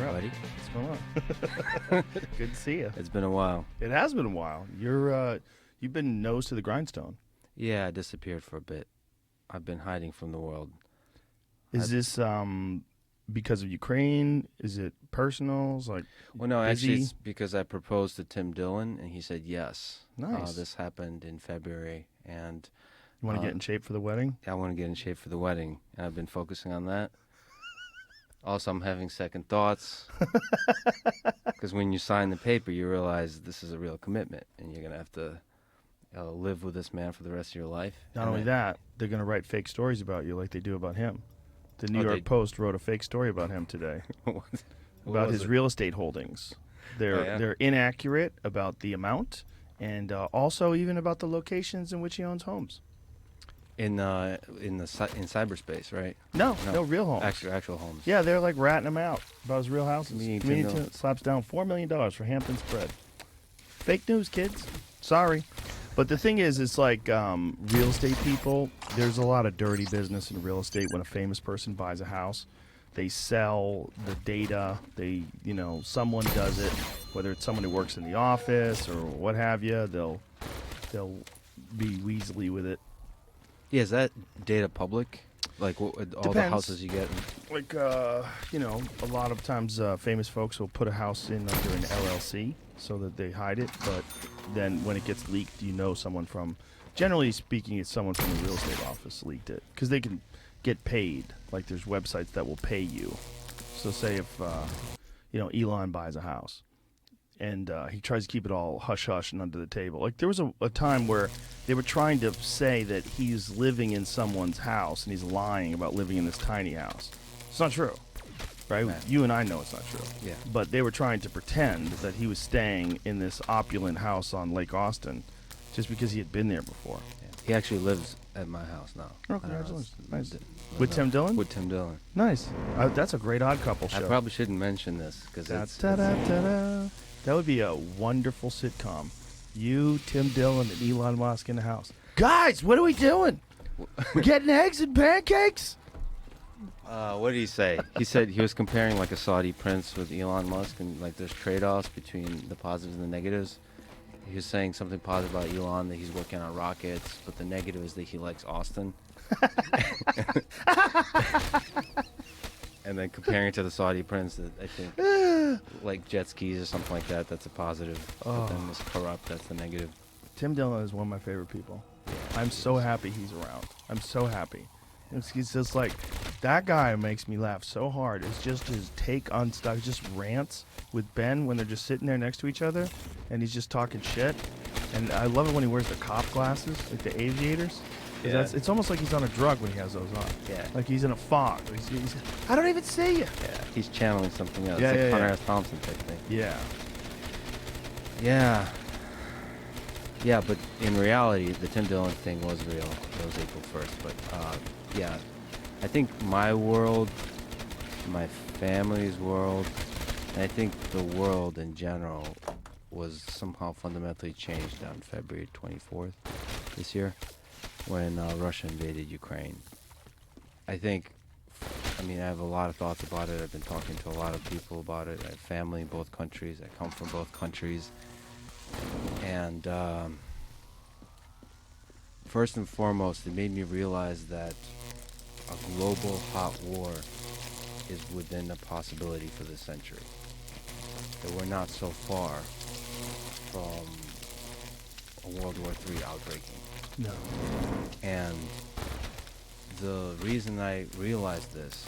You're buddy. What's going on? Good to see you. It's been a while. It has been a while. You've been nose to the grindstone. Yeah, I disappeared for a bit. I've been hiding from the world. Is this because of Ukraine? Is it personal? Is like Well, no, busy? actually, it's because I proposed to Tim Dillon, and he said yes. Nice. This happened in February, and You want to get in shape for the wedding? I want to get in shape for the wedding, and I've been focusing on that. Also, I'm having second thoughts, because when you sign the paper, you realize this is a real commitment, and you're going to have to live with this man for the rest of your life. Not only that, they're going to write fake stories about you like they do about him. The New Oh, York Post wrote a fake story about him today about his real estate holdings. They're inaccurate about the amount and also even about the locations in which he owns homes. In cyberspace, right? No, real homes. Actual homes. Yeah, they're like ratting him out about his real houses. Community Community slaps down $4 million for Hampton spread. Fake news, kids. Sorry. But the thing is, it's like real estate people, there's a lot of dirty business in real estate when a famous person buys a house. They sell the data. Someone does it, whether it's someone who works in the office or what have you. They'll be weaselly with it. Yeah, is that data public? Like all the houses you get? Like, a lot of times famous folks will put a house in under an LLC so that they hide it. But then when it gets leaked, someone from, generally speaking, it's someone from the real estate office leaked it. Because they can get paid. Like there's websites that will pay you. So say if, Elon buys a house. And he tries to keep it all hush-hush and under the table. Like, there was a time where they were trying to say that he's living in someone's house, and he's lying about living in this tiny house. It's not true, right? Man. You and I know it's not true. Yeah. But they were trying to pretend that he was staying in this opulent house on Lake Austin just because he had been there before. Yeah. He actually lives at my house now. Oh, congratulations. Nice. No, With Tim Dillon? With Tim Dillon. Nice. That's a great Odd Couple show. I probably shouldn't mention this, because Da-da-da-da. That would be a wonderful sitcom. You, Tim Dillon, and Elon Musk in the house. Guys, what are we doing? We're getting eggs and pancakes? What did he say? He said he was comparing like a Saudi prince with Elon Musk, and like there's trade-offs between the positives and the negatives. He was saying something positive about Elon, that he's working on rockets, but the negative is that he likes Austin. And then comparing it to the Saudi prince, that I think like jet skis or something like that, that's a positive. But then it's corrupt, that's the negative. Tim Dillon is one of my favorite people. I'm so happy he's around. I'm so happy. It's just like, that guy makes me laugh so hard. It's just his take on stuff, just rants with Ben when they're just sitting there next to each other, and he's just talking shit. And I love it when he wears the cop glasses, like the aviators. Yeah. It's almost like he's on a drug when he has those on. Yeah. Like he's in a fog. I don't even see you. Yeah, he's channeling something else. Yeah, It's like yeah, Hunter yeah. S. Thompson type thing. Yeah. Yeah, but in reality, the Tim Dillon thing was real. It was April 1st. But, yeah, I think my world, my family's world, and I think the world in general was somehow fundamentally changed on February 24th this year when Russia invaded Ukraine. I have a lot of thoughts about it. I've been talking to a lot of people about it. I have family in both countries. I come from both countries. And first and foremost, it made me realize that a global hot war is within the possibility for this century. That we're not so far from a World War III outbreaking. No. And the reason I realized this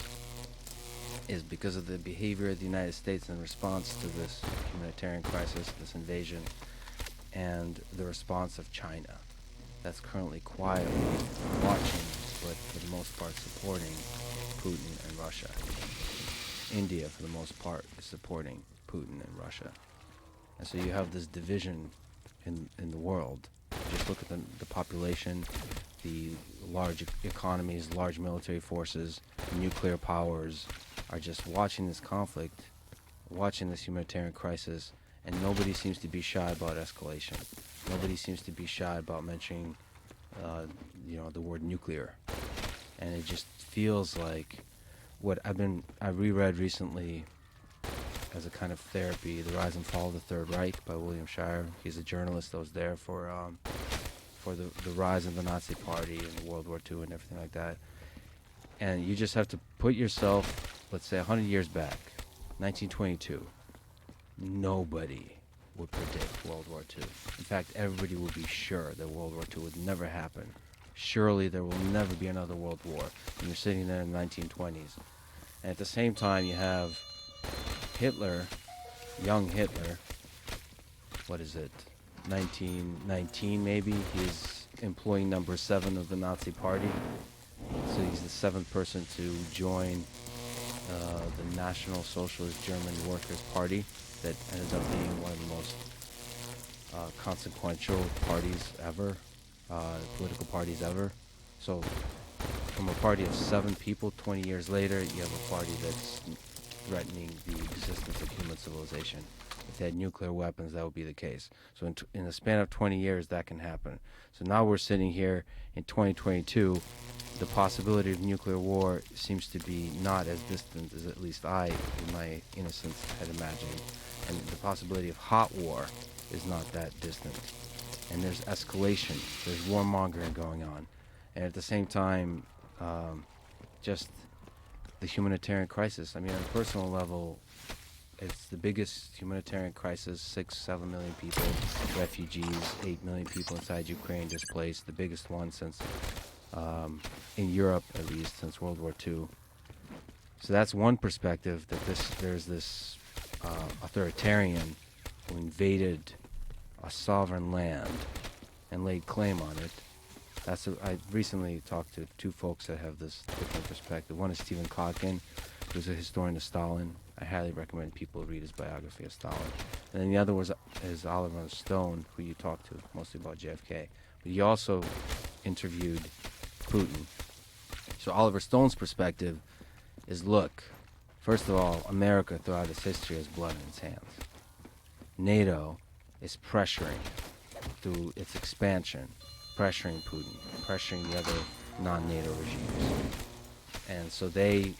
is because of the behavior of the United States in response to this humanitarian crisis, this invasion, and the response of China, that's currently quietly watching, but for the most part supporting Putin and Russia. India, for the most part, is supporting Putin and Russia. And so you have this division in the world. Just look at the population, the large economies, large military forces, nuclear powers are just watching this conflict, watching this humanitarian crisis, and nobody seems to be shy about escalation. Nobody seems to be shy about mentioning, the word nuclear. And it just feels like I reread recently as a kind of therapy, The Rise and Fall of the Third Reich by William Shirer. He's a journalist that was there for the rise of the Nazi Party and World War II and everything like that. And you just have to put yourself, let's say, 100 years back, 1922. Nobody would predict World War II. In fact, everybody would be sure that World War II would never happen. Surely there will never be another world war. And you're sitting there in the 1920s. And at the same time, you have Hitler, young Hitler, what is it, 1919 maybe? He's employee number 7 of the Nazi Party. So he's the 7th person to join the National Socialist German Workers' Party that ended up being one of the most consequential parties ever, political parties ever. So from a party of 7 people, 20 years later, you have a party that's threatening the existence of human civilization. If they had nuclear weapons, that would be the case. So in the span of 20 years, that can happen. So now we're sitting here in 2022. The possibility of nuclear war seems to be not as distant as at least I, in my innocence, had imagined. And the possibility of hot war is not that distant. And there's escalation. There's warmongering going on. And at the same time, just the humanitarian crisis. I mean, on a personal level, it's the biggest humanitarian crisis, 6-7 million people, refugees, 8 million people inside Ukraine displaced, the biggest one since, in Europe at least, since World War II. So that's one perspective, that there's this authoritarian who invaded a sovereign land and laid claim on it. I recently talked to 2 folks that have this different perspective. One is Stephen Kotkin, who's a historian of Stalin. I highly recommend people read his biography of Stalin. And then the other is Oliver Stone, who you talked to mostly about JFK. But he also interviewed Putin. So Oliver Stone's perspective is, look, first of all, America throughout its history has blood in its hands. NATO is pressuring through its expansion, pressuring Putin, pressuring the other non-NATO regimes. And so they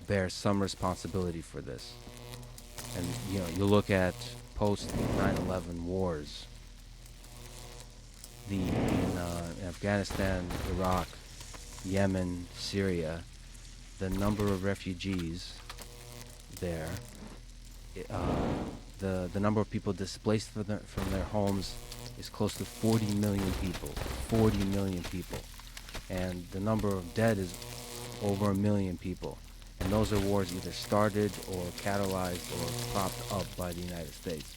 bear some responsibility for this. And you look at post 9/11 wars, in Afghanistan, Iraq, Yemen, Syria, the number of refugees there, the number of people displaced from their homes is close to 40 million people. 40 million people. And the number of dead is over 1 million people. And those are wars either started or catalyzed or propped up by the United States.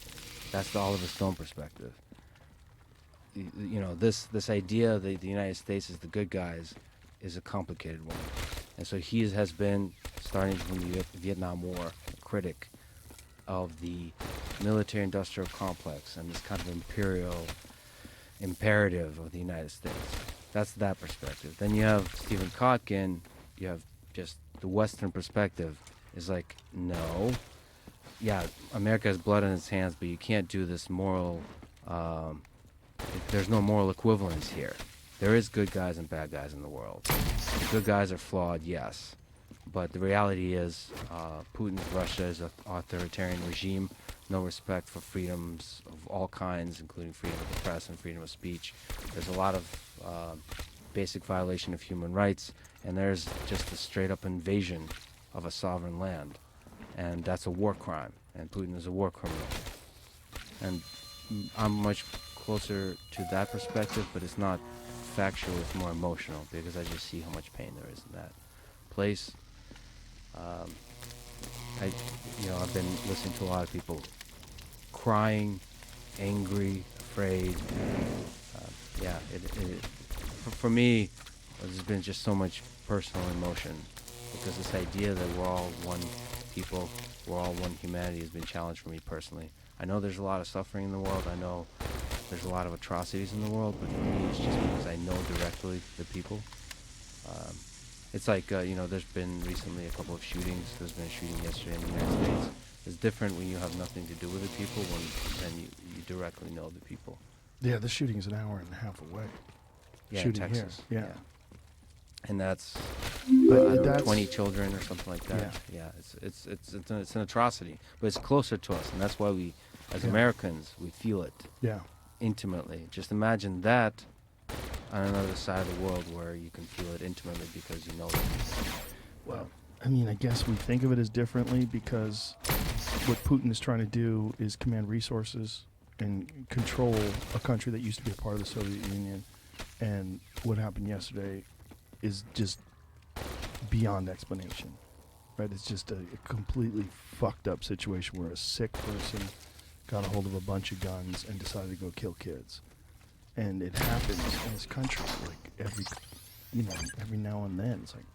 That's the Oliver Stone perspective. This idea that the United States is the good guys is a complicated one. And so he has been, starting from the Vietnam War, a critic of the military-industrial complex and this kind of imperial imperative of the United States. That's that perspective. Then you have Stephen Kotkin, you have just the Western perspective is like, no, yeah, America has blood in its hands, but you can't do this moral, there's no moral equivalence here. There is good guys and bad guys in the world. The good guys are flawed, yes, but the reality is Putin's Russia is an authoritarian regime, no respect for freedoms of all kinds, including freedom of the press and freedom of speech. There's a lot of basic violation of human rights, and there's just a straight-up invasion of a sovereign land, and that's a war crime, and Putin is a war criminal. And I'm much closer to that perspective, but it's not factual, it's more emotional, because I just see how much pain there is in that place. I've been listening to a lot of people crying, angry, afraid. For me, there's been just so much personal emotion, because this idea that we're all one people, we're all one humanity has been challenged for me personally. I know there's a lot of suffering in the world. I know there's a lot of atrocities in the world, but for me, it's just because I know directly the people. It's like, there's been recently a couple of shootings. There's been a shooting yesterday in the United States. It's different when you have nothing to do with the people than you directly know the people. Yeah, the shooting is an hour and a half away. Yeah, Shooting in Texas. Here. Yeah. And that's But I don't know, that's 20 children or something like that. Yeah, it's an atrocity, but it's closer to us, and that's why we, as Yeah. Americans, we feel it yeah. intimately. Just imagine that on another side of the world where you can feel it intimately because you know it. Well, I mean, I guess we think of it as differently because what Putin is trying to do is command resources and control a country that used to be a part of the Soviet Union. And what happened yesterday is just beyond explanation, right? It's just a completely fucked up situation where a sick person got a hold of a bunch of guns and decided to go kill kids. And it happens in this country, like every now and then. It's like,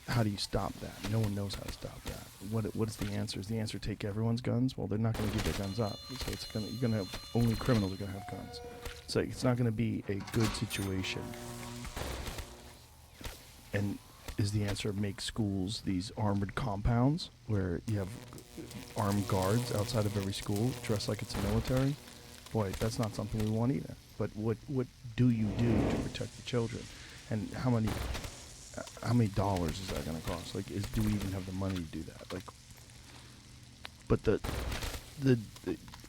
how do you stop that? No one knows how to stop that. What is the answer? Is the answer take everyone's guns? Well, they're not going to give their guns up. So you're going to have only criminals are going to have guns. So it's not going to be a good situation. And is the answer make schools these armored compounds where you have armed guards outside of every school dressed like it's a military? Boy, that's not something we want either. But what do you do to protect the children? And how many dollars is that going to cost? Like, do we even have the money to do that? Like, but the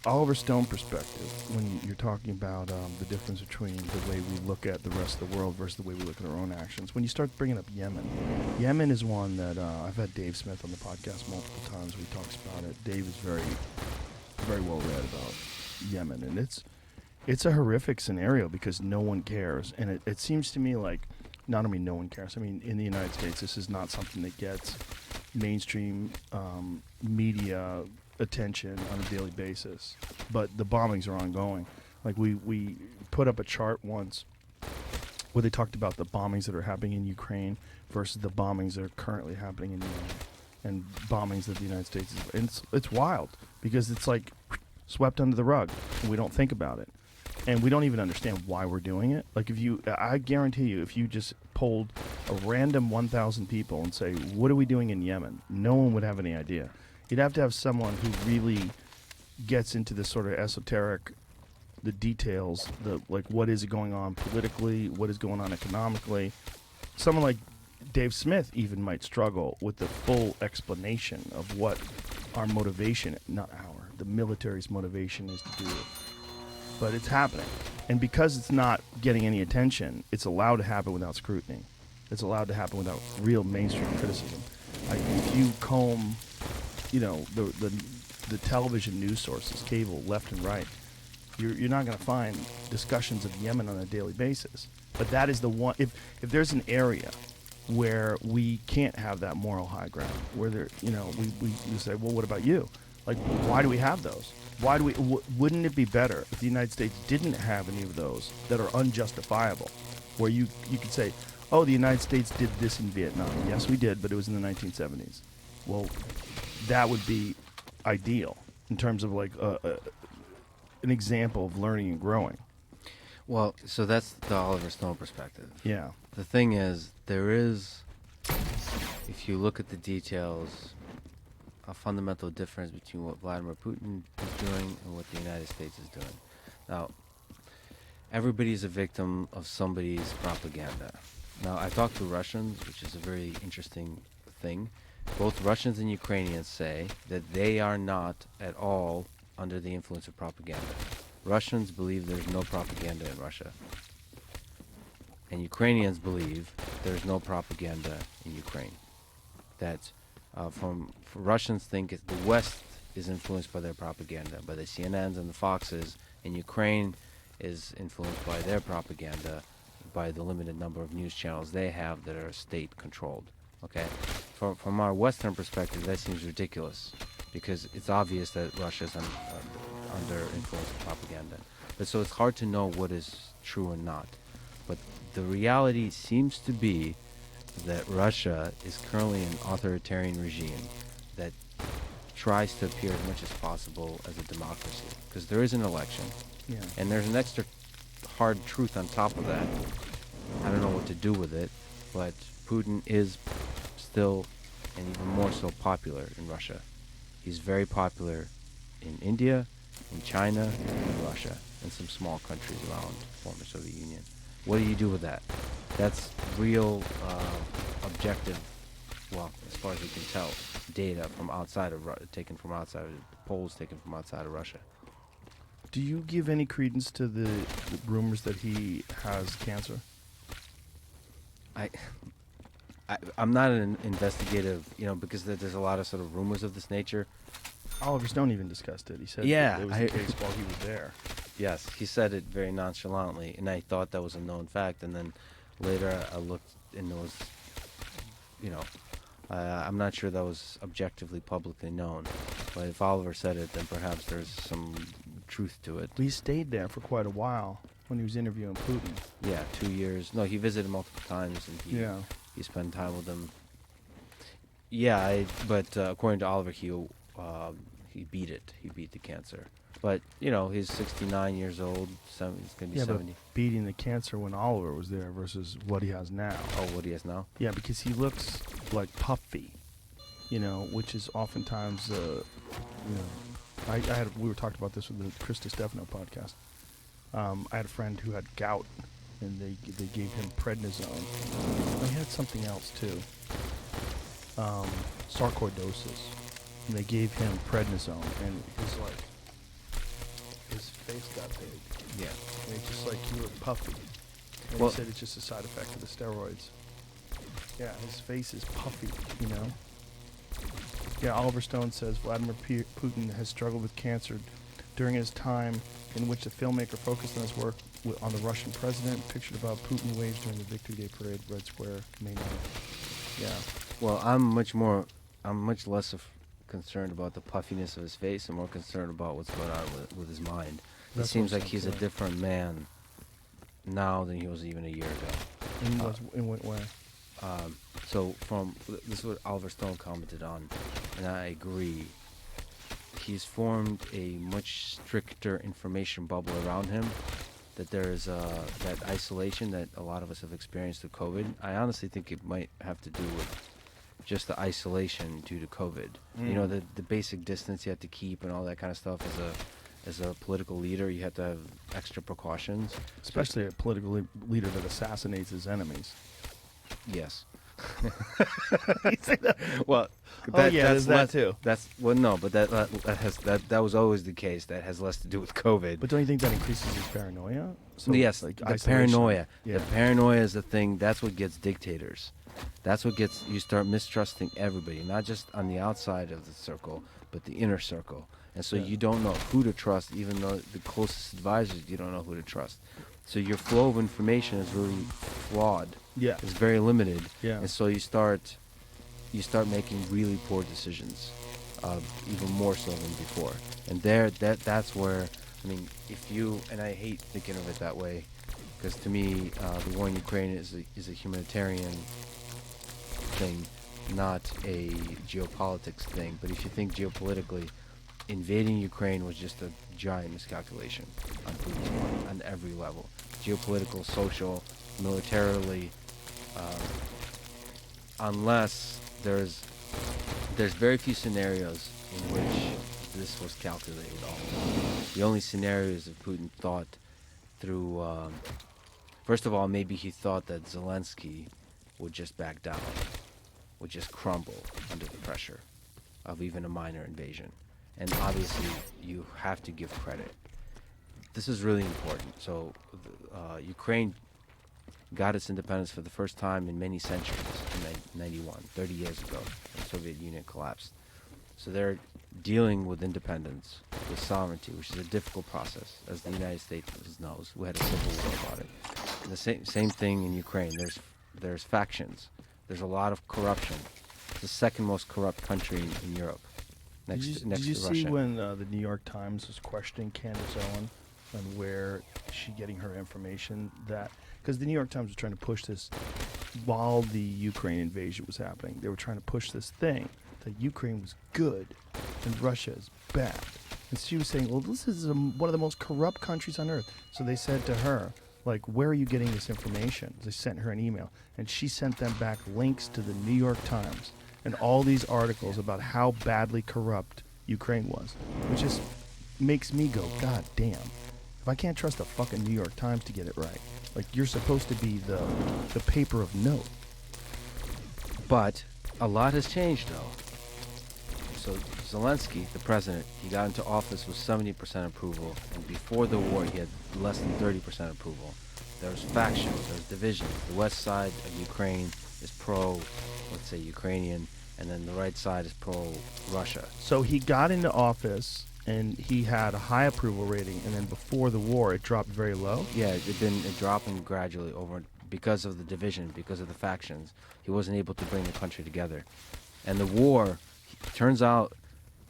Oliver Stone perspective, when you're talking about the difference between the way we look at the rest of the world versus the way we look at our own actions, when you start bringing up Yemen is one that I've had Dave Smith on the podcast multiple times. We talks about it. Dave is very, very well read about Yemen, and it's a horrific scenario because no one cares, and it seems to me like not only no one cares. I mean, in the United States, this is not something that gets mainstream media attention on a daily basis, but the bombings are ongoing. Like we put up a chart once where they talked about the bombings that are happening in Ukraine versus the bombings that are currently happening in Yemen, and bombings that the United States is. And it's wild because it's like swept under the rug, and we don't think about it, and we don't even understand why we're doing it. Like I guarantee you, if you just polled a random 1,000 people and say, "What are we doing in Yemen?" no one would have any idea. You'd have to have someone who really gets into this sort of esoteric, the details, like what is going on politically, what is going on economically. Someone like Dave Smith even might struggle with the full explanation of what our motivation, the military's motivation is to do it. But it's happening. And because it's not getting any attention, it's allowed to happen without scrutiny. It's allowed to happen without real mainstream criticism. If you comb the television news sources, cable, left and right, you're not going to find discussions of Yemen on a daily basis. But that is the one. If there's an area where we can't have that moral high ground, where we say, well, what about you? Like, why do we have those? Why do we? Wouldn't it be better if the United States didn't have any of those that are unjustifiable, where you could say, oh, the United States did this in Vietnam. Yes, we did, but it was in the 1970s. Well, that would be ideal in terms of like an example of learning and growing. Well, so that's the Oliver Stone perspective. Yeah. The thing is, there is, if you look at the details, a fundamental difference between what Vladimir Putin is doing and what the United States is doing. Now, everybody's a victim of somebody's propaganda. Now, I talked to Russians, which is a very interesting thing. Both Russians and Ukrainians say that they are not at all under the influence of propaganda. Russians believe there's no propaganda in Russia. And Ukrainians believe there's no propaganda in Ukraine. That Russians think the West is influenced by their propaganda, by the CNNs and the Foxes, and Ukraine is influenced by their propaganda by the limited number of news channels they have that are state-controlled. Okay, from our Western perspective, that seems ridiculous because it's obvious that Russia's under influence of propaganda. But so it's hard to know what is true and not. But the reality seems to be that Russia is currently an authoritarian regime that tries to appear as much as possible as a democracy because there is an election, and there's an extra hard truth on top of that. I don't know what to do with it, but Putin is still, and even more so, popular in Russia. He's very popular in India, in China, and in Russia, and some small countries around the former Soviet Union. What do you do with that? That's real, a objective, well, as far as we can tell, data from outside of taken from outside, polls taken from outside of Russia. Do you give any credence to the rumors that he has cancer? I'm not an investigative, because there's a lot of sort of rumors of this nature. Oliver Stone even discussed it. He said Yeah, it was the case while he was there. Yes, he said it very nonchalantly, and I thought that was a known fact. And then later I looked, and it was, I'm not sure that was objectively publicly known. But if Oliver said it, then perhaps there's some truth to it. He stayed there for quite a while when he was interviewing Putin. Yeah, 2 years. No, he visited multiple times, and he spent time with him. Yeah, but according to Oliver, he beat it. He beat the cancer. But, he's 69 years old. He's going to be 70. But beating the cancer when Oliver was there versus what he has now. Oh, what he has now? Yeah, because he looks like puffy, which is oftentimes, we were talking about this with the Chris DiStefano podcast. I had a friend who had gout, and they gave him prednisone. He had something else too, sarcoidosis, and they gave him prednisone, and his face got big. Yeah. And it's just like he looked puffy. And he said it's just a side effect of the steroids. Yeah, his face is puffy, Yeah, Oliver Stone says Vladimir Putin has struggled with cancer during his time in which the filmmaker focused on his work on the Russian president, pictured above Putin waves during the Victory Day parade, Red Square, May 9th. Yeah. Well, I'm much less concerned about the puffiness of his face and more concerned about what's going on with his mind. It seems like he's a different man now than he was even a year ago. In what way? So this is what Oliver Stone commented on, and I agree. He's formed a much stricter information bubble around him. That there is that isolation that a lot of us have experienced with COVID. I honestly think it might have to do with just the isolation due to COVID. The basic distance you have to keep and all that kind of stuff. As a political leader, you have to have extra precautions. Especially a political leader that assassinates his enemies. Yes. You say that? Well, there's that too. No, but that was always the case. That has less to do with COVID. But don't you think that increases his paranoia? So, yes, like the isolation. paranoia. Yeah. The paranoia is the thing. That's what gets dictators. That's what gets you start mistrusting everybody, not just on the outside of the circle, but the inner circle. And so you don't know who to trust, even though the closest advisors, you don't know who to trust. So your flow of information is really flawed. Yeah. It's very limited. Yeah. And so you start making really poor decisions, even more so than before. And that's where, if you, and I hate thinking of it that way, because to me, the war in Ukraine is a humanitarian thing, not a geopolitics thing. But if you think geopolitically, invading Ukraine was just a giant miscalculation on Putin's part, on every level, geopolitical, social, militarily. Unless there's very few scenarios in which this was calculated all. The only scenarios of Putin thought through. First of all, maybe he thought that Zelensky would just back down, would just crumble under the pressure of even a minor invasion. And obviously, you have to give credit. This is really important. So, Ukraine got its independence for the first time in many centuries in 91, 30 years ago, when the Soviet Union collapsed. So they're dealing with independence, with sovereignty, which is a difficult process, as the United States knows. We had a civil war about it. And the same thing in Ukraine. There's factions. There's a lot of corruption. It's the second most corrupt country in Europe. Next Did to you Russia. see when the New York Times was questioning Candace Owen and where is she getting her information? Because the New York Times was trying to push this while the Ukraine invasion was happening. They were trying to push this thing that Ukraine was good and Russia is bad. And she was saying, well, this is one of the most corrupt countries on earth. So they said to her, like, where are you getting this information? They sent her an email, and she sent them back links to the New York Times and all these articles about how badly corrupt Ukraine was, which just makes me go, God damn. If I can't trust the fucking New York Times to get it right, like, you're supposed to be the paper of note. But a lot has changed, though. So Zelensky, the president, he got into office with 70% approval, and before the war, he had less than 30% approval. There's factions, there's divisions. The west side of Ukraine is pro, let's say, Ukrainian, and then the right side is pro-Russia. So he got into office and he had a high approval rating, and then before the war, it dropped very low. Yeah, it had been dropping gradually over because of the division, because of the factions. He wasn't able to bring the country together. And the war, turns out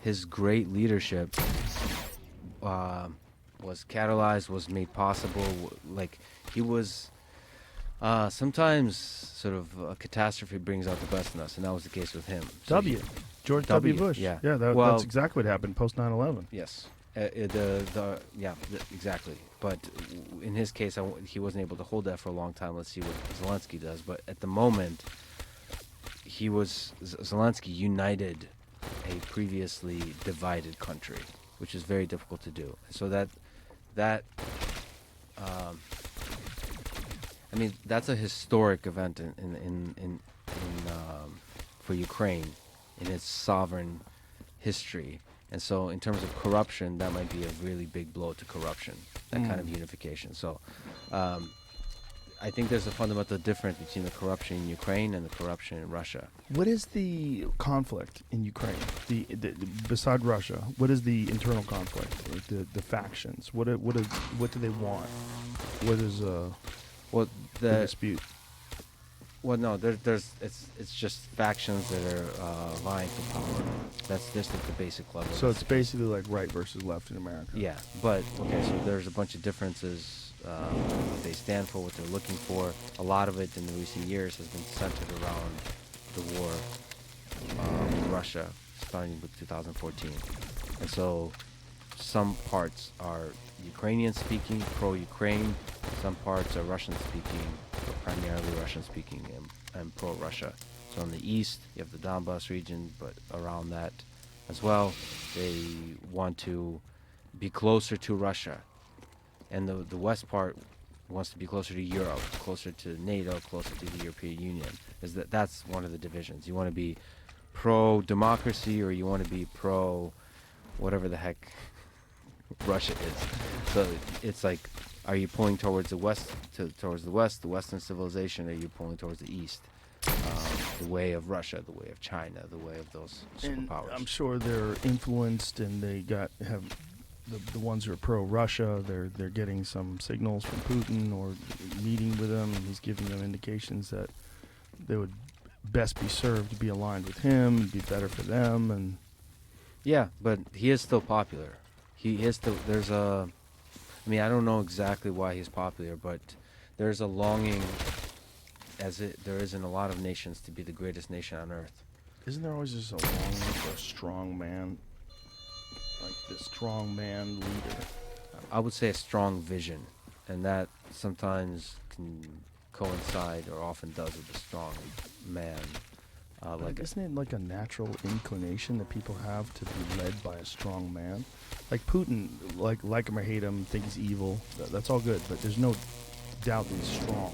his great leadership was catalyzed, was made possible. Like, he was sometimes sort of a catastrophe brings out the best in us, and that was the case with him. So George W, W. Bush. yeah. Yeah, Well, that's exactly what happened post 9/11. yes. Exactly. But in his case, he wasn't able to hold that for a long time. Let's see what Zelensky does. But at the moment, Zelensky united a previously divided country, which is very difficult to do. So I mean, that's a historic event for Ukraine in its sovereign history. And so in terms of corruption, that might be a really big blow to corruption, that kind of unification. So I think there's a fundamental difference between the corruption in Ukraine and the corruption in Russia. What is the conflict in Ukraine? Beside Russia, what is the internal conflict? Like the factions. What do they want? What is Well, the dispute? Well, no, it's just factions that are vying for power. That's just at the basic level. So it's basically like right versus left in America. Yeah, but okay, so there's a bunch of differences. What they stand for, what they're looking for. A lot of it in the recent years has been centered around the war in Russia, starting with 2014. And so some parts are Ukrainian-speaking, pro-Ukraine. Some parts are Russian-speaking, primarily Russian-speaking, and pro-Russia. So in the east, you have the Donbas region, but around that as well, they want to be closer to Russia. And the west part wants to be closer to Europe, closer to NATO, closer to the European Union. That's one of the divisions. You want to be pro-democracy, or you want to be pro-whatever the heck Russia is. So it's like, are you pulling towards the west, towards the west, the Western civilization, or are you pulling towards the east, the way of Russia, the way of China, the way of those superpowers? And I'm sure they're influenced, and they have the ones who are pro-Russia. They're getting some signals from Putin, or meeting with him, and he's giving them indications that they would best be served to be aligned with him and be better for them. And yeah, but he is still popular. He is still, I mean, I don't know exactly why he's popular, but there's a longing, there is in a lot of nations, to be the greatest nation on earth. Isn't there always just a longing for a strong man? Like this strong man leader? I would say a strong vision, and that sometimes can coincide, or often does, with a strong man. Isn't it like a natural inclination that people have to be led by a strong man? Like Putin, like him or hate him, think he's evil. That's all good, but there's no doubt that he's strong.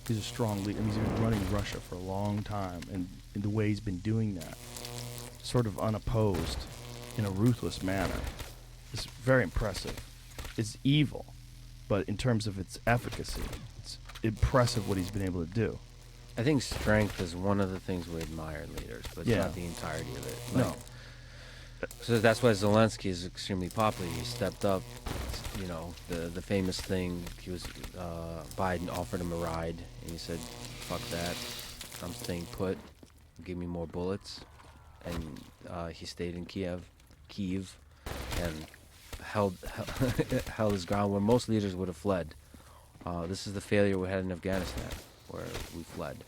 He's a strong leader. I mean, he's been running Russia for a long time, and in the way he's been doing that, sort of unopposed, in a ruthless manner, is very impressive. It's evil, but in terms of its efficacy, it's impressive what he's been able to do. I think strength is one of the things we admire in leaders, but it's not the entirety of it. No. So that's why Zelensky is extremely popular. He stepped up. You know, the famous thing, he was Biden offered him a ride, and he said, "Fuck that, I'm staying put. Give me more bullets." And he stayed in Kiev, and held his ground where most leaders would have fled. This is the failure we had in Afghanistan, where we fled.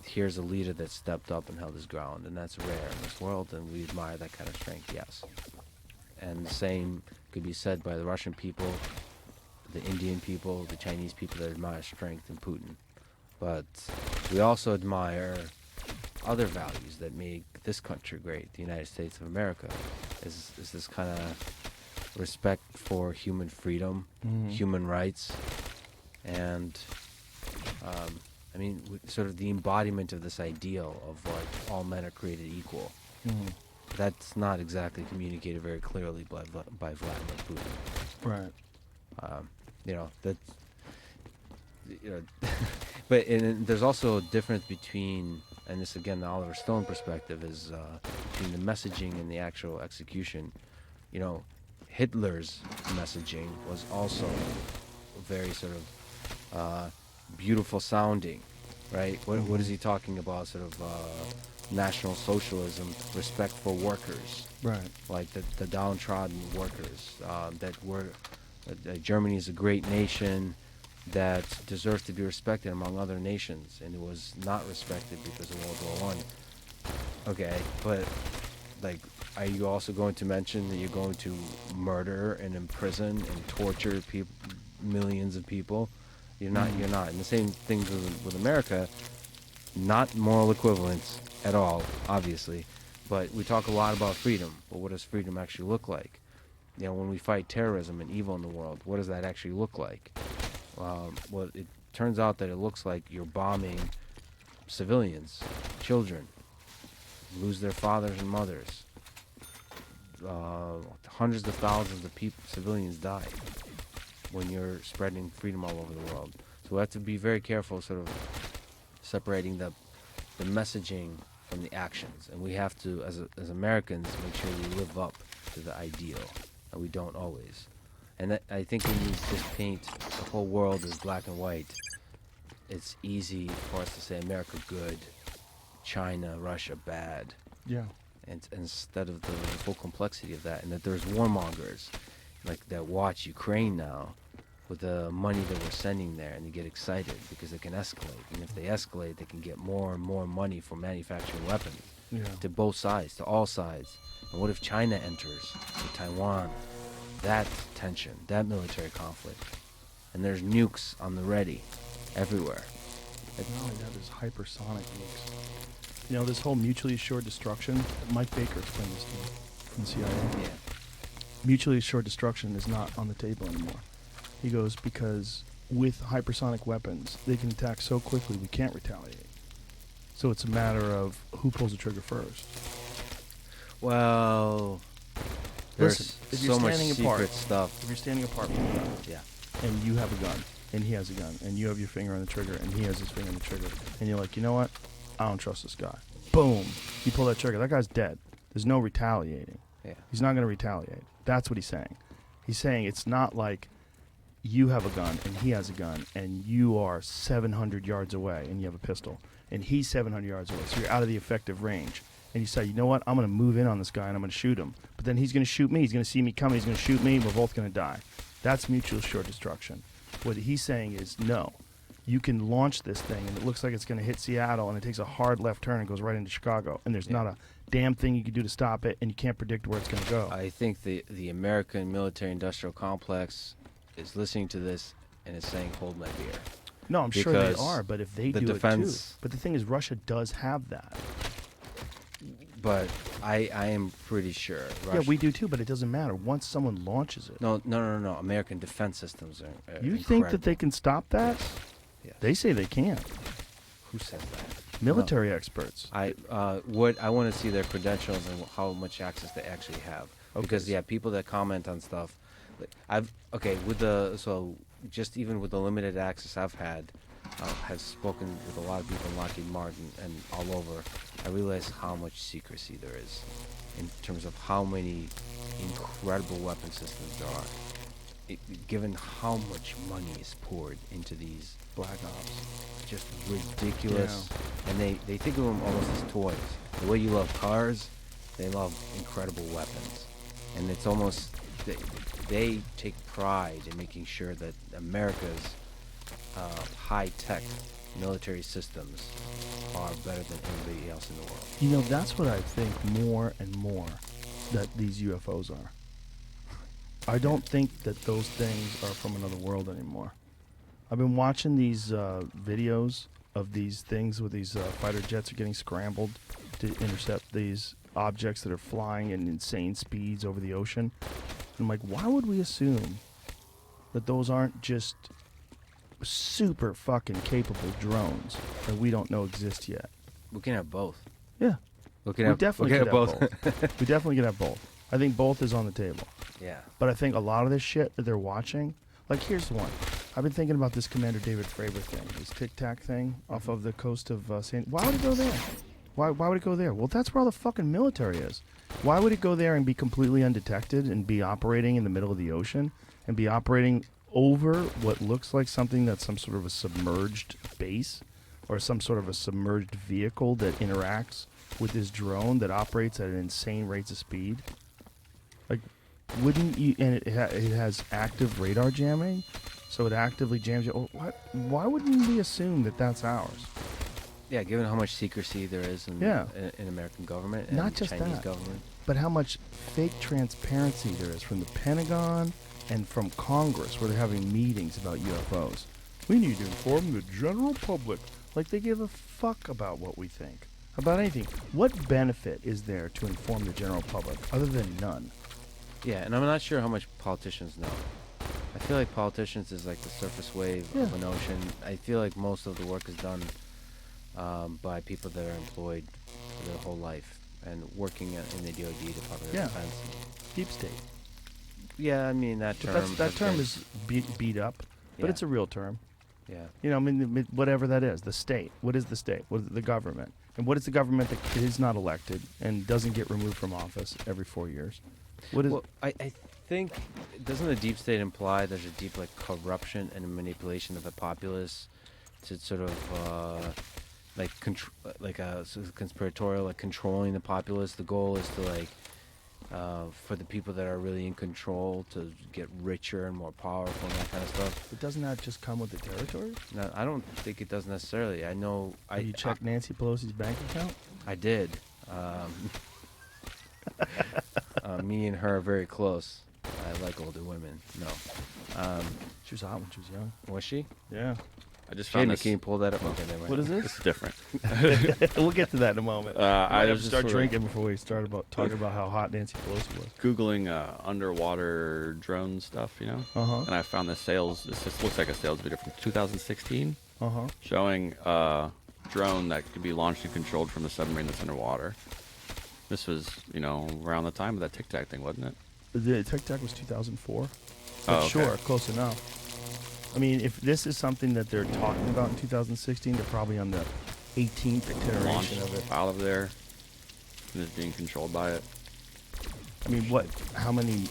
Here's a leader that stepped up and held his ground, and that's rare in this world, and we admire that kind of strength, yes. And the same could be said by the Russian people, the Indian people, the Chinese people that admire strength in Putin. But we also admire other values that make this country great, the United States of America, is this kind of respect for human freedom, human rights, and I mean, sort of the embodiment of this ideal of like all men are created equal. Mhm. That's not exactly communicated very clearly by Vladimir Putin. Right. You know that. You know, but there's also a difference between, and this again, the Oliver Stone perspective is between the messaging and the actual execution. You know, Hitler's messaging was also very sort of beautiful sounding, right? What is he talking about? Sort of national socialism, respect for workers, Right. like the downtrodden workers. Germany is a great nation that deserves to be respected among other nations, and it was not respected because of World War One. Okay, but like, are you also going to mention that you're going to murder and imprison and torture millions of people? You're not. You're not. And the same thing with America. Not moral equivalence at all, obviously, but we talk a lot about freedom. But what does freedom actually look like? You know, when we fight terrorism and evil in the world, what does that actually look like? Well, it turns out that it looks like you're bombing civilians, children, lose their fathers and mothers. Hundreds of thousands of civilians die when you're spreading freedom all over the world. So we have to be very careful, sort of separating the messaging from the actions, and we have to, as Americans, make sure we live up to the ideal, and we don't always. And I think when you just paint the whole world as black and white, it's easy for us to say America good, China, Russia bad. Yeah. And instead of the full complexity of that, and that there's warmongers like that watch Ukraine now with the money that we're sending there, and they get excited because they can escalate. And if they escalate, they can get more and more money for manufacturing weapons to both sides, to all sides. And what if China enters with Taiwan? That tension, that military conflict. And there's nukes on the ready everywhere. Not only that, there's hypersonic nukes. You know, this whole mutually assured destruction, Mike Baker explained this to me from the CIA. Yeah. Mutually assured destruction is not on the table anymore. He goes, because with hypersonic weapons, they can attack so quickly we can't retaliate. So it's a matter of who pulls the trigger first. Well, there's Listen, if you're so much standing secret apart, stuff. If you're standing apart from the gun, Yeah. and you have a gun, and he has a gun, and you have your finger on the trigger, and he has his finger on the trigger, and you're like, you know what? I don't trust this guy. Boom. You pull that trigger. That guy's dead. There's no retaliating. Yeah. He's not going to retaliate. That's what he's saying. He's saying it's not like you have a gun and he has a gun and you are 700 yards away and you have a pistol and he's 700 yards away. So you're out of the effective range. And you say, you know what? I'm going to move in on this guy and I'm going to shoot him. But then he's going to shoot me. He's going to see me coming. He's going to shoot me. We're both going to die. That's mutual assured destruction. What he's saying is, no, you can launch this thing and it looks like it's going to hit Seattle and it takes a hard left turn and goes right into Chicago. And there's not a damn thing you can do to stop it, and you can't predict where it's going to go. I think the American military-industrial complex is listening to this and is saying, hold my beer. No, I'm sure they Because are, but if they the do defense- it too. But the thing is, Russia does have that. But I am pretty sure. Yeah, we do too, but it doesn't matter. Once someone launches it. No. American defense systems are You think that they can stop that? Yes. They say they can't. Who says that? Military experts. I want to see their credentials and how much access they actually have. Okay. Because people that comment on stuff, just even with the limited access I've had, have spoken with a lot of people in Lockheed Martin and all over. I realize how much secrecy there is in terms of how many incredible weapon systems there are. Given how much money is poured into these Black Ops. just ridiculous. And they think of them almost as toys. The way you love cars, they love incredible weapons. And it's almost, they take pride in making sure that America's high-tech military systems are better than anybody else in the world. You know, that's what I think more and more that these UFOs are. I don't think that those things are from another world anymore. I've been watching these videos of these things where these fighter jets are getting scrambled to intercept these objects that are flying in insane speeds over the ocean. And I'm like, why would we assume that those aren't just super fucking capable drones that we don't know exist yet. We can have both. Yeah. We We definitely could have both. We definitely could have both. I think both is on the table. Yeah. But I think a lot of this shit that they're watching, like here's the one. I've been thinking about this Commander David Fravor thing, this Tic Tac thing off of the coast of San. Why would it go there? Why would it go there? Well, that's where all the fucking military is. Why would it go there and be completely undetected and be operating in the middle of the ocean and be operating over what looks like something that's some sort of a submerged base or some sort of a submerged vehicle that interacts with this drone that operates at an insane rates of speed? Like, wouldn't you? And it has active radar jamming, so it actively jams you. Oh, what? Why wouldn't we assume that that's ours? Yeah, given how much secrecy there is in Yeah. in American government and Not just Chinese that. government. But how much fake transparency there is from the Pentagon and from Congress, where they're having meetings about UFOs. We need to inform the general public. Like they give a fuck about what we think about anything. What benefit is there to inform the general public other than none? Yeah, and I'm not sure how much politicians know. I feel like politicians is like the surface wave Yeah. of an ocean. I feel like most of the work is done by people that are employed for their whole life and working in the DoD, Department Yeah. of Defense. Deep state. Yeah, I mean that But term. that term is beat up, but Yeah. it's a real term. Yeah. You know, I mean, whatever that is, the state. What is the state? What is the government? And what is the government that is not elected and doesn't get removed from office every 4 years? What is? Well, I think doesn't the deep state imply there's a deep like corruption and manipulation of the populace to sort of like like a sort of conspiratorial, like controlling the populace. The goal is to like for the people that are really in control to get richer and more powerful and that kind of stuff. But doesn't that just come with the territory? No, I don't think it does necessarily. I know. Have you checked Nancy Pelosi's bank account? I did. Me and her are very close. I like older women. No. She was hot when she was young. Was she? Yeah. I just found Jamie, this. can you pull that up? Okay, never mind. What is This this? is different. We'll get to that in a moment. I I have was to just start sort of drinking before we start talking about how hot Nancy Pelosi was. Googling underwater drone stuff, you know, Uh and I found this sales. This just looks like a sales video from 2016 huh. showing a drone that could be launched and controlled from a submarine that's underwater. This was, you know, around the time of that Tic Tac thing, wasn't it? The Tic Tac was 2004. But Oh, okay. sure, close enough. I mean, if this is something that they're talking about in 2016, they're probably on the 18th Launched iteration of it. out of there and is being controlled by it. I mean, what? How many?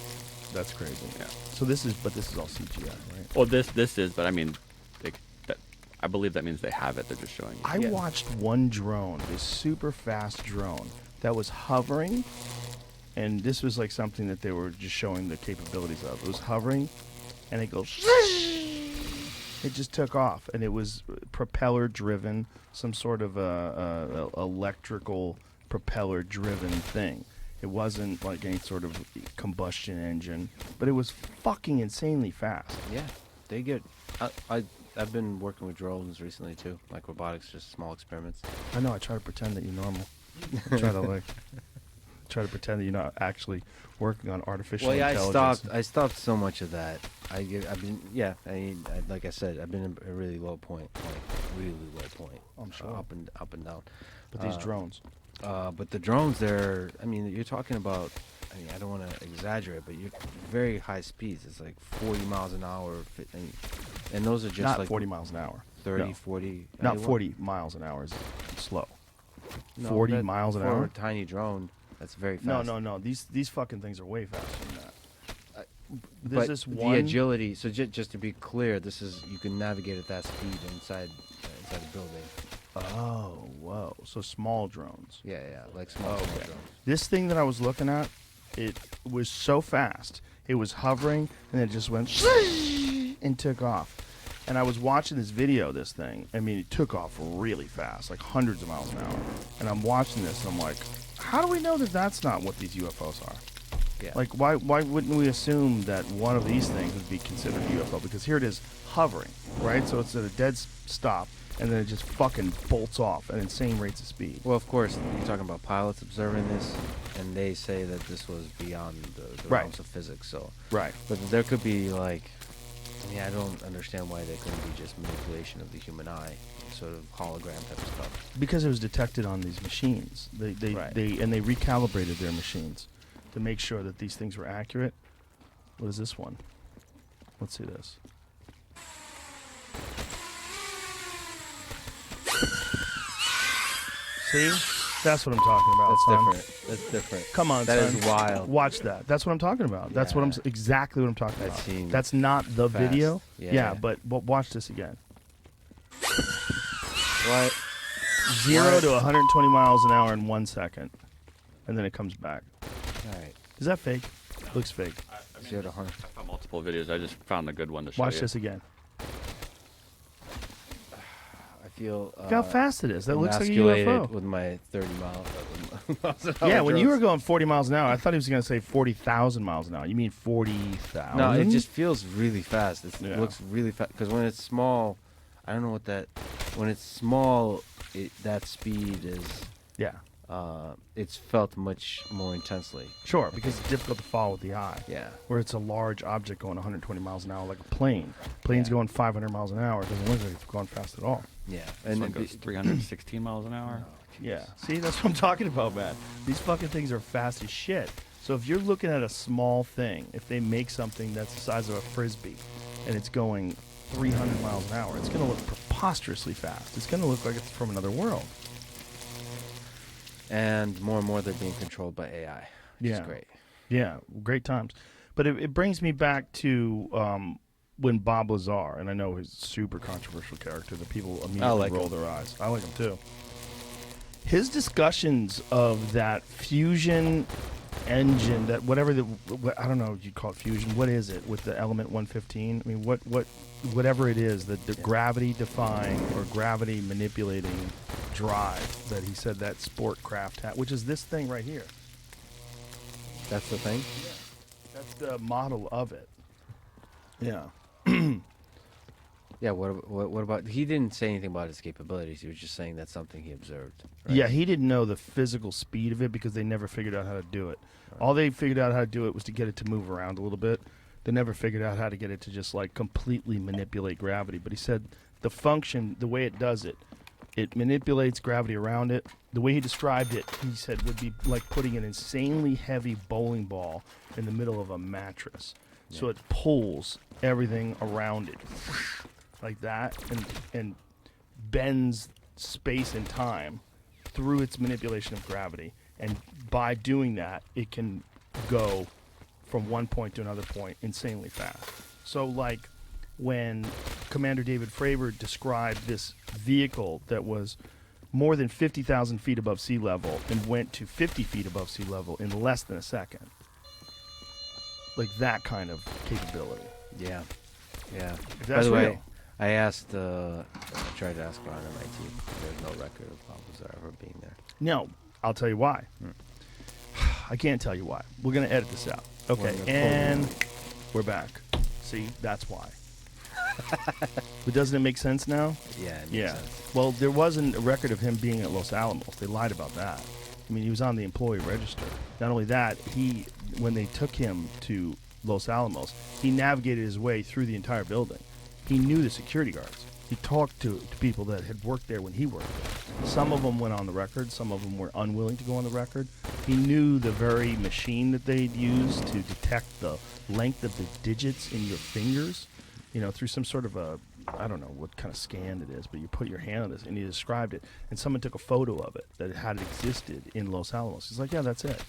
That's crazy. Yeah. So this is all CGI, right? Well, this is, but I mean, I believe that means they have it. They're just showing you. I Yeah. watched one drone, this super fast drone that was hovering, and this was like something that they were just showing the capabilities of. It was hovering, and it goes. It just took off, and it was propeller driven, some sort of electrical propeller driven thing. It wasn't like any sort of combustion engine, but it was fucking insanely fast. Yeah, they get. I've been working with drones recently too, like robotics, just small experiments. I know. I try to pretend that you're normal. I try to pretend that you're not actually working on artificial Well, yeah, intelligence. I stopped so much of that. I've been, yeah. Like I said, I've been at a really low point, like really low point. I'm sure. Up and down. But these drones. But the drones, they're. I mean, you're talking about. I mean, I don't want to exaggerate, but you're very high speeds. It's like 40 miles an hour, and those are just Not like 40 miles an hour. 30, no. 40. I Not mean, 40 miles an hour is slow. no, 40 miles an for hour? a tiny drone, that's very fast. No. These fucking things are way faster than that. But There's this the one. agility. So just to be clear, this is you can navigate at that speed inside the building. Oh, whoa. So small drones. Yeah, like small, Oh, small okay. drones. This thing that I was looking at, it was so fast. It was hovering, and it just went and took off. And I was watching this video of this thing. I mean, it took off really fast, like hundreds of miles an hour. And I'm watching this, and I'm like, how do we know that that's not what these UFOs are? Yeah. Like, why wouldn't we assume that one of these things would be considered a UFO? Because here it is hovering, right? So it's at a dead stop, and then it just fucking bolts off at insane rates of speed. Well, of course, you're talking about pilots observing this, and they say that this was beyond the Right. realms of physics. So, Right. but there could be like Yeah, I don't understand why they couldn't be just manipulation of the human eye, sort of hologram type of stuff. Because it was detected on these machines. They recalibrated their machines to make sure that these things were accurate. What is this one? Let's see this. See? That's what I'm talking about. That's son. different. That's different. Come on, That son. is wild. Watch that. That's what I'm talking about. That's what Yeah. exactly what I'm talking That about. seems That's not the fast. video. Yeah. But watch this again. What? 0 to 120 miles an hour in 1 second, and then it comes back. All right. Is that fake? Looks fake. 0 to 100. I found multiple videos. I just found a good one to show Watch you. this again. I feel. Look how fast it is. That looks like a emasculated UFO. with my 30 miles an Yeah, hour when you were drones. going 40 miles an hour, I thought he was going to say 40,000 miles an hour. You mean 40,000? No, it just feels really fast. It Yeah. looks really fast because when it's small, I don't know what that. When it's small, that speed is. Yeah, It's felt much more intensely. sure, because it's difficult to follow with the eye. Yeah. Where it's a large object going 120 miles an hour, like a plane. Plane's Yeah. going 500 miles an hour. It doesn't look like it's going fast at all. Yeah. This And one goes 316 miles an hour. Yeah. See, that's what I'm talking about, man. These fucking things are fast as shit. So if you're looking at a small thing, if they make something that's the size of a frisbee, and it's going 300 miles an hour, it's going to look preposterously fast. It's going to look like it's from another world. and more they're being controlled by AI. Which is great. Yeah, great times. But it brings me back to when Bob Lazar, and I know he's a super controversial character that people immediately like roll him. their eyes. I like him too. His discussions of that fusion engine, that whatever I don't know, you'd call it fusion. What is it with the element 115? I mean, whatever it is, the gravity defying or gravity manipulating drive that he said that sport craft had, which is this thing right here. That's the thing. That's the model of it. Yeah. Yeah. What about? He didn't say anything about its capabilities. He was just saying that's something he observed. Right? Yeah, he didn't know the physical speed of it because they never figured out how to do it. All they figured out how to do it was to get it to move around a little bit. They never figured out how to get it to just like completely manipulate gravity. But he said the function, the way it does it, it manipulates gravity around it. The way he described it, he said, would be like putting an insanely heavy bowling ball in the middle of a mattress. So it pulls everything around it like that and bends space and time through its manipulation of gravity. And by doing that, it can go from one point to another point insanely fast. So like when Commander David Fravor described this vehicle that was more than 50,000 feet above sea level and went to 50 feet above sea level in less than a second. Like that kind of capability. Yeah. Yeah. If By that's the way, real. I asked. I tried to ask around MIT. There's no record of Bob Lazar ever being there. No, I'll tell you why. I can't tell you why. We're going to edit this out. Okay, We're gonna and we're back. See, that's why. But doesn't it make sense now? Yeah. It makes Yeah. sense. Well, there wasn't a record of him being at Los Alamos. They lied about that. I mean, he was on the employee register. Not only that, when they took him to Los Alamos, he navigated his way through the entire building. He knew the security guards. He talked to people that had worked there when he worked there. Some of them went on the record. Some of them were unwilling to go on the record. He knew the very machine that they'd used to detect the length of the digits in your fingers, through some sort of a, I don't know what kind of scan it is, but you put your hand on this, and he described it, and someone took a photo of it that had existed in Los Alamos. He's like, yeah, that's it.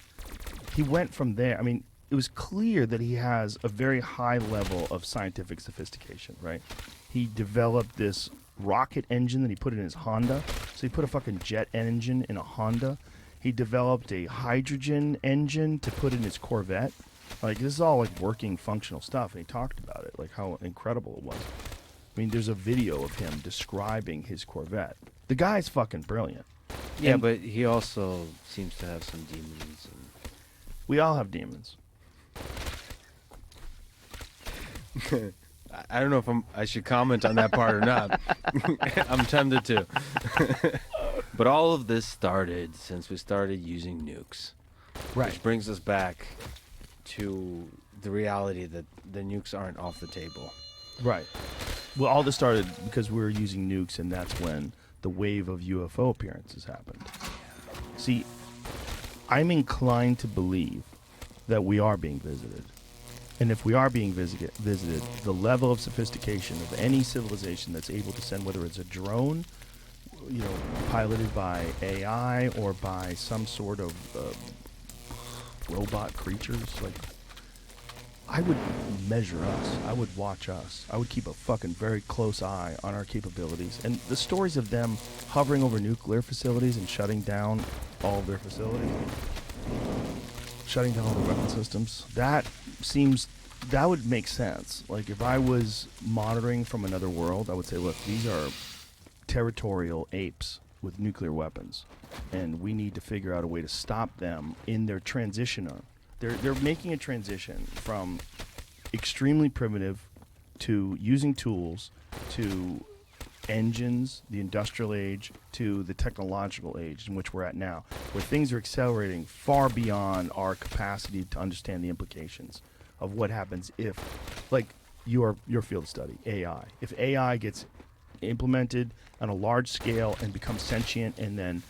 He went from there. I mean, it was clear that he has a very high level of scientific sophistication, right? He developed this rocket engine that he put in his Honda. So he put a fucking jet engine in a Honda. He developed a hydrogen engine to put in his Corvette. Like, this is all like working functional stuff, and he talked about it, like how incredible it was. I mean, there's a video of him describing his Corvette. The guy's fucking brilliant. Yeah, And but he also seems to have some demons. And we all have demons. I don't know if I should comment on that part or not. I'm tempted to. But all of this started since we started using nukes. Which brings us back to the reality that the nukes aren't off the table. Right. Well, all this started because we were using nukes, and that's when the wave of UFO appearances happened. See, I'm inclined to believe that we are being visited. And if we are being visited, the level of sophistication of any civilization that's able to send, whether it's a drone, piloted by AI or by some sort of robot creatures, like, I would measure us. I would watch us. I would keep a fucking very close eye on our capabilities. And the stories of them hovering over nuclear facilities and shutting down all of their facilities, shutting down all the weapon systems, that would make sense. Like, if I was monitoring from another world, I would say, look, these are territorial apes with nuclear weapons, and we need to figure out a way to stop them in their transition. They're making a transition from extremely primitive to using tools to engines, the industrial age, to the technological age in which we're at now, where things are accelerating far beyond our capacity to understand the implications of what happens if, like, your field of study, AI. If AI gets implemented on a large scale and becomes sentient, and then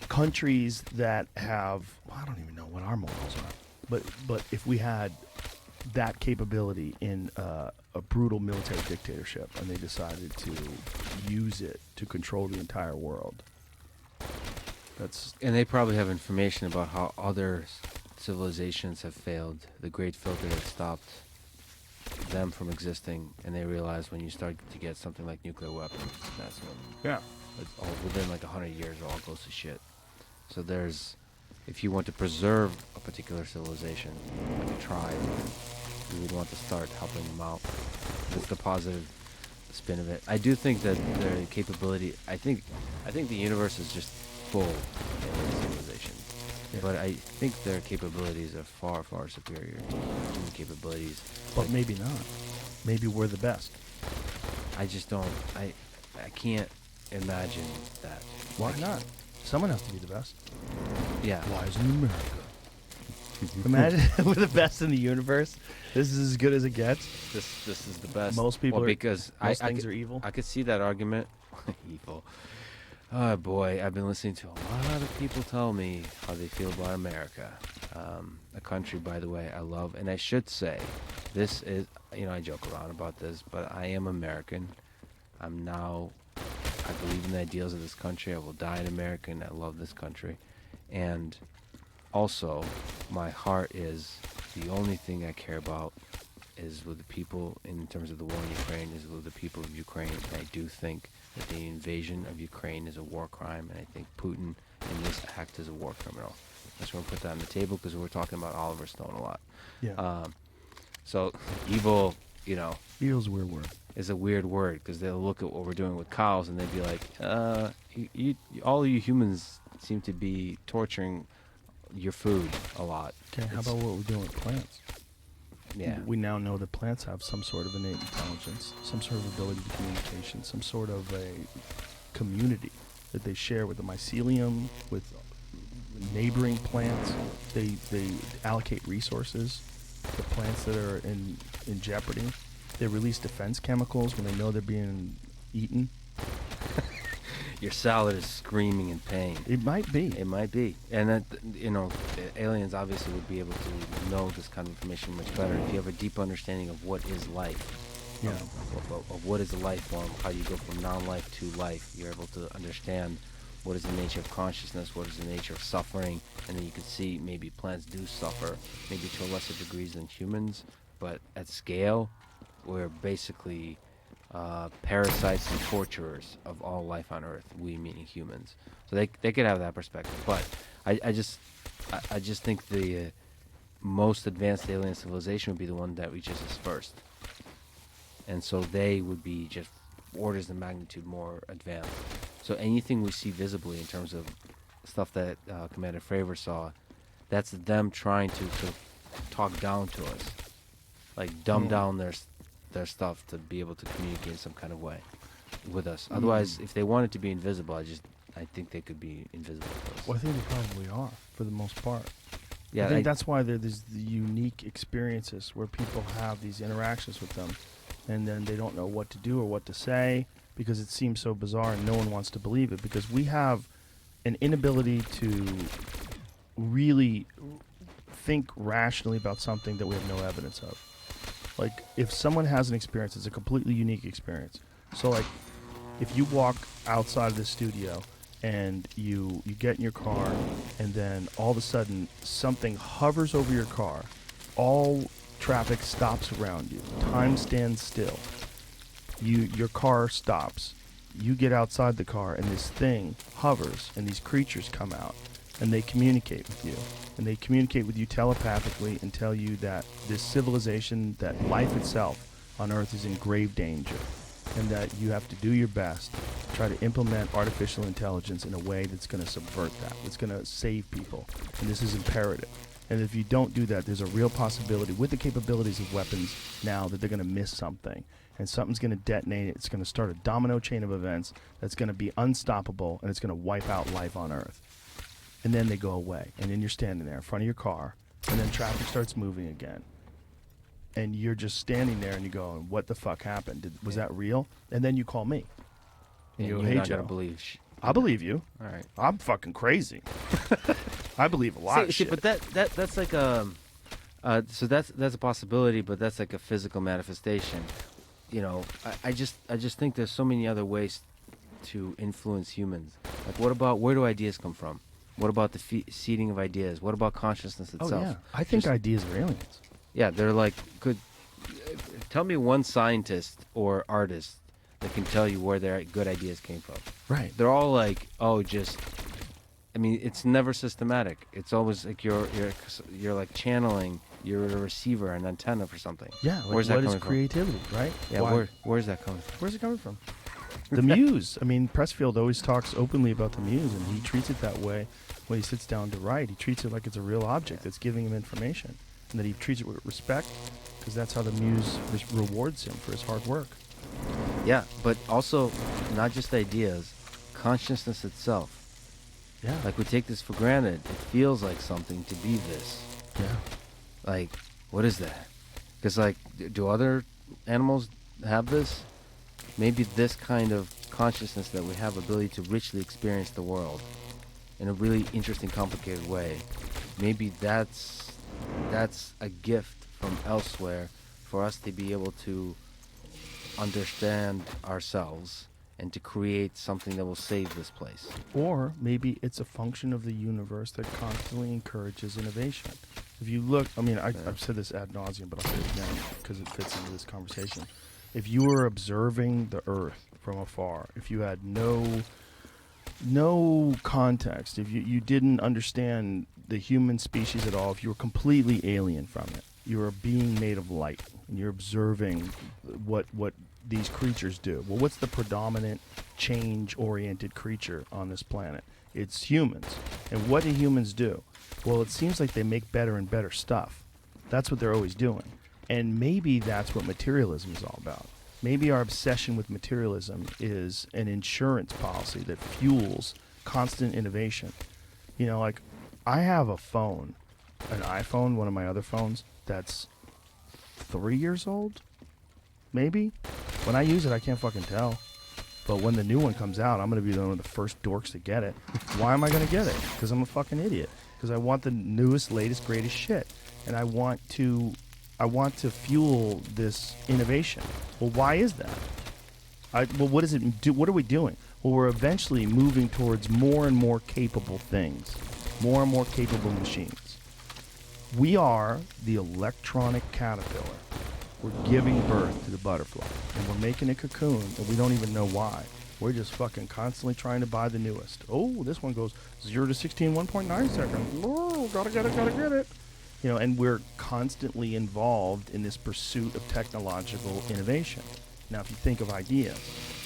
countries that have, I don't even know what our models are, but if we had that capability in a brutal military dictatorship, and they decided to use it to control the entire world, and they probably have information about how other civilizations have failed. The Great Filter that stopped them from existing, and they realize when you start to get something like nuclear weapons, that's when it's all within like 100 years it all goes to shit. So if you want to preserve a particular civilization, like a tribe, you would want to start helping them out. That's the positive spin of it. I do think that their capability, I think the universe is just full of civilization. Yeah. But I think their capabilities are far, far superior to human capabilities. But maybe not. Maybe we're the best. I just don't. I can't imagine that. Why not? Someone has to be the best. Yeah. Why isn't America? Imagine we're the best in the universe. This is as good as it gets. This is the best. Most people because most things are evil. I could see that argument. Evil. Oh boy, I've been listening to a lot of people tell me how they feel about America. A country, by the way, I love. And I should say, this is, I joke around about this, but I am American. I believe in the ideals of this country. I will die an American. I love this country. And also, my heart is, the only thing I care about is with the people, in terms of the war in Ukraine, is with the people of Ukraine. And I do think that the invasion of Ukraine is a war crime, and I think Putin in this act is a war criminal. I just want to put that on the table because we're talking about Oliver Stone a lot. Yeah. So evil, Evil's a weird word. Is a weird word because they'll look at what we're doing with cows and they'd be like, all you humans seem to be torturing your food a lot. Okay, how about what we're doing with plants? Yeah. We now know that plants have some sort of innate intelligence, some sort of ability to communication, some sort of a community that they share with the mycelium, with neighboring plants. They allocate resources to plants that are in jeopardy. They release defense chemicals when they know they're being eaten. Your salad is screaming in pain. It might be. It might be. And that, aliens obviously would be able to know this kind of information much better if you have a deep understanding of what is life. Yeah. Of what is a life form, how you go from non-life to life. You're able to understand what is the nature of consciousness, what is the nature of suffering, and then you can see maybe plants do suffer, maybe to a lesser degrees than humans, but at scale, we're basically parasites and torturers of all life on Earth, we meaning humans. So they could have that perspective, but I just think the most advanced alien civilization would be the one that reaches us first, and so they would be just orders of magnitude more advanced. So anything we see visibly in terms of stuff that Commander Fravor saw, that's them trying to sort of talk down to us, like dumb down their stuff to be able to communicate in some kind of way with us. Otherwise, if they wanted to be invisible, I think they could be invisible to us. Well, I think they probably are for the most part. Yeah, I think that's why there's the unique experiences where people have these interactions with them, and then they don't know what to do or what to say because it seems so bizarre and no one wants to believe it because we have an inability to really think rationally about something that we have no evidence of. Like, if someone has an experience, it's a completely unique experience. So, like, if you walk outside of the studio and you get in your car and then all of a sudden something hovers over your car, all traffic stops around you, time stands still, your car stops, you get outside the car and this thing hovers and these creatures come out and they communicate with you. And they communicate with you telepathically and tell you that this civilization, that life itself on Earth is in grave danger, and that you have to do your best to try to implement artificial intelligence in a way that's going to subvert that, that's going to save people. And this is imperative. And if you don't do that, there's a real possibility, with the capabilities of weapons now, that they're going to miss something. And something's going to detonate. It's going to start a domino chain of events that's going to be unstoppable, and it's going to wipe out life on Earth. And then they go away, and then you're standing there in front of your car, and then traffic starts moving again. And you're just standing there, and you go, what the fuck happened? Was that real? And then you call me. And you go, you're hey, not Joe. gonna believe I believe you. All right. I'm fucking crazy. I believe a lot of shit. But that's like so that's a possibility, but that's like a physical manifestation. You know, I just think there's so many other ways to influence humans. Like, what about, where do ideas come from? What about the seeding of ideas? What about consciousness itself? Oh, yeah. I think ideas are aliens. Yeah, they're like, tell me one scientist or artist that can tell you where their good ideas came from. Right. They're all like, I mean, it's never systematic. It's always like you're like channeling. You're a receiver, an antenna for something. Yeah. Like, Where's that what is coming from? creativity, right? Yeah. Where's that coming from? Where's it coming from? The muse. I mean, Pressfield always talks openly about the muse, and he treats it that way when he sits down to write. He treats it like it's a real object that's giving him information, and that he treats it with respect, because that's how the muse rewards him for his hard work. Yeah, but also not just ideas, consciousness itself. Yeah. Like, we take this for granted. It feels like something to be this. Yeah. Like, what is that? Because, like, do other animals have this? Maybe this kind of consciousness that we have, ability to richly experience the world in a really interesting, complicated way, maybe that's a gift from elsewhere for us to be able to understand ourselves and to create something that will save this place. Or maybe it's a function of the universe that constantly encourages innovation. If you look, I mean, I've said this ad nauseum, but I'll say it again because it fits into this conversation. If you were observing the Earth from afar, if you had no context, if you didn't understand the human species at all, if you were completely alien from it, you're a being made of light, and you're observing what these creatures do. Well, what's the predominant change-oriented creature on this planet? It's humans. And what do humans do? Well, it seems like they make better and better stuff. That's what they're always doing. And maybe that's what materialism is all about. Maybe our obsession with materialism is an insurance policy that fuels constant innovation. You know, like, I have a phone, an iPhone, one of my other phones, that's 3 years old, maybe. When I use it, I can't fucking tell. But when the new one comes out, I'm going to be one of the first dorks to get it. Why am I going to get it? Because I'm a fucking idiot. Because I want the newest, latest, greatest shit. And I want to fuel this innovation. Well, why is that? Well, what does it do? What are we doing? Well, we're eventually moving towards more and more capable things, more and more capable machines. We are the electronic caterpillar. We're giving birth to the butterfly, and we're making a cocoon, and we don't even know why. We're just fucking constantly trying to buy the newest. Oh, this one goes 0 to 16, 1.9 seconds. Oh, gotta get it. You know, and we're constantly involved in this pursuit of technological innovation. Now, if you think of ideas,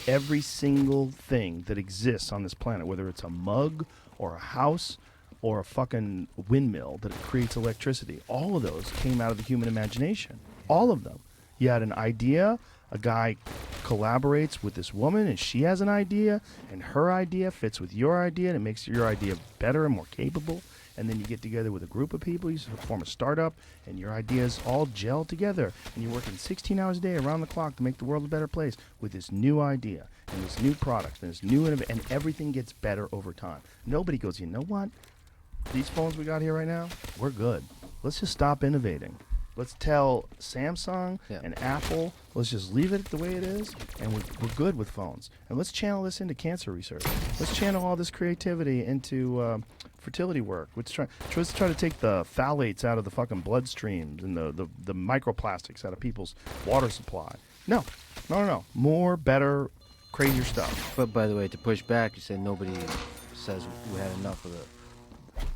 every single thing that exists on this planet, whether it's a mug or a house or a fucking windmill that creates electricity, all of those came out of the human imagination. All of them. You had an idea, a guy collaborates with this woman, and she has an idea, and her idea fits with your idea, and it makes your idea better and more capable. And then you get together with a group of people, you form a startup, and your ideas all gel together, and you're working 16 hours a day around the clock to make the world a better place with this new idea and this new product and this new and everything gets better over time. Nobody goes, you know what? These phones we got here right now, we're good. Let's just stop innovating. Let's tell Samsung and Apple, let's just leave it the way it is, and we're good with phones. And let's channel this into cancer research. Let's channel all this creativity into fertility work. Let's try to take the phthalates out of the fucking bloodstreams and the microplastics out of people's water supply. No. More, better, crazier stuff. But by the way, to push back, you said nobody says we had enough of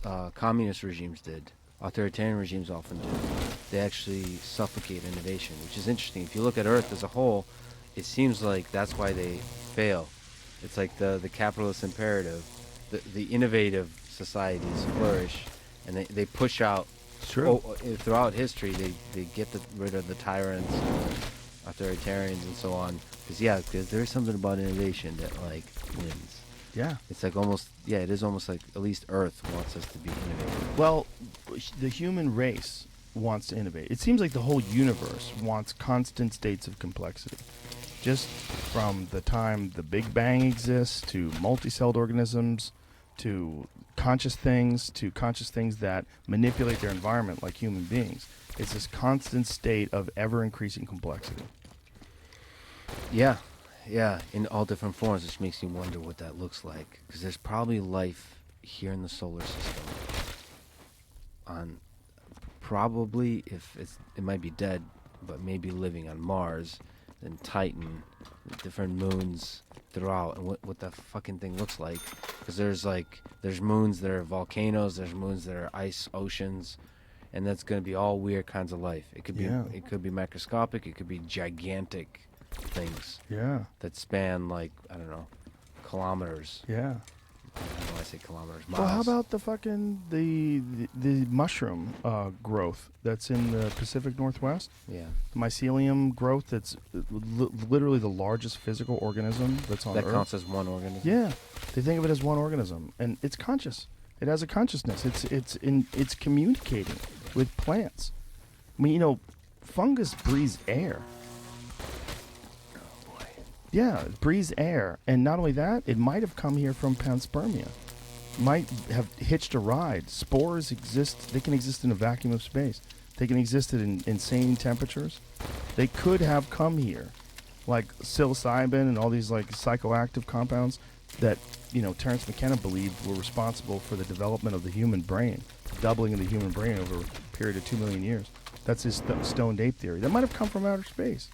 the communist regimes did. Authoritarian regimes often do. They actually suffocate innovation, which is interesting. If you look at Earth as a whole, it seems like that's why they fail. It's like the capitalist imperative. The innovative societies flourish, and they push out. It's true. Throughout history, they get rid of the tyrants, authoritarians, and so on. Because there's something about innovation that like wins. Yeah. It's like almost, it is almost like at least Earth wants us to be innovative. Well, the human race wants to innovate. It seems like the whole universe wants constant states of complexity. Just from the time the Big Bang exists to multicelled organisms to conscious things that manipulate their environment like human beings. It's this constant state of ever-increasing complexity. Yeah, in all different forms, which makes me wonder what that looks like. Because there's probably life here in the solar system. Probably, if it might be dead, but maybe living on Mars, and Titan, different moons throughout, and what the fucking thing looks like. Because there's moons that are volcanoes, there's moons that are ice oceans, and that's going to be all weird kinds of life. It could be microscopic, it could be gigantic things that span like, I don't know, kilometers. Yeah. I don't know why I say kilometers, miles. Well, how about the fucking the mushroom growth that's in the Pacific Northwest? Yeah. The mycelium growth that's literally the largest physical organism that's on Earth. That counts as one organism? Yeah. They think of it as one organism, and it's conscious. It has a consciousness. It's communicating with plants. I mean, fungus breathes air. Yeah, it breathes air. And not only that, it might have come here from panspermia. Might have hitched a ride. Spores exist. They can exist in a vacuum of space. They can exist at insane temperatures. They could have come here. Like psilocybin and all these like psychoactive compounds that, Terence McKenna believed were responsible for the development of the human brain, doubling of the human brain over a period of 2 million years. That's his stoned ape theory. That might have come from outer space.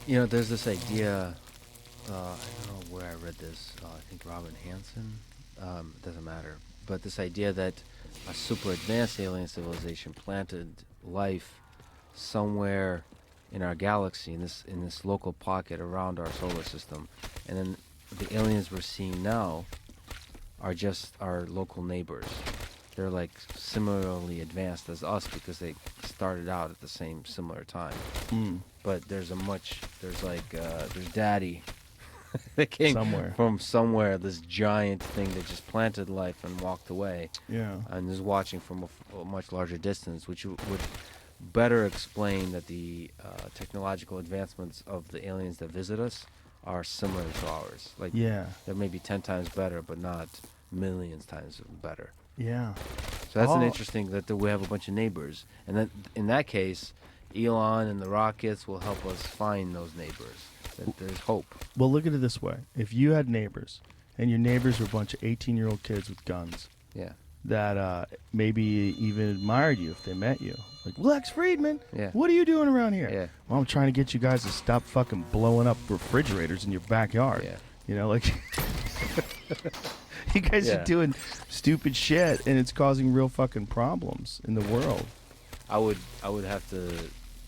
There's this idea, I don't know where I read this, I think Robin Hansen, it doesn't matter, but this idea that a super advanced alien civilization planted life somewhere in our galaxy, in this local pocket around our solar system, and then the aliens we're seeing now are just our local neighbors. They're like similarly advanced as us because they started out at the same similar time. But there's Daddy that came from somewhere, this giant thing that just planted life and walked away. Yeah. And is watching from a much larger distance, which would better explain that the technological advancements of the aliens that visit us are similar to ours. Like, they're maybe 10 times better, but not millions times better. Yeah. So that's an interesting that we have a bunch of neighbors, and that in that case, Elon and the rockets will help us find those neighbors. That there's hope. Well, look at it this way: if you had neighbors, and your neighbors were a bunch of 18-year-old kids with guns, that maybe even admired you if they met you, like Lex Friedman, what are you doing around here? Yeah. Well, I'm trying to get you guys to stop fucking blowing up refrigerators in your backyard. Yeah. Like. You guys are doing stupid shit, and it's causing real fucking problems in the world. I would have to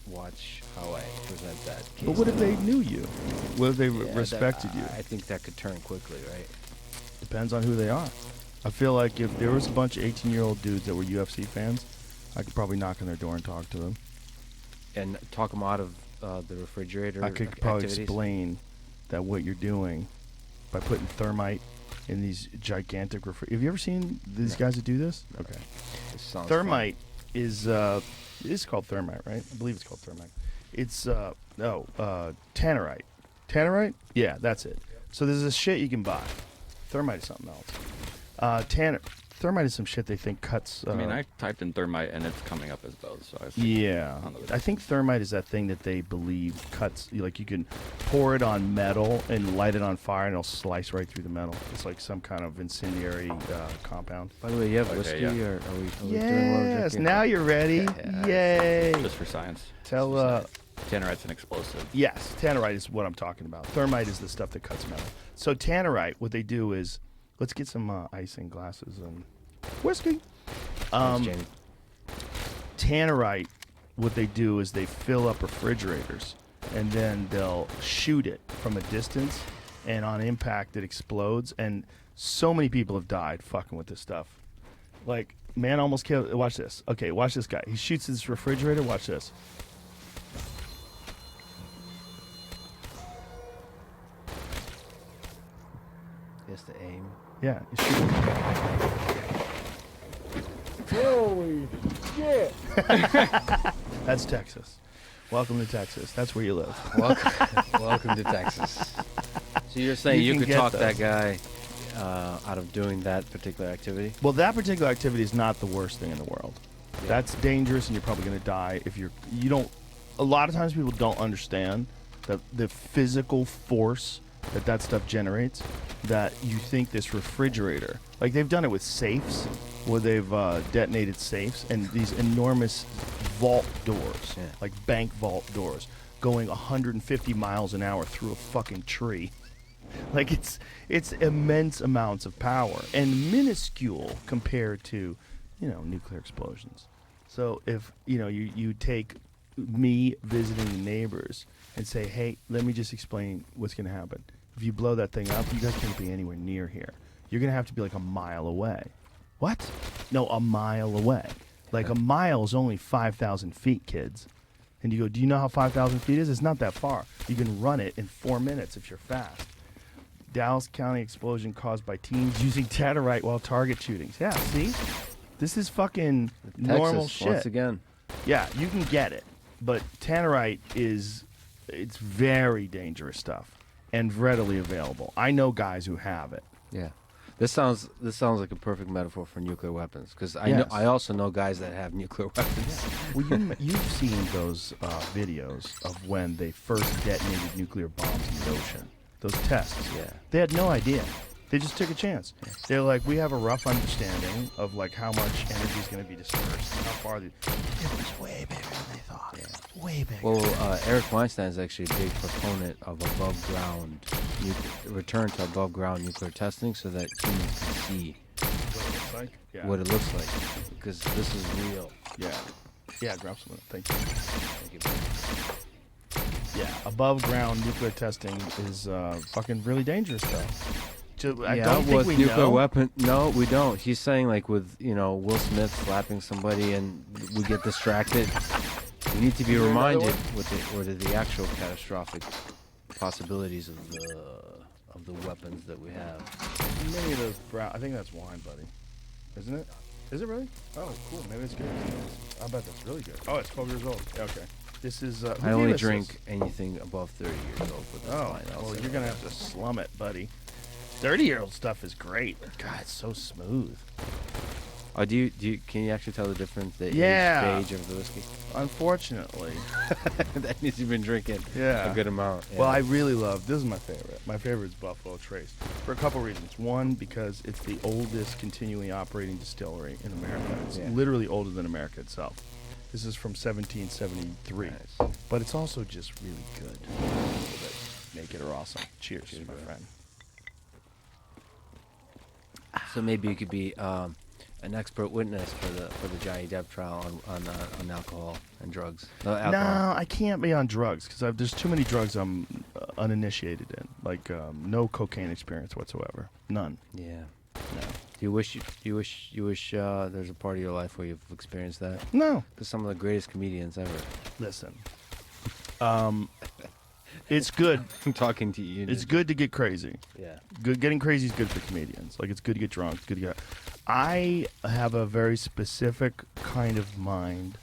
watch how I present that case. But what if they knew you? What if they respected you? I think that could turn quickly, right? Depends on who they are. I feel like if there was a bunch of 18-year-old dudes that were UFC fans, I could probably knock on their door and talk to them. and talk them out of the refrigerator. I could probably activities? explain that what you're doing by putting thermite in these gigantic Have you ever seen these No. guys that do this? No. Okay. This sounds Thermite is it is called thermite, right? I believe it's called thermite. It's tannerite. Tannerite? Yeah, that's it. So there's this shit you can buy. Thermite is something else. Thermite is some shit they think cuts. I mean, I typed in thermite and it's coming up as both. So I see. Yeah, I think thermite is that thing that they believe cuts. Like you can pour it on metal and light it on fire, and it'll slice right through the metal. It's like some kind of incendiary compound. By the way, you have Okay, whiskey, yeah. or are we doing what we're Yes, drinking? now you're ready. Yeah. Yay! Just for science. Tell Tannerite's an explosive. yes, tannerite is what I'm talking about. Thermite is the stuff that cuts metal. So tannerite, what they do is, let's get some ice in glasses and whiskey. Thanks, Jamie. Tannerite, what they do is they fill up refrigerators and then they'll shoot it from a distance, and on impact it explodes, and so many people have died fucking with this stuff. Like, man almost killed. Watch this. Okay, watch this guy. He shoots this refrigerator. Watch this. Yes, the aim. Yeah, he's shooting. Holy shit! That's Texas. Welcome to Texas. That's where you live. Welcome to Texas. So you're saying You you can could get talk those. that guy out of doing that particular activity? Well, that particular activity is not the worst thing in the world. Yeah. That's dangerous, and you're probably going to die if you don't. A lot of times, people don't understand the physical force that stuff generates. That you think this refrigerator, like they've done it with safes, where they've detonated safes and these enormous vault doors, Yeah. like bank vault doors, going 150 miles an hour through a fucking tree. Like it's immense amounts of power and minuscule compared to, nuclear explosions. So if you take me visiting the neighbors and say, hey, let me just explain what's going to happen. If you blow that thing up, you guys can't be anywhere near here. You're going to have to be like a mile away. What? No, a mile away. Like a mile is only 5,000 feet, kids. And you go, do you know how 5,000 feet is? It's not that far. You can run it in 4 minutes if you're fast. Dallas County explosion caused by teens using tannerite while target shootings. Yeah, see? This is fucking normal Texas, shit. once again. Yeah, you can get it. But tannerite it's very dangerous stuff and readily available. I know guys who have it. Yeah. This sounds like a perfect metaphor for nuclear weapons, because Yes. I also know guys that have nuclear weapons. Well, you've seen those videos of when they first detonated nuclear bombs in the ocean. Those tests. Yeah. They had no idea. They just took a chance. They're like, we have a rough understanding of like how much energy is going to be dispersed, how far. It was way bigger than they thought. Yeah. Way bigger. Well, Eric Weinstein is actually a big proponent of return to above ground nuclear testing, so that humans can see what it looks like. Yeah. what it looks like, because this is real. Yeah. Yeah. Grab some of it. Thank you. Thank you. Yeah. Above ground nuclear testing is fucking really dangerous, though. I Yeah, don't think with we nuclear know. weapon. No, we don't. He's saying like with Will Smith slapping somebody and we get distracted. We need to be reminded with the actual catastrophic possibilities of the weapons that we have. Many of those brown. I think that's wine, buddy. Isn't it? Is it really? Oh, cool. Maybe it's good. I bet that's really good. Oh, it's 12 years old. Yeah, okay. This is. Who I gave only us drink this? anything above 30 years old. But that's Oh, fine. I'll well, say you're that. gonna have to slum it, buddy. 30-year-old stuff is great. God, it's so smooth. Oh, can you actually tell the difference? The Yeah. age of the whiskey. Unfortunately. That means you've been drinking Yeah. a good amount. Yeah. Well, I really love. This is my favorite. My favorite is Buffalo Trace for a couple reasons. One, because it's the oldest continually operating distillery in America. It's Yeah. literally older than America itself. This is from 1773, Nice. but it's also just really good. People that make it are awesome. Cheers, Cheers, my bro. friend. So maybe you could be an expert witness for the Johnny Depp trial on alcohol and drugs. No, alcohol. No, I can't be on drugs because there's too many drugs I'm uninitiated in. Like no cocaine experience whatsoever. None. Yeah. No. Do you wish there's a part of your life where you've experienced that? No. Because some of the greatest comedians ever. Listen. It's good. I'm talking to you. It's good to get crazy. Yeah. Good. Getting crazy is good for comedians. Like, it's good to get drunk. It's good to get. I have a very specific kind of mind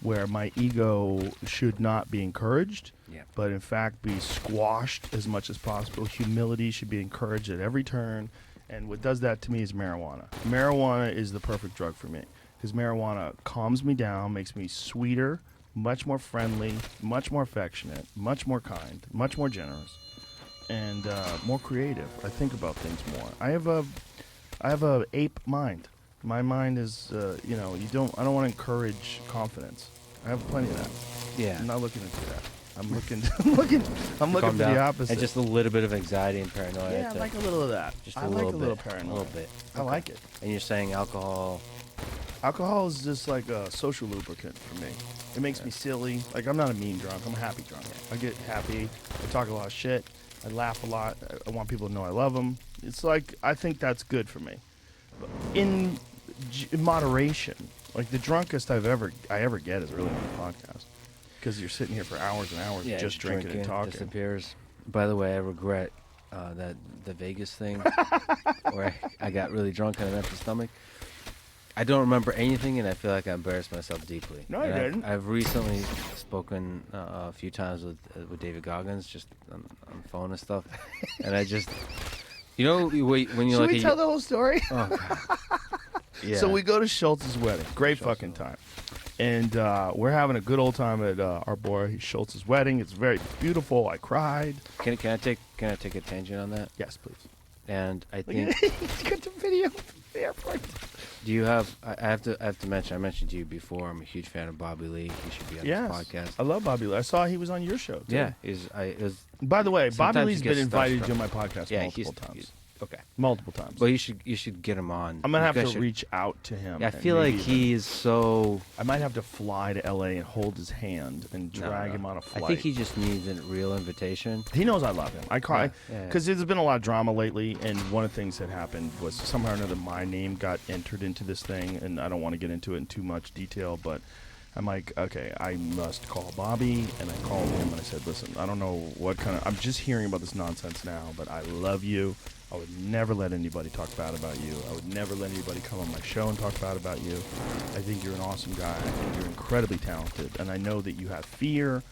where my ego should not be encouraged, Yeah. but in fact be squashed as much as possible. Humility should be encouraged at every turn. And what does that to me is marijuana. Marijuana is the perfect drug for me because marijuana calms me down, makes me sweeter, much more friendly, much more affectionate, much more kind, much more generous, and more creative. I think about things more. I have a ape mind. My mind is, I don't want to encourage confidence. I have plenty of that. Yeah. I'm not looking into that. I'm looking for the opposite. And just a little bit of anxiety and paranoia. yeah, I like a little of that. Just I a like little a little bit. paranoia. A little bit. I like it. And you're saying alcohol. Alcohol is just like a social lubricant for me. It makes me silly. Like, I'm not a mean drunk. I'm a happy drunk. I get happy. I talk a lot of shit. I laugh a lot. I want people to know I love them. It's like, I think that's good for me. But in moderation, like the drunkest I ever get is really on a podcast. Because you're sitting here for hours and hours just drinking and talking. Disappears. By the way, I regret that the Vegas thing where I got really drunk on an empty stomach. I don't remember anything, and I feel like I embarrassed myself deeply. No, you didn't. I've recently spoken a few times with David Goggins, just on the phone and stuff, and I just, when you Should like we tell the whole story? oh god, yeah. So we go to Schultz's wedding. Great fucking time. And we're having a good old time at our boy Schultz's wedding. It's very beautiful. I cried. Can I take a tangent on that? Yes, please. And I Look think at he's got the video from the airport. do you have? I have to mention. I mentioned to you before. I'm a huge fan of Bobby Lee. He should be on Yes. this podcast. I love Bobby Lee. I saw he was on your show, too. Yeah, By the way, Bobby Sometimes Lee's you get been invited starstruck. to my podcast Yeah, multiple he's times. okay. Multiple times. Well, you should get him on. I'm gonna You have guys to should- reach out to him. Yeah, I and feel like maybe he is so. I might have to fly to LA and hold his hand and No, drag no. him on a flight. I think he just needs a real invitation. He knows I love him. I cry Yeah. because there's been a lot of drama lately, and one of the things that happened was somehow or another my name got entered into this thing, and I don't want to get into it in too much detail, but I'm like, okay, I must call Bobby, and I called him and I said, listen, I don't know what kind of, I'm just hearing about this nonsense now, but I love you. I would never let anybody talk bad about you. I would never let anybody come on my show and talk bad about you. I think you're an awesome guy. I think you're incredibly talented, and I know that you have fear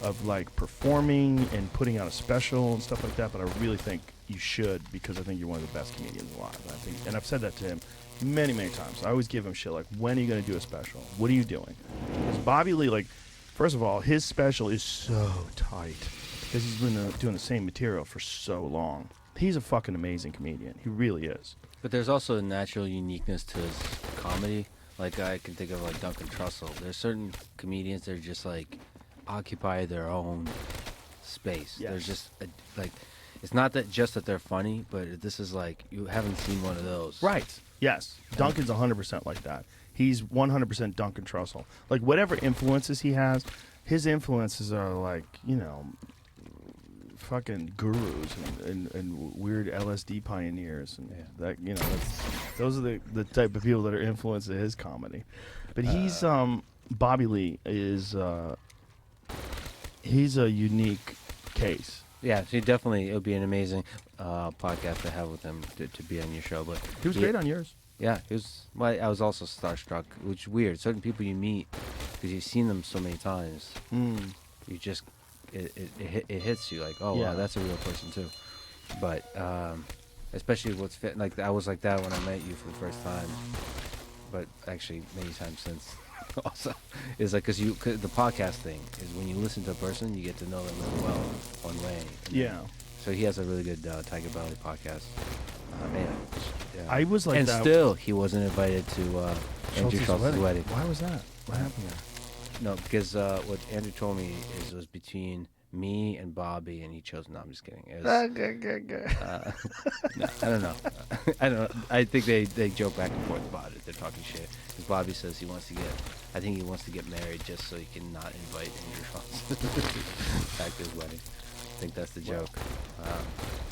of like performing and putting out a special and stuff like that, but I really think you should because I think you're one of the best comedians alive. I think, and I've said that to him many, many times. I always give him shit like, when are you going to do a special? What are you doing? Because Bobby Lee, like, first of all, his special is so tight because he's been doing the same material for so long. He's a fucking amazing comedian. He really is. But there's also a natural uniqueness to his comedy. Like I can think of like Duncan Trussell. There's certain comedians that are just like occupy their own space. Yes. They're just like, it's not that just that they're funny, but this is like you haven't seen one of those. Right. Yes. Duncan's 100% like that. He's 100% Duncan Trussell. Like, whatever influences he has, his influences are like, fucking gurus and weird LSD pioneers. And that, those are the type of people that are influenced in his comedy. But he's, Bobby Lee is, he's a unique case. Yeah, so it would be an amazing podcast to have with him to be on your show. But He was great on yours. Yeah, it was. Well, I was also starstruck, which is weird. Certain people you meet because you've seen them so many times, you just it hits you like, oh Yeah. wow, that's a real person too. But especially what's fit. Like I was like that when I met you for the first time, but actually many times since. Also, is like because the podcast thing is when you listen to a person, you get to know them really well one way. Yeah. So he has a really good Tiger Belly podcast. Man, yeah. I was like and that. still, he wasn't invited to Andrew Schultz's wedding. Why was that? What happened there? No, because what Andrew told me is it was between me and Bobby, and he chose. No, I'm just kidding. It was, no, I don't know. I don't know. I think they joke back and forth about it. They're talking shit. Because Bobby says he wants to get. I think he wants to get married just so he can not invite Andrew Schultz back to his wedding. I think that's the joke.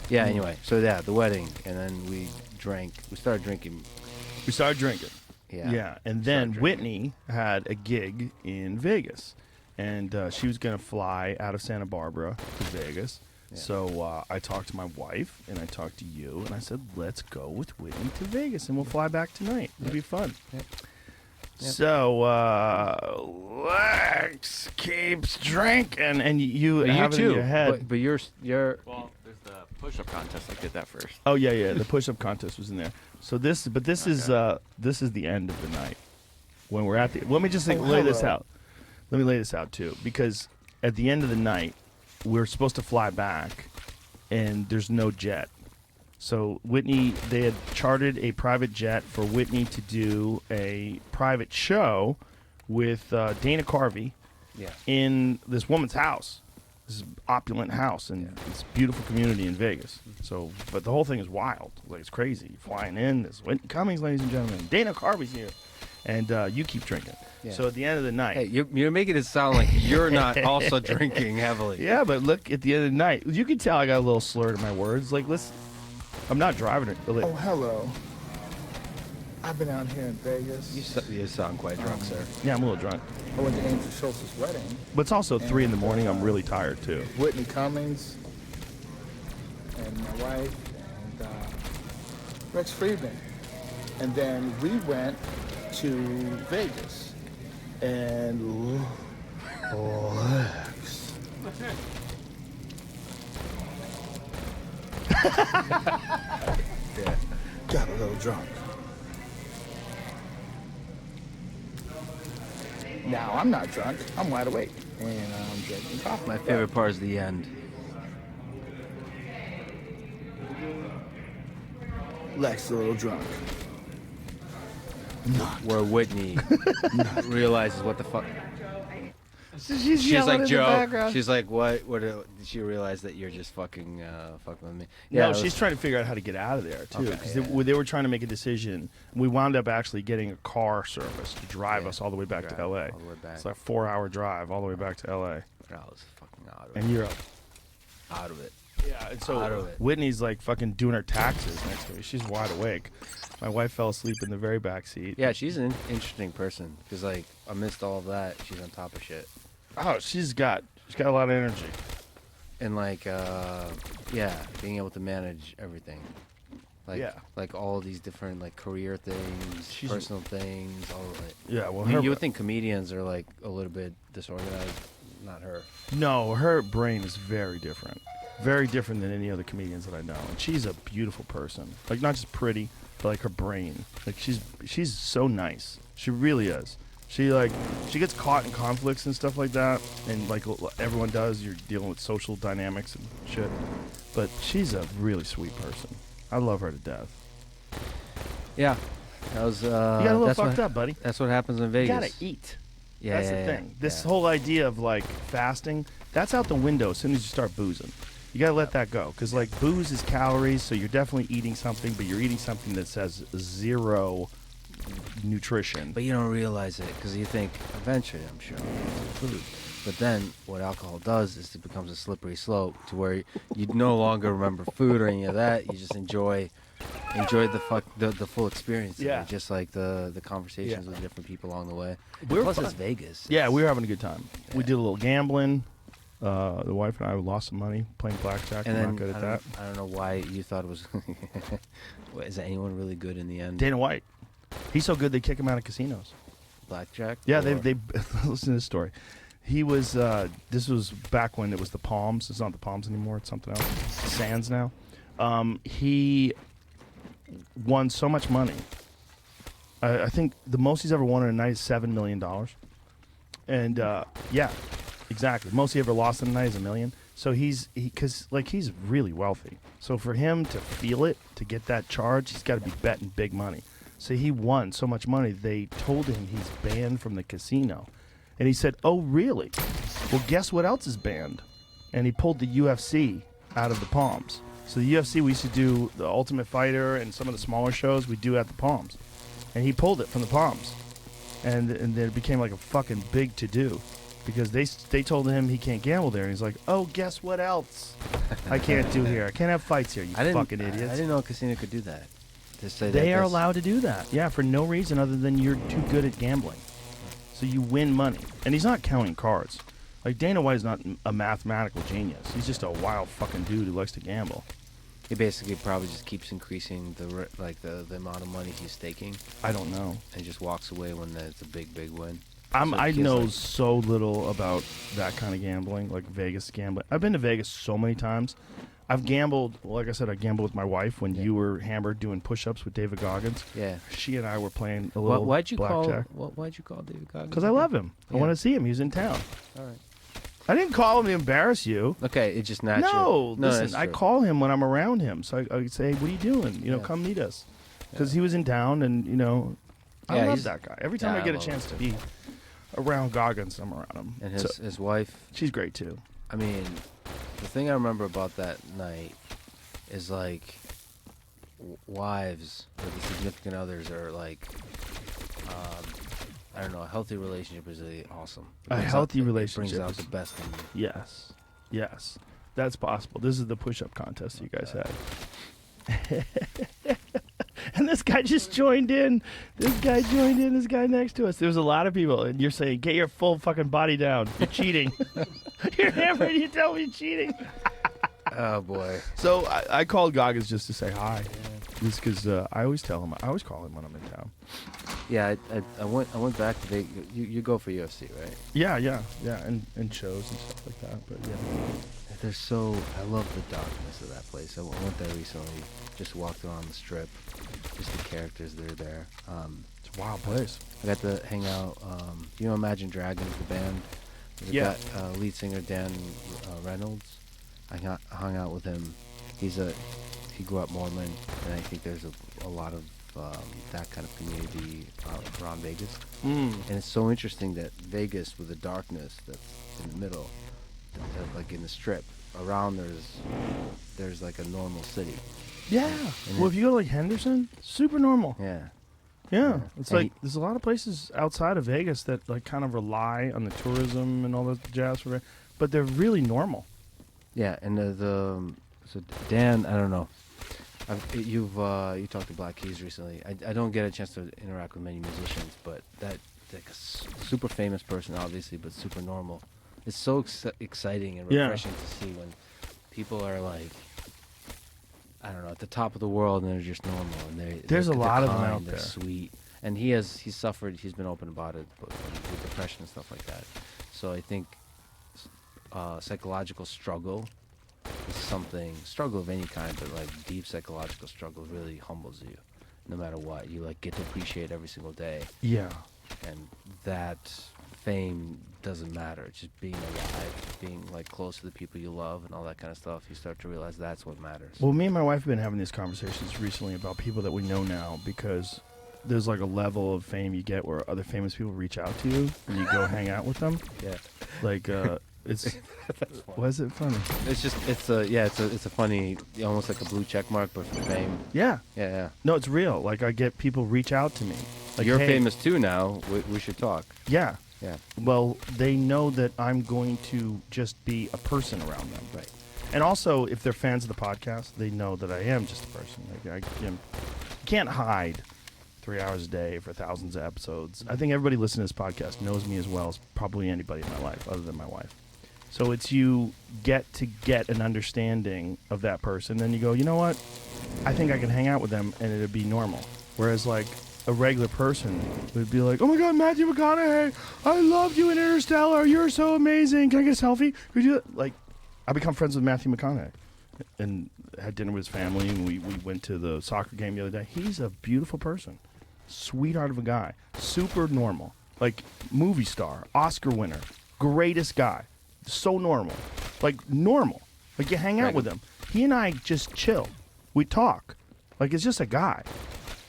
Yeah. Anyway, so yeah, the wedding, and then we drank. We started drinking. We started drinking. Yeah. Yeah, and Started then drinking. Whitney had a gig in Vegas, and she was going to fly out of Santa Barbara to Vegas. Yeah. So I talked to my wife, and I talked to you, and I said, let's go with Whitney to Vegas, and we'll fly back tonight. It'll be fun. Yep. Yep. So Lex keeps drinking, and you But have you it in too. your head. But you're Well, there's the push-up contest. I did that first. Oh yeah, the push-up contest was in there. So this is the end of the night when we're at the. Let me just lay this out. Let me lay this out too, because at the end of the night, we're supposed to fly back, and there's no jet. So Whitney, they had chartered a private jet for Whitney to do a private show with Dana Carvey yeah. in this woman's house, this opulent house in this beautiful community in Vegas. So, but the whole thing is wild. Like, it's crazy. Flying in, this Whitney Cummings, ladies and gentlemen. Dana Carvey's here. And you keep drinking. Yeah. So at the end of the night. Hey, you're making it sound like you're not also drinking heavily. Yeah, but look, at the end of the night, you can tell I got a little slurred in my words. Like, listen, I'm not driving it. Oh, hello. I've been out here in Vegas. You sound quite drunk, sir. Yeah, I'm a little drunk. I went to Angel Schultz's wedding. But it's also 3 in the morning. I'm really tired, too. Whitney Cummings and my wife and Rex Friedman. And then we went to Vegas. And Lex. Yeah. Got a little drunk. Now I'm not drunk. I'm wide awake. And I'm drinking coffee. My favorite part is the end. Lex a little drunk. Not. Where Whitney realizes what the fuck. She's She's like, Joe. She's like, what? Did she realize that you're just fucking with me? No, it she's was- trying to figure out how to get out of there, too. Okay, Because yeah. they were trying to make a decision. We wound up actually getting a car service to drive Yeah, us all the way back to drive L.A. all the way back. It's like a 4-hour drive all the way back to L.A. I was fucking out of And it. you're Out of it. Yeah, and so Out of it. Whitney's like fucking doing her taxes next to me. She's wide awake. My wife fell asleep in the very back seat. Yeah, she's an interesting person because like amidst all of that, she's on top of shit. Oh, she's got a lot of energy. And like being able to manage everything. Yeah. Like all these different like career things, She's- personal things, all of it. Yeah, well, You would think comedians are like a little bit disorganized, not her. No, her brain is very different. Very different than any other comedians that I know. And she's a beautiful person. Like, not just pretty, but like her brain. Like, she's so nice. She really is. She gets caught in conflicts and stuff like that, and like everyone does, you're dealing with social dynamics and shit. But she's a really sweet person. I love her to death. Yeah, that was. You got a little that's fucked what, up, buddy. That's what happens in You Vegas. gotta eat. Yeah, That's yeah, the thing. yeah, This yeah. whole idea of like fasting, that's out the window as soon as you start boozing. You gotta let that go, because like booze is calories, so you're definitely eating something, but you're eating something that says 0 nutrition. But you don't realize it because you think eventually, I'm sure, I'll get some food. But then what alcohol does is it becomes a slippery slope to where you no longer remember food or any of that. You just enjoy the full experience. of it, Yeah. just like the conversations Yeah. with different people along the way. We're Plus, fun. it's Vegas. Yeah, It's- we were having a good time. We Yeah. did a little gambling. The wife and I lost some money playing blackjack. And We're then not good at that. I don't know why you thought it was. Is anyone really good in the end? Dana White, he's so good they kick him out of casinos. Blackjack. Yeah, or- they listen to this story. He was this was back when it was the Palms. It's not the Palms anymore. It's something else. Sands now. He won so much money. I think the most he's ever won in a night is $7 million. And yeah, exactly. Most he ever lost in a night is $1 million. So he's really wealthy. So for him to feel it, to get that charge, he's got to be betting big money. So he won so much money, they told him he's banned from the casino. And he said, "Oh, really? Well, guess what else is banned?" And he pulled the UFC out of the Palms. So the UFC, we used to do the Ultimate Fighter and some of the smaller shows we do at the Palms. And he pulled it from the Palms. And then it became like a fucking big to-do. Because they told him he can't gamble there. And he's like, "Oh, guess what else I can't do here? I can't have fights here, you fucking idiots." I didn't know a casino could do that. To say They that are that's- allowed to do that. Yeah, for no reason other than you're too good at gambling. So you win money. And he's not counting cards. Like, Dana White is not a mathematical genius. He's just a wild fucking dude who likes to gamble. He basically probably just keeps increasing the amount of money he's staking, I don't know. and just walks away when it's a big win. I So know like- so little about that kind of gambling, like Vegas gambling. I've been to Vegas so many times. I've gambled, like I said, I gambled with my wife when you were hammered doing push-ups with David Goggins. Yeah. She and I were playing a Why, little why'd you blackjack. why'd you call David Goggins? Because I love him. I Yeah. want to see him. He's in town. All right. I didn't call him to embarrass you. Okay, it just natural. No, listen, that's I true. call him when I'm around him. So I say, what are you doing? You know, Yeah. come meet us. Because he was in town, and, you know, I Yeah, love he's- that guy. Every time yeah, I I get a love chance him to be around Goggins, I'm around him. And So- his wife. she's great, too. I mean, the thing I remember about that night is like wives or the significant others are like, I don't know, a healthy relationship is really awesome. It A brings healthy out, relationship it brings out is- the best in you. Yes. Yes. That's possible. This is the push-up contest you guys had. And this guy just joined in. This guy joined in. This guy next to us. There was a lot of people, and you're saying, get your full fucking body down. You're cheating. You're hammered. You tell me you're cheating. Oh boy. So I called Goggins just to say hi. Just because I always tell him. I always call him when I'm in town. Yeah, I went back to Vegas. You go for UFC, right? Yeah, and shows and stuff like that. But yeah. They're so. I love the darkness of that place. I went there recently. Just walked around the strip. Just the characters that are there. It's a wild place. I got to hang out. You know, Imagine Dragons, the band. There's a Yeah. guy, lead singer Dan Reynolds. I hung out with him. He grew up Mormon, and I think there's a lot of that kind of community around Vegas. And it's so interesting that Vegas, with the darkness that's in the middle, like in the strip, around there's like a normal city. Yeah. Well, if you go to like Henderson, super normal. Yeah. Yeah, it's And like there's a lot of places outside of Vegas that like kind of rely on the tourism and all that jazz, but they're really normal. Yeah, and so Dan, I don't know. You talked to Black Keys recently. I don't get a chance to interact with many musicians, but that like a super famous person, obviously, but super normal. It's so exciting and Yeah. refreshing to see when people are like, I don't know, at the top of the world, and they're just normal, and There's a they're lot of them kind, out they're there. sweet, and he's suffered. He's been open about it, but with depression and stuff like that. So I think psychological struggle is struggle of any kind, but like deep psychological struggle really humbles you, no matter what. You like get to appreciate every single day, Yeah. and that fame doesn't matter. It's just being alive, being like close to the people you love, and all that kind of stuff. You start to realize that's what matters. Well, me and my wife have been having these conversations recently about people that we know now because there's like a level of fame you get where other famous people reach out to you and you go hang out with them. Yeah, Like it's why is it funny? it's a funny, almost like a blue check mark, but for fame. Yeah. Yeah. No, it's real. Like I get people reach out to me. Like, You're hey, famous too now. We should talk. Yeah. Yeah. Well, they know that I'm going to just be a person around them. Right. And also, if they're fans of the podcast, they know that I am just a person. Like you can't hide 3 hours a day for thousands of episodes. I think everybody listening to this podcast knows me as well as probably anybody in my life, other than my wife. So it's you get to get an understanding of that person, then you go, you know what? I think I can hang out with them, and it'd be normal. Whereas, like, a regular person would be like, oh my God, Matthew McConaughey, I loved you in Interstellar. You're so amazing. Can I get a selfie? Could you? Like, I become friends with Matthew McConaughey and had dinner with his family, and we went to the soccer game the other day. He's a beautiful person, sweetheart of a guy, super normal, like movie star, Oscar winner, greatest guy, so normal, like normal. Like you hang out with him. He and I just chill. We talk. Like it's just a guy.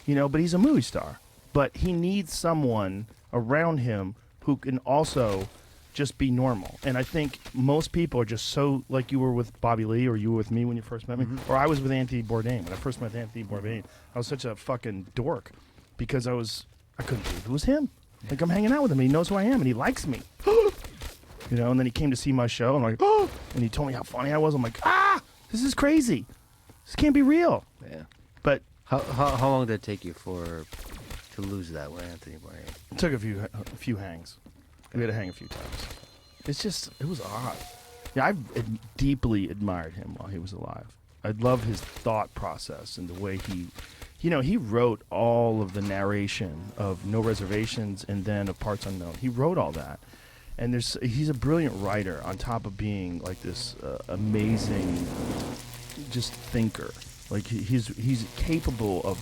You know, but he's a movie star. But he needs someone around him who can also just be normal. And I think most people are just so, like you were with Bobby Lee, or you were with me when you first met me, or I was with Anthony Bourdain. When I first met Anthony Bourdain, I was such a fucking dork because I couldn't believe it was him. Like I'm hanging out with him, and he knows who I am, and he likes me. You know, and then he came to see my show, and I'm like, oh, and he told me how funny I was. I'm like, this is crazy. This can't be real. Yeah. But How long did it take you to lose that with Anthony Bourdain? It took a few hangs. We had to hang a few times. It was odd. Yeah, I deeply admired him while he was alive. I love his thought process and the way he wrote all of the narration of No Reservations and then of Parts Unknown. He wrote all that. And he's a brilliant writer on top of being like this amazing just thinker. Like he was capable of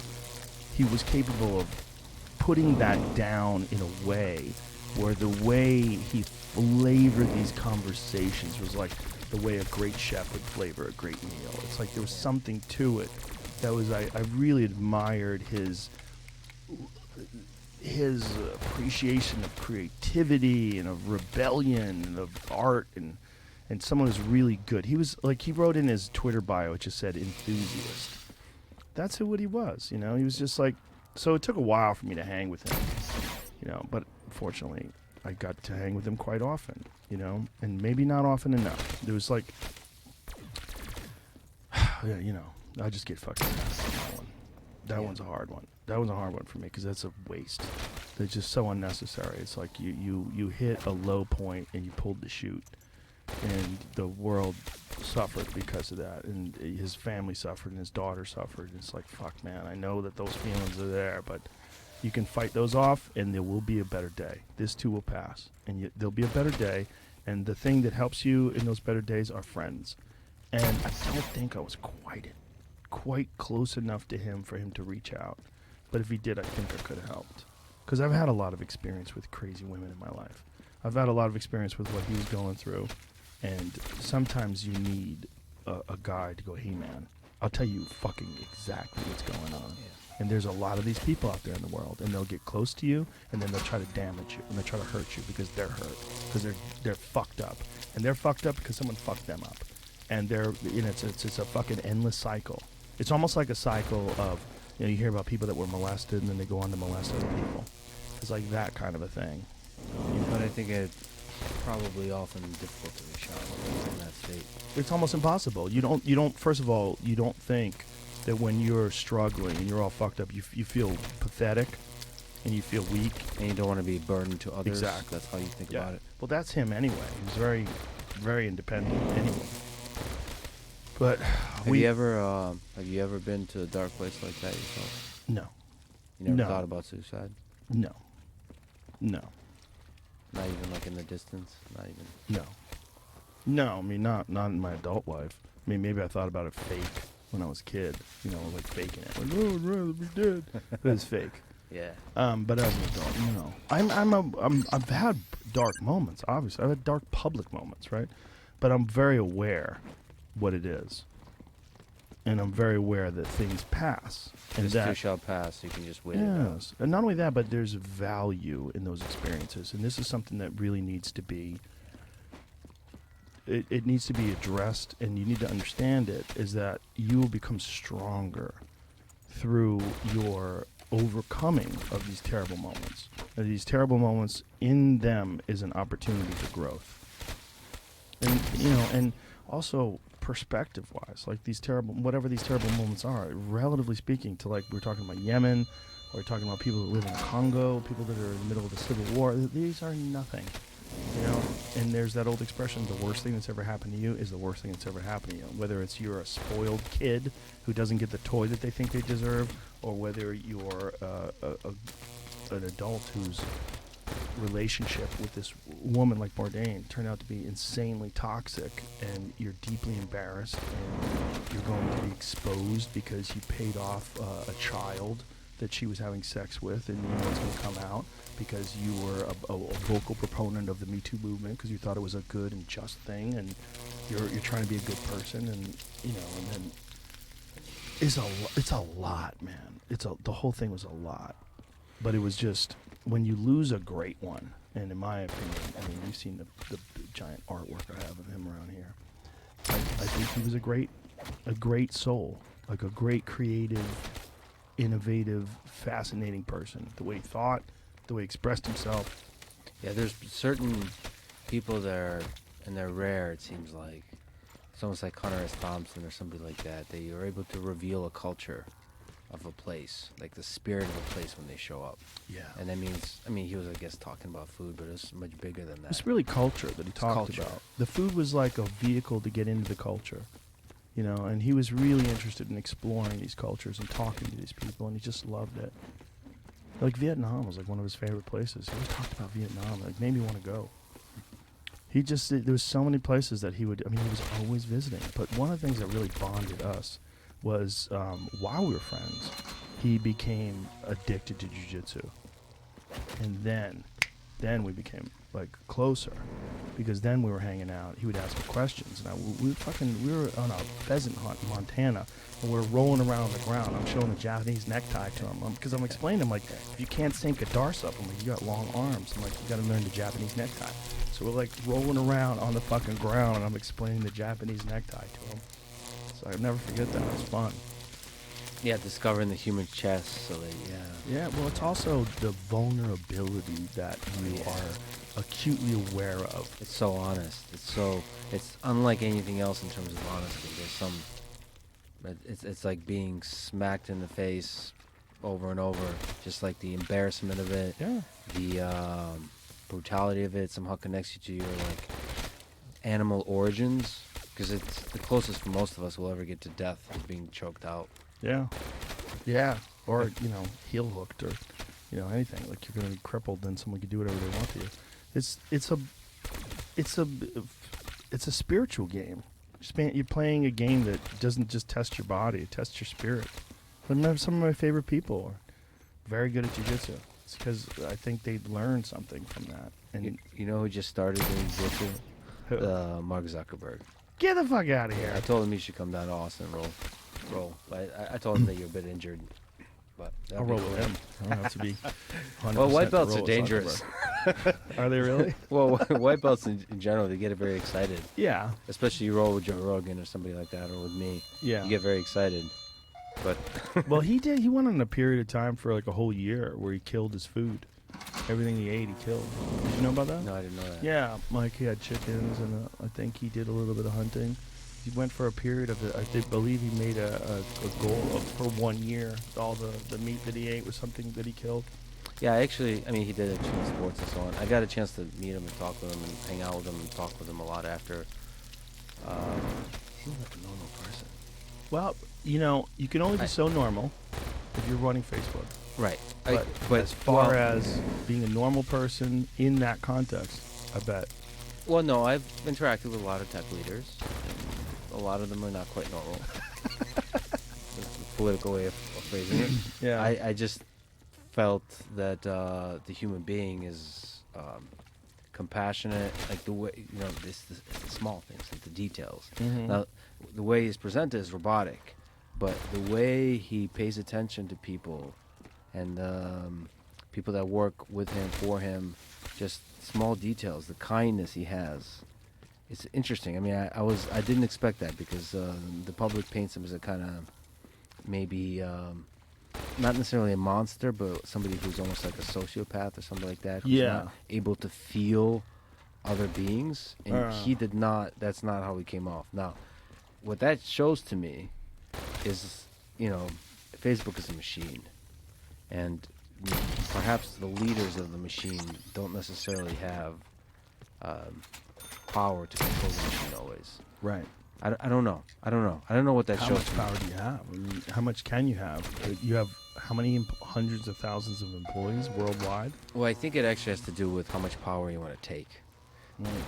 putting that down in a way where the way he flavored these conversations was like the way a great chef would flavor a great meal. It's like there was something to it that was I really admired his appreciation of creativity and of rebellion and of art and someone who's really good. He was like, he wrote in his Twitter bio, it just said enthusiast. That's who what he was, you know. He was just like, so it took a while for me to hang with him, you know, but fortunately I got to hang with him quite often, you know, and maybe not often enough. There was like, yeah, you know, I just get fucking mad on that one. That one's a hard one. That was a hard one for me because that's a waste. It's just so unnecessary. It's like you hit a low point and you pulled the chute, and the world suffered because of that, and his family suffered and his daughter suffered. It's like, fuck, man, I know that those feelings are there, but you can fight those off and there will be a better day. This too will pass, and there'll be a better day, and the thing that helps you in those better days are friends. And I don't think I was quite close enough to him for him to reach out, but if he did, I think I could have helped, because I've had a lot of experience with crazy women in my life. I've had a lot of experience with what he was going through, and sometimes you need a guy to go, hey man, I'll tell you fucking exactly what's going on. Yeah. And there's a lot of these people out there in the world, and they'll get close to you, and then they'll try to damage you, and they'll try to hurt you because they're hurt, because they're fucked up, and they're fucked up because someone fucked them up, and they're, you know, it's a fucking endless cycle. It's almost like a cycle of, you know, you hear about people that were molested and then they go on to molest other people. It's like that kind of a thing. You know? But I think it's probably often difficult to reach out in that state. It's almost impossible. You don't. First of all, you don't think that when you're struggling and you're all fucked up, you feel pathetic and you feel weak. And you don't want to be a burden to others. Exactly. That's how you think about it. Well, that's him anyway. He was very, very independent anyway. But Have you ever been to a dark place like that yourself? No. You never No. thought about suicide? No. Not even like in the distance? Not even. No. No, I mean, not in my adult life. I mean, maybe I thought about it fake when I was a kid. You know, like faking it. Like, oh, I'd rather be dead. But it's fake. Yeah. But as an adult, no. I've had dark moments, obviously. I've had dark public moments, right? But I'm very aware what it is. And I'm very aware that things pass. And This that too shall pass. You can just wait it out. Yes, and not only that, but there's value in those experiences, and this is something that really needs to be. It needs to be addressed, and you need to understand it. Is that you will become stronger through your overcoming of these terrible moments. And these terrible moments, in them is an opportunity for growth. And you know, and also perspective-wise, like whatever these terrible moments are, relatively speaking, to like we're talking about Yemen, or we're talking about people that live in Congo, people that are in the middle of the civil war. These are nothing, you know. And there's that old expression: the worst thing that's ever happened to you is the worst thing that's ever happened to you. Whether it's you're a spoiled kid who doesn't get the toy that they think they deserve, or whether you're an adult who's relationship with this woman like Bourdain turned out to be insanely toxic, and you're deeply embarrassed, and you're going to be exposed because you paid off a child that she was having sex with, and you know it's going to come out because you were a vocal proponent of the Me Too movement because you thought it was a good and just thing, and you're trying to be a good person, and you know, and then it's a lot, man. The whole thing was a lot, but it was just. When you lose a great one, and in my opinion, I mean, you've seen the giant artwork I have of him around here. I think he was a great soul, like a great creative, innovative, fascinating person. The way he thought, the way he expressed himself. Yeah, there's certain people there, and they're rare, it seems like. It's almost like Hunter S. Thompson or somebody like that. They are able to reveal a culture of a place, like the spirit of a place when they show up. Yeah. And that means, I mean, he was, I guess, talking about food, but it was much bigger than that. It's really culture that he talked culture. about. The food was like a vehicle to get into the culture, you know, and he was really interested in exploring these cultures and talking to these people, and he just loved it. Like Vietnam was like one of his favorite places. He always talked about Vietnam. Like made me want to go. He just there was so many places that he would. I mean, he was always visiting. But one of the things that really bonded us was while we were friends, he became addicted to jiu-jitsu, and then we became like closer, because then we were hanging out. He would ask me questions, and we were on a pheasant hunt in Montana, and we were rolling around on the ground. I'm showing the Japanese necktie to him because I'm explaining to him, like, if you can't sink a darce up, I'm like, you got long arms. I'm like, you got to learn the Japanese necktie. So we're like rolling around on the fucking ground, and I'm explaining the Japanese necktie to him. So I'll never forget that. It was fun. Yeah, discovering the human chest. So that Yeah, well, it's also the vulnerability that you are acutely aware of. it's so honest. It's unlike anything else in terms of honesty. There's some, it's like being smacked in the face over and over, just like the embarrassment of it, Yeah. the brutality of it somehow connects you to your like animal origins, because it's the closest for most of us will ever get to death is being choked out. Yeah. Yeah. Or, you know, heel hooked, or, you know, anything. Like you're going to be crippled, then someone can do whatever they want to you. It's a spiritual game. You're playing a game that doesn't just test your body, it tests your spirit. Some of my favorite people are very good at jiu-jitsu. It's because I think they learned something from that. And You know who just started doing jiu-jitsu? Who? Mark Zuckerberg. Get the fuck out of Yeah, here. I told him he should come down to Austin and roll. But I told him that you're a bit injured. But I'll roll with him. I don't have to be 100% Well, white to belts roll are with dangerous. Zuckerberg. Are they really? Well, white belts in general, they get very excited. Yeah. Especially you roll with Joe Rogan or somebody like that, or with me. Yeah. You get very excited. But Well, he did. He went on a period of time for like a whole year where he killed his food. Everything he ate, he killed. Did you know about that? no, I didn't know that. Yeah, like he had chickens, and I think he did a little bit of hunting. He went for a period of, believe he made a goal of for 1 year. All the meat that he ate was something that he killed. Yeah, actually, I mean, he did extreme sports and so on. I got a chance to meet him and talk with him and hang out with him and talk with him a lot after. Seems like a normal person. Well, you know, you can only be so normal if you're running Facebook. Right. But as far as being a normal person in that context, I bet. Well, no, I've interacted with a lot of tech leaders. And a lot of them are not quite normal. That's the political way of phrasing it. Yeah. I just felt that the human being is compassionate, like the way, you know, it's the small things, like the details. Mhm. Now, the way he's presented is robotic, but the way he pays attention to people and people that work with him, for him, just small details, the kindness he has, it's interesting. I mean, I didn't expect that, because the public paints him as a kind of maybe not necessarily a monster, but somebody who's almost like a sociopath or something like that, who's Yeah. not able to feel other beings, and he did not. That's not how he came off. Now, what that shows to me is, you know, Facebook is a machine, and perhaps the leaders of the machine don't necessarily have power to control the machine always. Right. I don't know. I don't know what that How shows much me. power do you have? I mean, how much can you have? You have how many hundreds of thousands of employees worldwide? Well, I think it actually has to do with how much power you want to take.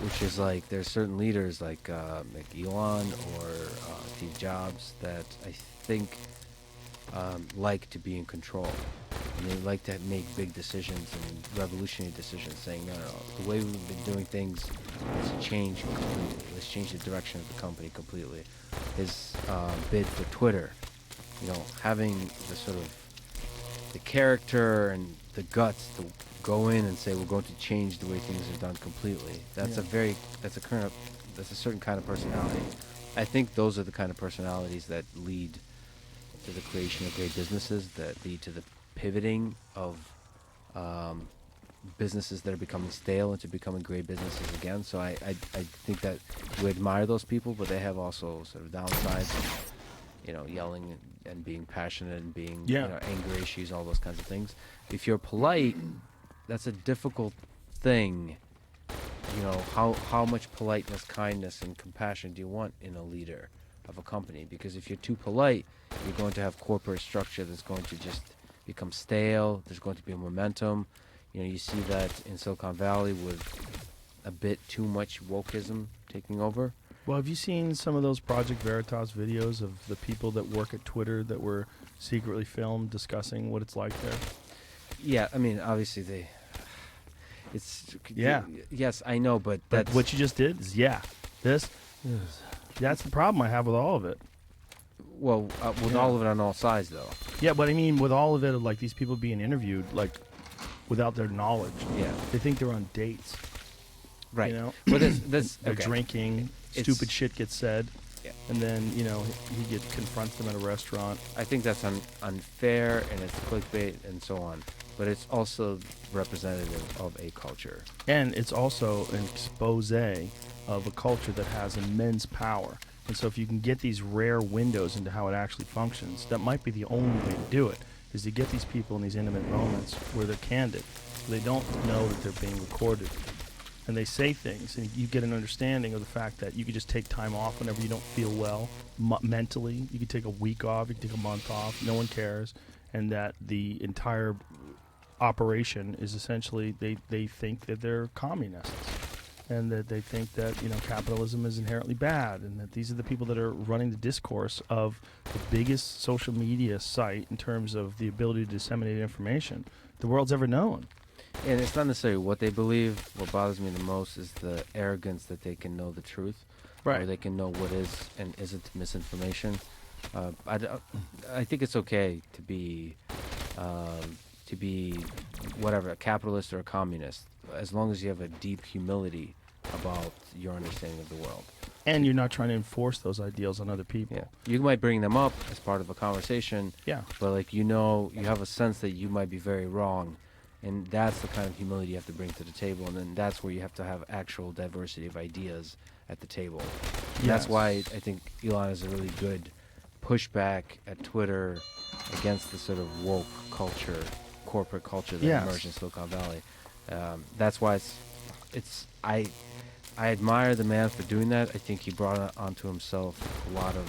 Which is like, there's certain leaders like Elon or Steve Jobs that I think like to be in control. And they like to make big decisions and revolutionary decisions, saying, no, the way we've been doing things, let's change completely. Let's change the direction of the company completely. His bid for Twitter, you know, having the sort of the character and the guts to go in and say, we're going to change the way things are done completely. That's that's a certain kind of personality. I think those are the kind of personalities that lead to the creation of great businesses, that lead to the pivoting of businesses that are becoming stale into becoming great businesses again. So I think that we admire those people, but they have also sort of downsides. yelling and being passionate and being, Yeah. anger issues, all those kinds of things. If you're polite, that's a difficult thing. How much politeness, kindness, and compassion do you want in a leader of a company? Because if you're too polite, you're going to have corporate structure that's going to just become stale. There's going to be a momentum. You see that in Silicon Valley with a bit too much wokeism taking over. Well, have you seen some of those Project Veritas videos of the people that work at Twitter that were secretly filmed discussing what it's like there? Yeah, I mean, obviously Yeah. Yes, I know, but But that's what you just did is, that's the problem I have with all of it. well, with Yeah. all of it on all sides, though. Yeah, but I mean, with all of it, like these people being interviewed, like without their knowledge, Yeah, they think they're on dates. right. You know, But this they're okay. drinking, It's- stupid shit gets said, Yeah. and then he confronts them at a restaurant. I think that's unfair, and it's clickbait and so on. But it's also representative of a culture. And it's also an expose of a culture that has immense power. And so if you can get these rare windows into how it actually functions, that might be the only way to do it, is to get these people in these intimate moments where they're candid. They don't know that they're being recorded. And they say things, and you get an understanding of the fact that you could just take time off whenever you don't feel well mentally. You could take a week off, you could take a month off, no one cares. And that the entire operation is essentially they think that they're communists, and that they think that capitalism is inherently bad, and that these are the people that are running the discourse of the biggest social media site in terms of the ability to disseminate information the world's ever known. And it's not necessarily what they believe. What bothers me the most is the arrogance that they can know the truth, or they can know what is and isn't misinformation. I think it's okay to be whatever, a capitalist or a communist, as long as you have a deep humility about your understanding of the world. And you're not trying to enforce those ideals on other people. Yeah, you might bring them up as part of a conversation, Yeah. but you have a sense that you might be very wrong, and that's the kind of humility you have to bring to the table, and then that's where you have to have actual diversity of ideas at the table. And that's Yes. why I think Elon is a really good pushback at Twitter against the sort of woke culture, corporate culture that Yes. emerged in Silicon Valley. That's why I admire the man for doing that. I think he brought onto himself a lot of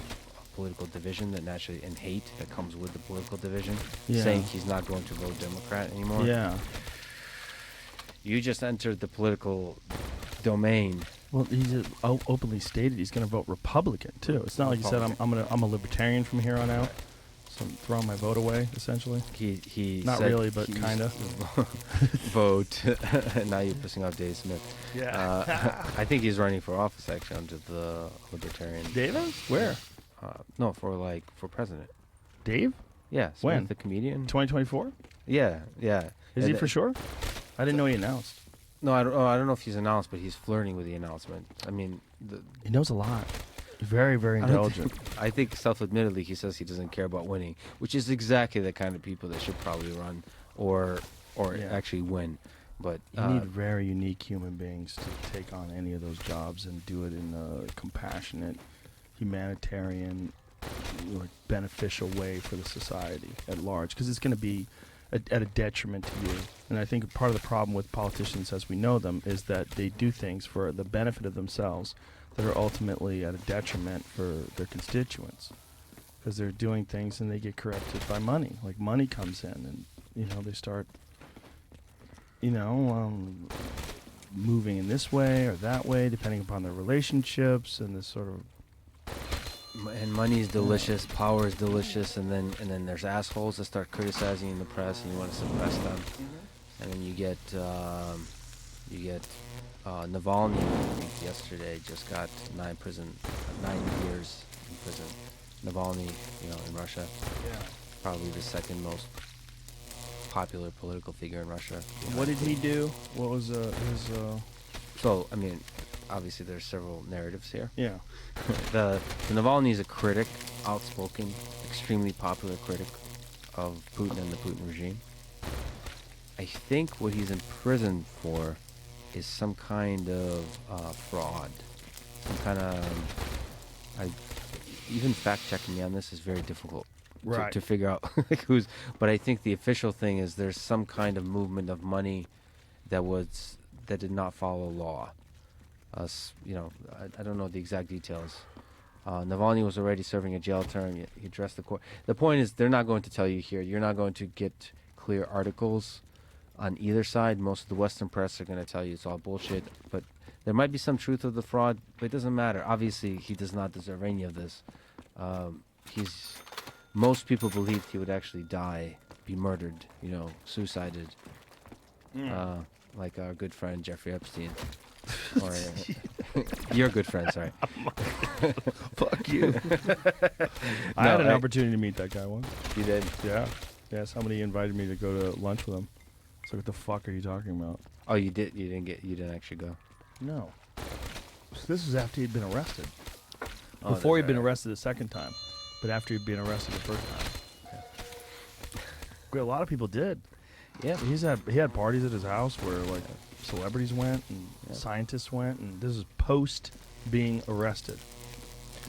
political division and hate that comes with the political division, Yeah. saying he's not going to vote Democrat anymore. Yeah. You just entered the political domain. Well, he's openly stated he's going to vote Republican too. It's not like he said I'm a libertarian from here on out. So I'm throwing my vote away, essentially. He Not said really, but he's kinda. vote. Now you're pissing off Dave Smith. I think he's running for office actually under the Libertarian. David? Where? No, for president. Dave? Yeah, Smith, When? the comedian. 2024? Yeah. Is he And for sure? I didn't know he announced. No, I don't know if he's announced, but he's flirting with the announcement. I mean, He knows a lot. Very, very I don't intelligent. I think self-admittedly he says he doesn't care about winning, which is exactly the kind of people that should probably run or Yeah. actually win. But You need very unique human beings to take on any of those jobs and do it in a compassionate, humanitarian, beneficial way for the society at large. Because it's going to be at a detriment to you. And I think part of the problem with politicians as we know them is that they do things for the benefit of themselves that are ultimately at a detriment for their constituents. Because they're doing things and they get corrupted by money. Like money comes in and, they start moving in this way or that way, depending upon their relationships and this sort of. and money is delicious, power is delicious, and then there's assholes that start criticizing in the press, and you want to suppress them, and then you get Navalny. I think yesterday just got 9 years in prison. Navalny, in Russia, probably the second most popular political figure in Russia. What did he do? What was his? So I mean, obviously there's several narratives here. Yeah. The Navalny is a critic, outspoken, extremely popular critic of Putin and the Putin regime. I think what he's in prison for is some kind of fraud, some kind of even fact checking me on this is very difficult Right. to figure out like who's. But I think the official thing is there's some kind of movement of money that did not follow law. I don't know the exact details. Navalny was already serving a jail term. He addressed the court. The point is, they're not going to tell you here. You're not going to get clear articles on either side. Most of the Western press are going to tell you it's all bullshit. But there might be some truth of the fraud, but it doesn't matter. Obviously, he does not deserve any of this. Most people believed he would actually die, be murdered, suicided, like our good friend Jeffrey Epstein. Or your good friend, sorry. Fuck you. I had an opportunity to meet that guy once. You did? Yeah. Yeah, somebody invited me to go to lunch with him. So what the fuck are you talking about? Oh, you did? You didn't actually go? No. This was after he'd been arrested. Oh, Before he'd that's been right. arrested the second time, but after he'd been arrested the first time. Yeah. A lot of people did. Yeah. He had parties at his house where like celebrities went and scientists went, and this is post being arrested.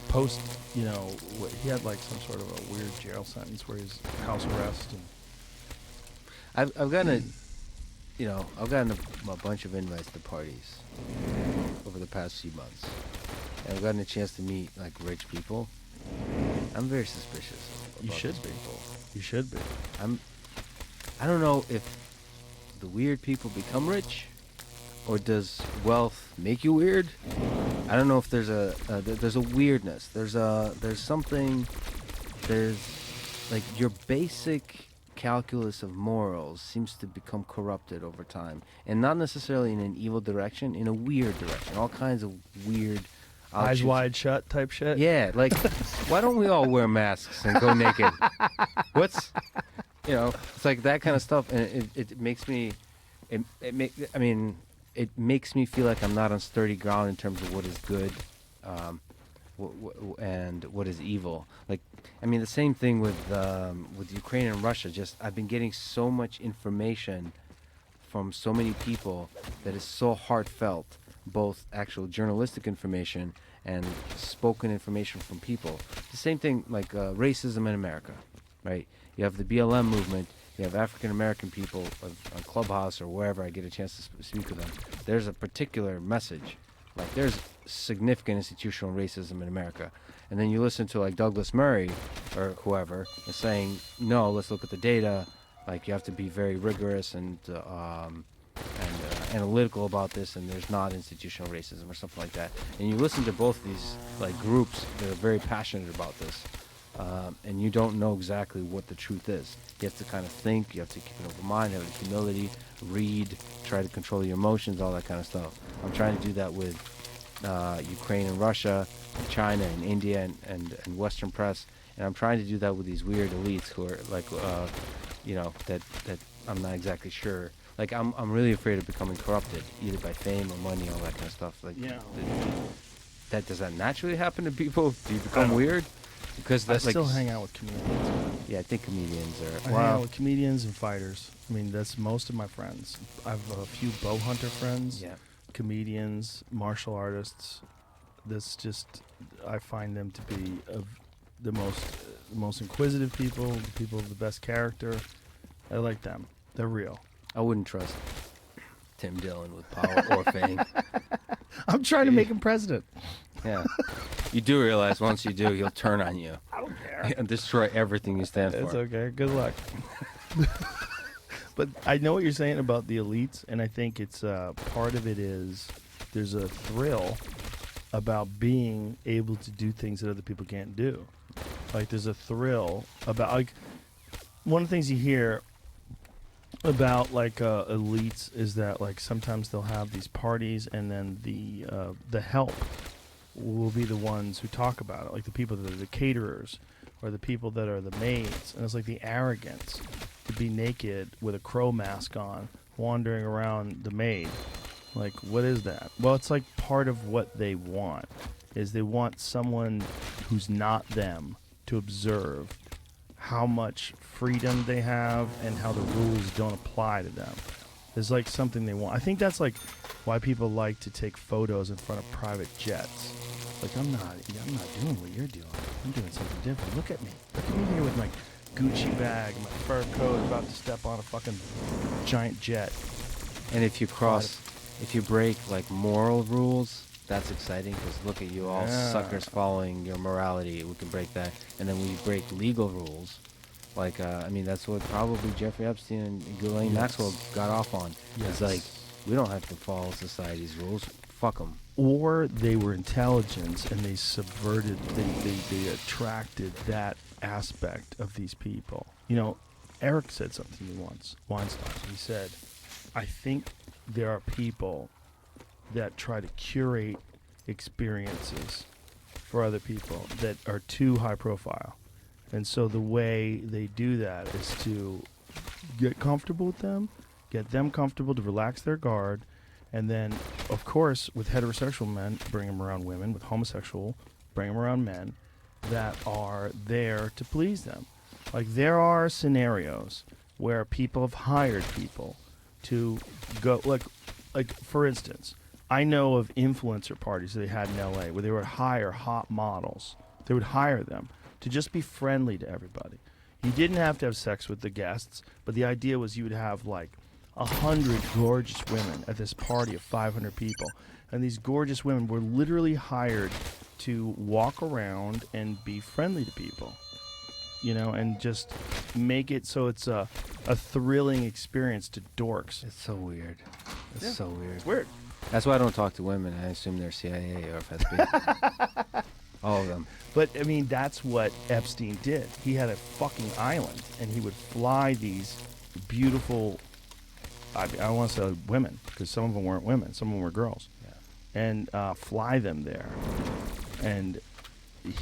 Post, he had like some sort of a weird jail sentence where he's house arrest. And I've gotten a bunch of invites to parties over the past few months. And I've gotten a chance to meet like rich people. I'm very suspicious. you about should these be. people. You should be. I don't know if the weird people become rich, or does wealth make you weird? I don't know if there's a weirdness. There's like your basic calculus of morals seems to become corrupted over time, and not necessarily in an evil direction, in a weird direction. All kinds of weird Eyes offshoots. wide shut type shit. Yeah, like why don't we all wear masks and go naked? It's like that kind of stuff, and it makes me, it makes me feel like I'm not on sturdy ground in terms of what is good, and what is evil. Like, the same thing with Ukraine and Russia. Just I've been getting so much information from so many people that is so heartfelt, both actual journalistic information and spoken information from people. The same thing like racism in America, right? You have the BLM movement. You have African American people on Clubhouse or wherever I get a chance to speak with them. There's a particular message. Like there's significant institutional racism in America. And then you listen to like Douglas Murray or whoever is saying, no, let's look at the data. Like you have to be very rigorous and analytical about this, and there's not institutional racism or something like that. And you listen to both these like groups that are very passionate about this. And you don't know exactly what the truth is. You have to kind of think, you have to keep an open mind, have humility, read, try to control your emotions, all that kind of stuff. I'm trying to do that with Ukraine and Russia, and China and India and Western press, and I'm trying to do that with these weird elites who are like, that I'm not exactly sure. Like I'm really afraid of becoming corrupted, either by fame or money, all that kind of stuff. Like, does that naturally happen to people? Do you become weird? Because I still hang out with comedians. Yeah, I think comedians are. I hang out with comedians and fighters. That's most of my friends. I have a few bow hunter friends. Yeah. Comedians, martial artists. I find them to be the most inquisitive people, the people of the best character. I like them. They're real. I wouldn't trust Tim Dillon with power or fame. I'm trying to make him president. Yeah. You do realize once you do, he'll turn on you. I don't care. And destroy everything you stand for. It's okay. Good luck. But I know what you're saying about the elites, and I think it's part of it is there's a thrill about being able to do things that other people can't do. Like there's a thrill about like one of the things you hear about like elites is that like sometimes they'll have these parties and then the help will be the ones who talk about it, like the people that are the caterers or the people that are the maids, and it's like the arrogance to be naked with a crow mask on wandering around the maid. Like what is that? Well, it's like part of what they want is they want someone who's not them to observe how much freedom they have and how the rules don't apply to them. There's like something they want. I think that's like why people like to take photos in front of private jets. Like I'm not doing what you're doing. I'm doing something different. Look at me. Look at me here with my Gucci bag, and my fur coat, about to step on a fucking giant jet. And if you break like moral rules, that's exciting because look at you all Yeah. suckers following your morality. We can break that, and then we break legal rules. Like I mean, that's what probably Jeffrey Epstein and Ghislaine Maxwell got off on. It's like we don't have to follow society's rules. Fuck them. Or they were intelligence and they subverted, they attracted that aspect of these people. You know, Eric said something to me once, Weinstein. He said, I think there are people that try to curate experiences for other people that are too high profile. And so the way they do that is to get comfortable with them, get them comfortable to relax their guard, and then, of course, with heterosexual men, bring them around women. With homosexual, bring them around men that are there to please them. Like, there are scenarios where people have hired people to go, like for instance, I know of influencer parties that they had in LA where they would hire hot models. They would hire them to just be friendly to everybody. You didn't have to have sex with the guests, but the idea was you would have like 100 gorgeous women at this party of 500 people. And these gorgeous women were literally hired to walk around and be friendly to people, you know, and just make it so it's a thrilling experience to dorks. It's so weird. It's so weird. It's weird. That's why I don't talk to women. I assume they're CIA or FSB. All of them. But, I mean, that's what Epstein did. He had a fucking island, and he would fly these beautiful, I don't want to say women, because some of them weren't women. Some of them were girls. Yeah. And fly them there. And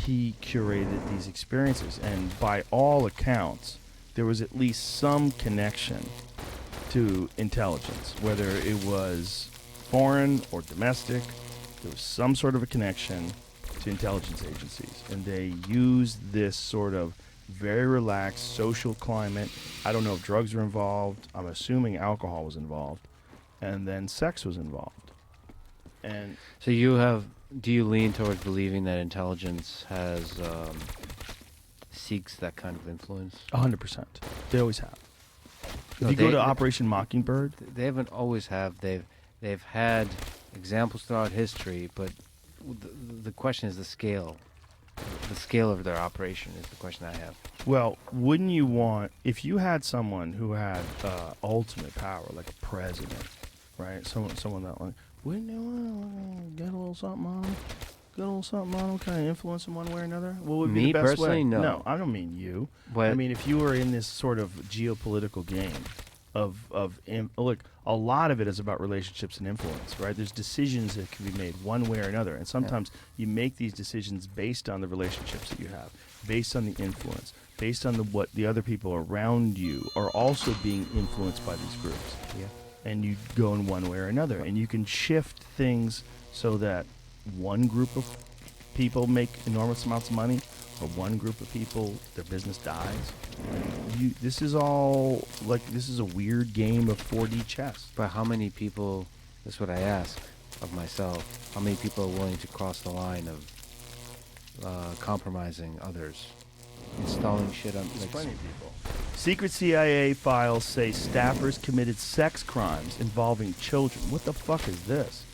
he curated these experiences. And by all accounts, there was at least some connection to intelligence, whether it was foreign or domestic. There was some sort of a connection to intelligence agencies, and they used this sort of very relaxed social climate. I don't know if drugs were involved. I'm assuming alcohol was involved, and then sex was involved. And So do you lean towards believing that intelligence has seeks that kind of influence? 100%, they always have. No, If you go to they- Operation Mockingbird, They haven't always have. They've had examples throughout history, but the question is the scale. The scale of their operation is the question I have. well, wouldn't you want, if you had someone who had ultimate power, like a president, right? Someone that, like, wouldn't you want to get a little something on him? Get a little something on him, kind of influence him one way or another? What would be Me the best personally, way? no. No, I don't mean you. But I mean, if you were in this sort of geopolitical game look, a lot of it is about relationships and influence, right? There's decisions that can be made one way or another, and sometimes you make these decisions based on the relationships that you have, based on the influence, based on what the other people around you are also being influenced by these groups. yeah. And you go in one way or another, and you can shift things so that one group of people make enormous amounts of money, or one group of people, their business dies. This is all, like, this is a weird game of 4D chess. But how many people? That's what I ask of myself. How many people are willing to cross the line of compromising others, installing shit on? There's plenty of people. Secret CIA files say staffers committed sex crimes involving children. What the fuck is this?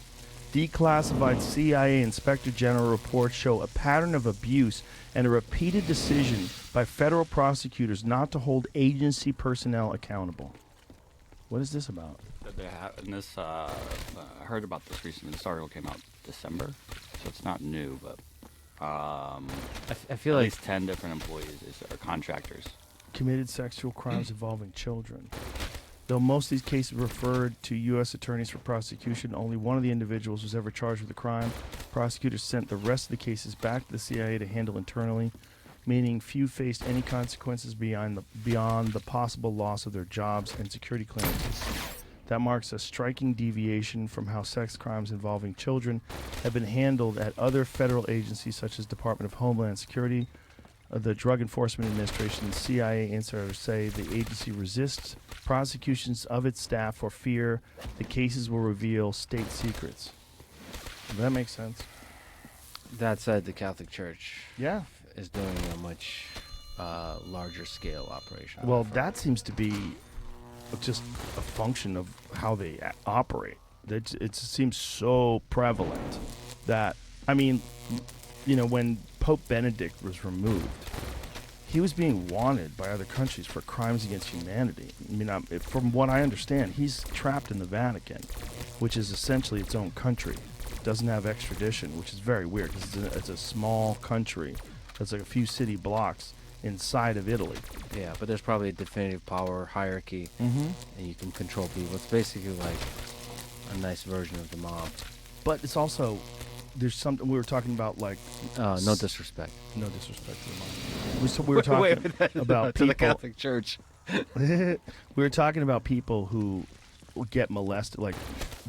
Declassified CIA Inspector General reports show a pattern of abuse and a repeated decision by federal prosecutors not to hold agency personnel accountable. What is this about? And this, I heard about this recently. This article came out December, so it's not new, but I feel at like least 10 different employees are contractors. Committed sexual crimes involving children. Though most of these cases referred to U.S. attorneys for prosecution, only one of the individuals was ever charged with a crime. Prosecutors sent the rest of the cases back to the CIA to handle internally, meaning few faced any consequences beyond the possible loss of their jobs and security clearances. That marks a striking deviation from how sex crimes involving children have been handled at other federal agencies such as Department of Homeland Security, the Drug Enforcement Administration, and CIA insiders say the agency resists prosecutions of its staff for fear the cases will reveal state secrets. Does that make sense? That said, the Catholic Church Yeah. is doing a much larger scale operation. on Well, that front. that seems to be just a function of how they operate. It seems so prevalent that, I mean, when Pope Benedict was removed, he was being wanted by other countries for crimes against humanity. I mean, from what I understand, he's trapped in the Vatican, which is essentially its own country. It doesn't have extradition, which is very weird because it's a small country that's like a few city blocks inside of Italy. Yeah, but there's probably a definitive power hierarchy, Mm-hmm. and you can control people. It's basically like a nice version of the mob. But it's also, there's something we were talking about, like, No disrespect. no disrespect to the mom. We were talking about to the people. Catholic Church. We were talking about people who get molested, like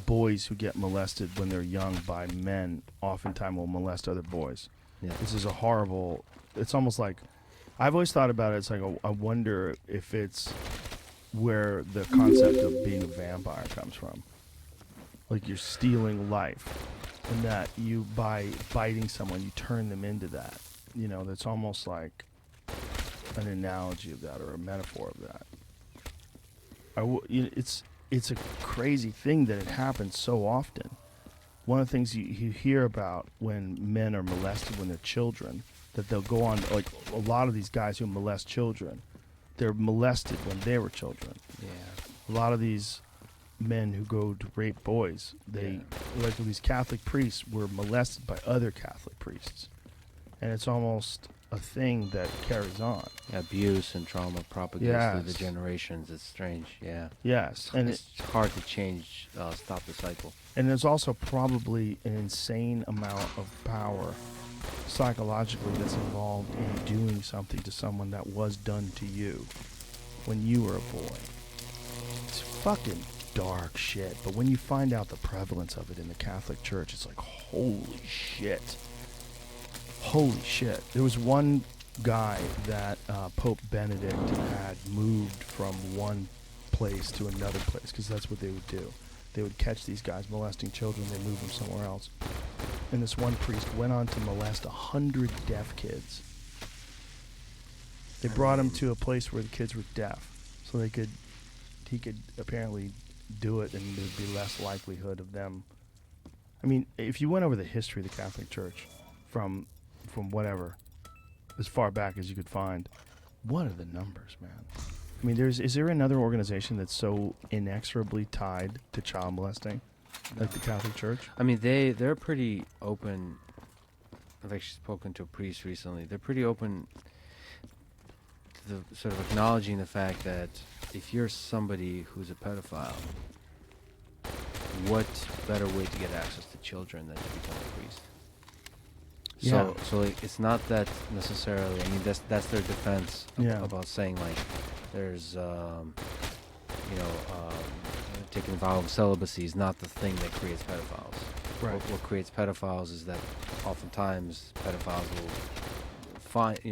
boys who get molested when they're young by men. Oftentimes will molest other boys. Yeah. This is a horrible. It's almost like, I've always thought about it. It's like I wonder if it's where the concept of being a vampire comes from. Like you're stealing life, and that you, by biting someone, you turn them into that. That's almost like an analogy of that, or a metaphor of that. It's a crazy thing that it happens so often. One of the things you hear about when men are molested when they're children, that they'll go on, like a lot of these guys who molest children, they're molested when they were children. Yeah. A lot of these men who go to rape boys, like these Catholic priests were molested by other Catholic priests. And it's almost a thing that carries on. Abuse and trauma propagates through the Yes. generations. It's strange. Yeah. Yes. And it's hard to change, stop the cycle. And there's also probably an insane amount of power psychologically that's involved in doing something to someone that was done to you when you were a boy. It's fucking dark shit. But when you find out the prevalence of it in the Catholic Church, it's like, holy shit. Holy shit. There was one guy that Pope Benedict had moved from one place to another place, because that's what they would do. They would catch these guys molesting children, they move them somewhere else. And this one priest went on to molest 100 deaf kids. They brought him to a place where the kids were deaf, so he could apparently do it, and there'd be less likelihood of them. I mean, if you went over the history of the Catholic Church from whatever, as far back as you could find, what are the numbers, man? I mean, is there another organization that's so inexorably tied to child molesting like the Catholic Church? I mean, they're pretty open. I've actually spoken to a priest recently. They're pretty open to the sort of acknowledging the fact that if you're somebody who's a pedophile, what better way to get access to children than to become a priest? Yeah. So like, it's not that necessarily. I mean, that's their defense Yeah. about saying like, there's taking the vow of celibacy is not the thing that creates pedophiles. Right. What creates pedophiles is that oftentimes pedophiles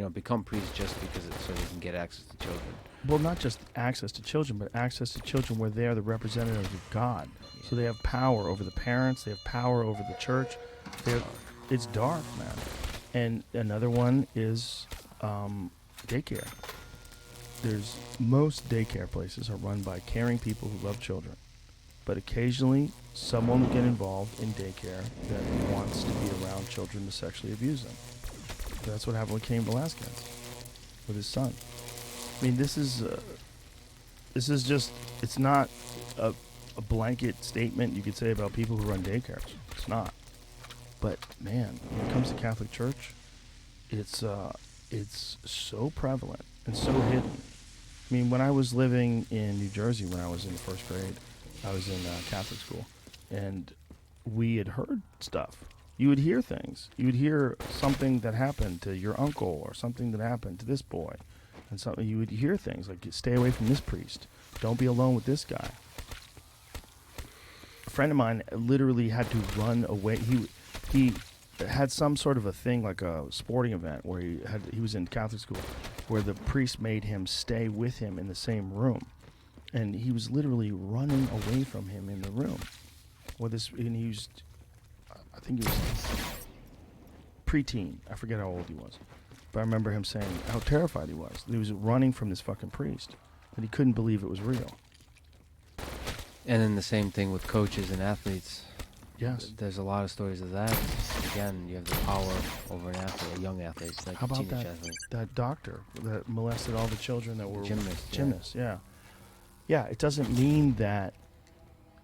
will become priests just because so they can get access to children. Well, not just access to children, but access to children where they are the representatives of God. So they have power over the parents. They have power over the church. It's dark, man. And another one is daycare. Most daycare places are run by caring people who love children. But occasionally, someone will get involved in daycare that wants to be around children to sexually abuse them. That's what happened with Cain Velasquez, with his son. I mean, this is just, it's not a blanket statement you could say about people who run daycares. It's not. But man, when it comes to Catholic Church, it's so prevalent and so hidden. I mean, when I was living in New Jersey, when I was in first grade, I was in Catholic school, and we had heard stuff. You would hear things. You would hear something that happened to your uncle, or something that happened to this boy, and something. You would hear things like, "Stay away from this priest. Don't be alone with this guy." A friend of mine literally had to run away. He had some sort of a thing, like a sporting event, where he was in Catholic school, where the priest made him stay with him in the same room, and he was literally running away from him in the room. I think he was preteen. I forget how old he was. But I remember him saying how terrified he was. He was running from this fucking priest. And he couldn't believe it was real. And then the same thing with coaches and athletes. Yes. There's a lot of stories of that. Again, you have the power over an athlete, a young athlete, like How a about teenage that, athlete. that doctor that molested all the children that were Gymnast, gymnasts? Yeah. Yeah, it doesn't mean that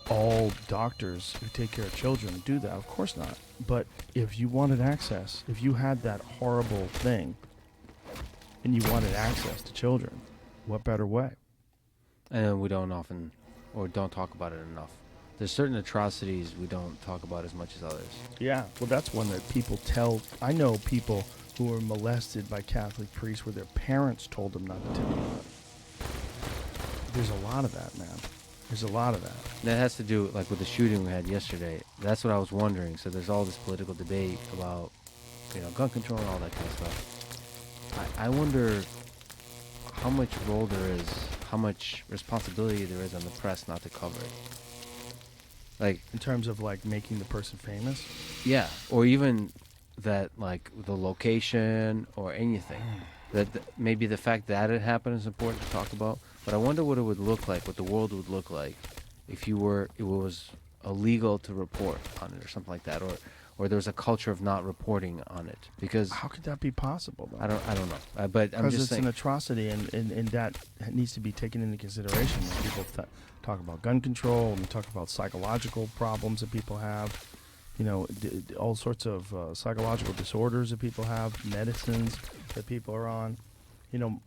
all doctors who take care of children do that. Of course not. But if you wanted access, if you had that horrible thing and you wanted access to children, what better way? And we don't often, or don't talk about it enough. There's certain atrocities we don't talk about as much as others. Yeah, well, that's one that people tell. I know people who were molested by Catholic priests where their parents told them not to tell about it. There's a lot of that, man. There's a lot of that. That has to do, like, with the shooting we had yesterday. That's what I was wondering. So there's all this political debate about, gun control and all that kind of stuff. I wonder how much role there is, how much responsibility there is on the press not to cover it. Like, In terms of, like, making the person famous? yeah, or even that, like, the location or anything. That maybe the fact that it happened is important to talk about. But I wonder what it would look like, what the world would look like, if it was illegal to report on it or something like that, or there was a culture of not reporting on it. Because How could that be possible, though? I don't know. But I'm Because just it's saying. an atrocity, and that needs to be taken into consideration when people talk about gun control and talk about psychological problems that people have. All sorts of psychological disorders that people have, medicines that people are on.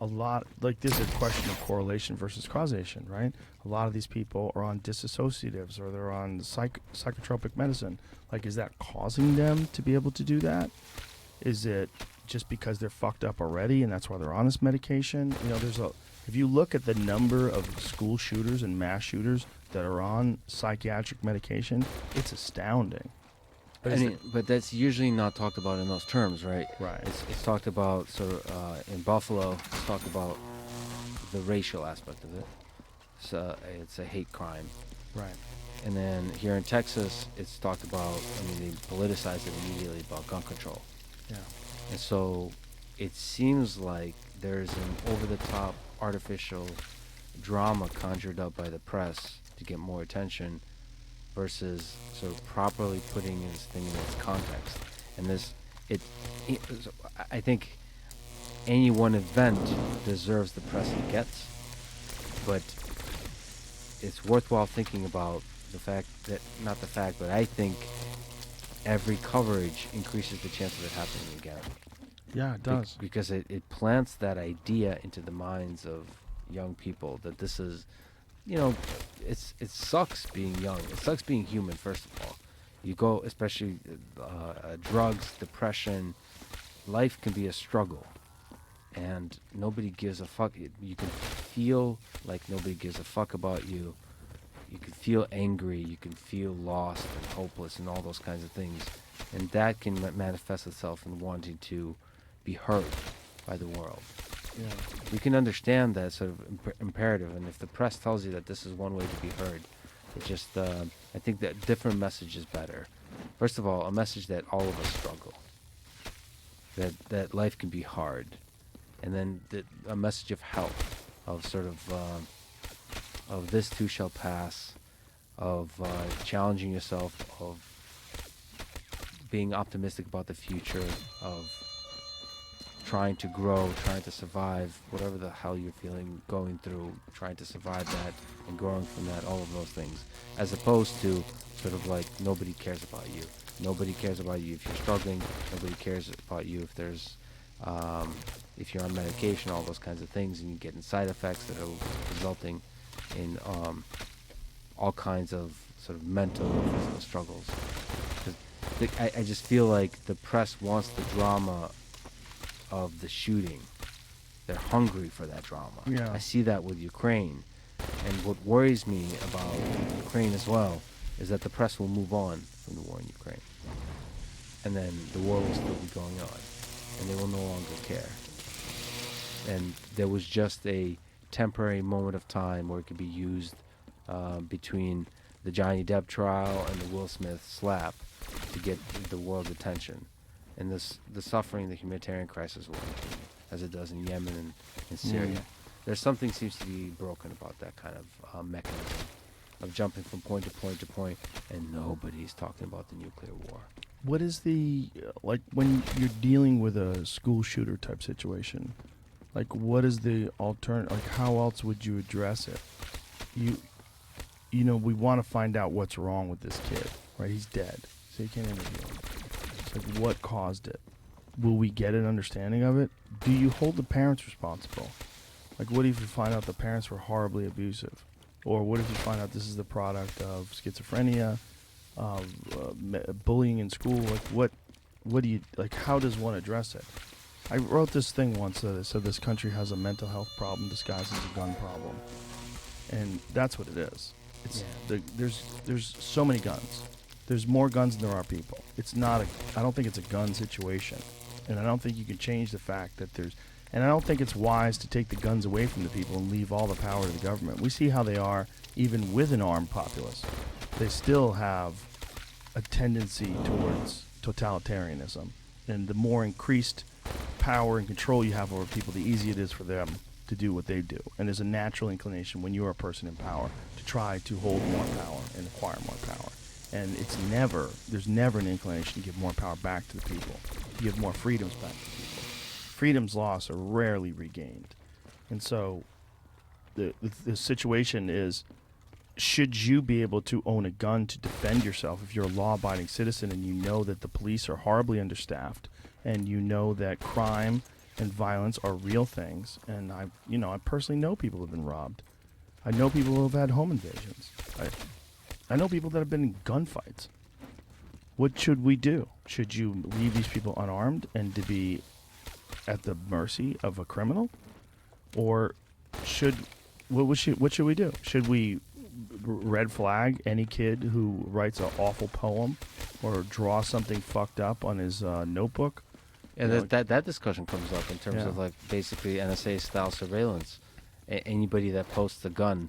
A lot, like, there's a question of correlation versus causation, right? A lot of these people are on disassociatives or they're on psychotropic medicine. Like, is that causing them to be able to do that? Is it just because they're fucked up already and that's why they're on this medication? If you look at the number of school shooters and mass shooters that are on psychiatric medication, it's astounding. But that's usually not talked about in those terms, right? Right. It's talked about in Buffalo. It's talked about the racial aspect of it. So it's a hate crime. Right. And then here in Texas, it's talked about. They politicized it immediately about gun control. Yeah. And so it seems like there's an over-the-top artificial drama conjured up by the press to get more attention, versus sort of properly putting this thing in its context. And I think any one event deserves the press it gets, but it's worthwhile thinking about but I think every coverage increases the chance of it happening again. Yeah, it does. Because it plants that idea into the minds of young people that this is, it sucks being young. It sucks being human, first of all. You go, especially drugs, depression, life can be a struggle. And nobody gives a fuck. You can feel like nobody gives a fuck about you. You can feel angry. You can feel lost and hopeless and all those kinds of things. And that can manifest itself in wanting to be heard by the world. Yeah. You can understand that sort of imperative, and if the press tells you that this is one way to be heard, it just, I think that different message is better. First of all, a message that all of us struggle, that life can be hard, and then a message of help, of sort of this too shall pass, of challenging yourself, of being optimistic about the future, of trying to grow, trying to survive, whatever the hell you're feeling, going through, trying to survive that and growing from that, all of those things. As opposed to sort of like, nobody cares about you. Nobody cares about you if you're struggling. Nobody cares about you if if you're on medication, all those kinds of things, and you're getting side effects that are resulting in all kinds of sort of mental and physical struggles. I just feel like the press wants the drama of the shooting. They're hungry for that drama. Yeah. I see that with Ukraine. And what worries me about Ukraine as well is that the press will move on from the war in Ukraine. And then the war will still be going on. And they will no longer care. And there was just a temporary moment of time where it could be used between the Johnny Depp trial and the Will Smith slap to get the world's attention. and the suffering, the humanitarian crisis will continue, as it does in Yemen and in Syria. There's something seems to be broken about that kind of mechanism of jumping from point to point to point, and nobody's talking about the nuclear war. What is the like when you're dealing with a school shooter type situation? Like, what is the alternative? Like, how else would you address it? You know, we want to find out what's wrong with this kid, right? He's dead, so you can't interview him. It's like, what caused it? Will we get an understanding of it? Do you hold the parents responsible? Like, what if you find out the parents were horribly abusive? Or what if you find out this is the product of schizophrenia, bullying in school? Like, what do you, like, how does one address it? I wrote this thing once that said this country has a mental health problem disguised as a gun problem. And that's what it is. It's there's so many guns. There's more guns than there are people. It's not I don't think it's a gun situation. And I don't think you can change the fact that and I don't think it's wise to take the guns away from the people and leave all the power to the government. We see how they are even with an armed populace. They still have a tendency towards totalitarianism. And the more increased power and control you have over people, the easier it is for them to do what they do. And there's a natural inclination when you're a person in power to try to hold more power and acquire more power. And there's never an inclination to give more power back to the people, to give more freedoms back to the people. Freedoms lost are rarely regained. And so the situation is, should you be able to own a gun to defend yourself if you're a law-abiding citizen and you know that the police are horribly understaffed and you know that crime and violence are real things? And I personally know people who have been robbed. I know people who have had home invasions. I know people that have been in gunfights. What should we do? Should you leave these people unarmed and to be at the mercy of a criminal? Or what should we do? Should we red flag any kid who writes an awful poem or draw something fucked up on his notebook? And that discussion comes up in terms of like basically NSA style surveillance. Anybody that posts a gun,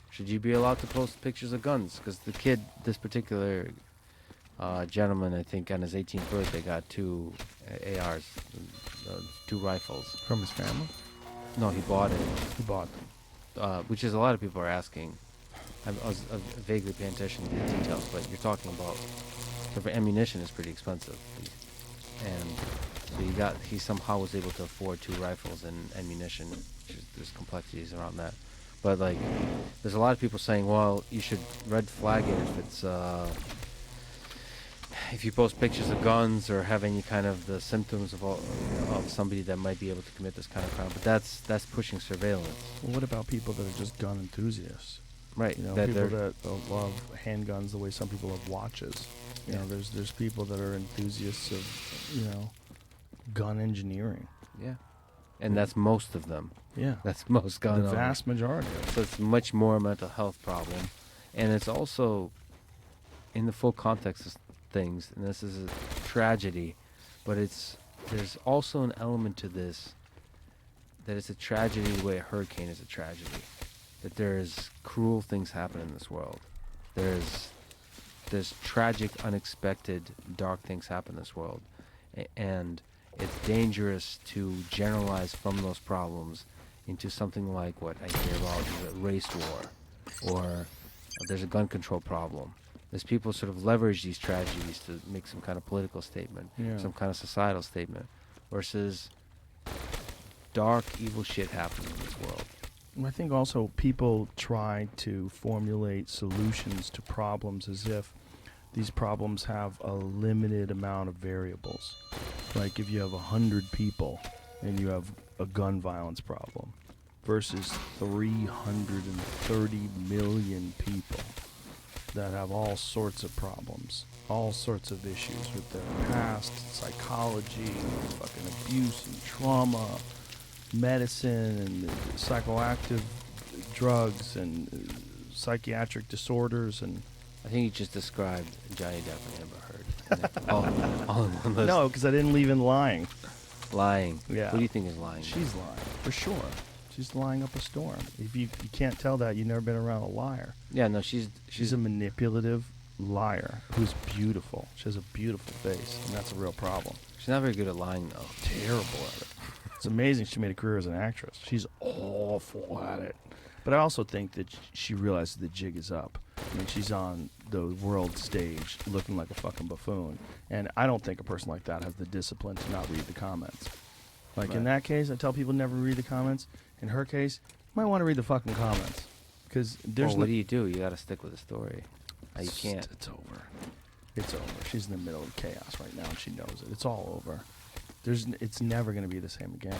should you be allowed to post pictures of guns? Because the kid, this particular gentleman, I think on his 18th birthday, got 2 ARs, 2 rifles. From his family? No, he bought it. He bought them. Which is a lot of people are asking. I was vaguely paying attention to the details, but you're talking about sort of ammunition is pretty expensive, and so he somehow was able to afford 2 rifles and ammunition. There's complexities around that, but like there's a lot of people saying, well, you should red flag it if it's if you post pictures of guns or have any kind of the symptoms of somebody that might be able to commit this kind of crime. But that's pushing surveillance. Well, what about people that are just gun enthusiasts? Right. You know, people that love handguns the way some people love watches. You know, there's people that are enthusiasts of, gun engineering. Yeah. And that's most of them. Yeah. That's most gun The vast majority of it. So it's much more a mental health problem. And it's also in the full context of things, and this is a tragedy, but there's also an element to this that it's a tragedy the way a hurricane is a tragedy. That there's cruel things happen in this world. There's tragic, unexpected, dark things happen in this world. And it's dangerous to generalize from those problems into something like what I hear about is a race war, or there's a gun control problem. There's people sort of leverage these tragedies to make some kind of political statement, some kind of societal statement, versus dark, evil shit happening in this world. I think also people try to formulate solutions to problems as if these problems have a limited amount of variables. Like if you have 100 people and you have a gun violence problem versus 330 million people that have all sorts of problems, all sorts of issues with their past, psychology, fucking abuse and trauma, medicine and psychoactive drugs and psychiatric disorders. And I think you just described Johnny Depp and Amber Heard. all in one list. no, because I didn't leave in lying. Lying. Yeah. Who do you think is lying? She's lying, for sure. She's lying up a storm. If you can't tell that, you've never been around a liar. Yeah, no, she's a manipulative liar who's beautiful. She has a beautiful face, and that's a real problem. She's not very good at lying, though. Terrible at it. It's amazing she made a career as an actress. She's awful at it. But I also think that she realizes the jig is up. I mean, she's on the world stage looking like a fucking buffoon. And I don't think a person like that has the discipline to not read the comments. Like in Right. that case, I tell people never read the comments. In her case, you might want to read the fucking comments. Because there's Well, what do? You got to stick with the story. You can't. It's over. It's over. She's in the middle of chaos right now, and she knows it. It's all over. It's never going to be the same again.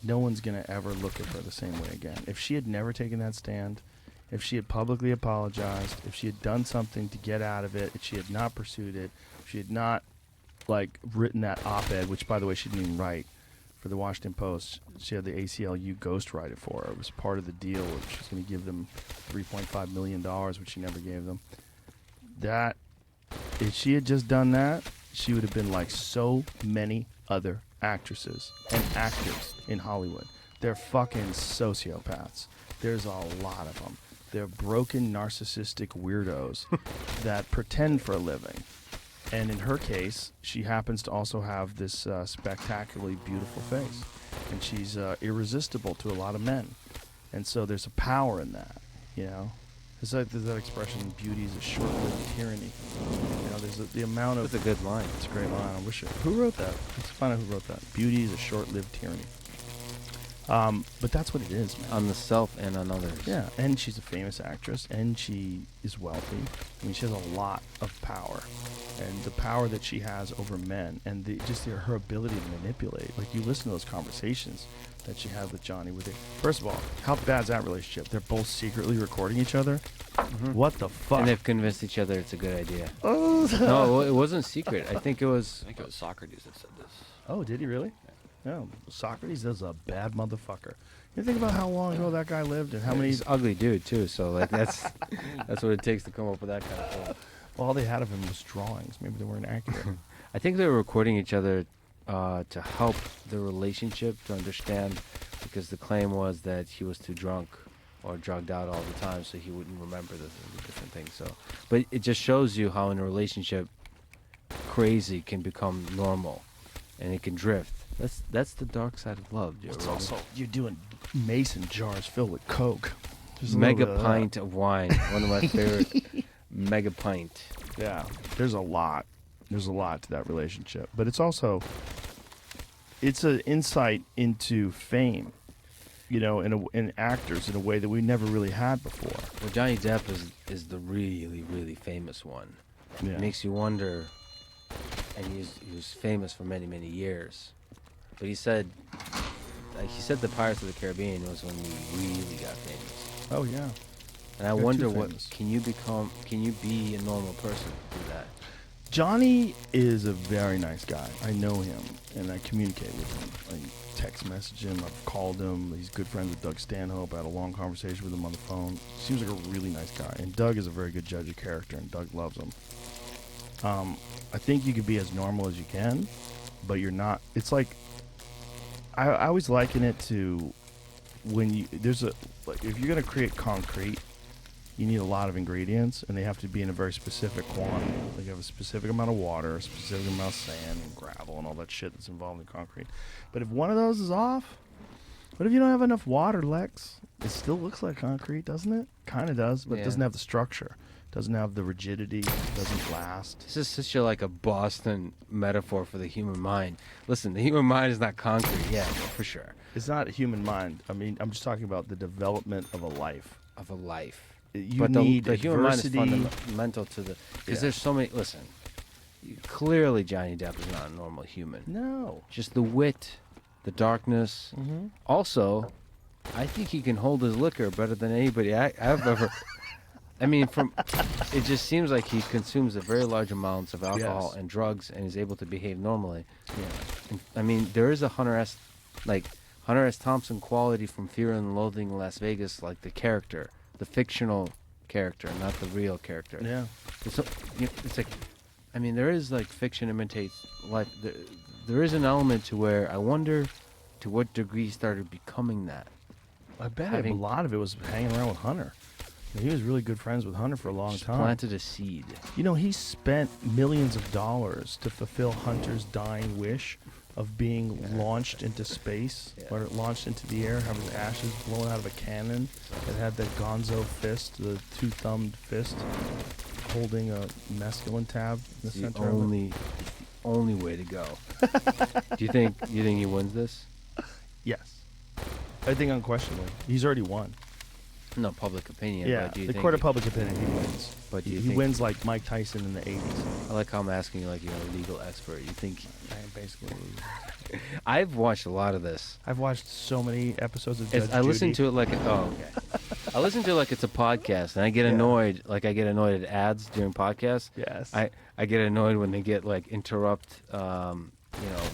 No one's going to ever look at her the same way again. If she had never taken that stand, if she had publicly apologized, if she had done something to get out of it, if she had not pursued it, if she had not, like, written that op-ed, which, by the way, she didn't even write, for the Washington Post. She had the ACLU ghostwrite it for her. It was part of the deal. She was going to give them $3.5 million, which she never gave them. That, if she had just done that, she would have been like so many other actresses and actors in Hollywood. They're fucking sociopaths. There's a lot of them. They're broken, narcissistic weirdos that pretend for a living. And in her case, she happens to also have this spectacularly beautiful face. And she's irresistible to a lot of men. And so there's a power in that, you know? There's that expression, beauty is a short-lived tyranny. You know, there's the amount of... That's a good line. It's a great line. I wish it... Who wrote that? Let's find out who wrote that. Beauty is a short-lived tyranny. But that's what it is, man. On the self and on others. Yeah, and she's a famous actress, and she is wealthy. I mean, she has a lot of power, and the power that she has over men, and her ability to manipulate. Like, you listen to those conversations that she had with Johnny. First of all, how bad's that relationship? They're both secretly recording each other. What the fuck? And they've convinced each other it's a good idea. Oh, No, it wasn't secret. I think it was. I think it was Socrates that said this. oh, did he really? No, Socrates is a bad motherfucker. You think about how long ago that guy lived and how many... He's an ugly dude too, so like that's what it takes to come up with that kind of thing. Well, all they had of him was drawings. Maybe they weren't accurate. I think they were recording each other to help the relationship to understand, because the claim was that he was too drunk or drugged out all the time, so he wouldn't remember the different things. So, but it just shows you how in a relationship, crazy can become normal, and it can drift. That's the dark side of love, Joe. It's also, you're doing mason jars filled with Coke. There's a little Mega bit of that. pint of wine, one of my favorite. Mega pint. Yeah, there's a lot. There's a lot to that relationship. But it's also, it's an insight into fame, you know, in actors in a way that we never really had before. Well, Johnny Depp is the really, really famous one. Yeah. It makes you wonder, and he was famous for many, many years. But he said the Pirates of the Caribbean was when he really got famous. Oh, yeah. And I Got wonder too what famous. can you be a normal person through that? Johnny is a very nice guy. I know him, and I communicate with him. I text message him. I've called him. He's good friends with Doug Stanhope. I had a long conversation with him on the phone. Seems like a really nice guy. And Doug is a very good judge of character, and Doug loves him. I think you could be as normal as you can, but you're not. It's like, I always liken it to when if you're going to create concrete, you need a lot of ingredients, and they have to be in a very specific quantity. Like, you have a specific amount of water, a specific amount of sand and gravel and all that shit that's involved in concrete. But if one of those is off, what if you don't have enough water, Lex? It still looks like concrete, doesn't it? Kind of does, but it Yeah. doesn't have the structure. Doesn't have the rigidity. Doesn't last. This is such a Boston metaphor for the human mind. Listen, the human mind is not concrete, yeah, for sure. It's not a human mind. I mean, I'm just talking about the development of a life. Of a life. You But need the human mind is adversity. fundamental to the... Because Yeah. there's so many... Listen, clearly Johnny Depp is not a normal human. No. Just the wit, the darkness. Mm-hmm. Also, I think he can hold his liquor better than anybody I've ever... I mean, it just seems like he consumes a very large amounts of alcohol Yes. and drugs and is able to behave normally. Yeah. And, I mean, there is a Hunter S. Thompson quality from Fear and Loathing in Las Vegas, like the character, the fictional character, not the real character. Yeah. It's like, I mean, there is like fiction imitates life. There is an element to where I wonder to what degree he started becoming that. I bet Having- a lot of it was hanging around with Hunter. He was really good friends with Hunter for a long Just time. planted a seed. You know, he spent millions of dollars to fulfill Hunter's dying wish of being launched into space, Yeah. or launched into the air, have his ashes blown out of a cannon that had the gonzo fist, the two-thumbed fist, holding a mescaline tab in the It's center the of it. only way to go. Do you think he wins this? Yes. I think unquestionably. He's already won. No, public opinion. Yeah, But do you the think court of public opinion, he wins. But do you He think, wins like Mike Tyson in the 80s. I like how I'm asking you like you're a legal expert. You think? I am basically. I've watched a lot of this. I've watched so many episodes of Judge I listen Judy. to it like okay. I listen to it like it's a podcast, and I get Yeah. annoyed. Like I get annoyed at ads during podcasts. Yes. I get annoyed when they get like interrupt. We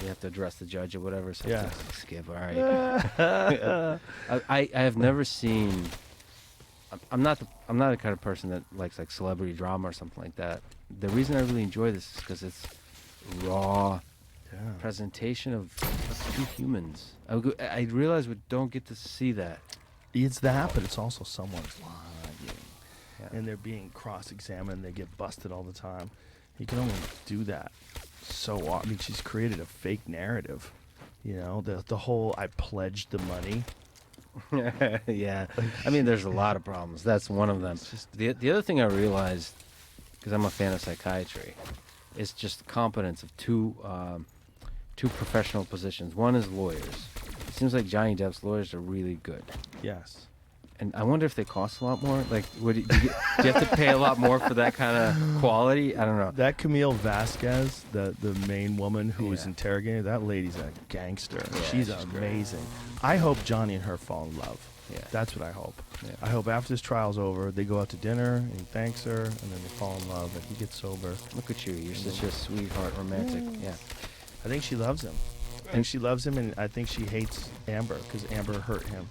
have to address the judge or whatever. So Yeah. skip. All right. I have never seen. I'm not the kind of person that likes like celebrity drama or something like that. The reason I really enjoy this is because it's raw Yeah. presentation of two humans. I realize we don't get to see that. It's that, but it's also someone's lying. Yeah. And they're being cross-examined. They get busted all the time. You can only do that I mean, she's created a fake narrative. You know, the whole I pledged the money. Yeah, I mean, there's a lot of problems. That's one of them. The other thing I realized, because I'm a fan of psychiatry, is just the competence of two professional positions. One is lawyers. It seems like Johnny Depp's lawyers are really good, Yes. and I wonder if they cost a lot more. Like, do you have to pay a lot more for that kind of quality? I don't know. That Camille Vasquez, the main woman who was Yeah. interrogated, that lady's a gangster. Yeah, she's she's great. amazing. I hope Johnny and her fall in love. Yeah. That's what I hope. Yeah. I hope after this trial's over, they go out to dinner and he thanks her, and then they fall in love and he gets sober. Look at you. You're such a sweetheart, romantic. Yeah. I think she loves him. I think she loves him, and I think she hates Amber because Amber hurt him.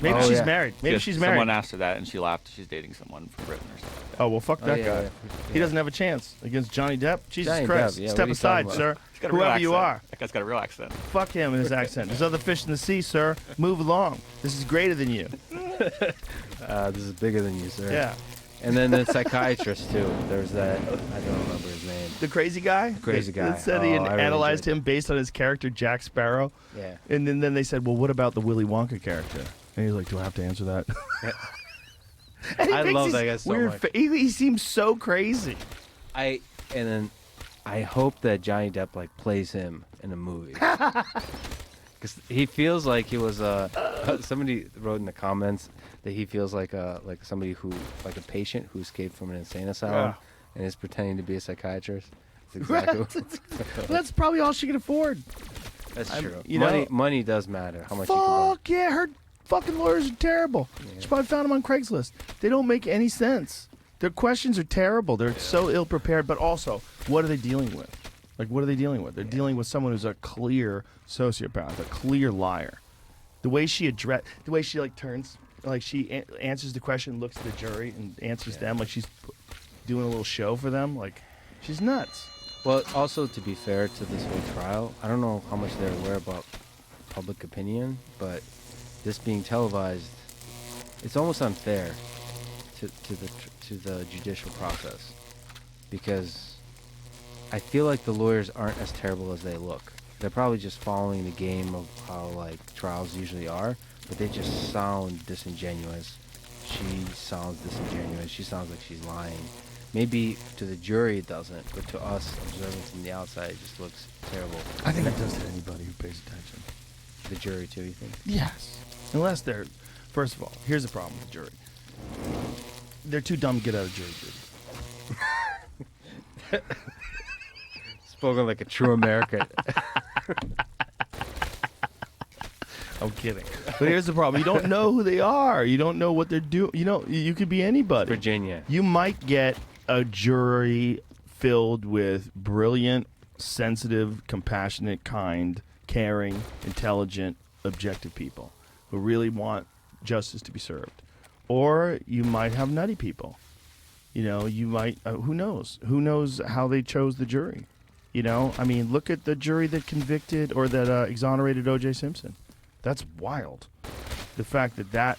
Maybe Oh, she's yeah. married. Maybe Yes, she's married. Someone asked her that, and she laughed. She's dating someone from Britain or something. Oh, well, fuck that yeah, guy. yeah. He doesn't have a chance against Johnny Depp. Jesus Johnny Christ. Depp, yeah, what Step are you aside, talking sir. about? He's got a real Whoever you accent. are. That guy's got a real accent. Fuck him and his accent. There's other fish in the sea, sir. Move along. This is greater than you. This is bigger than you, sir. Yeah. And then the psychiatrist too. There's that. I don't remember his name. The crazy guy? Crazy guy. That said he Oh, I really analyzed enjoyed him based on his character, Jack Sparrow. Yeah. And then they said, well, what about the Willy Wonka character? And he's like, do I have to answer that? And he I makes love these that guy so weird much. he seems so crazy. And then I hope that Johnny Depp like plays him in a movie. Because he feels like he was somebody wrote in the comments that he feels like somebody who like a patient who escaped from an insane asylum and is pretending to be a psychiatrist. That's exactly Well, that's probably all she can afford. that's I'm- true. you know- Money does matter. How much you can Fuck yeah, her fucking lawyers are terrible. Yeah. She probably found them on Craigslist. They don't make any sense. Their questions are terrible. They're so ill prepared, but also, what are they dealing with? Like, what are they dealing with? They're dealing with someone who's a clear sociopath, a clear liar. The way she like turns, like she answers the question, looks at the jury, and answers them like she's doing a little show for them. Like, she's nuts. Well, also to be fair to this whole trial, I don't know how much they're aware about public opinion, but this being televised, it's almost unfair to the judicial process, because I feel like the lawyers aren't as terrible as they look. They're probably just following the game of how like trials usually are, but they just sound disingenuous. She sounds disingenuous. She sounds like she's lying. Maybe to the jury it doesn't, but to us observing from the outside, it just looks terrible. I think it does to anybody who pays attention. The jury too, you think? Yes. Unless they're, first of all, here's the problem with the jury. They're too dumb to get out of jury duty. Spoken like a true American. I'm kidding. But here's the problem. You don't know who they are. You don't know what they're doing. You know, you could be anybody. Virginia. You might get a jury filled with brilliant, sensitive, compassionate, kind, caring, intelligent, objective people who really want justice to be served. Or you might have nutty people. You know, you might, who knows? Who knows how they chose the jury? You know, I mean, look at the jury that convicted or that exonerated O.J. Simpson. That's wild. the fact that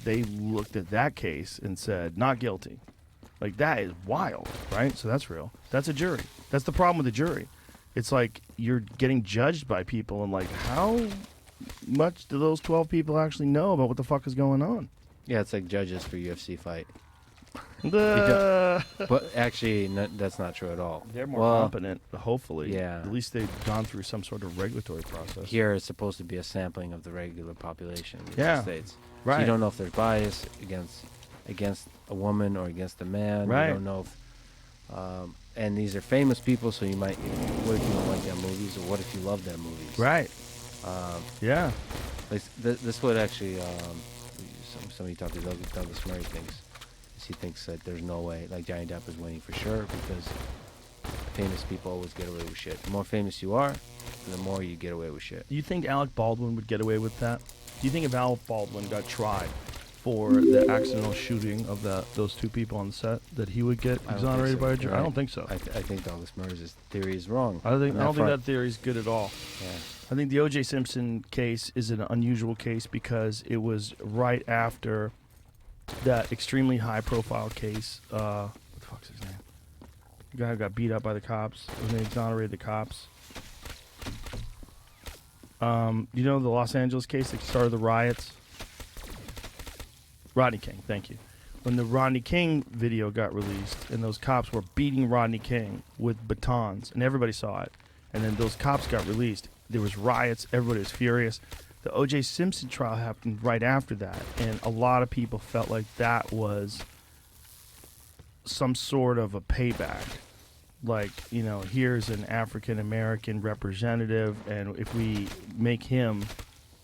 they looked at that case and said not guilty, like that is wild, right? So that's real. That's a jury. That's the problem with the jury. It's like you're getting judged by people, and like how much do those 12 people actually know about what the fuck is going on? Yeah, it's like judges for UFC fight. The- But actually, that's not true at all. They're more Well, competent, hopefully. yeah. At least they've gone through some sort of regulatory process. Here it's supposed to be a sampling of the regular population in the Yeah. United States. Right. So you don't know if there's bias against a woman or against a man. Right. You don't know if, and these are famous people, so you might. What if you don't like their movies, or what if you love their movies? Right. Yeah. Like this would actually. Somebody talked to Douglas Murray thinks. He thinks that there's no way, like Johnny Depp is winning for sure, because famous people always get away with shit. The more famous you are, the more you get away with shit. Do you think Alec Baldwin would get away with that? Do you think if Alec Baldwin got tried for the accidental shooting of those two people on the set, that he would get I don't think exonerated so. by a jury? Right. I don't think so. I think Douglas Murray's theory is wrong. I don't think on front. that theory is good at all. Yeah. I think the O.J. Simpson case is an unusual case because it was right after that extremely high-profile case. What the fuck's his name? The guy who got beat up by the cops, and they exonerated the cops. You know the Los Angeles case that started the riots? Rodney King, thank you. When the Rodney King video got released and those cops were beating Rodney King with batons and everybody saw it, and then those cops got released, there was riots, everybody was furious. The O.J. Simpson trial happened right after that, and a lot of people felt like that was some sort of a payback. Like, you know, here's an African-American representative, and if we make him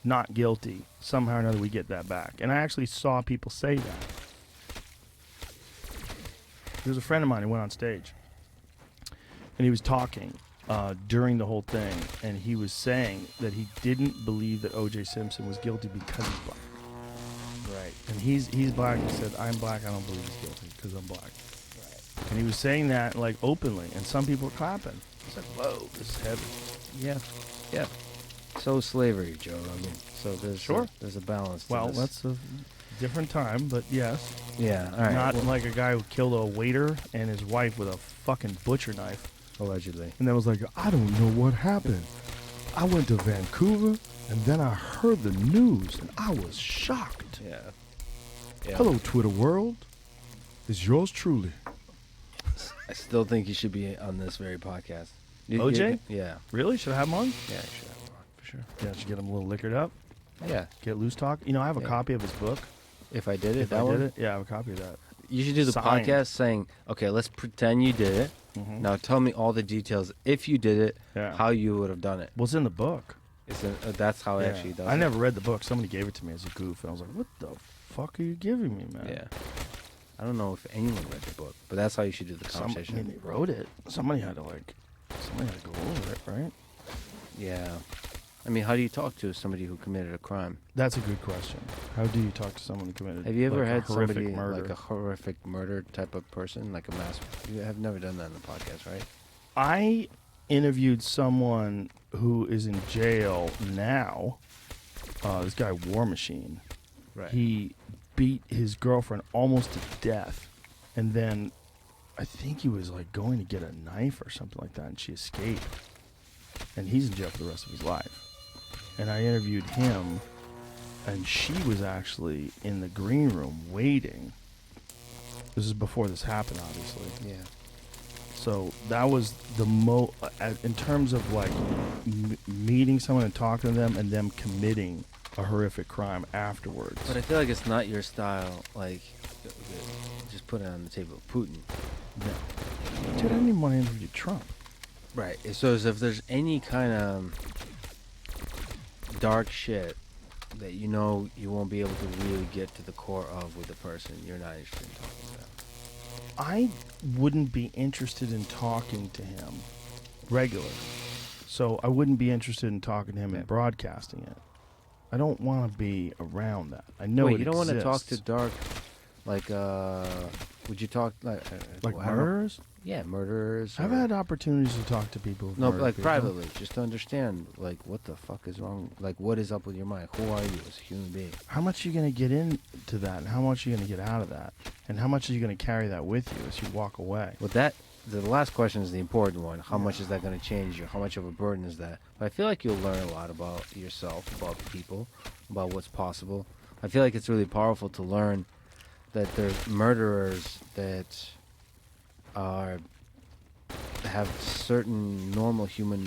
not guilty, somehow or another we get that back. And I actually saw people say that. There was a friend of mine who went on stage, and he was talking during the whole thing, and he was saying that he didn't believe that O.J. Simpson was guilty because he's black. Right. And he's black. He said, I'm black, I don't believe he's guilty because I'm black. Right. And he was saying that, like, openly, and some people were clapping. It's like, whoa, this is heavy. Yeah. Yeah. So slavery, Joe Rogan. So there's a balance to Well, this. that's a different time, but yes. Yeah, all right. Not well, like a guy who killed a waiter and his wife with a fucking butcher knife. allegedly. And then was like, I don't know what happened. I went to Vancouver, and then I heard the news, and I was shocked. Yeah. Hello, Twitter world. It's yours truly. I still think you should be on this very podcast. OJ? Yeah. Really? Should I have him on? Yeah, you should have him on, for sure. Yeah, should get him a little liquored up. Yeah. Get loose talk. You know, I have a Yeah. copy of his book. If I did it, If that I one? did it, yeah, I have a copy of that. You should do the Signed. podcast saying, okay, let's pretend you did it. Mhm. Now tell me all the details. If you did it, Yeah. how you would have done it. What's in the book? That's how it Yeah. actually does I it. never read the book. Somebody gave it to me as a goof, and I was like, what the fuck are you giving me, man? Yeah. I don't know if anyone read the book, but that's how you should do the I conversation. mean, they wrote it. Somebody had to go over it, right? Yeah. I mean, how do you talk to somebody who committed a crime? That's a good question. How do you talk to someone who committed? Have you ever like, a had horrific somebody murder? like a horrific murder type of person, like a mass? You have never done that in the podcast, right? I interviewed someone who is in jail now. This guy, War Machine. Right. He beat his girlfriend almost to death, and then I think he was like going to get a knife or something like that, and she escaped. And he's in jail for the rest of his life. And I interviewed him, and she was actually in the green room waiting. This is before this happened, obviously. Yeah. So that was the in terms of like meeting someone and talking to them and them committing a horrific crime afterwards. But I feel like it's not your style. Like, just put it on the table. Putin. No. Dude, I didn't even want to interview Trump. Right. So as if there's any kind of dark shit that you know you won't be able to really get to the core of with the person, you're not interested in talking about. I wouldn't be interested in talking to him regularly. So I wouldn't be interested in talking to him and broadcasting it. I don't want to be around that. I know Wait, it you don't want to talk exists. to dark, like Would you talk Like I don't know. murderers? Yeah, murderers. I've or- had opportunities to talk to people. who've No, but murdered like people. privately, just to understand, like, what the fuck is wrong? Like, what is up with your mind? Who are you as a human being? How much are you going to get into that, and how much are you going to get out of that, and how much are you going to carry that with you as you walk away? Well, the last question is the important one. How much is that going to change you? How much of a burden is that? But I feel like you'll learn a lot about yourself, about people, about what's possible. I feel like it's really powerful to learn that there's murderers that have certain normal human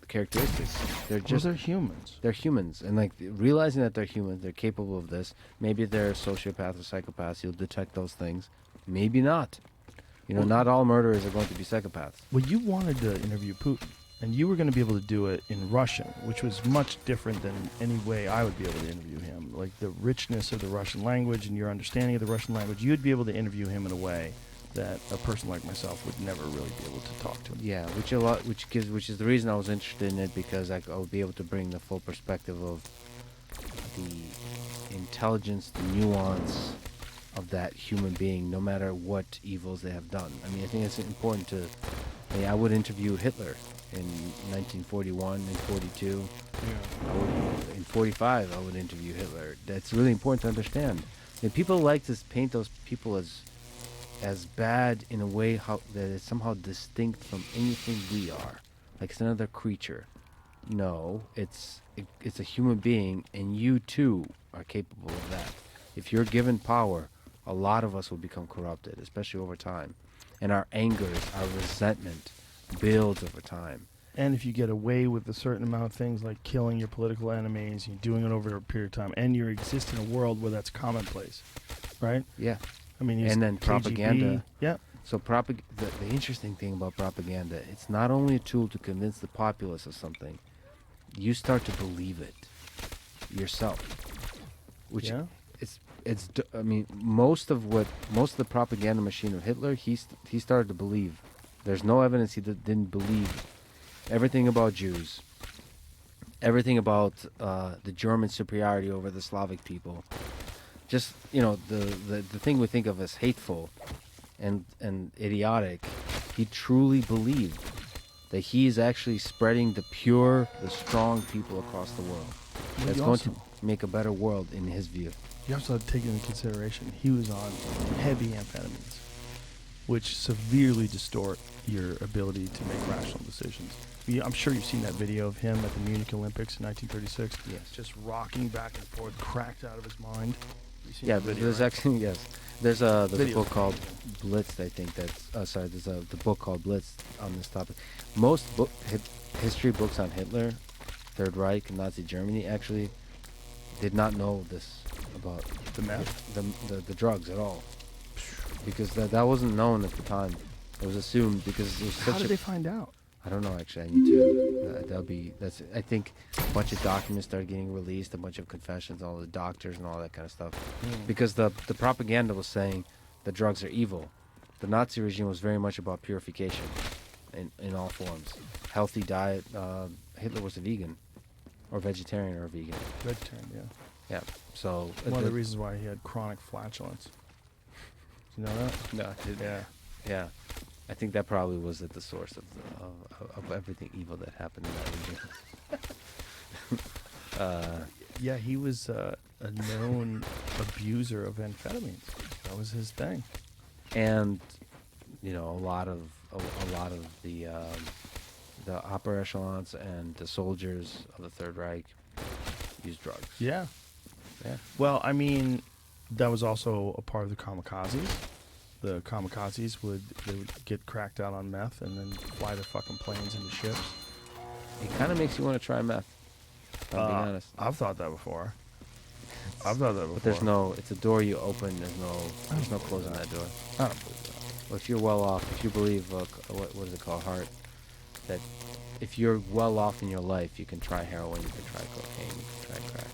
characteristics. They're Well, just they're humans. they're humans, and like realizing that they're humans, they're capable of this. Maybe they're sociopaths or psychopaths. You'll detect those things. Maybe not. You know, Well- not all murderers are going to be psychopaths. Well, you wanted to interview Putin, and you were going to be able to do it in Russian, which was much different than any way I would be able to interview him. Like the richness of the Russian language and your understanding of the Russian language, you'd be able to interview him in a way that a person like myself would never really be able to talk to him. Yeah, which is the reason I was interested in it, because I would be able to bring the full perspective of the intelligence, the nuance of that human being, no matter what evils they have done. I mean, I think it's important to. I would interview Hitler in 1941 and 42. In 45, I would interview Hitler. That's really important to understand. And people like to paint those people as bad in a way that is somehow distinct from anything we are. Like it's another creature. No, it's a human being, and you too are capable of that. If you're given power, a lot of us will become corrupted, especially over time. And our angers, our resentment builds over time. And if you get away with a certain amount of things like killing your political enemies, you're doing it over a period of time, and you exist in a world where that's commonplace, right? Yeah. I mean, And then KGB, propaganda. Yeah. So the interesting thing about propaganda, it's not only a tool to convince the populace of something. You start to believe it yourself. Which Yeah. I mean, most of the propaganda machine of Hitler, he started to believe. There's no evidence he didn't believe everything about Jews, everything about the German superiority over the Slavic people. Just, you know, the thing we think of as hateful and idiotic, he truly believed that he is actually spreading the pure, the strong people across the world. Well, That's you going to also- make a better world in his view. You also have to take into consideration he was on heavy amphetamines, which severely distort your ability to make rational decisions. I'm sure you've seen that video of him at the Munich Olympics in 1936. Yes. Just rocking back and forth, cracked out of his mind. You've seen Yeah, that but video, there's right? actually there's a Video's book called amazing. Blitz. I think that's there's the book called Blitz on this topic. Most history books on Hitler, Third Reich, and Nazi Germany actually did not know this about The meth. the drugs at all, because that wasn't known at the time. It was assumed because it was How such did a they find out? I don't know actually. I need to. I think a bunch of documents started getting released, a bunch of confessions, all the doctors and all that kind of stuff. Because the propaganda was saying the drugs are evil. The Nazi regime was very much about purification, in all forms. Healthy diet. Hitler was a vegan, or vegetarian, or vegan. Vegetarian, yeah. Yeah. So One of the reasons why he had chronic flatulence. Do you know that? No, Yeah. yeah. I think that probably was at the source of everything evil that happened in that region. Yeah, he was a known abuser of amphetamines. That was his thing. And you know, a lot of the upper echelons and the soldiers of the Third Reich used drugs. Yeah. Yeah. Well, I mean, that was also a part of the kamikazes. The kamikazes would get cracked out on meth and then fly their fucking planes into ships. It kind of makes you want to try meth. I'll be honest. I've thought that before. I've thought that before. But there's no. It's a door you open. There's no closing that door. I don't believe that. Well, if you're well off, if you believe, what is it called, heart, that if you're well off in your life, you can try heroin, you can try cocaine, you can try crack.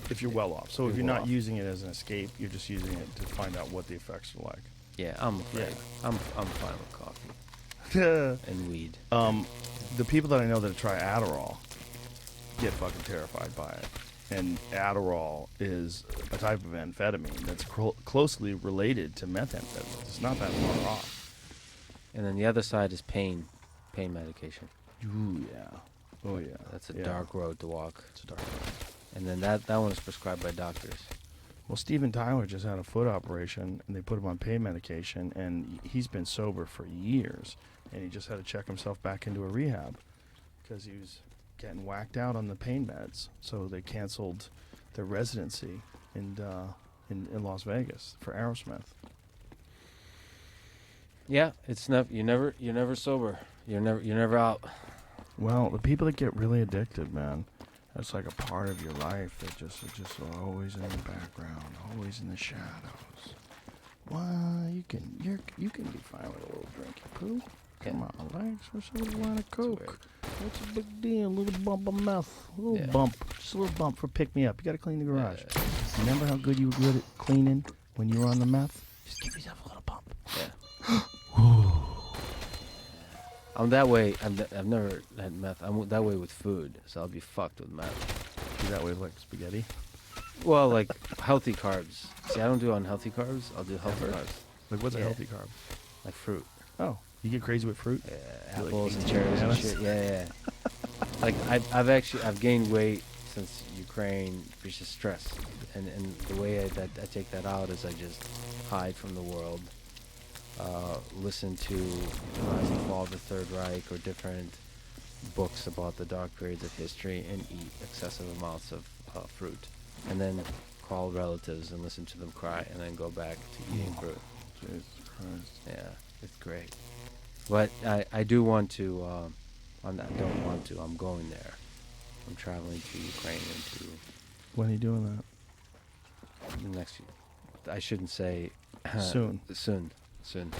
If you're well off. So if You're you're well not off. using it as an escape, you're just using it to find out what the effects are like. Yeah, I'm afraid. Yeah. I'm fine with coffee and weed. The people that I know that try Adderall get fucking terrified by it. and Adderall is a type of amphetamine that's closely related to methamphetamine. It's not that far off. And then the other side is pain medication. Ooh, yeah. Oh, yeah. That's a Yeah. dark road to walk. It's a dark road. And then that one is prescribed by doctors. Well, Steven Tyler just had a foot operation, and they put him on pain medication, and he's been sober for years, and he just had to check himself back into a rehab because he was getting whacked out on the pain meds. So they canceled their residency in Las Vegas for Aerosmith. Yeah, it's you're never sober. You're never out. Well, the people that get really addicted, man, that's like a part of your life that just always in the background, always in the shadows. Well, you can be fine with a little drink, you poo. Come on, relax. What's a little line of coke? What's the big deal? A little bump of meth. A little bump. Just a little bump for pick me up. You got to clean the garage. Remember how good you were good at cleaning when you were on the meth? Just give yourself a little bump. Yeah. I'm that way. I've never had meth. I'm that way with food, so I'll be fucked with meth. You that way with like spaghetti? Well, like healthy carbs. See, I don't do unhealthy carbs. I'll do healthy carbs. Like what's a Yeah. healthy carb? Like fruit. Oh, you get crazy with fruit? Yeah, You like apples and eating cherries and bananas? shit. Yeah. Like I've gained weight since Ukraine, which is stress, and the way I take that out is I just hide from the world, listen to Rise and Fall of the Third Reich or different books about the dark periods of history, and eat excessive amounts of fruit, and then call relatives and listen to them cry, and then go back to eating fruit. Jesus Christ. Yeah, it's great. But I do want to. I don't want to. I'm going there. I'm traveling to Ukraine and to When are you doing the next. I shouldn't say Soon. Soon.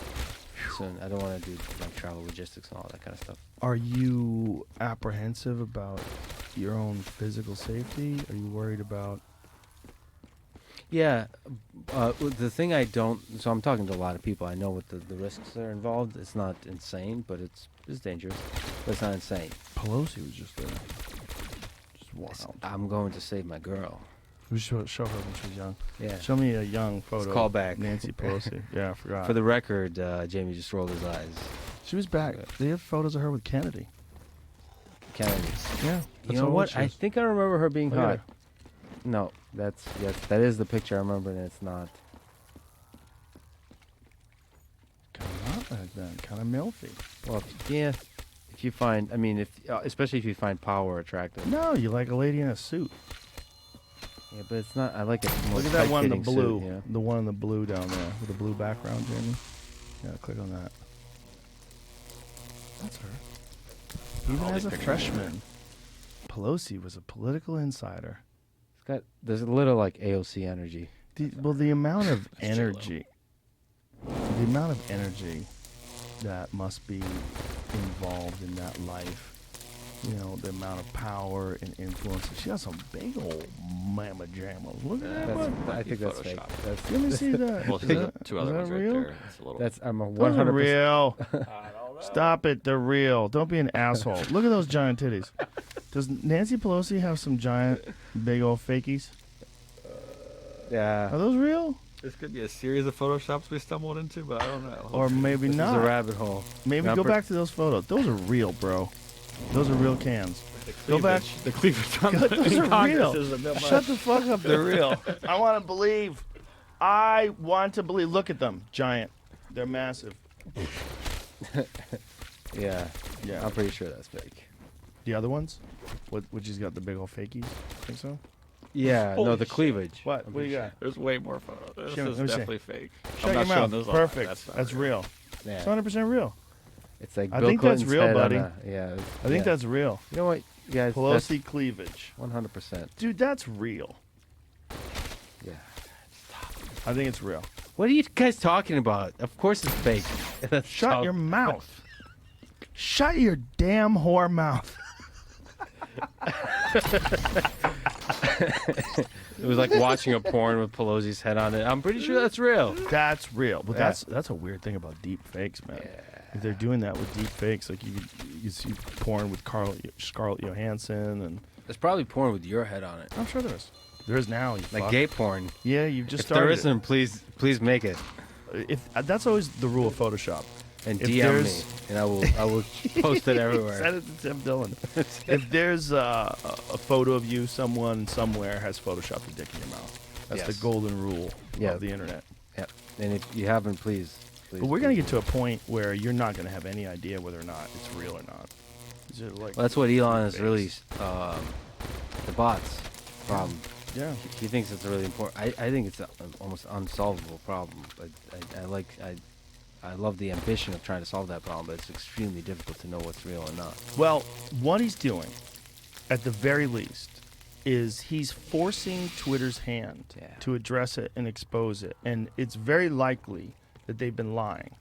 I don't want to do like travel logistics and all that kind of stuff. that? Are you apprehensive about your own physical safety? Are you worried about... Yeah, the thing I don't. So I'm talking to a lot of people. I know what the risks are involved. It's not insane, but it's dangerous. But it's not insane. Pelosi was just there. Just wild. I'm going to save my girl. We should show her when she was young. Yeah. Show me a young photo. call back. of Nancy Pelosi. Yeah, I forgot. For the record, Jamie just rolled his eyes. She was back. They have photos of her with Kennedy. Kennedy. Yeah. You know what? I think I remember her being Look at hot. her. No, that is the picture I remember, and it's not. Kind of hot back then. Kind of milfy. Well, if you find, I mean, especially if you find power attractive. No, you like a lady in a suit. Yeah, but it's not. I like it more. Look at that one in the tight-fitting blue. Suit, yeah. The one in the blue down there with the blue background, Jamie. Yeah, click on that. That's her. Even All as these a pictures. freshman, Pelosi was a political insider. There's a little like AOC energy. The amount of That's J-Lo. energy that must be involved in that life. You know, the amount of power and influence. She has some big old mamma jammas. Look at that. That's, bud. I think that's fake. Photoshopped. Let me see that. Well, Is she's got that- two is other that ones right real? there. It's a little. That's I'm a Those are 100%. real. Stop it. They're real. Don't be an asshole. Look at those giant titties. Does Nancy Pelosi have some giant, big old fakies? Yeah. Are those real? This could be a series of photoshops we stumbled into, but I don't know. Or maybe This is not. a rabbit hole. Maybe Now go per- back to those photos. Those are real, bro. Those are real cans. Go back. The cleavage on God, the those in are Congress real. is a bit Shut much. the fuck up. They're real. I want to believe. I want to believe. Look at them. Giant. They're massive. Yeah. Yeah. I'm pretty sure that's fake. The other ones? Which has got the big old fakies? Think so? Yeah. Holy No, the shit. cleavage. What? I'm What do you pretty got? There's way more photos. This Show me- is let me see. definitely fake. Shut I'm your not showing mouth. those on. Perfect. not That's real. real. Yeah. It's 100% real. It's like I Bill think that's Clinton's real, head on buddy. yeah. I think that's real. You know what, guys? Pelosi cleavage. 100%. Dude, that's real. Yeah. I think it's real. What are you guys talking about? Of course it's fake. That's Shut all- your mouth. Shut your damn whore mouth. It was like watching a porn with Pelosi's head on it. I'm pretty sure that's real. That's real. But Yeah. that's a weird thing about deep fakes, man. If they're doing that with deep fakes, like you see porn with Scarlett Johansson and There's probably porn with your head on it. I'm sure there is. There is now. You Like fuck. gay porn. Yeah, you've just If started. there it. isn't, please make it. If that's always the rule of Photoshop. And If DM me, there's- and I will post it everywhere. Send it to Tim Dillon. If there's a photo of you, someone somewhere has photoshopped a dick in your mouth. That's Yes. the golden rule Yeah. of the internet. Yep. And if you haven't, please. But we're gonna get to a point where you're not gonna have any idea whether or not it's real or not. Is it like Well, that's what Elon is base? really the bots problem. Yeah. He thinks it's really important. I think it's an almost unsolvable problem. But I love the ambition of trying to solve that problem, but it's extremely difficult to know what's real or not. Well, what he's doing, at the very least, is he's forcing Twitter's hand Yeah. to address it and expose it. And it's very likely that they've been lying.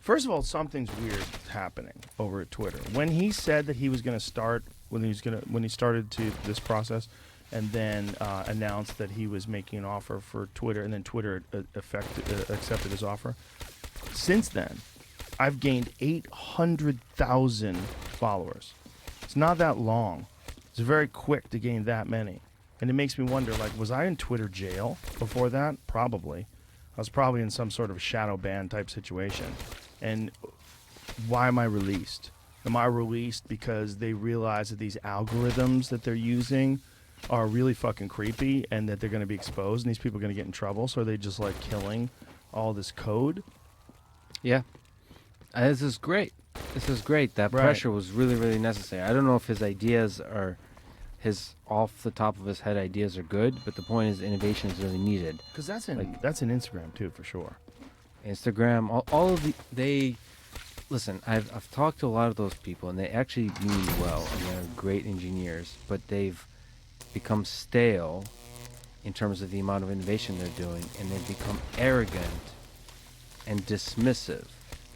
First of all, something's weird happening over at Twitter. When he said that he was going to start, when he started to this process, and then announced that he was making an offer for Twitter, and then Twitter accepted his offer. Since then, I've gained 800,000 followers. It's not that long. It's very quick to gain that many. And it makes me wonder, like, was I in Twitter jail before that? Probably. I was probably in some sort of shadow ban type situation. And why am I released? Am I released because they realize that these algorithms that they're using are really fucking creepy and that they're going to be exposed and these people are going to get in trouble? So are they just like killing all this code? Yeah. This is great. This is great. That Right. pressure was really, really necessary. I don't know if his ideas are, his off the top of his head ideas are good, but the point is innovation is really needed. Because that's in Like- that's in Instagram too, for sure. Instagram, all of they listen. I've talked to a lot of those people, and they actually mean well, and they're great engineers, but they've become stale in terms of the amount of innovation they're doing, and they've become arrogant and dismissive.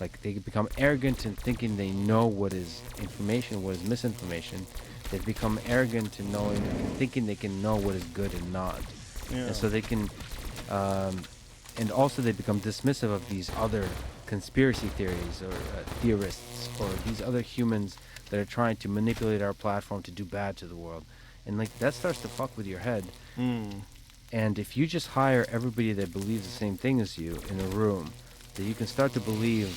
Like they become arrogant in thinking they know what is information, what is misinformation. They've become arrogant to knowing, thinking they can know what is good and not, Yeah. and so they can. And also they become dismissive of these other conspiracy theories or theorists or these other humans that are trying to manipulate our platform to do bad to the world. And like that starts to fuck with your head. And if you just hire everybody that believes the same thing as you in a room, that you can start to believe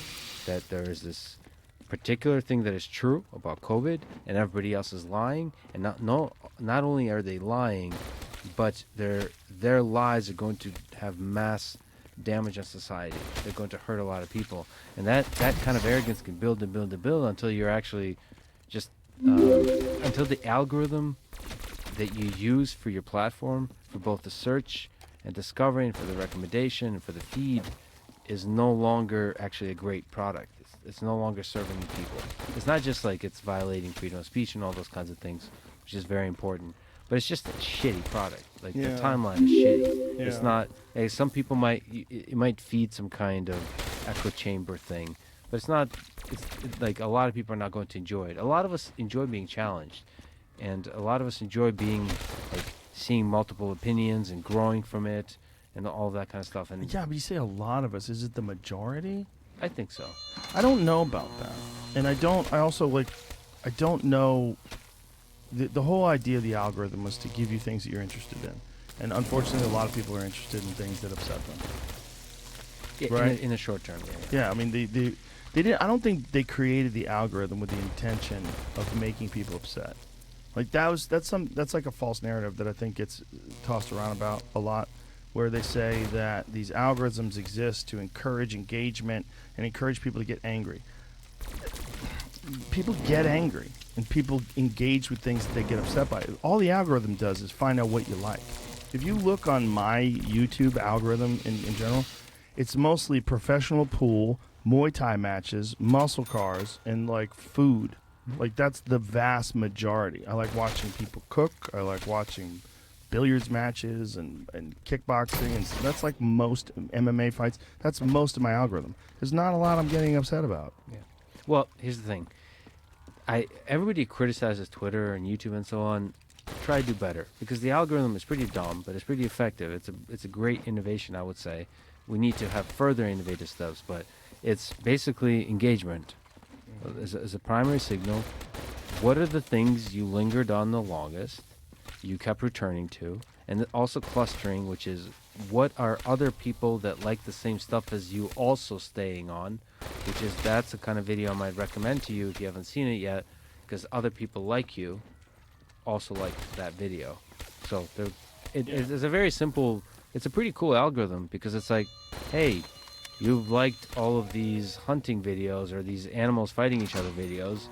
that there is this particular thing that is true about COVID and everybody else is lying, and not only are they lying, but their lies are going to have mass damage on society. They're going to hurt a lot of people, and that kind of arrogance can build and build and build until you're actually just until the algorithm that you use for your platform, for both the search and discovery and for the recommendation and for the feed, is no longer actually a great product. It's no longer serving the people. It's not just like it's violating freedom of speech and all those kinds of things, which is very important, but it's just a shitty product. Like Yeah. the timeline is shitty. Yeah. It's not. Hey, some people it might feed some kind of echo chamber thing, but it's not. It's like a lot of people are not going to enjoy it. A lot of us enjoy being challenged, and a lot of us enjoy being like seeing multiple opinions and growing from it and all that kind of stuff. And Yeah, but you say a lot of us. Is it the majority? I think so. I don't know about that. And I don't know. The whole idea of the algorithm was to give you things that you're interested in. And unfortunately, a lot of people are interested in things that upset them. Yeah, Right. in the short term. Yeah. Yeah, I mean, they didn't. I don't think they created the algorithm with the intention of making people upset. Like that's like a false narrative that I think gets tossed around about a lot, where they say that these algorithms exist to encourage engagement and encourage people to get angry. People get angry and people engage with things that they get upset by. All the algorithm does is find out what you like. If you look on my YouTube algorithm in general, it's mostly professional pool, Muay Thai matches, muscle cars, and like food. Like that's the vast majority. I like watching people cook. I like watching billiards matches and kickboxing, and that's like most MMA fights. That's most of my algorithm. There's not a lot I'm getting upset about. Yeah. Well, here's the thing. Everybody criticizes Twitter and YouTube and so on. Try to do better, because the algorithm is pretty dumb, but it's pretty effective. It's a great innovation, I would say. We need to have further innovative stuff, but it's basically engagement as a primary signal. what are the things you lingered on the longest, you kept returning to, and also clustering, which is what are other people that like the same stuff as you also staying on, that's the kind of video I might recommend to you if you haven't seen it yet, because other people like you also like that video. So it's a very simple, it's a pretty cool algorithm, because it's like, hey, you've liked all of these hunting videos or these animals fighting each other videos,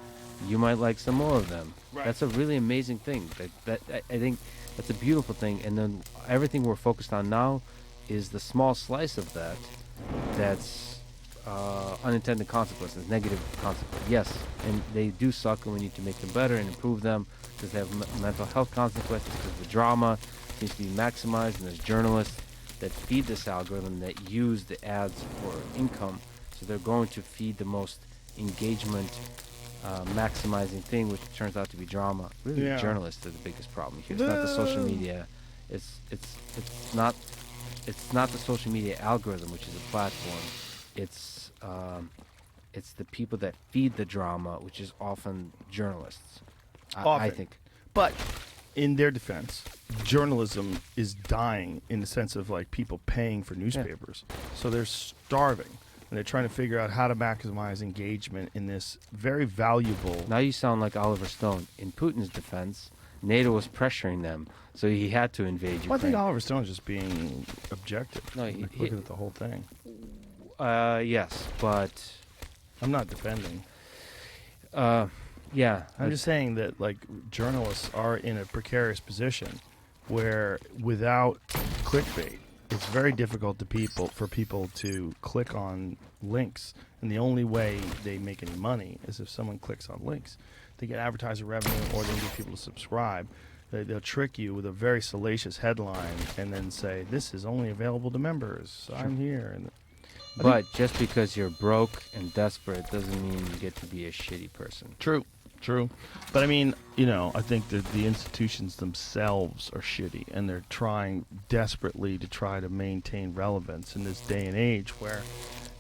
you might like some more of them. Right. That's a really amazing thing. I think that's a beautiful thing. And then everything we're focused on now is the small slice of that that's unintended consequences, negative consequences. Yes, and they do suck, and we need to make them better and improve them, because they have mental health consequences, because the drama seems to be maximized, and there's journalists that feed this algorithm that use the ads for income. So they're going to feed the most engagement maximizing thing, which turns out to be drama. Really, Yeah. the journalists are the biggest problem here. It's not the social media. It's not the social media algorithm, which is a platform. It's the people that feed the drama, which is often journalists. I Often. think. But in their defense, journalism is dying in the sense of like people paying for newspapers. So they're starving. And they're trying to figure out how to maximize engagement in this very valuable. Now you sound like Oliver Stone. In Putin's defense, NATO was pressuring them, so he had to invade Ukraine. Well, I think Oliver Stone's just being objective. No, Like, looking at the whole thing. Yes, but I'm not defending. yeah. I'm just saying that like journalists are in a precarious position where without clickbait, it's very difficult for people to click on links, and the only way they make any money is if someone clicks on links. They get advertiser revenue, or they get people to subscribe. They'll trick you with a very salacious headline and then say, "This is only available to members. I'm here." And But just because you're broke and desperate doesn't mean you get to be a shitty person. True. But I mean, I think that the institutions themselves are shitty, and they're trying desperately to try to maintain relevance in this day and age where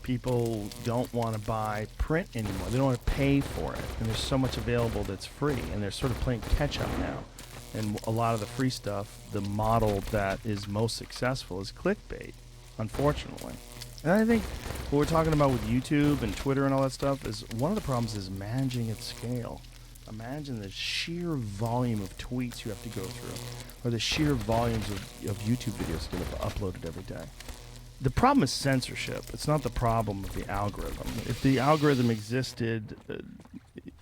people don't want to buy print anymore. They don't want to pay for it. And there's so much available that's free, and they're sort of playing catch up now. And a lot of the free stuff, the model that is most successful is clickbait, unfortunately. And I think what we're talking about with YouTube and Twitter and all that stuff is one of the problems is managing at scale. Imagine the sheer volume of tweets you have to go through, or the sheer volumes of YouTube videos that get uploaded every day. The problem is censorship. It's not the problem of the algorithm. If the algorithm existed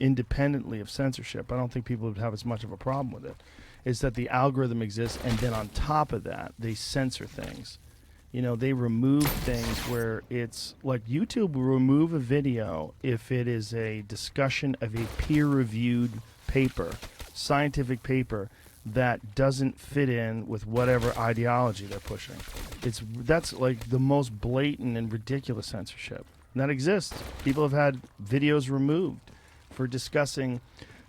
independently of censorship, I don't think people would have as much of a problem with it. It's that the algorithm exists, and then on top of that, they censor things. They remove things where it's like YouTube will remove a video if it is a discussion of a peer-reviewed paper, scientific paper, that doesn't fit in with whatever ideology they're pushing. That's like the most blatant and ridiculous censorship. And that exists. People have had videos removed for discussing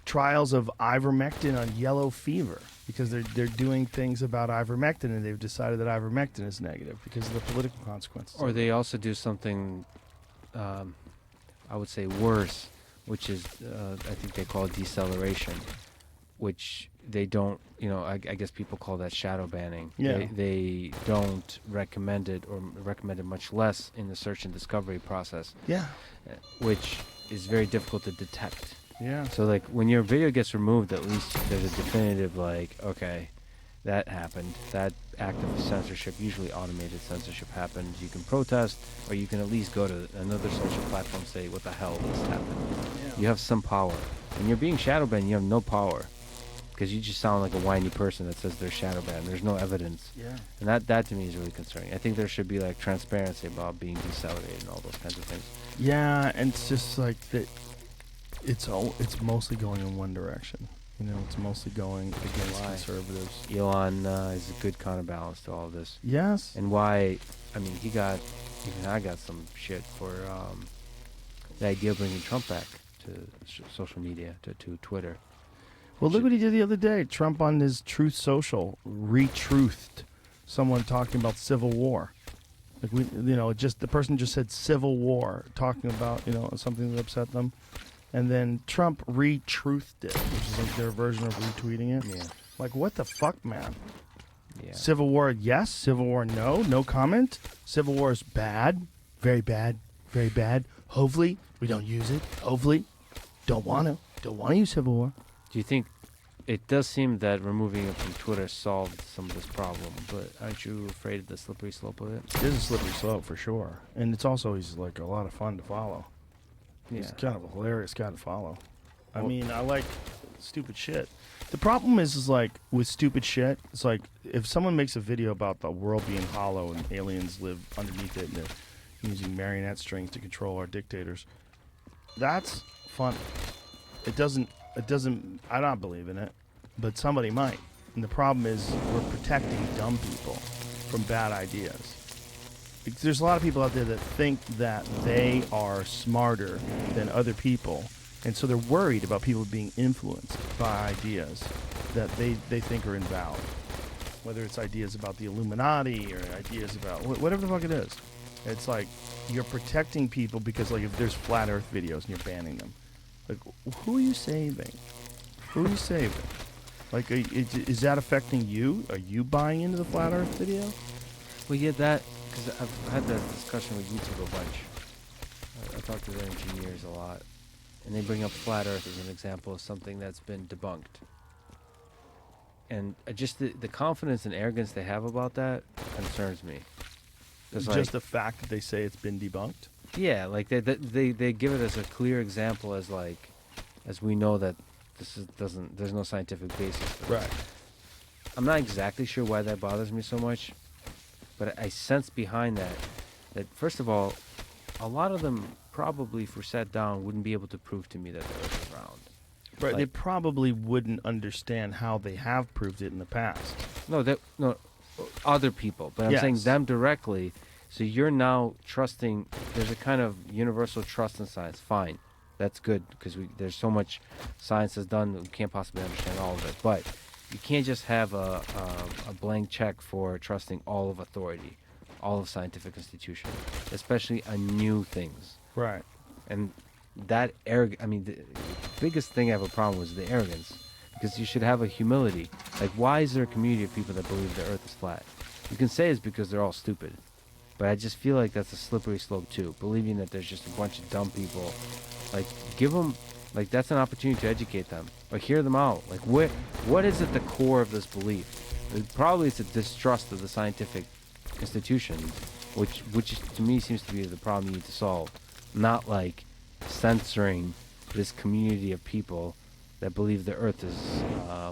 trials of ivermectin on yellow fever because they're doing things about ivermectin, and they've decided that ivermectin is negative because of the political consequences. Or they also do something, I would say, worse, which is, I think they call it deceleration, which they don't, I guess people call that shadow banning. Yeah. They don't recommend it, or recommend it much less in the search and discovery process. Yeah. Which is very difficult to detect. Yeah. So like when your video gets removed, at least there's a definitive okay, that happened. That act of censorship, usually automated censorship, happened. You can protest, or you can at least go to another social platform and say, what the hell just happened? Yeah. You have some power. When you're being shadow banned, you have no power, because you just sound like a whiny person that says they're shadow banned. There's no evidence. Yeah. And that to me is really concerning. I think there should be like transparency about being decelerated and all those kinds of things. Yeah, and it's just like that. It's mostly going in one direction. It's mostly going against Why? conservatives. Elon is a good counterbalance to all of this. Yes. And why, even I got some shit for the idea of bringing Trump back to social media, to Twitter. Well, look what he did the other day. Trump on his Truth Social retruthed someone talking about civil war. Like the person just said civil war, talking about something that upset them. and then Trump re-truthed it, which is like their version of retweeting it. Yeah. Like, what the fuck, man? Yeah. Civil War, yes. Civil War, no. No comment. Civil War is bad. Very bad. Very bad. Hopefully, we don't use it. Hopefully. Don't want to. Don't want to use Civil War. Do you think it does seem that removing it from Twitter solved some of this problem, but aren't you afraid of the slippery slope of it? It is a slippery slope for sure. And it's also, he's like a lot of fun to follow. He's kind of a hilarious guy to follow. I mean, I like stupid shit. The problem is like, with stupid shit, it's like, if someone makes a video about the world being hollow and aliens live underneath it and they're using marionette strings to control our dictators, that's fun. It doesn't, I don't believe in it, but somebody might. And the problem is we're protecting dumb people from bad ideas. Because there's a lot of people out there that think that they are smarter than other people, and so they're worried about people being influenced by ideas that they think are invalid. Whether it's ideas about the Illuminati or ideas about whatever the fuck it is. It's like you're protecting people because, like, if there's flat earth videos and you're banning them, like, who are you saving? Who are you saving? Like, is that affecting you? Are you buying into the flat earth video? Well, yeah, that, because I've had that discussion with YouTube a bunch. I talk to their engineers a lot, and they bring up flat earth as an example of something that's been debunked. And just the confidence and arrogance they have about that concerns me. Just like, the fact that they say it's been debunked? yeah, like they give it as a clear example, as like, as we know that there's no scientific basis for Right. it. I'm not exactly sure why that bothers me so much, but I sense behind that first of all, a lot of them probably, if we're sat down, wouldn't be able to prove to me that the Earth is round. Right. They Like- probably wouldn't understand how they have proved it in the past. No, other people, but I'm saying Yes. them directly. So you're now trusting. There's a kind of universal trust in science. Fine, that's good, because there's so much science is done that we can't possibly understand all of it. But you can't just have a blank check for trusting all of authority, all of scientific institutions, especially on new things. Right. And that I mean, the biggest thing I have a problem with is the arrogance, because you should have a humility. Like, why is there a community of people that believe the Earth is flat? You can say it's because they're all stupid, but I just feel like that's a slippery slope too. Believing that there's just a bunch of dumb people, like, give them, like, that's an opportunity to educate them, or hear them out. Like, what is at the core of this belief? Probably it's a distrust of the scientific institutions, which to me seems to be the problem you need to solve, not like censoring this community of people that believe the Earth is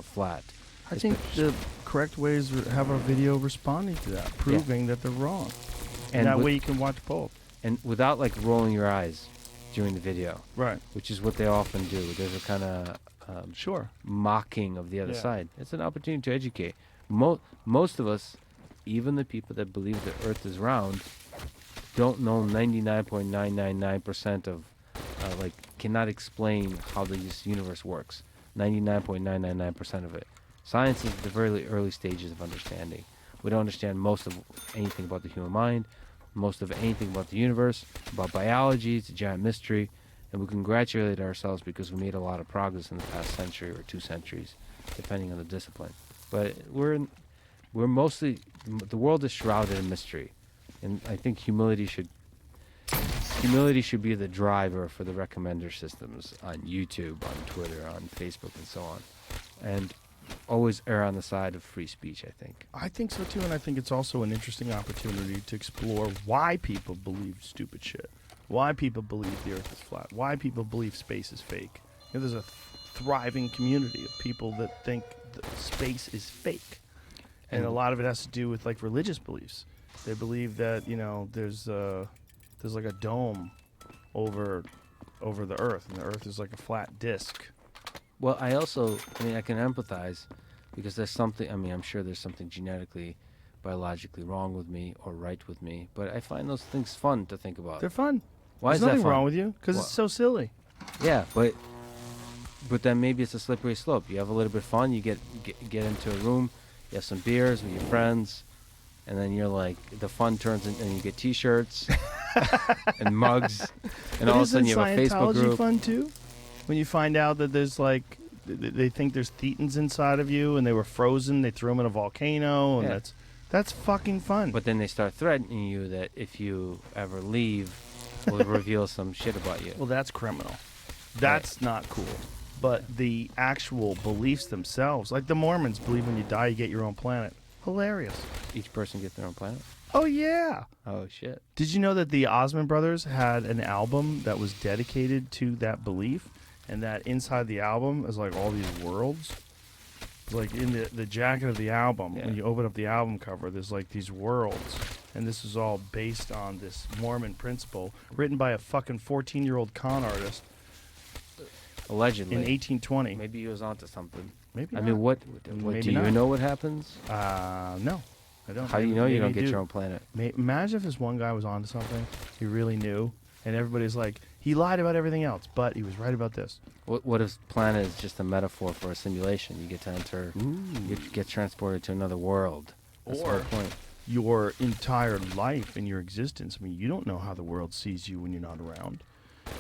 flat. I think the correct way is to have a video responding to that, proving that they're wrong. And that way you can watch both. And without, like, rolling your eyes during the video. Right. Which is what they often do. There's a kind of Sure. mocking of the other Yeah. side. It's an opportunity to educate. Most of us, even the people that believe the Earth is round, don't know 99.999% of, like, cannot explain how this universe works. 99.999% of it. Science is the very early stages of understanding. We don't understand most of anything about the human mind, most of anything about the universe, about biology. It's a giant mystery, and we congratulate ourselves because we made a lot of progress in the past century or 2 centuries, depending on the discipline. But we're mostly, the world is shrouded in mystery, and I think humility should be the driver for the recommender systems on YouTube, on Twitter, on Facebook, and so on, and always err on the side of free speech, I think. I think so too, and I think it's also an interesting opportunity to explore why people believe stupid shit, why people believe the Earth is flat, why people believe space is fake. You know, there's a thriving community of people that think that space is fake, and a lot of it has to do with, like, religious beliefs. They believe that, you know, there's like a dome over the Earth, and the Earth is like a flat disc. Well, I can empathize, because there's something, I'm sure there's something genetically, biologically wrong with me or right with me, but I find those things fun to think about. They're fun. Why There's is that nothing fun? wrong with you, because it's so silly. Yeah, but then maybe it's a slippery slope. You have a little bit of fun, you get into a room, you have some beers with your friends, and then you're like, the fun turns in, and you get T-shirts and mugs, and all of a sudden you have a Facebook Isn't Scientology group. fun too? When you find out that there's like, they think there's thetans inside of you, and they were frozen. They threw them in a volcano, and Yeah. that's fucking fun. But then they start threatening you that if you ever leave, we'll reveal some shit about you. Well, that's criminal. That's not cool. But the actual beliefs themselves, like the Mormons believe when you die, you get your own planet. Hilarious. Each person gets their own planet. Oh, yeah. Oh shit. Did you know that the Osmond Brothers had an album that was dedicated to that belief? And that inside the album is like all these worlds. It's like in the jacket of the album, when you open up the album cover, there's like these worlds. And this is all based on this Mormon principle written by a fucking 14-year-old con artist Allegedly. in 1820. Maybe he was onto something. Maybe I not. mean, what Maybe do you not. know what happens? No, I don't. How do you know you don't get your own planet? Imagine if this one guy was onto something, he really knew, and everybody's like, he lied about everything else, but he was right about this. What if planet is just a metaphor for a simulation? You get to enter, you get transported to another world. That's the whole Or point. your entire life and your existence. I mean, you don't know how the world sees you when you're not around.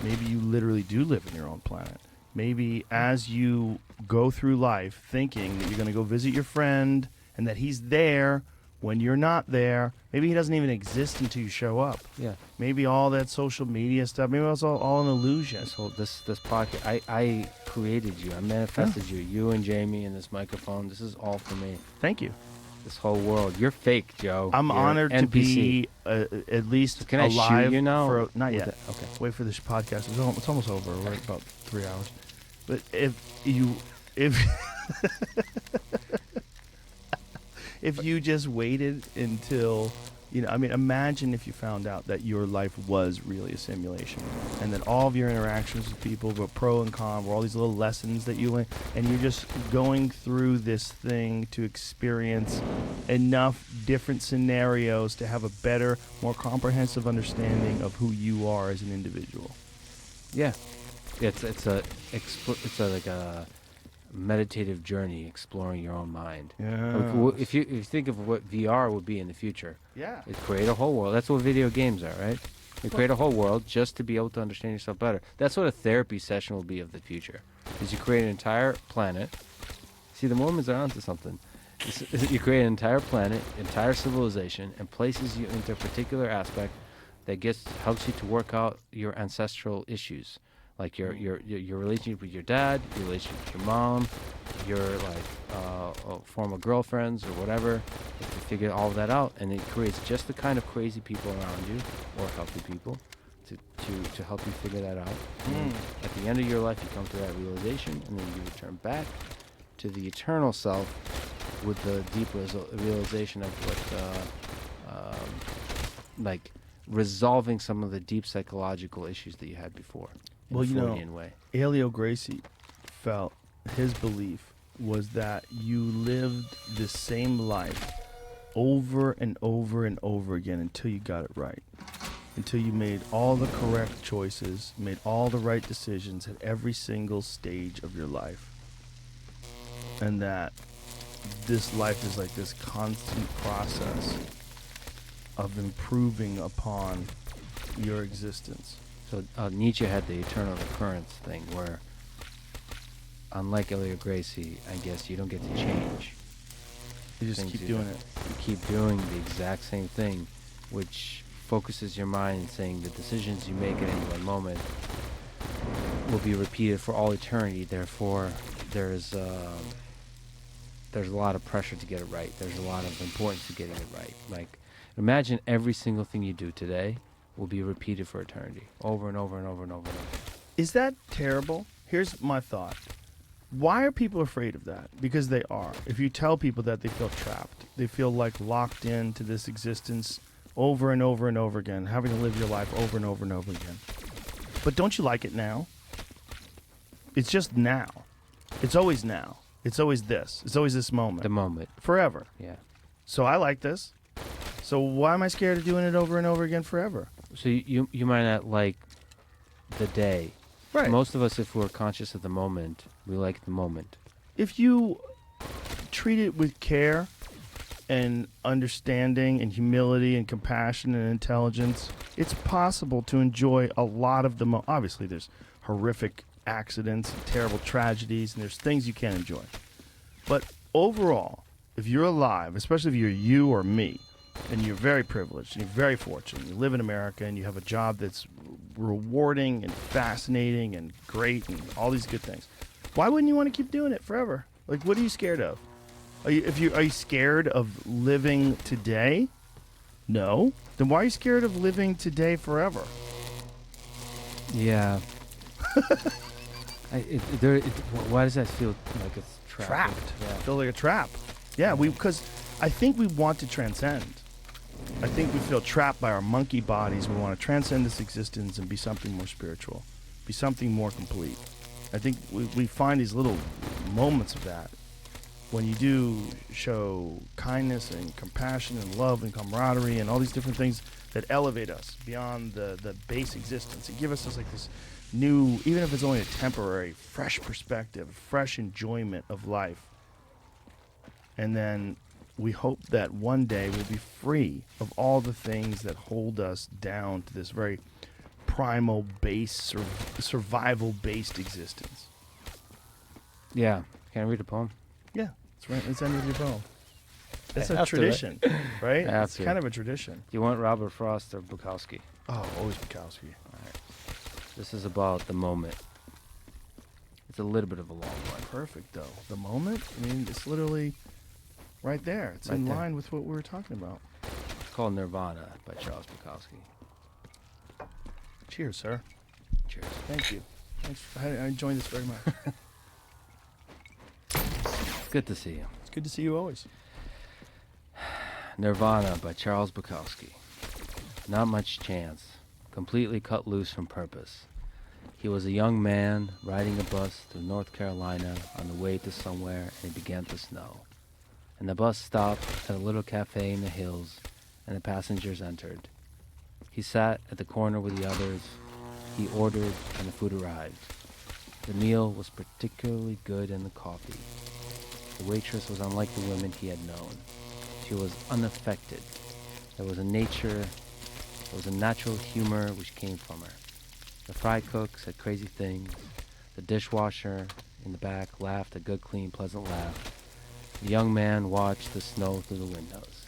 Maybe you literally do live in your own planet. Maybe as you go through life thinking that you're going to go visit your friend and that he's there when you're not there, maybe he doesn't even exist until you show up. Yeah. Maybe all that social media stuff, maybe it's all an illusion. This podcast, I created you. I manifested you. You and Jamie and this microphone. This is all for me. Thank you. This whole world. You're fake, Joe. I'm You're honored to NPC. be at least Can I shoot alive. you now? For not With yet. the- okay. Wait for this podcast. It's almost over. We're at about 3 hours. But if if you just waited until, I mean, imagine if you found out that your life was really a simulation, and that all of your interactions with people were pro and con, were all these little lessons that you learned, and you're just going through this thing to experience enough different scenarios to have a better, more comprehensive understanding of who you are as an individual. Yeah. It's like a meditative journey exploring your own mind. Yeah. If you think of what VR would be in the future, Yeah. it create a whole world. That's what video games are, right? You create a whole world just to be able to understand yourself better. That's what a therapy session will be of the future. Is you create an entire planet. See, the Mormons are onto something. You create an entire planet, entire civilization, and places you into a particular aspect that helps you to work out your ancestral issues. Like your relationship with your dad, your relationship with your mom, your former girlfriends or whatever. You have to figure all of that out, and it creates just the kind of crazy people around you, or healthy people, to help you figure that out. And at the end of your life, you come to that realization, and then you return back to the eternal self with the deep realization of what, like resolving some of the deep psychological issues that you had before. Well, in a Freudian way. Elio Gracie felt his belief was that you lived the same life over and over and over again until you got it right. Until you made all the correct choices, made all the right decisions at every single stage of your life. And that this life is like this constant process of improving upon your existence. So Nietzsche had the eternal recurrence thing where, unlike Elio Gracie, I guess you don't get to change. You just things keep you doing do. it. You keep doing the exact same thing, which focuses your mind in saying the decisions you make at any one moment will be repeated for all eternity. Therefore, there's a lot of pressure to get it right. There's a lot of importance to getting it right. Like, imagine every single thing you do today will be repeated for eternity, over and over and over and over and over. Is that terrible? Here's my thought. Why are people afraid of that? Because they are. If you tell people that, they feel trapped. They feel like locked into this existence over and over and over again, having to live your life over and over and over again. But don't you like it now? It's just now. It's always now. It's always this. It's always this moment. The moment, Forever. yeah. So I like this. So why am I scared of doing it over and over again forever? So you might not like the day. Right. Most of us, if we're conscious of the moment, we like the moment. If you treat it with care and understanding and humility and compassion and intelligence, it's possible to enjoy a lot of the obviously there's horrific accidents, and terrible tragedies, and there's things you can't enjoy. But overall, if you're alive, especially if you're you or me, and you're very privileged, and you're very fortunate, you live in America, and you have a job that's rewarding and fascinating and great and all these good things, why wouldn't you want to keep doing it forever? Like, what are you scared of? Are you scared of living today? No. Then why are you scared of living today forever? Yeah. Why does that feel like it's Trapped. Yeah. Feel like a trap. Yeah, because I think we want to transcend. I think we feel trapped by our monkey bodies. We want to transcend this existence and be something more spiritual, be something more complete. I think we find these little moments of that when you do show kindness and compassion and love and camaraderie and all these different things that elevate us beyond the base existence and give us like this new, even if it's only a temporary, fresh perspective, fresh enjoyment of life. And then we hope that one day we'll be free of all the things that hold us down to this very primal base or survival-based existence. Yeah. Can I read a poem? Yeah, that's right. Let's end with your poem. That's I a have to, tradition, right? I have It's to. kind of a tradition. You want Robert Frost or Bukowski? Oh, always Bukowski. This is about the moment. It's a little bit of a long one. Perfect, though. The moment, I mean, it's literally right there. It's Right in there. line with what we were talking about. It's called Nirvana by Charles Bukowski. Cheers, sir. Cheers. Thank you. Thanks. I enjoyed this very much. It's good to see you. It's good to see you always. Nirvana by Charles Bukowski. Not much chance. Completely cut loose from purpose. He was a young man riding a bus through North Carolina on the way to somewhere, and it began to snow. And the bus stopped at a little cafe in the hills, and the passengers entered. He sat at the corner with the others. He ordered, and the food arrived. The meal was particularly good, and the coffee. The waitress was unlike the women he had known. She was unaffected. There was a natural humor which came from her. The fry cook said crazy things. The dishwasher in the back laughed a good, clean, pleasant laugh. The young man watched the snow through the windows.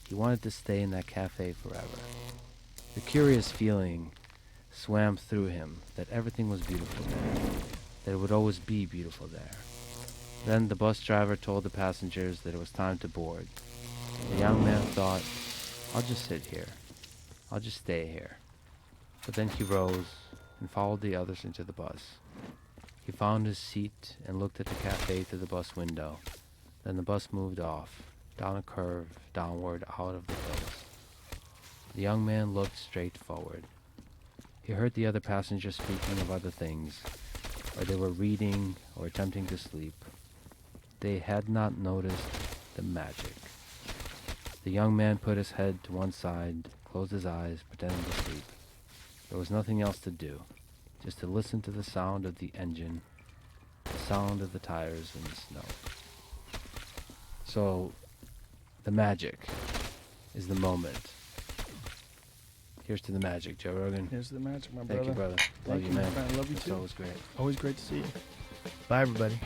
He wanted to stay in that cafe forever. The curious feeling swam through him that everything was beautiful there, that it would always be beautiful there. Then the bus driver told the passengers that it was time to board. The young man thought, I'll just sit here. I'll just stay here. But then he rose and followed the others into the bus. He found his seat and looked at the cafe through the bus window. Then the bus moved off, down a curve, downward, out of the hills. The young man looked straight forward. He heard the other passengers speaking of other things, or they were reading or attempting to sleep. They had not noticed the magic. The young man put his head to one side, closed his eyes, pretending to sleep. There was nothing else to do, just to listen to the sound of the engine, the sound of the tires in the snow. So, the magic is the moment. Here's to the magic, Joe Rogan. Here's the magic, my brother. Thank you, brother. Thank Love you, you, man. man. I love you It's too. always great. Always great to see you. Bye, everybody.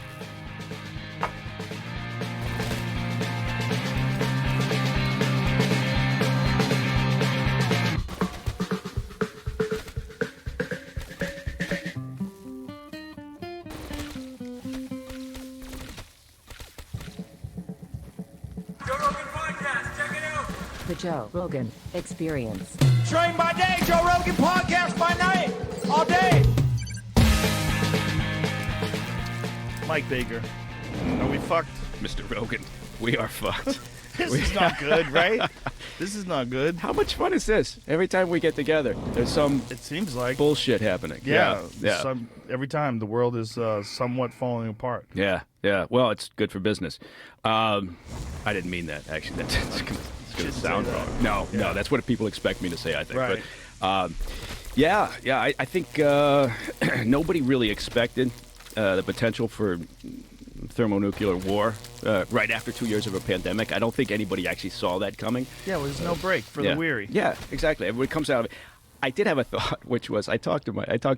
The Joe Rogan Experience. Train by day, Joe Rogan podcast by night, all day. Mike Baker. Are we fucked? Mr. Rogan, we are fucked. This is not good, right? This is not good. How much fun is this? Every time we get together, there's some It seems like. bullshit happening. Yeah. Yeah. Every time the world is somewhat falling apart. Yeah. Well, it's good for business. I didn't mean that, actually. That's going to Shouldn't sound say that. wrong. No, that's what people expect me to say, I think. Right. But, I think nobody really expected the potential for thermonuclear war right after 2 years of a pandemic. I don't think anybody actually saw that coming. Yeah, well, there's no break for the weary. Yeah, exactly. Everybody comes out of it. I did have a thought, which was I talked to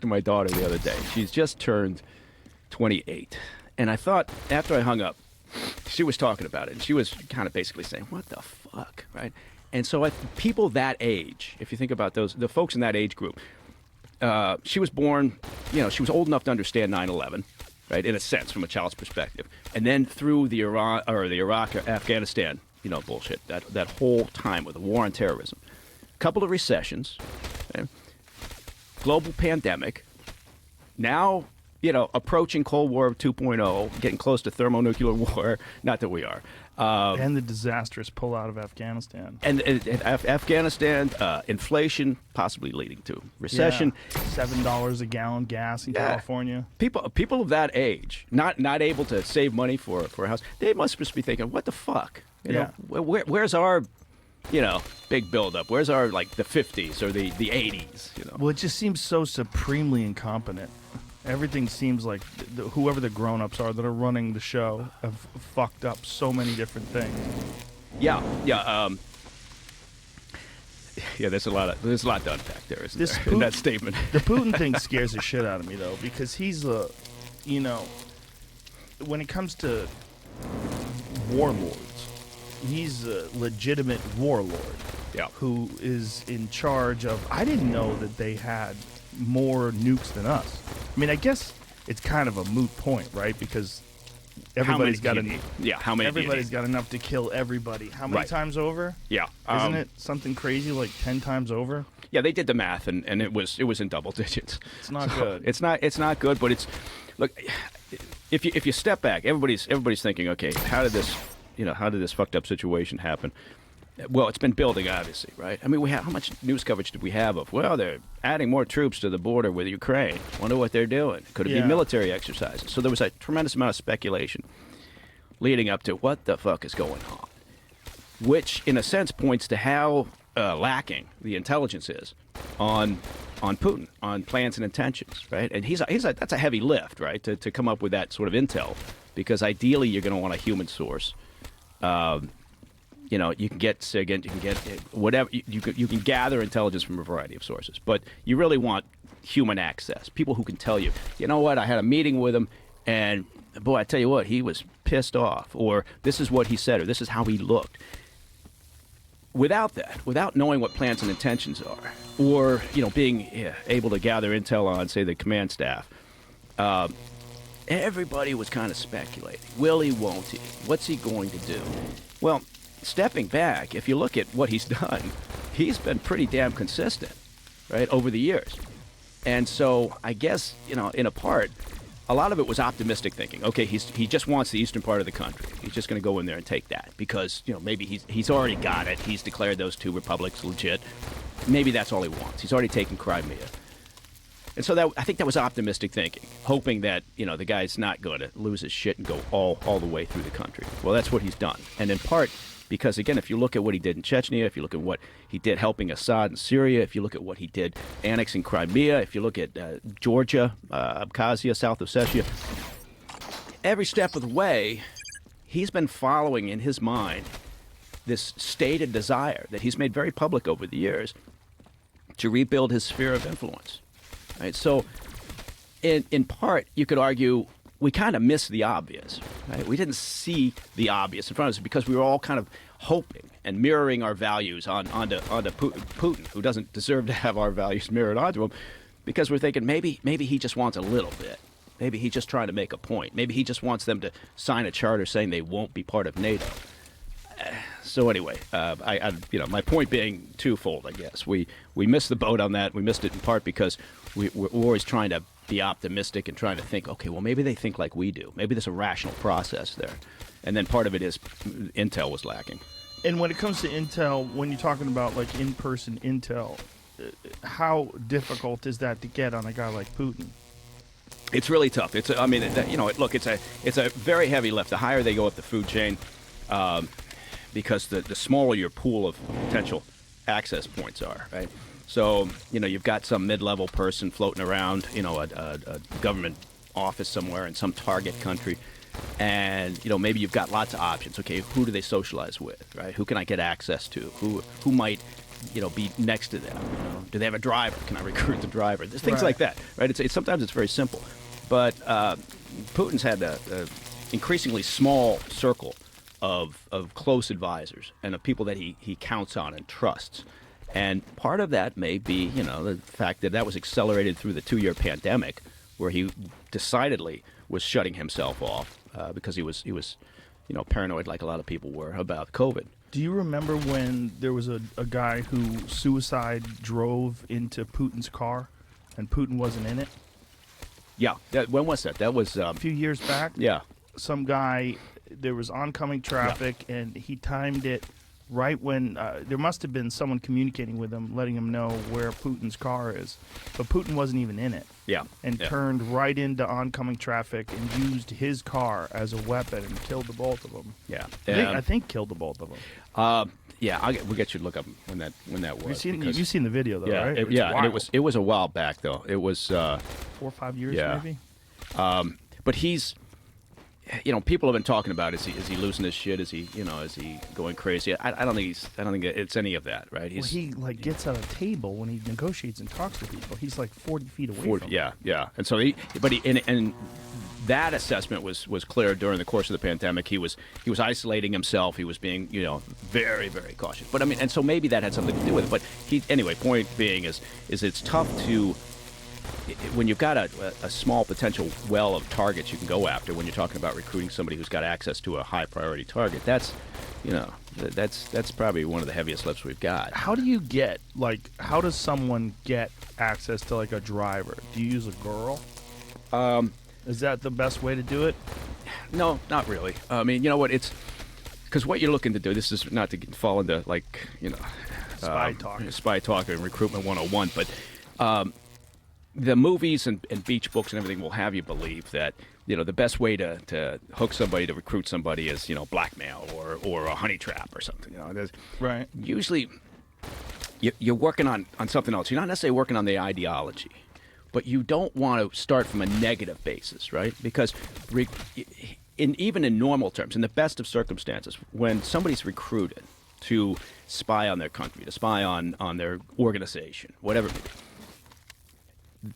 my daughter the other day. She's just turned 28, and I thought after I hung up, she was talking about it, and she was kind of basically saying, "What the fuck," right? And so people that age, if you think about the folks in that age group, she was born, she was old enough to understand 9/11, right? In a sense, from a child's perspective, and then through the Iraq or Afghanistan, bullshit, that whole time with the war on terrorism, couple of recessions, okay? Global pandemic, now approaching Cold War 2.0, getting close to thermonuclear war. Not that we are. And the disastrous pullout of Afghanistan. And Afghanistan, inflation possibly leading to recession. Yeah, $7 a gallon gas in California. People of that age, not able to save money for a house, they must just be thinking, what the fuck? Where's our big buildup? Where's our, like, the 50s or the 80s? Well, it just seems so supremely incompetent. Everything seems like whoever the grown-ups are that are running the show have fucked up so many different things. Yeah. There's a lot to unpack there, isn't there, in that statement? The Putin thing scares the shit out of me, though, because he's when it comes to warlords, he's a legitimate warlord. Yeah. Who is in charge of? I didn't know that they had more nukes than us. I mean, I guess it's kind of a moot point, right? Because everybody's got enough. Yeah, how many? Everybody's got enough to kill everybody. How many times over? Yeah, isn't it something crazy like 10 times over? Yeah, they did the math, and it was in double digits. It's not good. It's not good, but look. If you step back, everybody's thinking, okay, how did this fucked up situation happen? Well, it's been building, obviously, right? I mean, how much news coverage did we have of? Well, they're adding more troops to the border with Ukraine. Wonder what they're doing. Could it be military exercises? So there was a tremendous amount of speculation leading up to what the fuck is going on, which, in a sense, points to how lacking the intelligence is on Putin, on plans and intentions, right? And that's a heavy lift, right, to come up with that sort of intel, because ideally you're going to want a human source. You can get SIGINT, you can get whatever, you can gather intelligence from a variety of sources, but you really want human access, people who can tell you, you know what, I had a meeting with him, and boy, I tell you what, he was pissed off, or this is what he said, or this is how he looked. Without that, without knowing what plans and intentions are, or being able to gather intel on, say, the command staff, everybody was kind of speculating. Will he, won't he? What's he going to do? Well, stepping back, if you look at what he's done, he's been pretty damn consistent, right, over the years. And so I guess, in a part, a lot of it was optimistic thinking. Okay, he just wants the eastern part of the country. He's just going to go in there and take that because, maybe he's already got it. He's declared those two republics legit. Maybe that's all he wants. He's already taken Crimea. And so I think that was optimistic thinking, hoping that, the guy's not going to lose his shit and go all the way through the country. Well, that's what he's done. And in part because, again, if you look at what he did in Chechnya, if you look at what he did helping Assad in Syria, if you look at what he did annexing Crimea, if you look at Georgia, Abkhazia, South Ossetia, every step of the way, he's been following in his mind this stated desire that he's made very public over the years to rebuild his sphere of influence. Right? So, in part, you could argue we kind of missed the obvious. Right? We didn't see the obvious in front of us because we were all kind of hoping and mirroring our values onto Putin, who doesn't deserve to have our values mirrored onto him, because we're thinking maybe he just wants a little bit. Maybe he's just trying to make a point. Maybe he just wants them to sign a charter saying they won't be part of NATO. So anyway, my point being twofold, I guess. We missed the boat on that. We missed it in part because we're always trying to be optimistic and trying to think, okay, well, maybe they think like we do. Maybe there's a rational process there. And then part of it is intel was lacking. And when it comes to intel, when you're talking about like in-person intel, how difficult is that to get on a guy like Putin? It's really tough. It's a very heavy lift. The higher they go up the food chain, because the smaller your pool of potential access points are, right? So, you've got some mid-level person floating around, a government office somewhere in some target country, and, maybe you've got lots of options. Okay, who do they socialize with, right? Who can I get access to? Who might be next to them? Do they have a driver? Can I recruit the driver? There's things Right. like that, right? Sometimes it's very simple, but Putin's had a increasingly small circle of close advisors and of people that he counts on and trusts. And part of that may be, the fact that was accelerated through the 2-year pandemic, where he decidedly was shutting himself off because he was paranoid, like a lot of people were, about COVID. Do you remember when there was a guy who suicide drove into Putin's car and Putin wasn't in it? Yeah. When was that? That was A few years back? yeah. Some guy, there was oncoming traffic, and he timed it right when there must have been someone communicating with him, letting him know where Putin's car is. But Putin wasn't even in it. Yeah. And Yeah. turned right into oncoming traffic and used his car as a weapon and killed the both of them. Yeah. I think killed the both of them. Yeah. We'll get you to look up when that was. You've seen the video, though, yeah, right? It, It's yeah, and wild. it was a while back though. It was 4 or 5 years, yeah. maybe? but he's people have been talking about is he losing his shit? Is he going crazy? I don't think it's any of that, right? Well, he gets at a table when he negotiates and talks to people. He's like 40 feet away from them. yeah. And so and that assessment was clear during the course of the pandemic. He was isolating himself. He was being very, very cautious. But and so maybe that had something to do with it. But anyway, point being is it's tough to, when you've got a small potential well of targets you can go after, when you're talking about recruiting somebody who's got access to a high priority target, that's probably one of the heaviest lifts we've got. How does someone get access to like a driver? Do you use a girl? Is that the best way to do it? No, not really. I mean, you know what? It's because what you're looking to do. This is not to fall into spy talk and recruitment 101, but the movies and beach books and everything will have you believe that the best way to hook somebody, to recruit somebody, is blackmail or a honey trap or something. Right. Usually you're working on something else. You're not necessarily working on the ideology, but you don't want to start from a negative basis, right? Because even in normal terms, in the best of circumstances, when somebody's recruited to spy on their country, to spy on their organization, whatever it may be,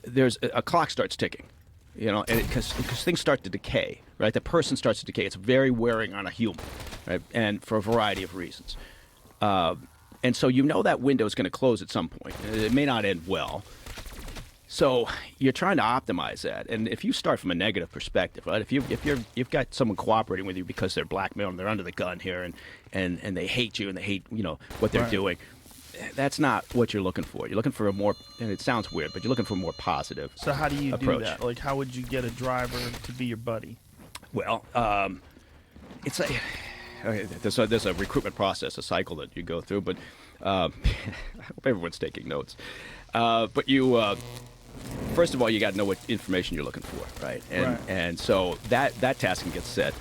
there's a clock starts ticking, and because things start to decay, right? The person starts to decay. It's very wearing on a human, right? And for a variety of reasons. And so that window is going to close at some point. It may not end well. So you're trying to optimize that, and if you start from a negative perspective, right? If you've got someone cooperating with you because they're blackmailing, they're under the gun here, and they hate you and they hate what they're doing, that's not what you're looking for. You're looking for a more, and it sounds weird, but you're looking for a more positive. So how do you approach. do that? Like, how would you get a driver to be your buddy? Well, it's like there's a recruitment process, a cycle that you go through, but I hope everyone's taking notes. But you. First of all, you got to know what information you're looking for, right? And so that tasking gets set,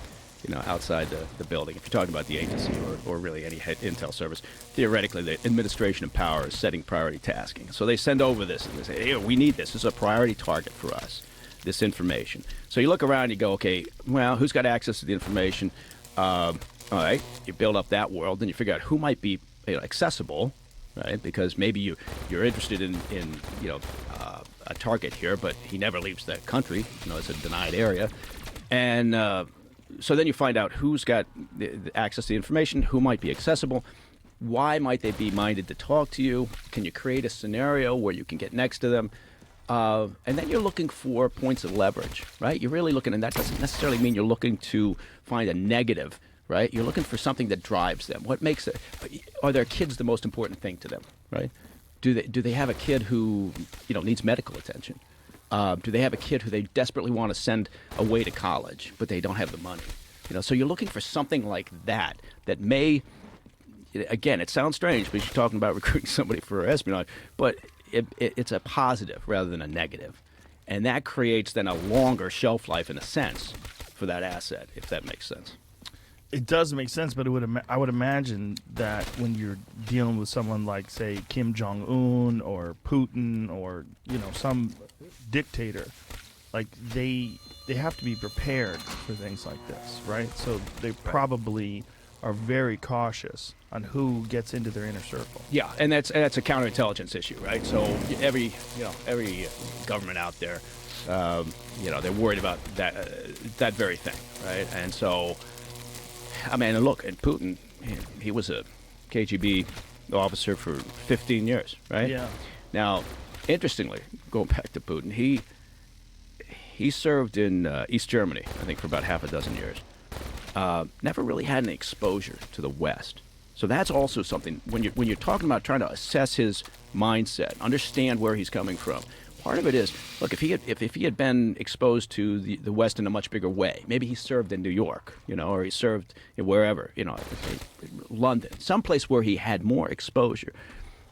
outside the building. If you're talking about the agency or really any intel service, theoretically, the administration of power is setting priority tasking. So they send over this and they say, hey, we need this. This is a priority target for us, this information. So you look around and you go, okay, well, who's got access to the information? All right, you build up that world, then you figure out who might be accessible, right? Because maybe you're interested in a target here, but he never leaves the country. It's a denied area, and so then you find out who's got the access to the information, who might be accessible, why might they be minded to talk to you? Can you create a scenario where you can get next to them? And then you're looking for points of leverage, right? You're really looking, and that doesn't necessarily mean you're looking to find a negative, right? You're looking for something that drives them. What makes it? Are their kids the most important thing to them, right? Do they have a kid who needs medical attention? Do they have a kid who they desperately want to send away to college, but they don't have the money? So you're looking for something like that may. Again, it sounds strange because you're talking about recruiting somebody for espionage, but it's a positive rather than a negative, and that creates then a longer shelf life in a sense for that asset, if that makes sense. It does make sense, but I would imagine that when you're dealing with someone like, say, Kim Jong-un or Putin or some dictator, like they have to be prepared for things like this, right? So they probably are very cautious on who gets into their inner circle. Yeah, and that's a counterintelligence issue, right? So every government out there, they're worried about that very thing, right? And so, I mean, look, and Putin, he was a KGB officer for 15 years, right? Yeah. Now, interestingly, going back to Putin, he served in East Germany, I think, for about half a dozen years. Never really had any exposure to the West. So that's also something when you're talking about trying to assess his mindset, understand where he's coming from. Part of it is, look, if he had been exposed to the West in a much bigger way, maybe he served in New York, or he served wherever, London, someplace where he had more exposure.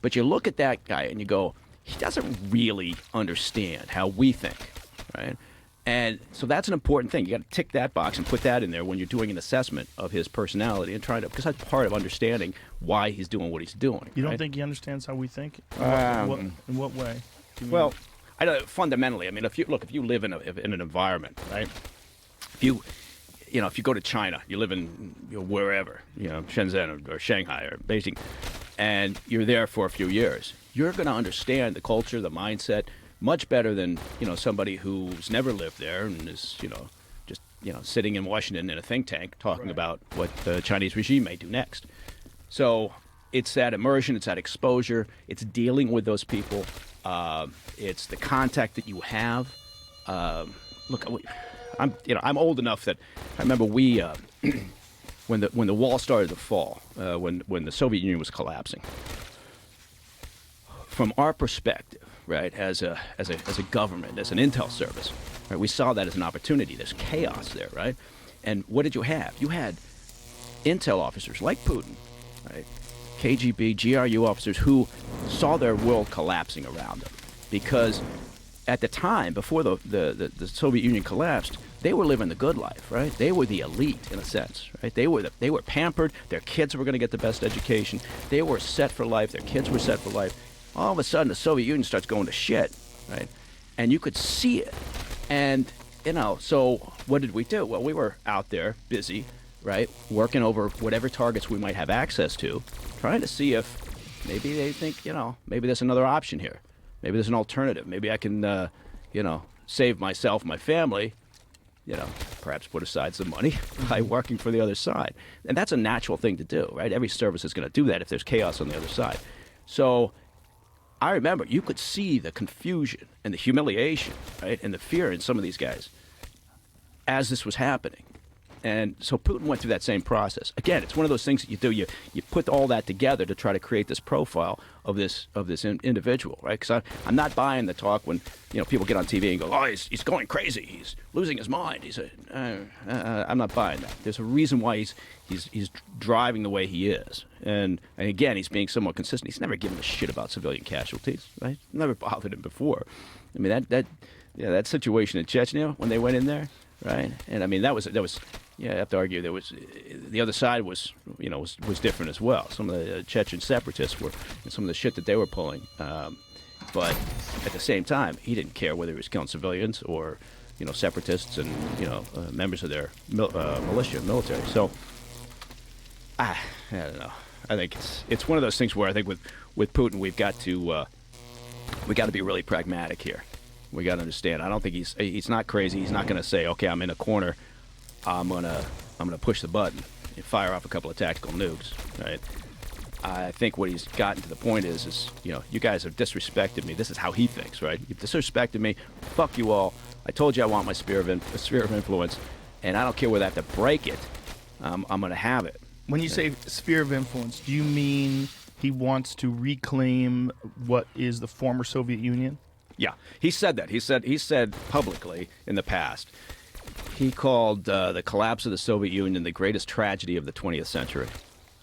But you look at that guy and you go, he doesn't really understand how we think, right? And so that's an important thing. You got to tick that box and put that in there when you're doing an assessment of his personality and trying to, because that's part of understanding why he's doing what he's doing. You don't right? think he understands how we think? Um, In what way? Do you Well, mean? I don't, fundamentally, I mean, if you live in an environment, right? If you go to China, you live in wherever, Shenzhen or Shanghai or Beijing, and you're there for a few years, you're going to understand the culture, the mindset, much better than somebody who's never lived there and is just sitting in Washington in a think tank talking about what the Chinese regime may do next. So it's that immersion, it's that exposure, it's dealing with those people, it's the contact that you have. Look, I'm old enough that I remember we when the wall started to fall, when the Soviet Union was collapsing. From our perspective, right, as a government, as an intel service, right, we saw that as an opportunity. There's chaos there, right? And what did you have? You had intel officers like Putin, right, KGB, GRU officers who saw their world collapsing around them, because at the time before the Soviet Union collapsed, they were living the good life, right? They were the elite in a sense, right? They were pampered. Their kids were going to get the best education. They were set for life. Their kids were set for life. All of a sudden, the Soviet Union starts going to shit, right? And you could see it. And, so what did we do? Well, we were out there busy, right, working over whatever targets we might have access to, trying to see if maybe they think, maybe there's another option here. Maybe there's an alternative. Maybe I can, save myself, my family, perhaps put aside some money by working for the other side. And that's a natural thing to do, right? Every service is going to do that if there's chaos on the other side. So I remember you could see the confusion and the humiliation, right, and the fear in some of these guys as this was happening. And so Putin went through that same process. Again, it's one of those things that you do. You put all that together to try to create this profile of this individual, right? Because I'm not buying the talk when people get on TV and go, "Oh, he's going crazy. He's losing his mind." I'm not buying that. There's a reason why he's driving the way he is, and again, he's being somewhat consistent. He's never given a shit about civilian casualties, right? Never bothered him before. I mean that situation in Chechnya when they went in there, right? And I mean that was. Yeah, I have to argue there was the other side was different as well. Some of the Chechen separatists were some of the shit that they were pulling, but at the same time, he didn't care whether he was killing civilians or separatists and members of their militia, military. So I don't know. I think it's one of those things where I think with Putin we got to be really pragmatic here. We got to understand. I don't think he's not crazy. He's not going to say, okay, I'm in a corner. I'm gonna push the button and fire off a couple of tactical nukes, right? I think what he's gotten to the point is you guys have disrespected me. This is how he thinks, right? You've disrespected me. Fuck you all. I told you I want my sphere of influence, and I don't care whether I have to break it. I'm gonna have it. When you say sphere of influence, do you mean he wants to reclaim what is the former Soviet Union? Yeah, he said that. He said publicly in the past. He called the collapse of the Soviet Union the greatest tragedy of the 20th century.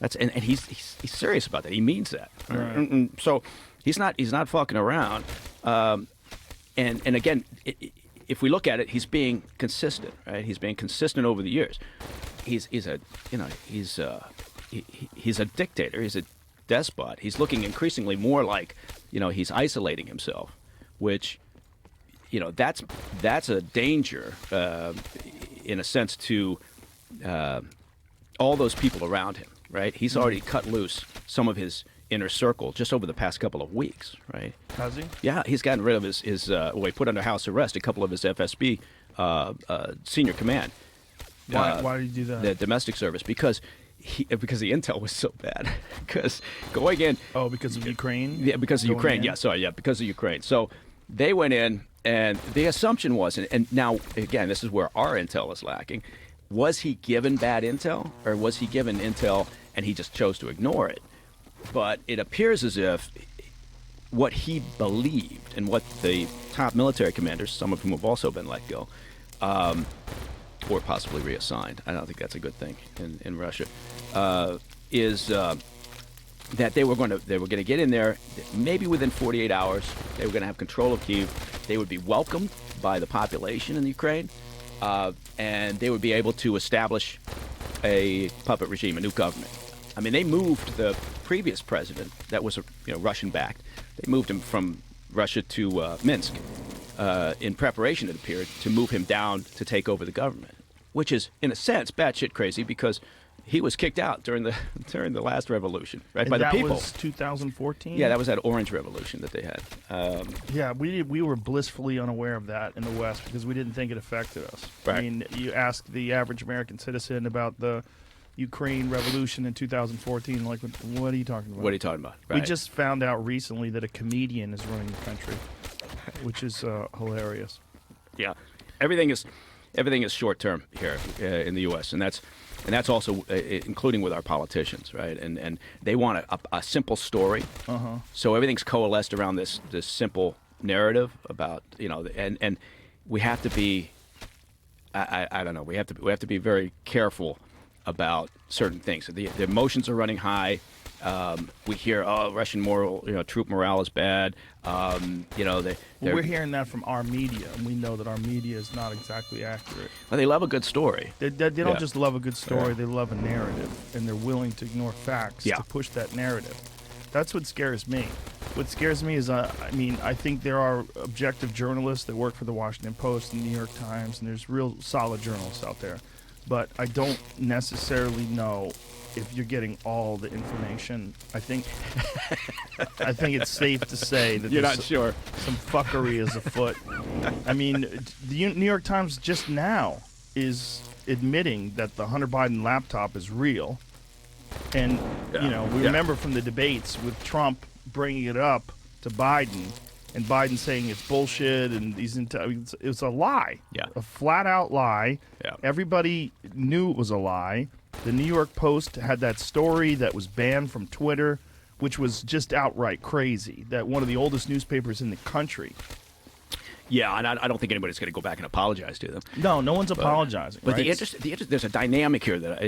And he's serious about that. He means that. Right. So he's not fucking around. And again, if we look at it, he's being consistent, right? He's being consistent over the years. He's a dictator. He's a despot. He's looking increasingly more like he's isolating himself, which. That's a danger in a sense to all those people around him, right? He's already cut loose some of his inner circle just over the past couple of weeks, right? Has he? Yeah, he's gotten rid of well, he put under house arrest a couple of his FSB senior command. Why did he do that? The domestic service, because the intel was so bad. Because going in, Because of Ukraine? yeah, because of Going Ukraine. in? Yeah, sorry, yeah, because of Ukraine. So they went in, and the assumption was, and now again, this is where our intel is lacking. Was he given bad intel, or was he given intel and he just chose to ignore it? But it appears as if what he believed and what the top military commanders, some of whom have also been let go, or possibly reassigned, I don't think that's a good thing in Russia, is that they were going to get in there maybe within 48 hours. They were going to have control of Kyiv. They would be welcomed by the population in Ukraine, and they would be able to establish a puppet regime, a new government. I mean, they moved the previous president that was Russian-backed. They moved him from Russia to Minsk in preparation, it appeared, to move him down to take over the government, which is, in a sense, batshit crazy because he was kicked out during the last revolution, right, And by the that people. was 2014? Yeah, that was that Orange Revolution that they had. Yeah, we were blissfully unaware of that in the West because we didn't think it affected us. Right. I mean, you ask the average American citizen about the Ukraine Revolution in 2014, like, what are you talking about? What are you talking about? We Right. just found out recently that a comedian is running the country, which is hilarious. Yeah, everything is short term here in the U.S. and that's also including with our politicians, right? And they want a simple story. So everything's coalesced around this simple narrative about and we have to be I don't know, we have to be very careful about certain things. The emotions are running high. We hear, Russian troop morale is bad. We're hearing that from our media, and we know that our media is not exactly accurate. Well, they love a good story. They don't Yeah. just love a good story; Yeah. they love a narrative, and they're willing to ignore facts Yeah. to push that narrative. That's what scares me. What scares me is, I think there are objective journalists that work for the Washington Post and the New York Times, and there's real solid journalists out there. But I don't necessarily know if you're getting all the information. I think it's safe to say that You're there's not sure. some fuckery is afoot. I mean, the New York Times just now is admitting that the Hunter Biden laptop is real. And, we remember from the debates with Trump bringing it up to Biden and Biden saying it's bullshit and it was a lie. Yeah. A flat-out lie. Yeah. Everybody knew it was a lie. The New York Post had that story that was banned from Twitter, which was just outright crazy, that one of the oldest newspapers in the country. Yeah, and I don't think anybody's going to go back and apologize to them. No one's apologizing. But right? there's a dynamic here that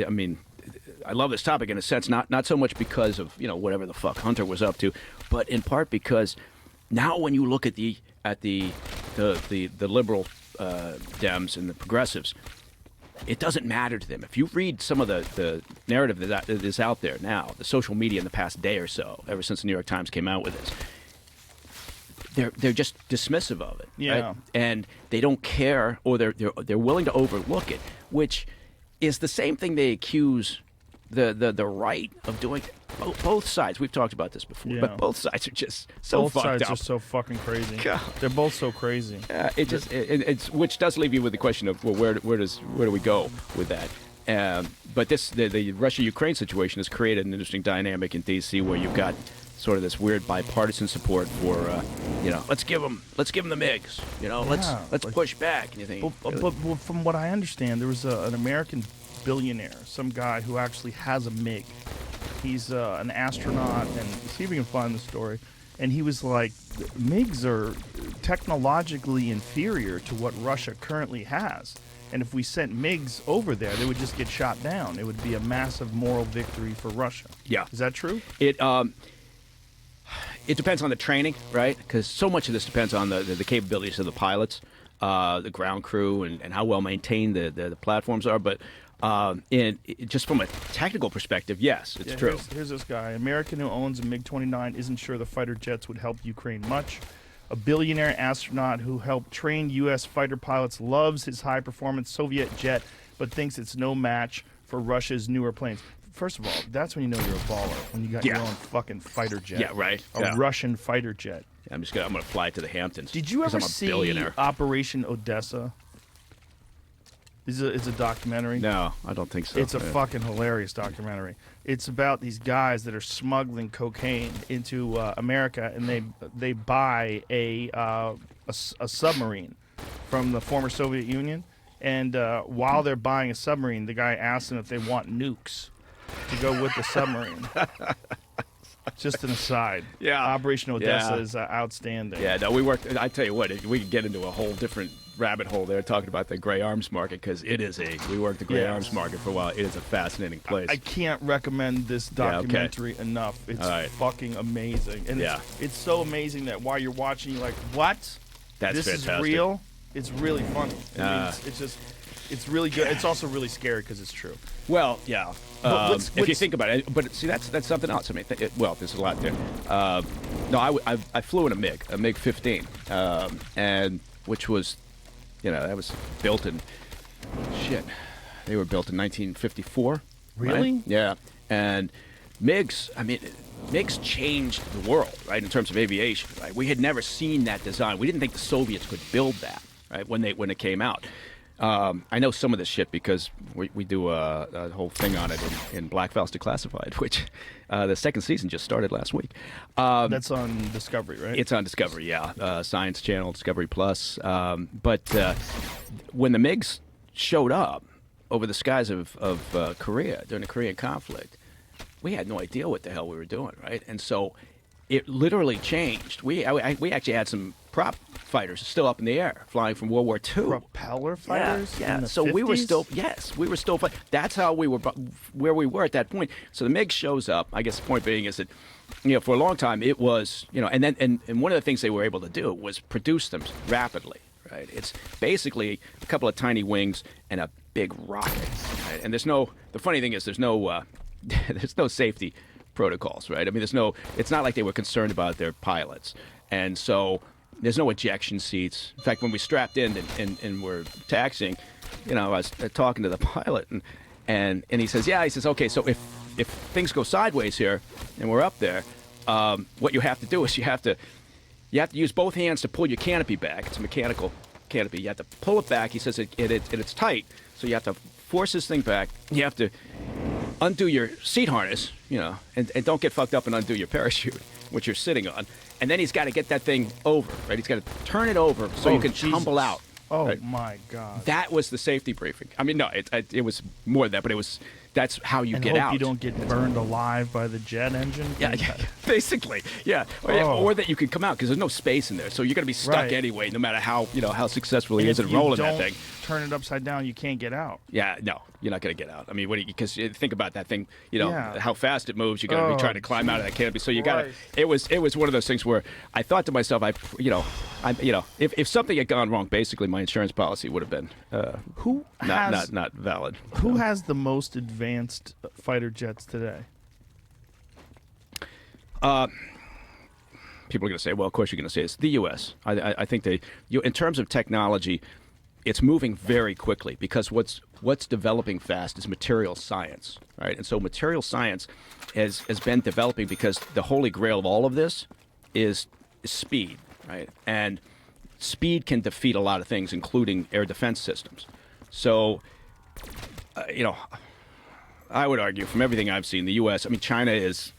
I love this topic in a sense, not so much because of whatever the fuck Hunter was up to, but in part because now when you look at the liberal Dems and the progressives, it doesn't matter to them. If you read some of the narrative that is out there now, the social media in the past day or so, ever since the New York Times came out with this, they're just dismissive of it. Yeah. Right? And they don't care, or they're willing to overlook it, which is the same thing they accuse the right of doing. Both sides. We've talked about this before, Yeah. but both sides are just so both fucked sides up. are so fucking crazy. God. They're both so crazy. It's which does leave you with the question of, well, where do we go with that? But the Russia-Ukraine situation has created an interesting dynamic in D.C. where you've got sort of this weird bipartisan support for let's give them the MiGs. Let's like- push back. And you think, But from what I understand, there was an American billionaire, some guy who actually has a MiG. He's an astronaut, and see if we can find the story. And he was like, MiGs are technologically inferior to what Russia currently has. And if we sent MiGs over there, they would just get shot down. It would be a massive moral victory for Russia. Yeah. Is that true? It depends on the training, right? Because so much of this depends on the capabilities of the pilots, the ground crew, and how well maintained the platforms are. But just from a technical perspective, yes, it's true. Here's this guy. American who owns a MiG-29 isn't sure the fighter jets would help Ukraine much. A billionaire astronaut who helped train U.S. fighter pilots loves his high-performance Soviet jet, but thinks it's no match for Russia's newer planes. First of all, that's when you know you're a baller, when you got your Yeah. own fucking fighter jet. Yeah, right. A Yeah. Russian fighter jet. I'm gonna fly to the Hamptons. Did you 'cause ever I'm a see billionaire. Operation Odessa? It's a documentary. No, I don't think so. It's a Yeah. fucking hilarious documentary. It's about these guys that are smuggling cocaine into America, and they buy a submarine from the former Soviet Union. And while they're buying a submarine, the guy asks them if they want nukes to go with the submarine. Just an aside. Yeah. Operation Odessa Yeah. is outstanding. Yeah, no, we worked. I tell you what, we could get into a whole different rabbit hole there talking about the gray arms market because we worked the gray Yes. arms market for a while. It is a fascinating place. I can't recommend this Yeah, okay. documentary enough. It's All right. fucking amazing. And Yeah. it's so amazing that while you're watching, you're like, what? That's this fantastic. is real? It's really funny. I mean, Ah. it's really good. It's also really scary because it's true. Well, yeah. But If you think about it, but see, that's something else. I mean, well, there's a lot there. No, I flew in a MiG 15, and which was, that was built in, shit, they were built in 1954. Really? Right? Yeah, and MiGs, MiGs changed the world, right, in terms of aviation. Right, we had never seen that design. We didn't think the Soviets could build that, right, when it came out. I know some of this shit because we do a whole thing on it in Black Files Declassified, which the second season just started last week. That's on Discovery, right? It's on Discovery, yeah. Science Channel, Discovery Plus. But when the MiGs showed up over the skies of Korea during the Korean conflict, we had no idea what the hell we were doing, right? And so it literally changed. We actually had some prop fighters still up in the air, flying from World War II. Propeller fighters? Yeah. In the So we were 50s? we were still fighting. That's how we were, where we were at that point. So the MiG shows up. I guess the point being is that, for a long time it was, and then and one of the things they were able to do was produce them rapidly. Right. It's basically a couple of tiny wings and a big rocket. Right? And the funny thing is there's no there's no safety protocols, right? I mean, it's not like they were concerned about their pilots. And so there's no ejection seats. In fact, when we strapped in and we're taxiing, I was talking to the pilot and he says, okay, so if things go sideways here and we're up there, what you have to do is you have to use both hands to pull your canopy back. It's a mechanical canopy. You have to pull it back. He says it's tight, so you have to force this thing back. You have to undo your seat harness, and don't get fucked up and undo your parachute, which you're sitting on. And then he's got to get that thing over, right? He's got to turn it over so you can tumble out. Oh, right? my God. That was the safety briefing. I mean, no, it was more than that, but that's how you And get hope out. you don't get burned alive by the jet engine? Yeah, basically, yeah. Or that you can come out because there's no space in there, so you're going to be stuck Right. anyway, no matter how successful he And is if at you rolling don't that thing. turn it upside down, you can't get out. Yeah, no, you're not going to get out. I mean, because think about that thing, Yeah. how fast it moves. You're going to be trying to climb out of that canopy. So you got to. Christ. It was one of those things where I thought to myself, if something had gone wrong, basically my insurance policy would have been Who has not valid. Who has the most advanced fighter jets today? People are going to say, well, of course you're going to say it's the U.S. I think in terms of technology, it's moving very quickly because what's developing fast is material science, right? And so material science has been developing because the holy grail of all of this is speed, right? And speed can defeat a lot of things, including air defense systems. So, I would argue from everything I've seen, the U.S., China is,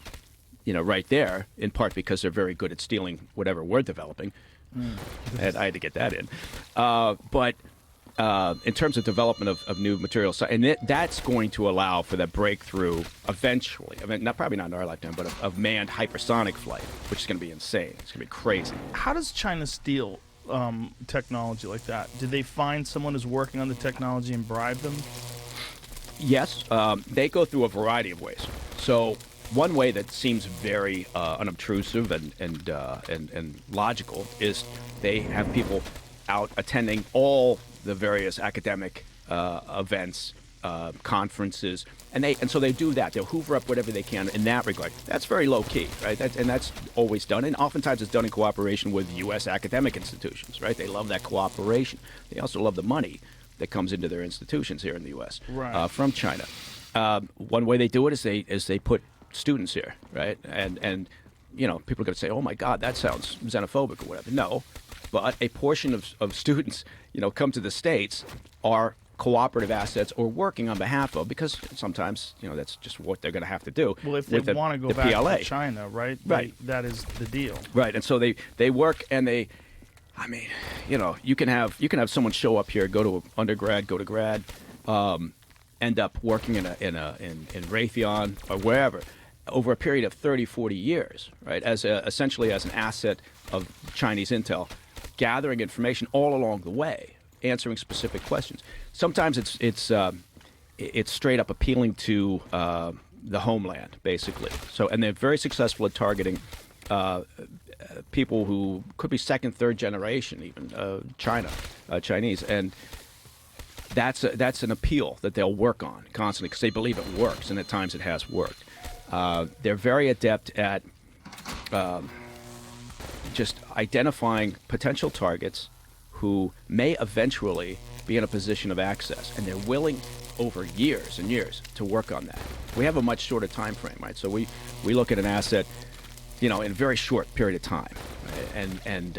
right there, in part because they're very good at stealing whatever we're developing. And I had to get that in. But in terms of development of new materials, and that's going to allow for that breakthrough eventually. Probably not in our lifetime, but of manned hypersonic flight, which is going to be insane. It's going to be crazy. How does China steal technology like that? Did they find someone who's working on the technology and bribe them? Yes, they go through a variety of ways. So one way that seems very unobtrusive and logical is they have people out attending all the various academic events, conferences, and so they do that. They'll hoover up whatever they can in that regard. That's very low key, right? That's always done, and oftentimes it's done in cooperation with U.S. academic institutions, right? They love that cooperation. They also love the money that comes into their institutions here in the U.S. Right. From China. One way they do it is they put students here, right? And people are going to say, oh my God, that sounds xenophobic or whatever. No, but a portion of students, come to the States are cooperative assets or working on behalf of, because sometimes, that's just what they're going to have to do. Well, if they with want to go the back PLA. to China, right? Right. That is the deal. Right, and so they work and you can have someone show up here, go to undergrad, go to grad, end up working in Raytheon or wherever over a period of 30, 40 years, right? Essentially as an asset of Chinese intel, gathering information all along the way, answering specific questions. Sometimes it's straight up appealing to the homeland, basically. So, and they're very successful at targeting people who could be second, third generation, even Chinese, and that's an appeal that they'll work on constantly because they believe it works, and at times it has worked. They're very adept at just identifying potential targets who may eventually be in a position of access, and they're willing over years and years to work on that. We have a much shorter time frame, right? So we look at an asset, in a very short period of time, right? and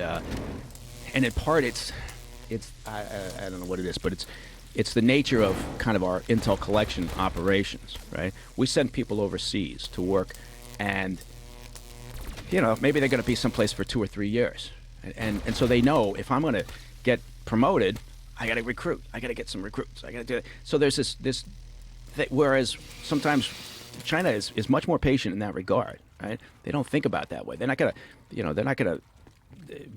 in part it's I don't know what it is, but it's the nature of kind of our intel collection operations, right? We send people overseas to work, and maybe they're going to be someplace for 2 or 3 years, and so they know if I'm going to get promoted, I got to recruit. I got to get some recruits. I got to do it. So there's this whereas sometimes China is much more patient in that regard, right? They don't think about it that way. They're not going to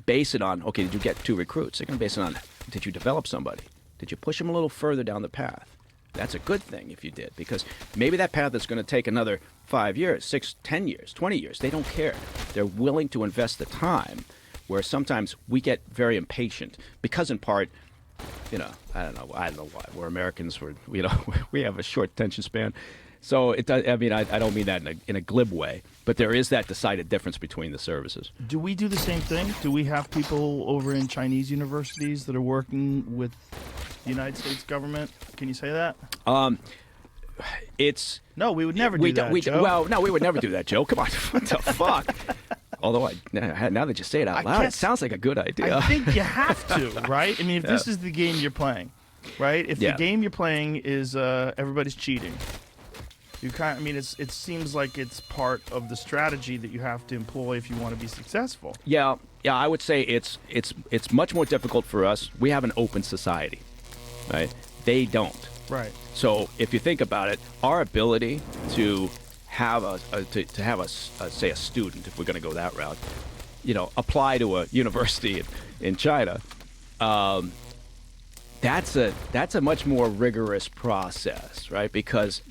base it on, okay, did you get 2 recruits? They're going to base it on, did you develop somebody? Did you push them a little further down the path? That's a good thing if you did, because maybe that path is going to take another 5 years, 6, 10 years, 20 years. They don't care. They're willing to invest the time, where sometimes we get very impatient because in part, I don't know why. We're Americans. We have a short attention span. So it does. I mean, I don't mean that in a glib way, but there is that decided difference between the services. Do we do the same thing? Do we have people over in Chinese universities that are working with the United States government? Can you say that? No, we would never do that, Joe. Well, no, we would never do that, Joe. Come on, what the fuck? Although now that you say it out loud, it sounds like a good idea. I think you have to, right? I mean, if this is the game you're playing, right? If the game you're playing is everybody's cheating, it seems like it's part of the strategy that you have to employ if you want to be successful. Yeah, I would say it's much more difficult for us. We have an open society, right? They don't. Right. So if you think about it, our ability to have a student, if we're going to go that route, apply to a university in China, that's a much more rigorous process, right? Because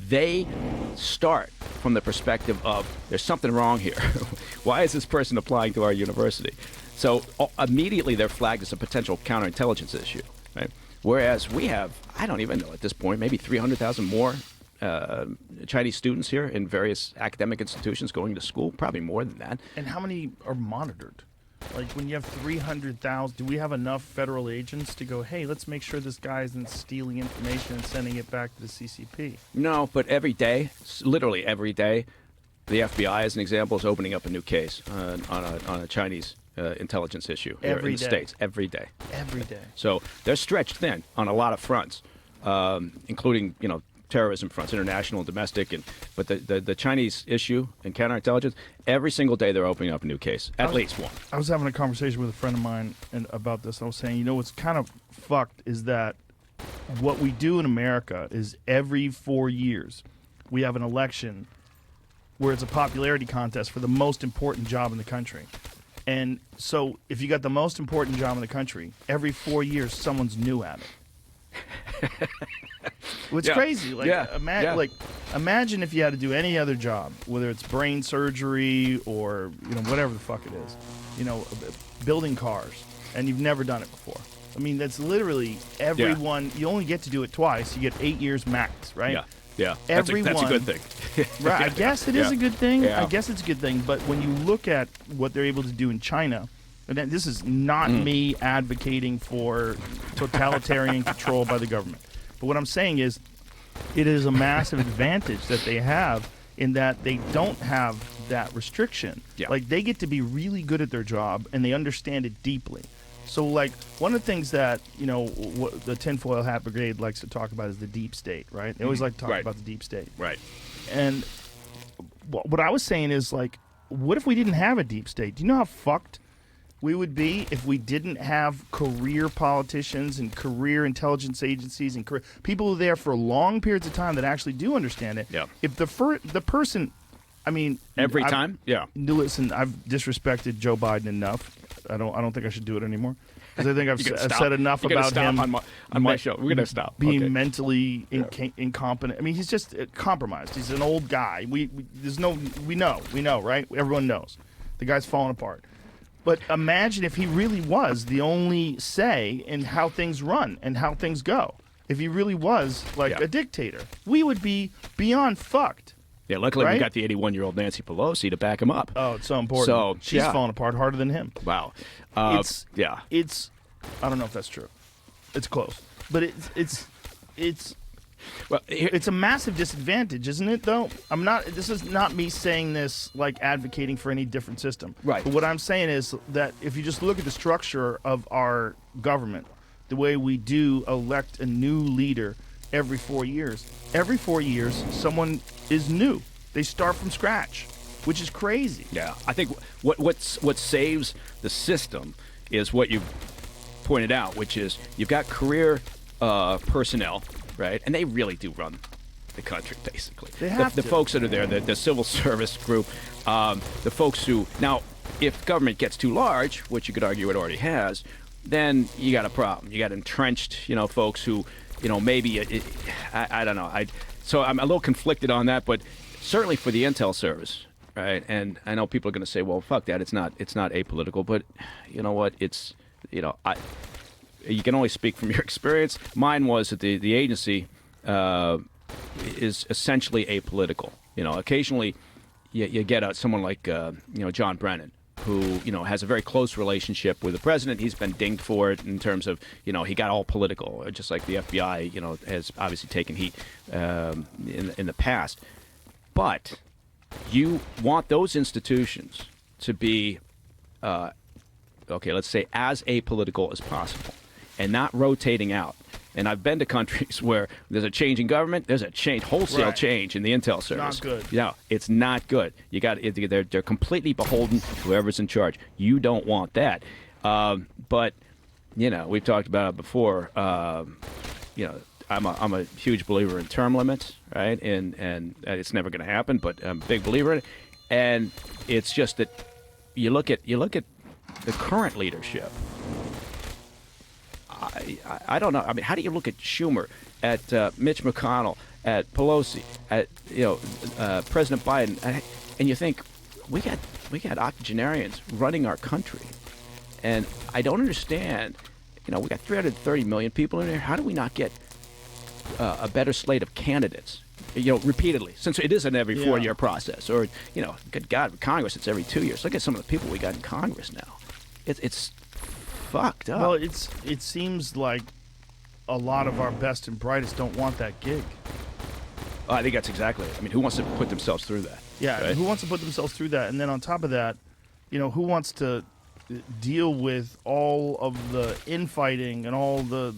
they start from the perspective of there's something wrong here. Why is this person applying to our university? So immediately they're flagged as a potential counterintelligence issue, right? Whereas we have, I don't even know at this point, maybe 300,000 more Chinese students here in various academic institutions going to school, probably more than that. And how many are monitored? Like when you have 300,000, do we have enough federal agents to go, hey, let's make sure this guy isn't stealing information and sending it back to the CCP? No, but every day, literally every day, the FBI, as an example, is opening up a new case on a Chinese intelligence issue here in the States. Every day. Every day. So they're stretched thin on a lot of fronts, including, terrorism fronts, international and domestic, but the Chinese issue and counterintelligence, every single day they're opening up a new case, at least one. I was having a conversation with a friend of mine about this. I was saying, what's kind of fucked is that what we do in America is every 4 years we have an election where it's a popularity contest for the most important job in the country. And so if you got the most important job in the country, every 4 years someone's new at it. It's crazy. Imagine if you had to do any other job, whether it's brain surgery or whatever the fuck it is, building cars, and you've never done it before. I mean, that's literally everyone. You only get to do it twice. You get 8 years max, right? Yeah. Everyone, that's a good thing. Right. I guess it is a good thing. Yeah. I guess it's a good thing. But when you look at what they're able to do in China, and this is not me advocating for totalitarian control by the government. But what I'm saying is it is a massive advantage that they have in that they don't have that restriction. Yeah. Like, they get to be really good at their job, and they understand it deeply. So, like, one of the things that, what the tinfoil hat brigade likes to talk about is the deep state, right? They always like to talk Right. about the deep state. Right. And what I was saying is, like, what if we didn't have a deep state? Do you know how fucked we would be if we didn't have career politicians and career intelligence agencies and people who are there for long periods of time that actually do understand it? Yeah. If the person, I mean, Every I've- time? Yeah. Listen, I've disrespected Joe Biden enough. I don't think I should do it anymore because I think I've, You're gonna I've stop? said enough You're gonna about stop him on my show. We're gonna stop. being Okay. mentally incompetent. I mean, he's just compromised. He's an old guy. We know, right? Everyone knows the guy's falling apart. But imagine if he really was the only say in how things run and how things go. If he really was like Yeah. a dictator, we would be beyond fucked. Yeah, luckily we Right? got the 81-year-old Nancy Pelosi to back him up. Oh, it's so important. So, She's yeah. falling apart harder than him. Wow. Yeah. It's I don't know if that's true. It's close, but it's Well, here, it's a massive disadvantage, isn't it? Though this is not me saying this like advocating for any different system. Right. But what I'm saying is that if you just look at the structure of our government, the way we do elect a new leader every 4 years, someone is new. They start from scratch, which is crazy. yeah, I think what saves the system is what you pointed out, which is you've got career personnel, right? And they really do run the country, basically. They have the to. folks that are there, the civil service group, the folks who now, if government gets too large, which you could argue it already has, then you got a problem. You got entrenched, folks who, maybe I don't know. So I'm a little conflicted on that, but certainly for the intel service, right? And I know people are going to say, well, fuck that. It's not apolitical, but you know what? It's you can only speak from your experience. Mine was that the agency is essentially apolitical. Occasionally you get someone like John Brennan, who has a very close relationship with the president. He's been dinged for it in terms of he got all political, just like the FBI has obviously taken heat in the past. But you want those institutions to be let's say as apolitical as possible and not rotating out. And I've been to countries where there's a change in government, there's a wholesale Right. change in the intel service. Not good. No, it's not good. They're completely beholden to whoever's in charge. You don't want that. But we've talked about it before. I'm a huge believer in term limits, right? And it's never going to happen, but I'm a big believer in it. And it's just that you look at the current leadership. I don't know. I mean, how do you look at Schumer, at Mitch McConnell, at Pelosi, at President Biden, and you think we got octogenarians running our country, and I don't understand. We got 330 million people in there. How do we not get a better slate of candidates? Repeatedly, since it is an every 4-year process, or good God, with Congress it's every 2 years. Look at some of the people we got in Congress now. It's fucked up. Well, it seems like a lot of our best and brightest don't want that gig. I think that's exactly it. I mean, who wants to put themselves through that? Yeah, right? who wants to put themselves through that? And then on top of that, who wants to deal with all of the infighting and all the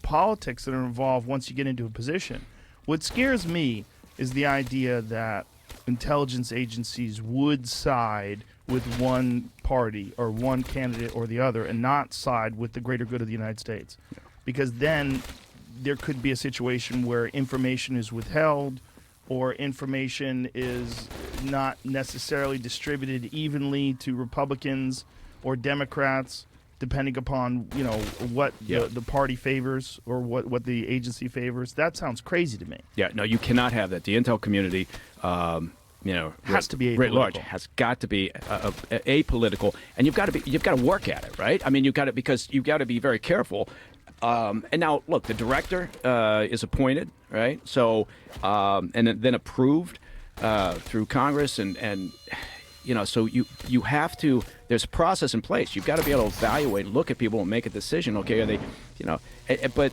politics that are involved once you get into a position? What scares me is the idea that intelligence agencies would side with one party or one candidate or the other and not side with the greater good of the United States. Because then there could be a situation where information is withheld or information is not necessarily distributed evenly to Republicans or Democrats, depending upon what the party favors or what the agency favors. That sounds crazy to me. Yeah, no, you cannot have that. The intel community, Has to be writ large, apolitical. has got to be apolitical, and you've got to work at it, right? I mean, because you've got to be very careful. And now, look, the director is appointed, right? So, and then approved through Congress, and so you have to. There's a process in place. You've got to be able to evaluate, look at people, and make a decision. Okay, are they, but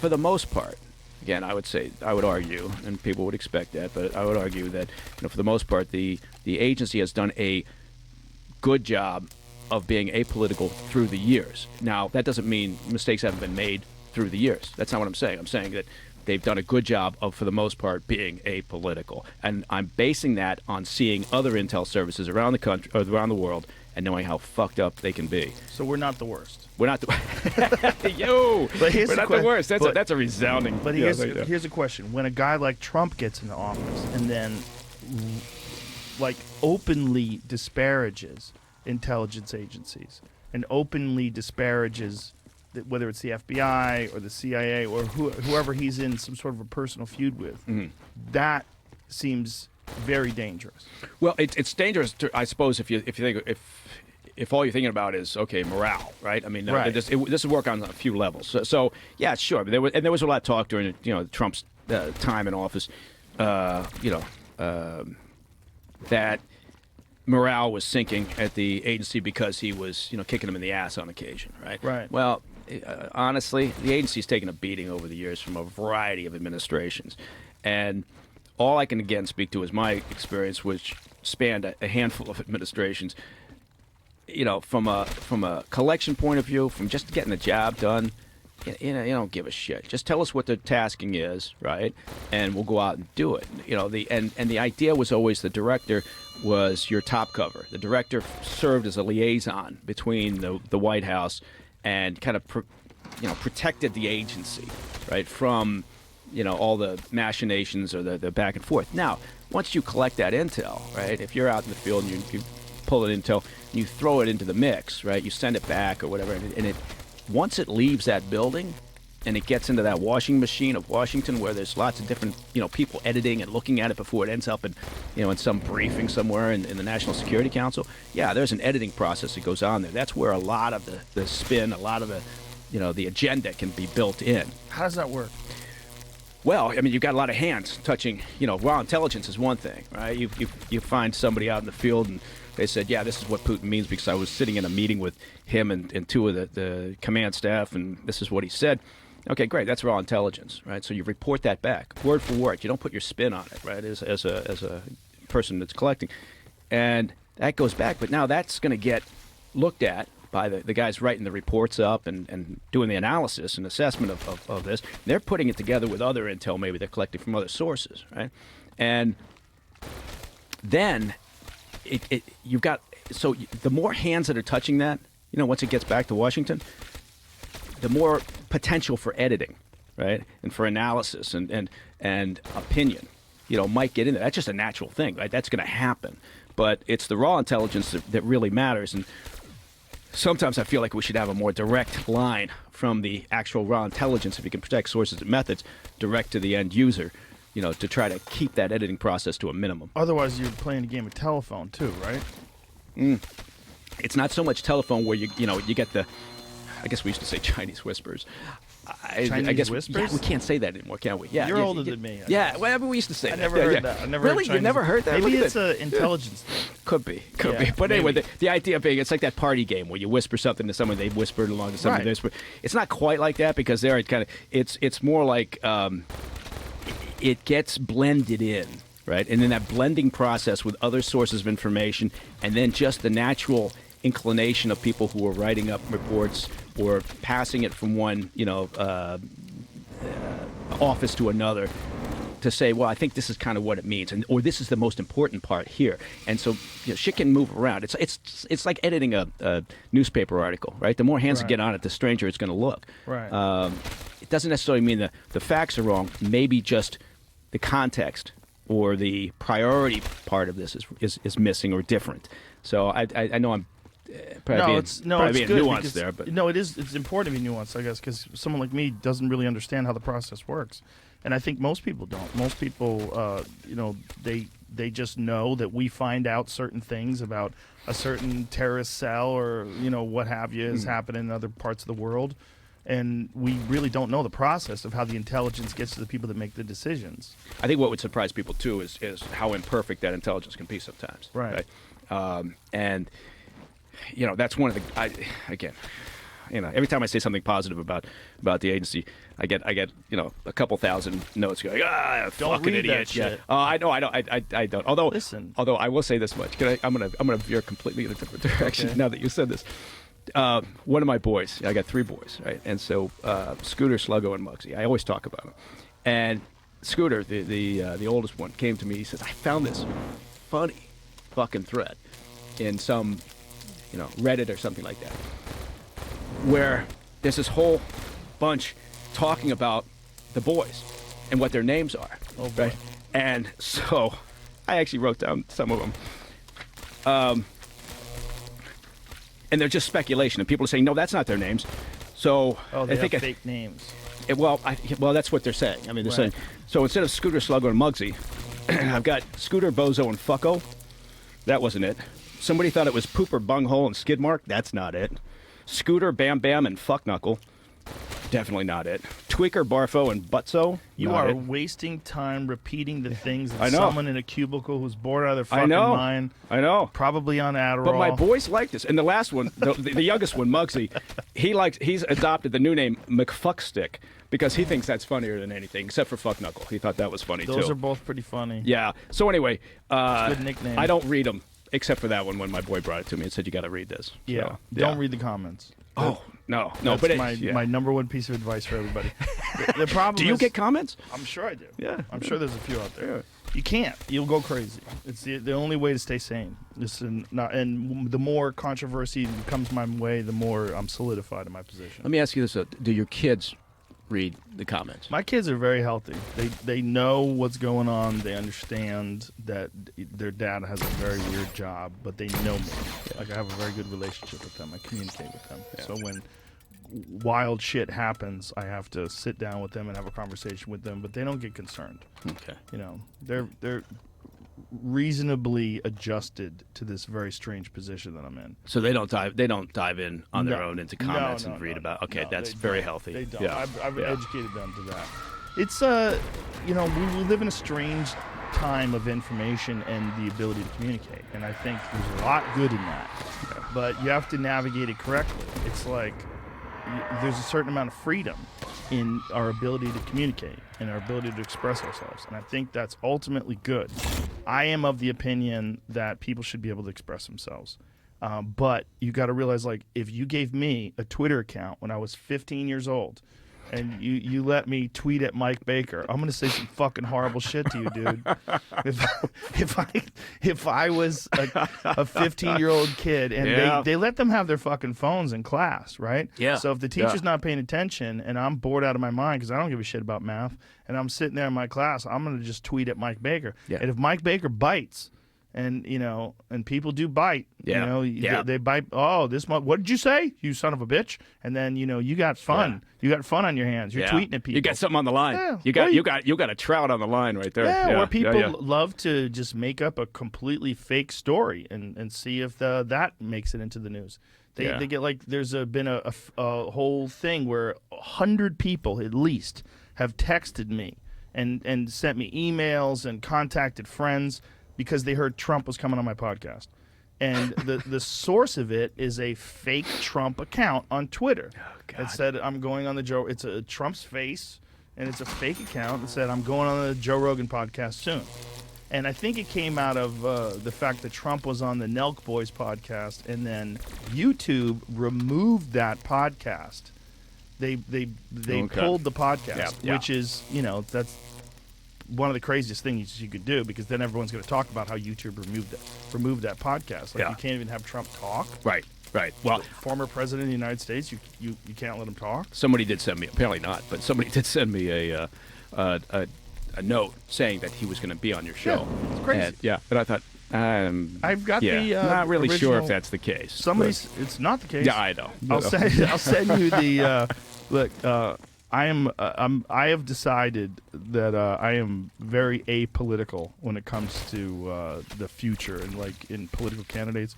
for the most part, again, I would argue, and people would expect that, but I would argue that for the most part, the agency has done a good job of being apolitical through the years. Now, that doesn't mean mistakes haven't been made through the years. That's not what I'm saying. I'm saying that they've done a good job of, for the most part, being apolitical. And I'm basing that on seeing other intel services around the country, or around the world, and knowing how fucked up they can be. So we're not the worst. We're not the yo. But here's we're the not que- the worst. but- That's a resounding. But yeah, here's a question: when a guy like Trump gets into office and then, like, openly disparages intelligence agencies and openly disparages whether it's the FBI or the CIA or whoever he's in some sort of a personal feud with, that seems very dangerous. Well, it's dangerous, I suppose, if you think if all you're thinking about is morale, right? I mean, Right. this would work on a few levels. So yeah, sure. There was a lot of talk during Trump's time in office, that morale was sinking at the agency because he was kicking them in the ass on occasion, right? Right. Well, honestly, the agency's taken a beating over the years from a variety of administrations, and all I can again speak to is my experience, which spanned a handful of administrations. From a collection point of view, from just getting the job done, you don't give a shit. Just tell us what the tasking is, right? And we'll go out and do it. The idea was always the director was your top cover. The director served as a liaison between the White House and kind of protected the agency, right, from all the machinations or the back and forth. Now, once you collect that intel, right, if you're out in the field and you pull an intel, and you throw it into the mix, right, you send it back or whatever, and it once it leaves that building and it gets into that washing machine of Washington, where there's lots of different people editing and looking at it before it ends up in in some briefing somewhere in the National Security Council. Yeah, there's an editing process that goes on there. That's where a lot of the spin, a lot of the agenda can be built in. How does that work? Well, I mean, you've got a lot of hands touching. Raw intelligence is one thing, right? You find somebody out in the field and they said, yeah, this is what Putin means because I was sitting in a meeting with him and two of the command staff, and this is what he said. Okay, great. That's raw intelligence, right? So you report that back, word for word. You don't put your spin on it, right, as a person that's collecting. And that goes back. But now that's going to get looked at by the guys writing the reports up and doing the analysis and assessment of this. They're putting it together with other intel maybe they're collecting from other sources, right? And then you've got, so the more hands that are touching that, once it gets back to Washington, the more potential for editing, right, and for analysis and opinion, might get in there. That's just a natural thing, right? That's going to happen. But it's the raw intelligence that really matters. And sometimes I feel like we should have a more direct line from the actual raw intelligence, if you can protect sources and methods, direct to the end user, to try to keep that editing process to a minimum. Otherwise, you're playing a game of telephone too, right? It's not so much telephone where you get the, I guess we used to say Chinese whispers. Chinese I guess whispers? Yeah, we can't say that anymore, can we? Yeah, You're older than me. I Yeah, guess. well, we used to say I that. never Yeah, heard yeah. that. I never Really? heard You never heard that? Maybe Look at it's that. an intelligence thing. Could be. Yeah, But anyway, maybe. the idea being, it's like that party game where you whisper something to someone, they whisper it along to someone, Right. they whisper. It's not quite like that because there it kind of, it's more like it gets blended in, right? And then that blending process with other sources of information, and then just the natural inclination of people who are writing up reports or passing it from one, office to another, to say, well, I think this is kind of what it means, or this is the most important part here. And so shit can move around. It's like editing a newspaper article, right? The more hands that Right. get on it, the stranger it's going to look. Right. It doesn't necessarily mean that the facts are wrong. Maybe just the context or the priority part of this is missing or different. So I know I'm probably it's being good nuanced because, there, but it's important to be nuanced, I guess, because someone like me doesn't really understand how the process works, and I think most people don't. Most people, they just know that we find out certain things about a certain terrorist cell or what have you is happening in other parts of the world, and we really don't know the process of how the intelligence gets to the people that make the decisions. I think what would surprise people too is how imperfect that intelligence can be sometimes. Right. And that's one of the. every time I say something positive about the agency, I get a couple thousand notes going, Don't fucking read idiot. that shit. I know, I don't. Although, Listen. Although I will say this much, I'm gonna veer completely in a different direction Okay. now that you said this. One of my boys, I got 3 boys, right? And so Scooter, Sluggo, and Muggsy. I always talk about them. And Scooter, the oldest one, came to me. He says, "I found this funny fucking thread in some, Reddit or something like that, where there's this whole bunch talking about the boys and what their names are." Oh, boy. Right? And so I actually wrote down some of them. And they're just speculation, and people are saying, no, that's not their names. So Oh, they I think have fake names. well, that's what they're saying. I mean, they're saying, so instead of Scooter, Sluggo, and Muggsy, I've got Scooter, Bozo, and Fucko. That wasn't it. Somebody thought it was Pooper, Bunghole, and Skidmark. That's not it. Scooter, Bam Bam, and Fuck Knuckle. Definitely not it. Tweaker, Barfo, and Butzo. You Not are it. wasting time repeating the things that I know. someone in a cubicle who's bored out of their fucking I know. mind, I know. probably on Adderall. But my boys like this. And the last one, the youngest one, Muggsy, he's adopted the new name McFuckstick because he thinks that's funnier than anything, except for Fuck Knuckle. He thought that was funny, Those too. are both pretty funny. Yeah. So anyway, Good nickname. I don't read them, except for that one when my boy brought it to me and said, you got to read this. Yeah. So, Don't read the comments. Oh, no. That's But my number one piece of advice for everybody. The problem do you is, get comments? I'm sure I do. Yeah. I'm sure there's a few out there. Yeah. You can't. You'll go crazy. It's the only way to stay sane. And the more controversy comes my way, the more I'm solidified in my position. Let me ask you this. Do your kids read the comments? My kids are very healthy. They know what's going on. They understand that their dad has a very weird job, but they know me. Like, I have a very good relationship with them. I communicate with them. Yeah. So when wild shit happens, I have to sit down with them and have a conversation with them, but they don't get concerned. Okay. They're reasonably adjusted to this very strange position that I'm in. So they don't dive in on their No. own into comments No, and read no, about. Okay, no, that's they very don't. healthy. They don't. Yeah. I've Yeah. educated them to that. It's we live in a strange time of information and the ability to communicate, and I think there's a lot good in that. But you have to navigate it correctly. It's like there's a certain amount of freedom in our ability to communicate and our ability to express ourselves, and I think that's ultimately good. I am of the opinion that people should be able to express themselves. But you got to realize, like, if you gave me a Twitter account when I was 15 years old and you let me tweet at Mike Baker, I'm going to say some fucking horrible shit to you, dude. If I was a 15-year-old kid and Yeah. they let them have their fucking phones in class, right? Yeah. So if the teacher's Yeah. not paying attention and I'm bored out of my mind because I don't give a shit about math and I'm sitting there in my class, I'm going to just tweet at Mike Baker. Yeah. And if Mike Baker bites, and and people do bite. Yeah. Yeah. They bite. Oh, what did you say, you son of a bitch? And then you got fun. Yeah. You got fun on your hands. You're Yeah. tweeting at people. You got something on the line. Yeah. You got a trout on the line right there. Yeah, or people yeah. love to just make up a completely fake story and see if that makes it into the news. They get like there's been a whole thing where 100 people at least have texted me and sent me emails and contacted friends because they heard Trump was coming on my podcast. And the source of it is a fake Trump account on Twitter. Oh, God. It said, I'm going on the Joe... It's a Trump's face, and it's a fake account that said, I'm going on the Joe Rogan podcast soon. And I think it came out of the fact that Trump was on the Nelk Boys podcast, and then YouTube removed that podcast. They Okay. pulled the podcast, Yeah. which is, that's one of the craziest things you could do, because then everyone's going to talk about how YouTube removed that podcast. Like, Yeah. you can't even have Trump talk. Right. Well, Former president of the United States, you can't let him talk. somebody did send me, apparently not, but somebody did send me a note saying that he was going to be on your show. Yeah, it's crazy. And I thought, I've got yeah, the not really sure original- if that's the case. It's not the case. Yeah, I know. I'll send you the look. I have decided that I am very apolitical when it comes to the future and like in political candidates.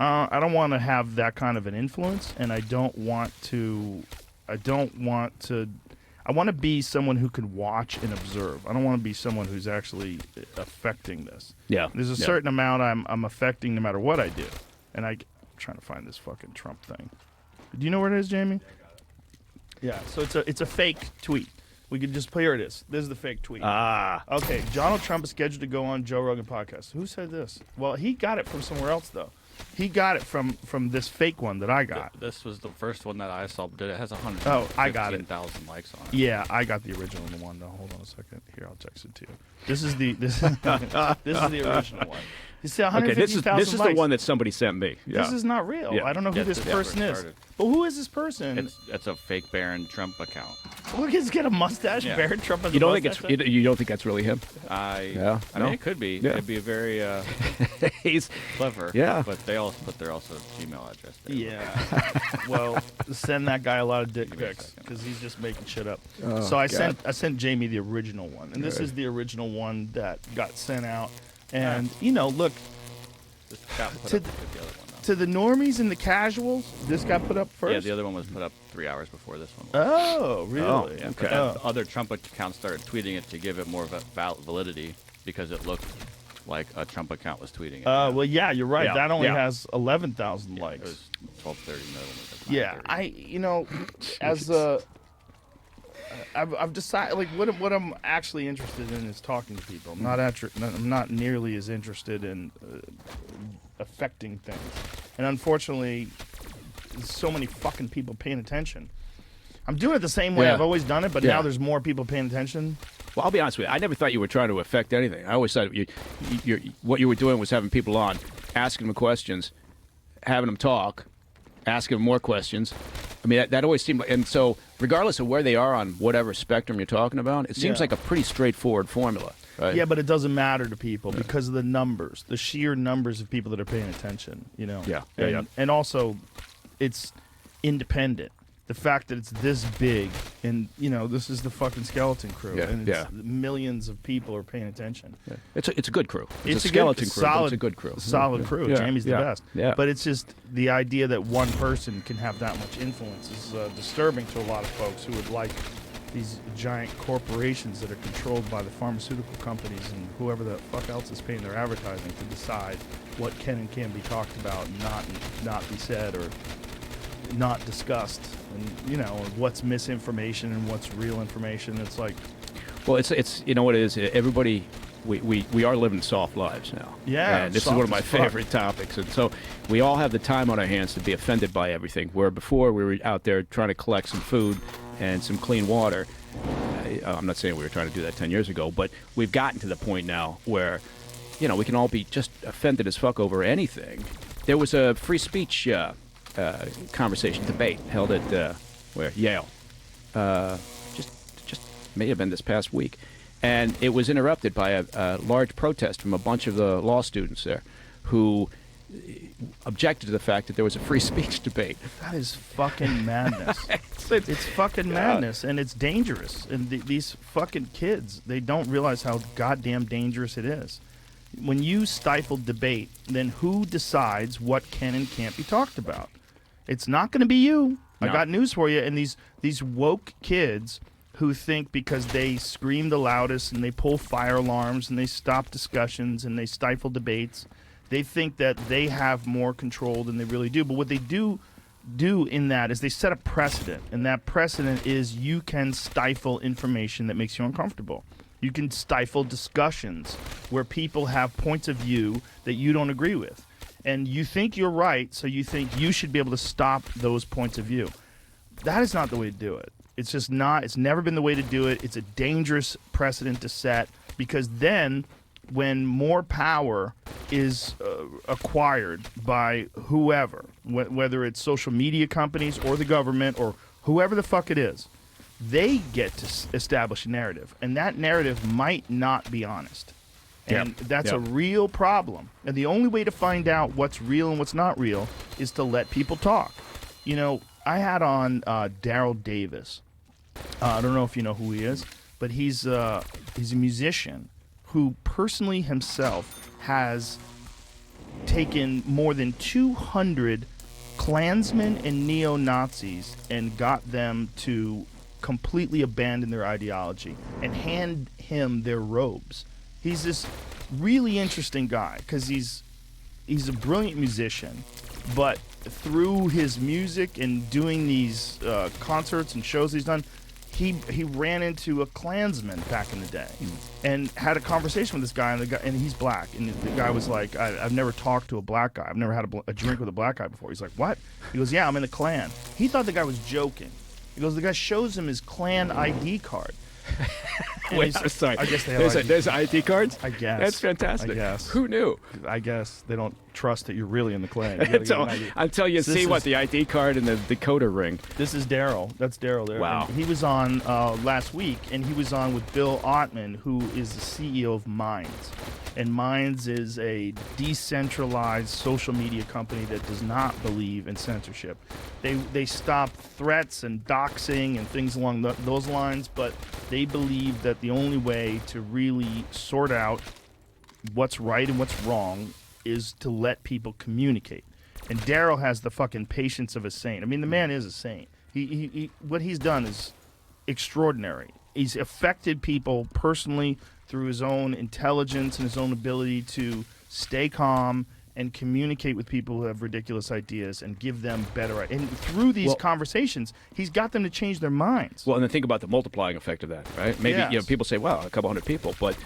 I don't want to have that kind of an influence, and I want to be someone who can watch and observe. I don't want to be someone who's actually affecting this. Yeah. There's a certain amount I'm affecting no matter what I do. And I'm trying to find this fucking Trump thing. Do you know where it is, Jamie? Yeah. So it's a fake tweet. We could just here it is. This is the fake tweet. Okay. Donald Trump is scheduled to go on Joe Rogan podcast. Who said this? Well, he got it from somewhere else though. He got it from this fake one that I got. This was the first one that I saw. But it has 100. Oh, I got it. 1,000 likes on it. Yeah, I got the original one though. Hold on a second. Here, I'll text it to you. This is the this is the original one. You see, Okay, this is 150,000 the one that somebody sent me. Yeah. This is not real. Yeah. I don't know who Yeah, this this is person where it is. started. But who is this person? It's a fake Barron Trump account. Look, he's got a mustache. Yeah. Barron Trump has You a don't think mustache. you don't think that's really him? I No? mean, it could be. Yeah. It'd be a very He's clever. Yeah. But they also put their Gmail address there. Yeah. Well, send that guy a lot of dick Give me a pics second. because he's just making shit up. Oh, So I God. sent Jamie the original one, and this Good. is the original one that got sent out. And look, This got put To- up with the other one, though. to the normies and the casuals, this got put up first. Yeah, the other one was put up 3 hours before this one. Oh, really? Oh, Yeah, okay. but Oh. other Trump accounts started tweeting it to give it more validity because it looked like a Trump account was tweeting it. Well, yeah, you're right. Yeah, That only yeah. has 11,000 It likes. was 12:30 million. Yeah, as I've decided like what I'm actually interested in is talking to people. I'm not nearly as interested in affecting things, and unfortunately, there's so many fucking people paying attention. I'm doing it the same way Yeah. I've always done it, but Yeah. now there's more people paying attention. Well, I'll be honest with you. I never thought you were trying to affect anything. I always thought what you were doing was having people on, asking them questions, having them talk, asking them more questions. I mean, that always seemed like, and so regardless of where they are on whatever spectrum you're talking about, it seems Yeah. like a pretty straightforward formula, right? Yeah, but it doesn't matter to people because of the numbers, the sheer numbers of people that are paying attention. Yeah, and, yeah. and also, it's independent. The fact that it's this big, and this is the fucking skeleton crew, Yeah, and yeah. millions of people are paying attention. Yeah. It's a good crew. It's a good- skeleton crew, but solid, it's a good crew. Solid Yeah. crew. Yeah. Jamie's the Yeah. best. Yeah. But it's just the idea that one person can have that much influence is disturbing to a lot of folks who would like these giant corporations that are controlled by the pharmaceutical companies and whoever the fuck else is paying their advertising to decide what can and can't be talked about and not be said or not discussed, and what's misinformation and what's real information. It's like, Well, it's you know what it is. Everybody, we are living soft lives now. Yeah, and this is soft one of my as fuck. favorite topics. And so we all have the time on our hands to be offended by everything. Where before we were out there trying to collect some food and some clean water. I'm not saying we were trying to do that 10 years ago, but we've gotten to the point now where, we can all be just offended as fuck over anything. There was a free speech conversation, debate held at Yale. Just may have been this past week, and it was interrupted by a large protest from a bunch of the law students there, who objected to the fact that there was a free speech debate. that is fucking madness. It's fucking madness, and it's dangerous. And these fucking kids, they don't realize how goddamn dangerous it is. When you stifle debate, then who decides what can and can't be talked about? It's not going to be you. I No. got news for you. And these woke kids who think because they scream the loudest and they pull fire alarms and they stop discussions and they stifle debates, they think that they have more control than they really do. But what they do in that is they set a precedent, and that precedent is you can stifle information that makes you uncomfortable. You can stifle discussions where people have points of view that you don't agree with. And you think you're right, so you think you should be able to stop those points of view. That is not the way to do it. It's just not. It's never been the way to do it. It's a dangerous precedent to set, because then when more power is acquired by whoever, whether it's social media companies or the government or whoever the fuck it is, they get to establish a narrative, and that narrative might not be honest. And that's a real problem. And the only way to find out what's real and what's not real is to let people talk. I had on Daryl Davis. I don't know if you know who he is, but he's a musician who personally himself has taken more than 200 Klansmen and neo-Nazis and got them to completely abandon their ideology and hand him their robes. He's this really interesting guy because he's a brilliant musician, but through his music and doing these concerts and shows he's done, he ran into a Klansman back in the day and had a conversation with this guy, and he's black, and the guy was like, I've never talked to a black guy. I've never had a drink with a black guy before. He's like, what? He goes, yeah, I'm in the Klan. He thought the guy was joking. He goes, the guy shows him his Klan ID card. Wait, I'm sorry. I guess they have there's ID cards? I guess. That's fantastic. I guess. Who knew? I guess they don't trust that you're really in the Klan. You gotta get an ID. Until you So see this what is- the ID card and the decoder ring. This is Daryl. That's Daryl there. Wow. And he was on last week, and he was on with Bill Ottman, who is the CEO of Minds. And Minds is a decentralized social media company that does not believe in censorship. They stop threats and doxing and things along those lines, but they believe that the only way to really sort out what's right and what's wrong is to let people communicate. And Daryl has the fucking patience of a saint. I mean, the man is a saint. He what he's done is extraordinary. He's affected people personally through his own intelligence and his own ability to stay calm and communicate with people who have ridiculous ideas and give them better. And through these conversations, he's got them to change their minds. Well, and then think about the multiplying effect of that, right? Maybe Yes. people say, "Wow, a couple hundred people," but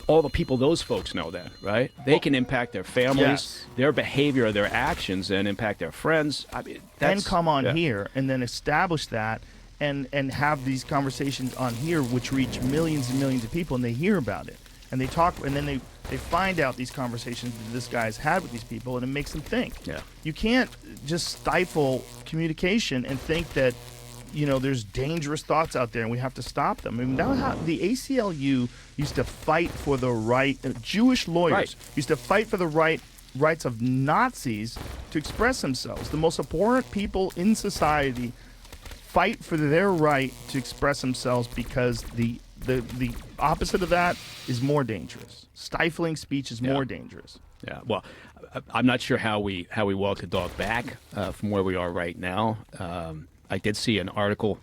all the people those folks know that, right? They can impact their families, Yes. their behavior, their actions, and impact their friends. I mean, Then that's, come on yeah. here and then establish that and have these conversations on here, which reach millions and millions of people, and they hear about it and they talk, and then they find out these conversations that this guy's had with these people, and it makes them think. Yeah. You can't just stifle communication and think that there's dangerous thoughts out there and we have to stop them. I mean, that was how the ACLU used to fight for the right. Jewish lawyers Right. used to fight for the rights of Nazis to express themselves. The most abhorrent people in society fight for their right to express themselves because the opposite of that is more dangerous. Stifling speech is more dangerous. Yeah, well, I'm not sure how we walk the dog back from where we are right now. I did see an article.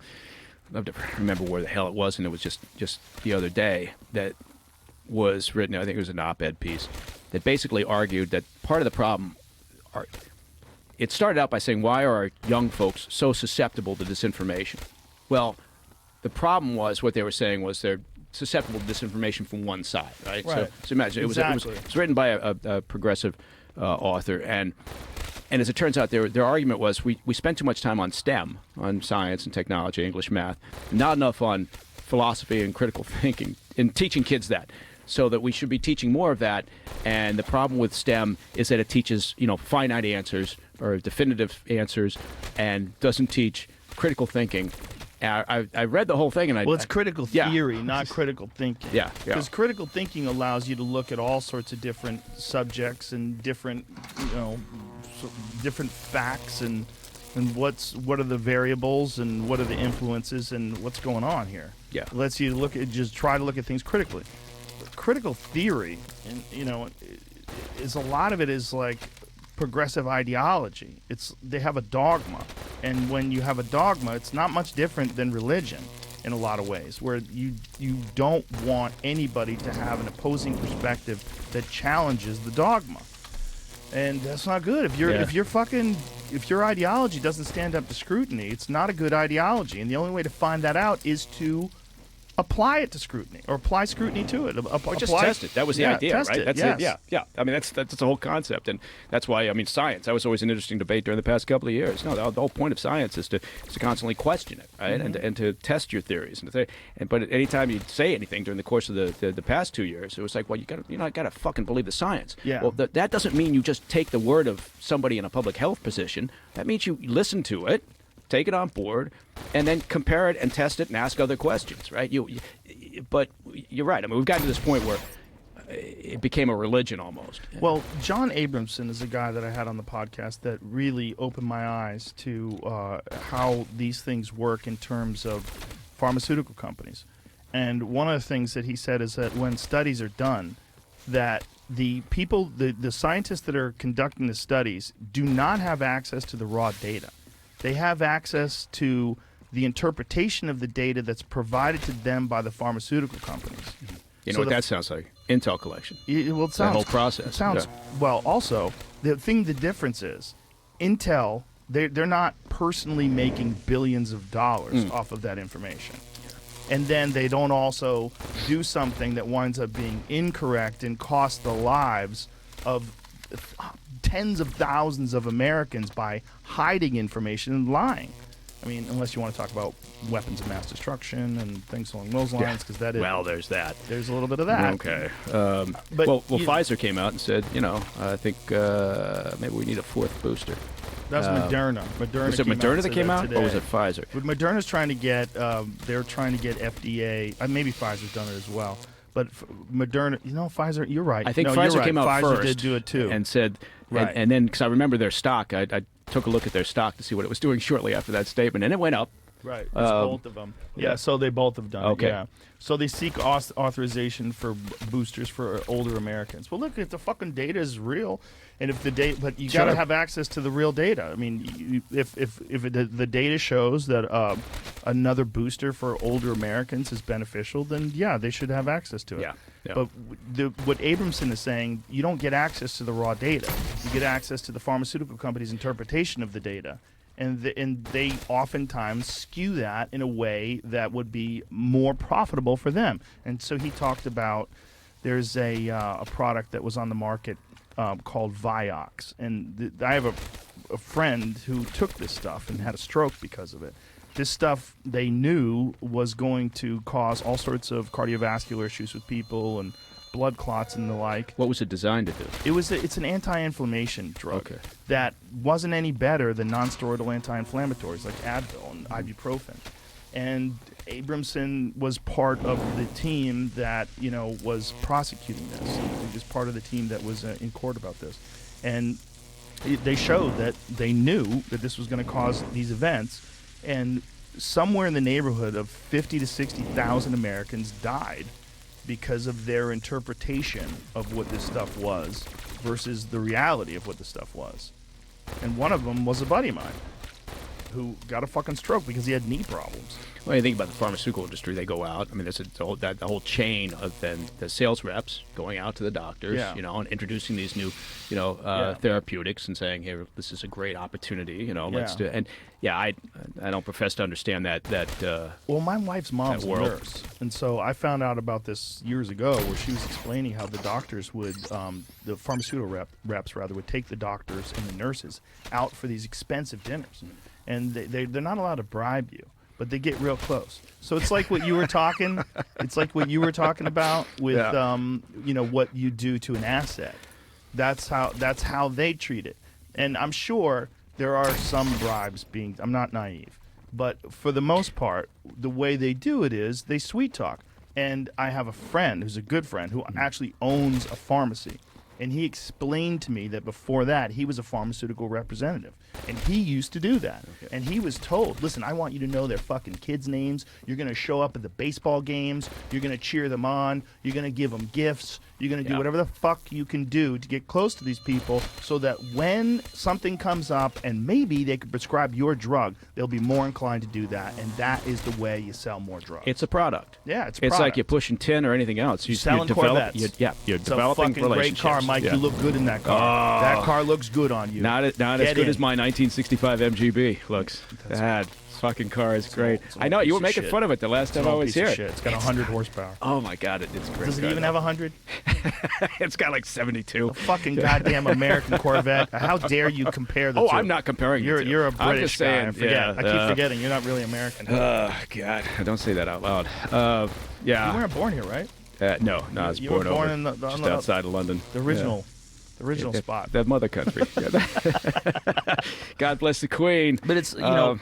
I have to remember where the hell it was, and it was just the other day that was written. I think it was an op-ed piece that basically argued that part of the problem. It started out by saying, why are our young folks so susceptible to disinformation? Well, the problem was what they were saying was they're susceptible to disinformation from one side, right? Right. So imagine it was written by a progressive author, and as it turns out, their argument was we spend too much time on STEM, on science and technology, English, math, not enough on philosophy and critical thinking, and teaching kids that. So that we should be teaching more of that. And the problem with STEM is that it teaches, finite answers or definitive answers, and doesn't teach critical thinking. I read the whole thing, and Well, it's critical yeah. theory, not critical thinking. Yeah. Because critical thinking allows you to look at all sorts of different subjects and different, different facts and what are the variables and what are the influences and what's going on here. Yeah. It lets you try to look at things critically. Critical theory, and is a lot of it is like progressive ideology. They have a dogma, and when you have a dogma, it's not much different than religion in a lot of ways, where you don't want anybody to have an opposing perspective that challenges the dogma, and that's not good. If your ideology doesn't stand up to scrutiny, it's not a good ideology, and the only way to find that out is to apply it to scrutiny, or apply scrutiny to it, or just test it. That was the idea, test right? it, That's yes. it. Yeah. I mean, that's the whole concept, and that's why science. That was always an interesting debate during the past couple of years. No, the whole point of science is to constantly question it, right, and to test your theories. But at any time you say anything during the course of the past 2 years, it was like, well, you gotta fucking believe the science. Yeah. Well, that doesn't mean you just take the word of somebody in a public health position. That means you listen to it, take it on board, and then compare it and test it and ask other questions, right? But you're right. I mean, we've gotten to this point where it became a religion almost. Well, John Abramson is a guy that I had on the podcast that really opened my eyes to how these things work in terms of pharmaceutical companies. And one of the things that he said is that when studies are done, that the people, the scientists that are conducting the studies do not have access to the raw data. They have access to the interpretation of the data that's provided to them by the pharmaceutical companies. You know So what that sounds like? Intel collection. Well, it That sounds, whole process. It sounds Yeah. well. Also, the difference is Intel, they're not personally making billions of dollars off of that information. And then they don't also do something that winds up being incorrect and cost the lives of tens of thousands of Americans by hiding information and lying. I mean, unless you want to talk about weapons of mass destruction and things along those lines, because that is there's that. there's a little bit of that. Okay. But well, you- Pfizer came out and said, I think maybe we need a fourth booster. That's Moderna. Moderna Was it came out Moderna and that said came out, today. or was it Pfizer? But Moderna's trying to get, they're trying to get FDA, maybe Pfizer's done it as well. But Moderna, Pfizer, you're right. I think No, you're Pfizer right. came out Pfizer first did do it too. and said, Right. and then because I remember their stock, I took a look at their stock to see what it was doing shortly after that statement, and it went up. Right, it's both of them. Yeah, so they both have done Okay. it. Yeah. So they seek authorization for boosters for older Americans. Well, look, if the fucking data is real, and if the data, but you got to Sure. have access to the real data. I mean, if the data shows that another booster for older Americans is beneficial, then yeah, they should have access to it. Yeah. But what Abramson is saying, you don't get access to the raw data. You get access to the pharmaceutical company's interpretation of the data. And they oftentimes skew that in a way that would be more profitable for them. And so he talked about there's a product that was on the market called Vioxx. And I have a friend who took this stuff and had a stroke because of it. This stuff they knew was going to cause all sorts of cardiovascular issues with people and blood clots and the like. What was it designed to do? It's an anti-inflammation drug Okay. that wasn't any better than non-steroidal anti-inflammatories like Advil and ibuprofen. And Abramson was part of the team that was prosecuting this. He was part of the team that was in court about this, and they showed that they knew that this was going to cause these events, and somewhere in the neighborhood of 50 to 60,000 Americans died because of their interpretation of what this stuff was versus the reality of what the stuff was. And one of them was a buddy of mine who got a fucking stroke because he had knee problems. Well, you think about the pharmaceutical industry, they go out. I mean, there's the whole chain of then the sales reps going out to the doctors, Yeah. and introducing these new, therapeutics and saying, "Here, this is a great opportunity." Let's Yeah. do. And yeah, I don't profess to understand that. Well, my wife's mom's a world. nurse, and so I found out about this years ago, where she was explaining how the doctors would, the pharmaceutical reps rather, would take the doctors and the nurses out for these expensive dinners, and they're not allowed to bribe you, but they get real close. So it's like what you were talking. It's like what you were talking about with, what you do to an asset. That's how they treat it, and I'm sure there are some bribes being. I'm not naive, but for the most part, the way they do it is they sweet talk. And I have a friend who's a good friend who actually owns a pharmacy. And he explained to me that before that, he was a pharmaceutical representative. And he used to do that. Okay. And he was told, listen, I want you to know their fucking kids' names. You're going to show up at the baseball games. You're going to cheer them on. You're going to give them gifts. You're going to do whatever the fuck you can do to get close to these people so that when something comes up and maybe they could prescribe your drug, they'll be more inclined to do that. And that is the way you sell more drugs. It's a product. Yeah, it's a It's product. like you're pushing tin or anything else. You're selling Corvettes. You're It's a developing fucking great relationships. car, Mike. Yeah. You look good in that car. That car looks good on you. Not as Get good in. as my 1965 MGB looks. That fucking car is great. it's an I know old you were piece of making shit. fun of it the last It's time an I old was piece here. of shit. It's got 100 horsepower. Oh my God, it's great. Does it even have 100? It's got like 72. A fucking goddamn American Corvette. How dare you compare the two? I'm not comparing. You're the two. you're a I'm British just saying, guy. I forget. yeah, I keep forgetting. You're not really American. God, don't say that out loud. Yeah. You weren't born here, right? No, I was You were born born over in the just on outside of London. the original spot. That mother country. God bless the Queen. But it's yeah.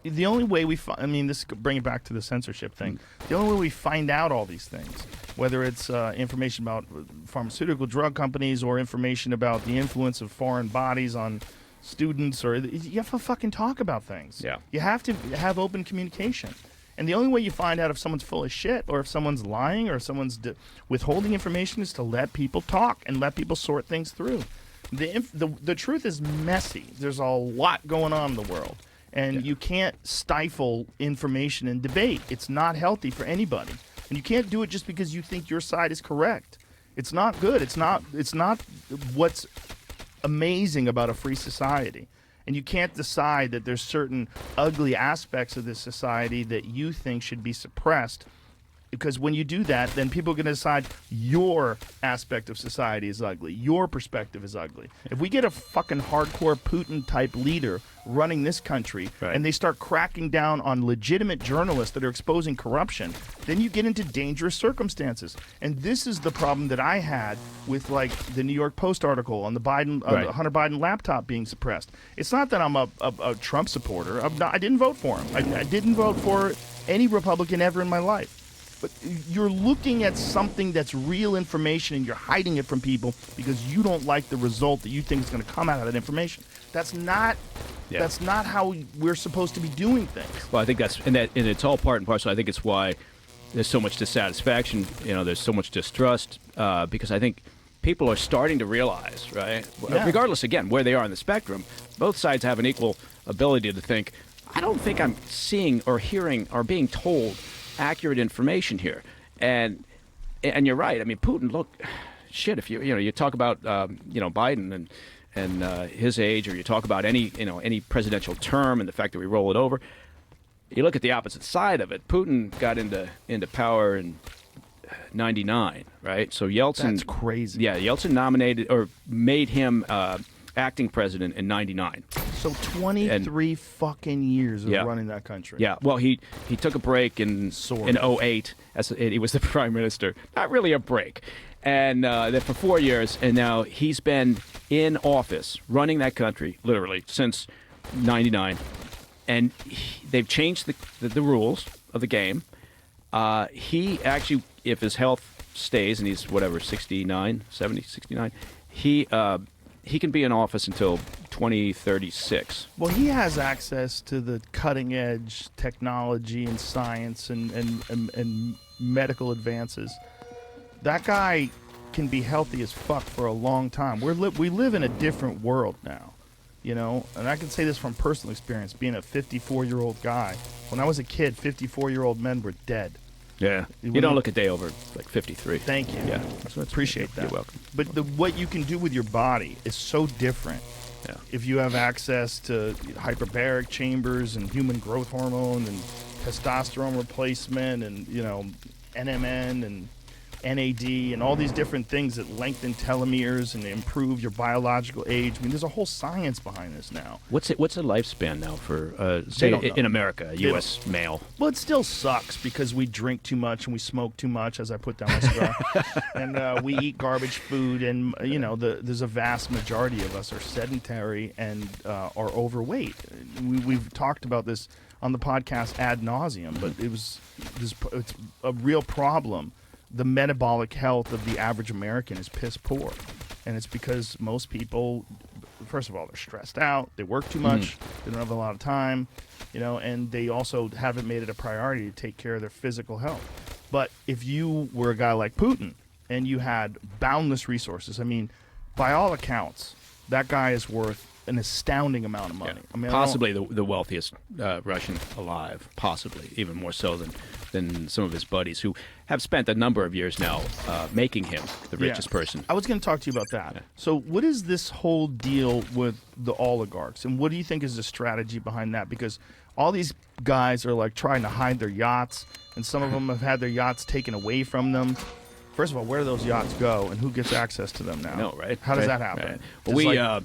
the only way we find. I mean, this bring it back to the censorship thing. The only way we find out all these things, whether it's information about pharmaceutical drug companies or information about the influence of foreign bodies on students, or you have to fucking talk about things. Yeah. You have to have open communication. And the only way you find out if someone's full of shit or if someone's lying or if someone's withholding information is to let people talk and let people sort things through. The truth is messy. There's a lot going on in the world. And you can't stifle information and debate. It's not healthy for anybody. And you can't do it just because you think your side is correct. It's not good. It's not what's amazing about a free society. And you can't decide that there's certain ugly aspects of this society that you think should be suppressed. Because when you do that, then people are going to decide your aspect of society is ugly. Your perspective is ugly. If we get a fucking hardcore Putin-type leader running this country, Right. and they start cracking down on legitimate journalists that are exposing corruption, then you get into dangerous circumstances. And this is the problem that I had with, like, the New York Post article on the Biden, Right. the Hunter Biden laptop being suppressed. It's not that I'm a Trump supporter. I didn't vote for him. I didn't vote for any Republican ever in my life. But you're looking at something that's real information and you're hiding it from people because you don't like the result that you think is going to come out of that information. That's not Yeah. that's not how we're supposed to be doing things. Well, I think and it's all part and parcel. I think it's why there's so much dissatisfaction. There's so much distrust because I think people are starting to realize, right? Yeah. Regardless, again, where they are on the spectrum, both sides have an equal ability to think. I don't think I'm seeing or hearing or being told accurate information here, and you're right. I mean, Putin. Look, shit. If you talk about Biden and his age, or you talk about any presidential term and the fact that we roll it over, you look at the opposite side of it. Putin got into power in '99, right? So Yeltsin. That's crazy. Yeah, Yeltsin nominated or made him acting president in '99. So 23 fucking years of Yeah. running that country. Yeah, well, he took a break in Sort in of. '08 as he was the prime minister. Not really a break, and then for 4 years, and now he's been in office running that country literally since '99, and they've changed the rules of the game. He actually, if his health stays, and he's whatever 69, 70, 69, he can be in office until 2036. Well, he has access to the cutting edge technology and science and medical advances. That guy can be healthy as fuck for a long time. We live in a different world now, and I can say this from personal experience, being a 54-year-old guy. When I was a kid, 54-year-old men were dead. Yeah, you When don't you- look a day over like 53. Thank you. Yeah, Appreciate that. You're welcome. But what you can do with your body is so different. Yeah. If you have access to hyperbaric chambers and human growth hormone and testosterone replacement and NMN and NAD and all these different things that lengthen telomeres and improve your biological age. I mean, there's a whole science behind this now. What's the lifespan now for say don't know. in America, a They don't- U.S. male? Well, it still sucks because we drink too much and we smoke too much, as I put down my cigar, and we eat garbage food, and there's a vast majority of us are sedentary and are overweight. We've talked about this on the podcast ad nauseum, but it's a real problem. The metabolic health of the average American is piss poor, and it's because most people, first of all, they're stressed out, they work too much, they don't have a lot of time, and they also haven't made it a priority to take care of their physical health. But if you were a guy like Putin and you had boundless resources, I mean, by all accounts, that guy is worth an astounding amount of money. I mean, Possibly the wealthiest Russian alive, possibly even more so than some of his buddies who have spent a number of years now making him the richest person. I was going to talk to you about that. So what is this whole deal with the oligarchs, and what do you think is the strategy behind that? Because all these guys are like trying to hide their yachts, and some of them have had their yachts taken away from them. First of all, where do those yachts go, and who gets access to them now? No, right? How does Right, that happen? right. Well,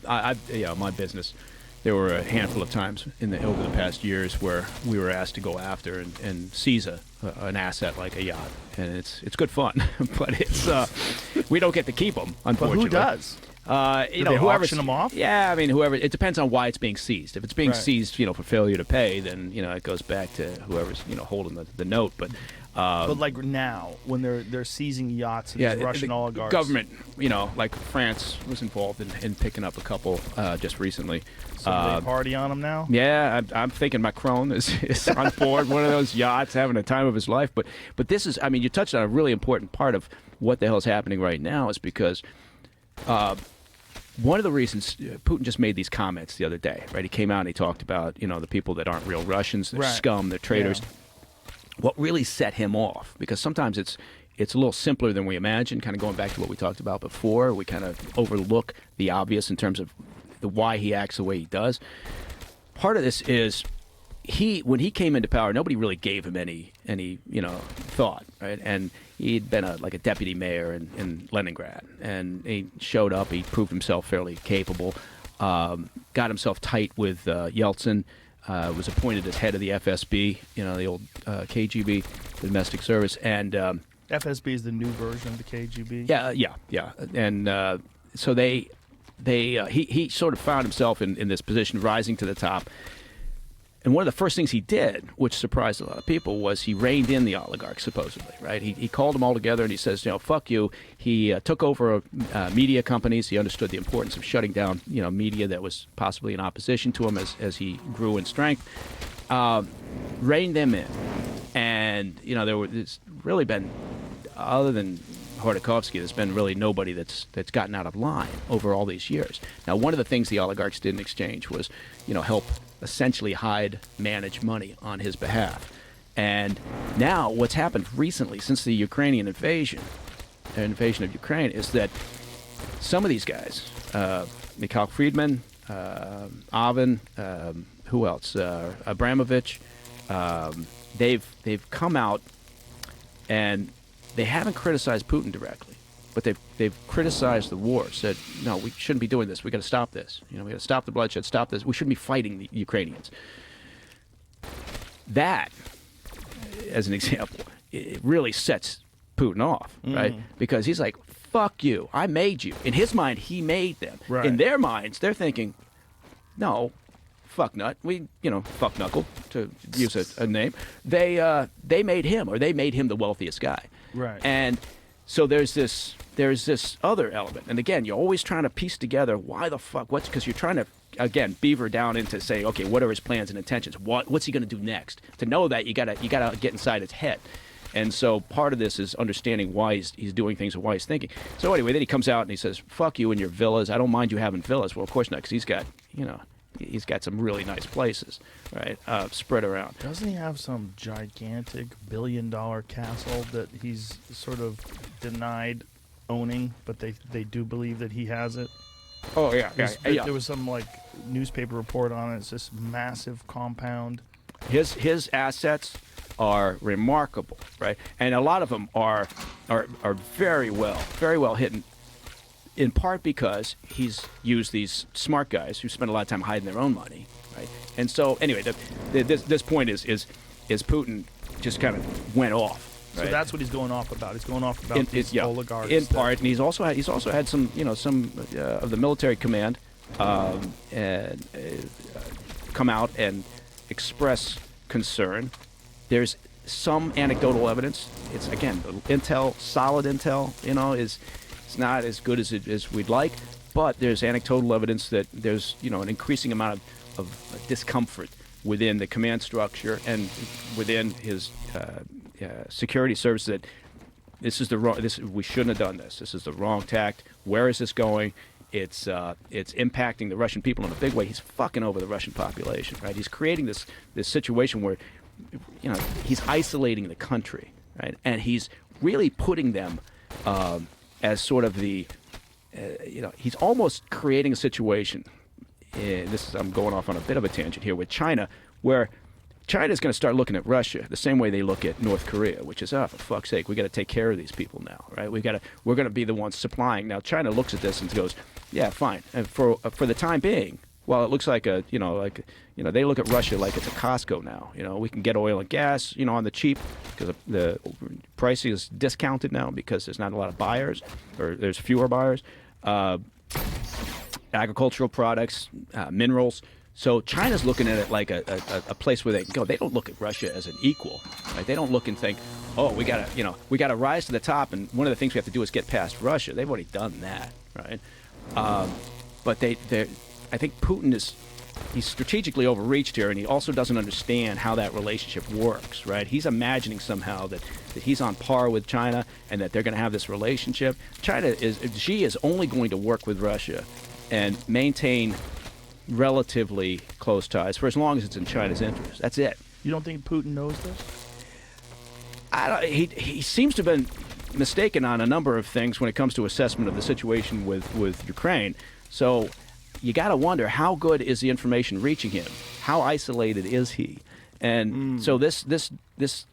Just my business, there were a handful of times over the past years where we were asked to go after and seize an asset like a yacht, and it's good fun, but it's we don't get to keep them, But unfortunately. who does? You Do they whoever's auction them off? Yeah, I mean, whoever. It depends on why it's being seized. If it's being Right. seized, for failure to pay, then it goes back to whoever's holding the note. But But like now, when they're seizing yachts, and these Russian the oligarchs. government, like France was involved in picking up a couple just recently. So they party on them now. Yeah, I'm thinking Macron is on board one of those yachts, having a time of his life. But this is, I mean, you touched on a really important part of what the hell is happening right now is because one of the reasons Putin just made these comments the other day, right? He came out and he talked about, the people that aren't real Russians, they're Right. scum, they're traitors. Yeah. What really set him off, because sometimes it's it's a little simpler than we imagined, kind of going back to what we talked about before. We kind of overlook the obvious in terms of why he acts the way he does. Part of this is when he came into power, nobody really gave him any thought, right? And he'd been like a deputy mayor in Leningrad, and he showed up. He proved himself fairly capable, got himself tight with Yeltsin, was appointed as head of the FSB, the old KGB, the domestic service, and FSB is the new version of the KGB. yeah. And so he sort of found himself in this position, rising to the top. And one of the first things he did, which surprised a lot of people, was he reined in the oligarchs, supposedly, right? He called them all together and he says, fuck you. He took over media companies. He understood the importance of shutting down, media that was possibly in opposition to him as he grew in strength. Reined them in. And, there's really been, other than Khodorkovsky, there's been really nobody that's gotten out of line over all these years. Now, one of the things the oligarchs did in exchange was, help essentially manage money on his behalf. And now what's happened recently since the Ukrainian invasion of Ukraine is that some of these guys, Mikhail Friedman, Avin, who else? Abramovich, they've come out and they haven't criticized Putin directly, but they've criticized the war. Said, no, we shouldn't be doing this. We got to stop this. We got to stop the bloodshed. Stop this. We shouldn't be fighting the Ukrainians. That, as an example, it really sets Putin off, right? Because he's like, "Fuck you! I made you." In his mind, he made them. Right. In their minds, they're thinking, "No, fuck nut. Fuck knuckle, to use a name. They made him, or they made him the wealthiest guy." Right. And so there's this other element. And again, you're always trying to piece together why the fuck, because you're trying to, again, beaver down into say, okay, what are his plans and intentions? What's he going to do next? To know that, you gotta get inside his head. And so part of this is understanding why he's doing things and why he's thinking. So anyway, then he comes out and he says, fuck you and your villas. I don't mind you having villas. Well, of course not, because he's got some really nice places, right, spread around. Doesn't he have some gigantic billion-dollar castle that he's sort of denied owning, but they do believe that he has it? Oh, yeah. There was some, newspaper report on it. It's this massive compound. His assets are remarkable, right? And a lot of them are very well hidden, in part because he's used these smart guys who spend a lot of time hiding their own money, right? And so, anyway, this point is Putin just kind of went off. Right? So that's what he's going off about. He's going off about these oligarchs. In part, and he's also had some of the military command come out and express concern. There's some anecdotal evidence. It's again solid intel. Is it's not as good as we'd like, but there's anecdotal evidence that there's an increasing amount of discomfort within the command structure and within his security service that we shouldn't have done this. This is the wrong tact. Where is this going? It's impacting the Russian people in a big way. He's fucking over the Russian population, right? He's creating this situation where he's isolating the country, right? And he's really putting them as sort of the he's almost creating a situation. I'm going off on a bit of a tangent here with China, where China's going to start looking at Russia the same way they look at North Korea, which is, for fuck's sake, we got to take care of these people now, right? We're going to be the ones supplying. Now China looks at this and goes, yeah, fine. And for the time being, while it looks like they look at Russia like it's a Costco now. We can get oil and gas, on the cheap because the pricing is discounted now because there's not a lot of buyers, or there's fewer buyers. Agricultural products, minerals. So China's looking at it like a place where they can go. They don't look at Russia as an equal, right? They don't look and think, oh, we gotta rise to the top, and one of the things we have to do is get past Russia. They've already done that, right? But I think Putin he's strategically overreached here, and he also doesn't understand how that relationship works, right? He's imagining somehow that he's on par with China and that they're going to have this relationship. Xi is only going to work with Russia and maintain relatively close ties for as long as it's in China's interest. That's it. You don't think Putin knows this? He seems to have been mistaken on a number of things when it comes to assessment of the situation with Ukraine. So you got to wonder, how good is the information reaching him? How isolated is he? And so this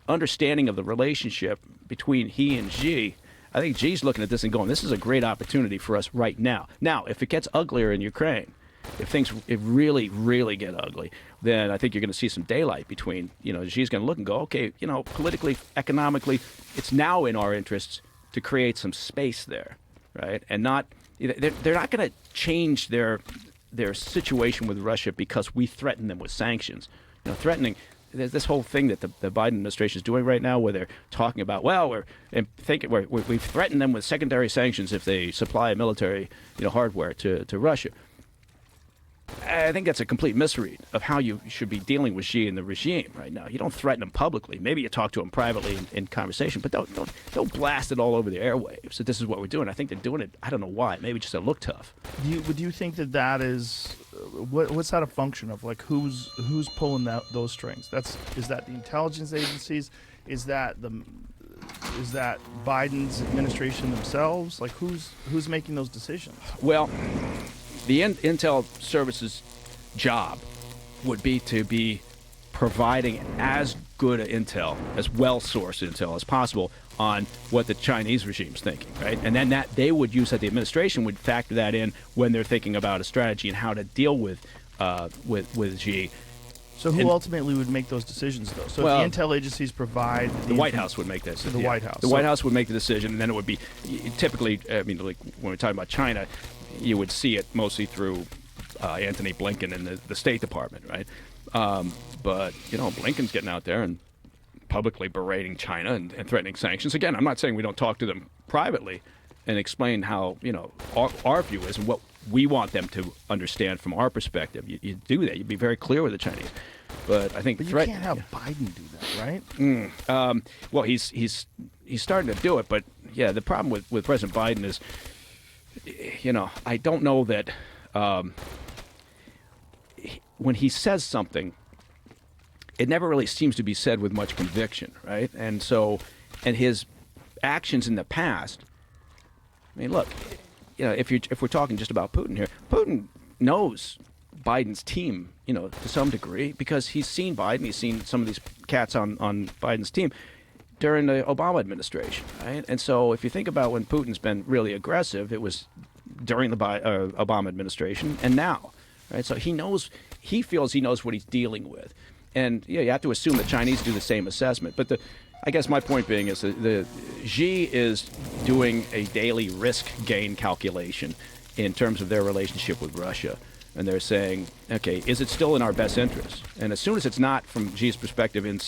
understanding of the relationship between he and Xi, I think Xi's looking at this and going, this is a great opportunity for us right now. Now, if it gets uglier in Ukraine, if things really, really get ugly, then I think you're going to see some daylight between, Xi's going to look and go, okay, politically, economically, it's now in our interests to create some space there, right? And they're not going to change their situation with Russia because we threaten them with sanctions. Threatening. There's this whole thing that the Biden administration is doing right now, where they're talking about, we've threatened them with secondary sanctions if they supply military, hardware to Russia. I think that's a complete misread of how you should be dealing with Xi and the regime right now. You don't threaten them publicly. Maybe you talk to them privately in conversation, but don't blast it all over the airwaves. So this is what we're doing. I think they're doing it. I don't know why. Maybe just to look tough. Do you think that is what's that a function of? Like who's pulling those strings? Is that the intelligence agencies? Is that Biden's administration themselves? Like who's making those decisions? Well, the Intel Services job would be to be providing as good intel, as well-sourced intel as possible on what the Chinese regime's thinking, right? And then that they would use that, the administration would factor that in when they're thinking about a strategy and how to deal with Xi. So who ultimately would make those decisions, though? So if the intel agencies provide... The White House would make that decision. The White House. The White House would make the decision, and then it would be... Typically, like when we're talking about China, you would see it mostly through Anthony Blinken and the State Department, right? But, Blinken's getting out there and publicly berating China and threatening sanctions. Again, I'm not saying we don't talk to them privately and explain how, our view is and what we want them to understand from our perspective. You do that. You'd be very clear with the Chinese. But I think... But you can't have Biden do that, right? Well, he's starting to do it. But, yeah, the problem with President Biden is, I don't know that when he says something, it never really seems to be said with much conviction, right? And his actions in the past, I mean, look, if we're talking just about Putin here, Putin knows Biden's team, to some degree, because he's seen Biden, he's seen some of these cats on Biden's team during the Obama administration, right? And so if you think about when Putin's been really aggressive, it was during the Obama administration and now, right? So he feels he knows what he's dealing with. And you have to assume the Chinese do the same assessment. But I guess my point being is that Xi is doing a daily risk gain calculation in terms of their relationship with Russia. And they're saying, okay, is it still in our best interest? And as soon as it's not, from Xi's perspective, in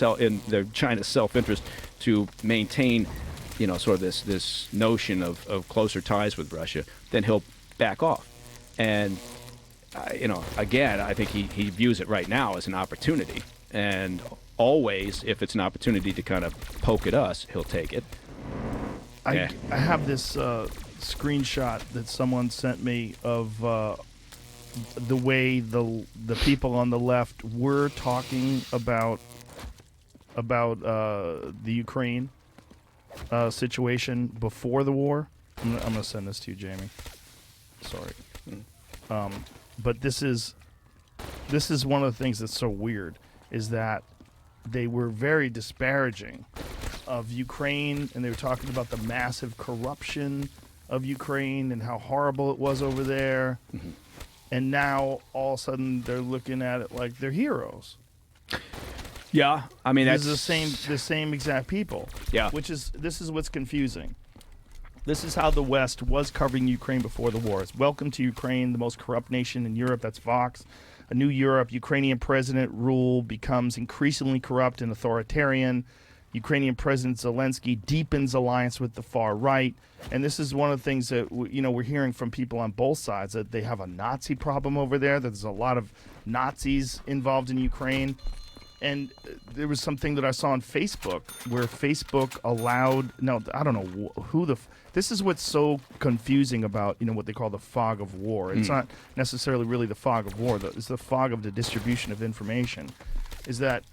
China's self-interest to maintain, sort of this notion of closer ties with Russia, then he'll back off. And again, I think he views it right now as an opportunity. And always, if it's an opportunity to kind of poke at us, he'll take it. I have this screenshot that someone sent me of the way the people on the left were talking about the Ukraine situation before the war. I'm going to send this to you, Jamie. Sorry. But this is one of the things that's so weird, is that they were very disparaging of Ukraine, and they were talking about the massive corruption of Ukraine and how horrible it was over there. Mm-hmm. And now all of a sudden they're looking at it like they're heroes. Yeah, I mean that's the same exact people. Yeah, this is what's confusing. This is how the West was covering Ukraine before the war. It's welcome to Ukraine, the most corrupt nation in Europe. That's Vox. A new Europe, Ukrainian president rule becomes increasingly corrupt and authoritarian. Ukrainian President Zelensky deepens alliance with the far right. And this is one of the things that we're hearing from people on both sides, that they have a Nazi problem over there, that there's a lot of Nazis involved in Ukraine. And there was something that I saw on Facebook where Facebook allowed, I don't know who this is what's so confusing about, what they call the fog of war. It's not necessarily really the fog of war. It's the fog of the distribution of information. is that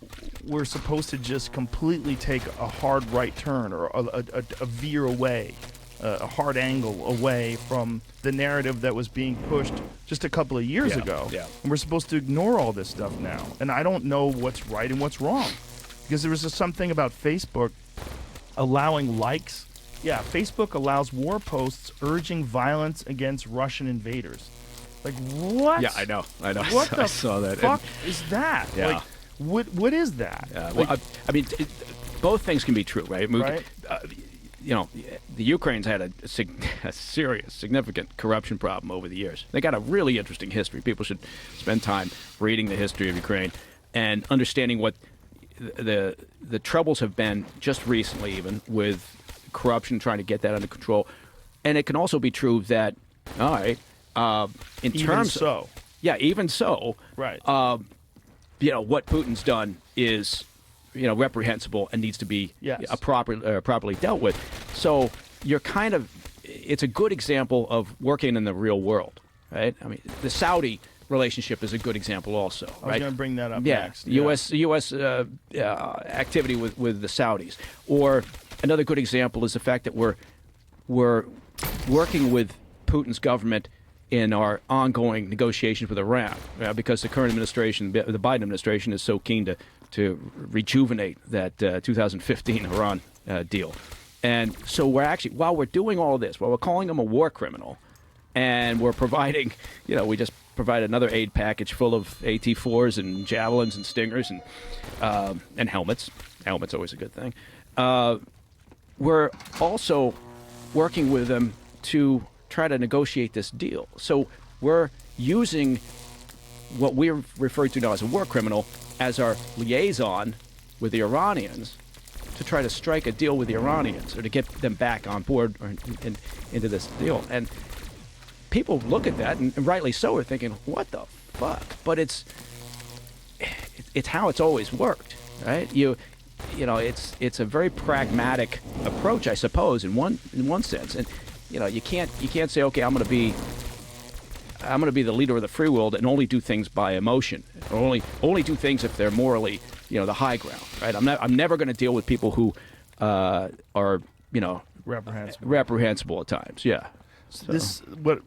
we're supposed to just completely take a hard right turn or a veer away, a hard angle away from the narrative that was being pushed just a couple of years ago. Yeah. And we're supposed to ignore all this stuff now. And I don't know what's right and what's wrong. Because there was something about Facebook allowing likes. Yeah, Facebook allows war posts urging violence against Russian invaders. Like, what? Yeah, I know. What I the saw that. fuck is that? Yeah. Like, what is that? Well, Like, I mean, both things can be true, right? I mean, Right. You know, the Ukraine's had a serious, significant corruption problem over the years. They got a really interesting history. People should spend time reading the history of Ukraine and understanding what the troubles have been just recently, even with corruption, trying to get that under control. And it can also be true that, all right, in even terms so. of, yeah, even so, Right. you know, what Putin's done is, you know, reprehensible and needs to be Yes. properly dealt with. So you're kind of, it's a good example of working in the real world, right? I mean, the Saudi relationship is a good example also, I was right? going to bring that up Yeah, next. U.S. Activity with the Saudis. Or another good example is the fact that we're working with Putin's government in our ongoing negotiations with Iran, because the current administration, the Biden administration, is so keen to rejuvenate that 2015 Iran deal. And so we're actually, while we're doing all this, while we're calling him a war criminal, and we're providing, you know, we just provide another aid package full of AT-4s and javelins and stingers and helmets. Helmets always a good thing. We're also working with them to try to negotiate this deal. So we're using what we're referring to now as a war criminal as our liaison with the Iranians to try to strike a deal with the Iranians or to get them back on board or into this deal. And people look at that, and rightly so, are thinking, what the fuck? But it's how it's always worked, right? You know, it's a very pragmatic approach, I suppose, in one sense. And you know, you can't say, okay, I'm going to be the leader of the free world and only do things by emotion, or only do things if they're morally, you know, the high ground, right? I'm never going to deal with people who are, you know, reprehensible at times. Yeah. So.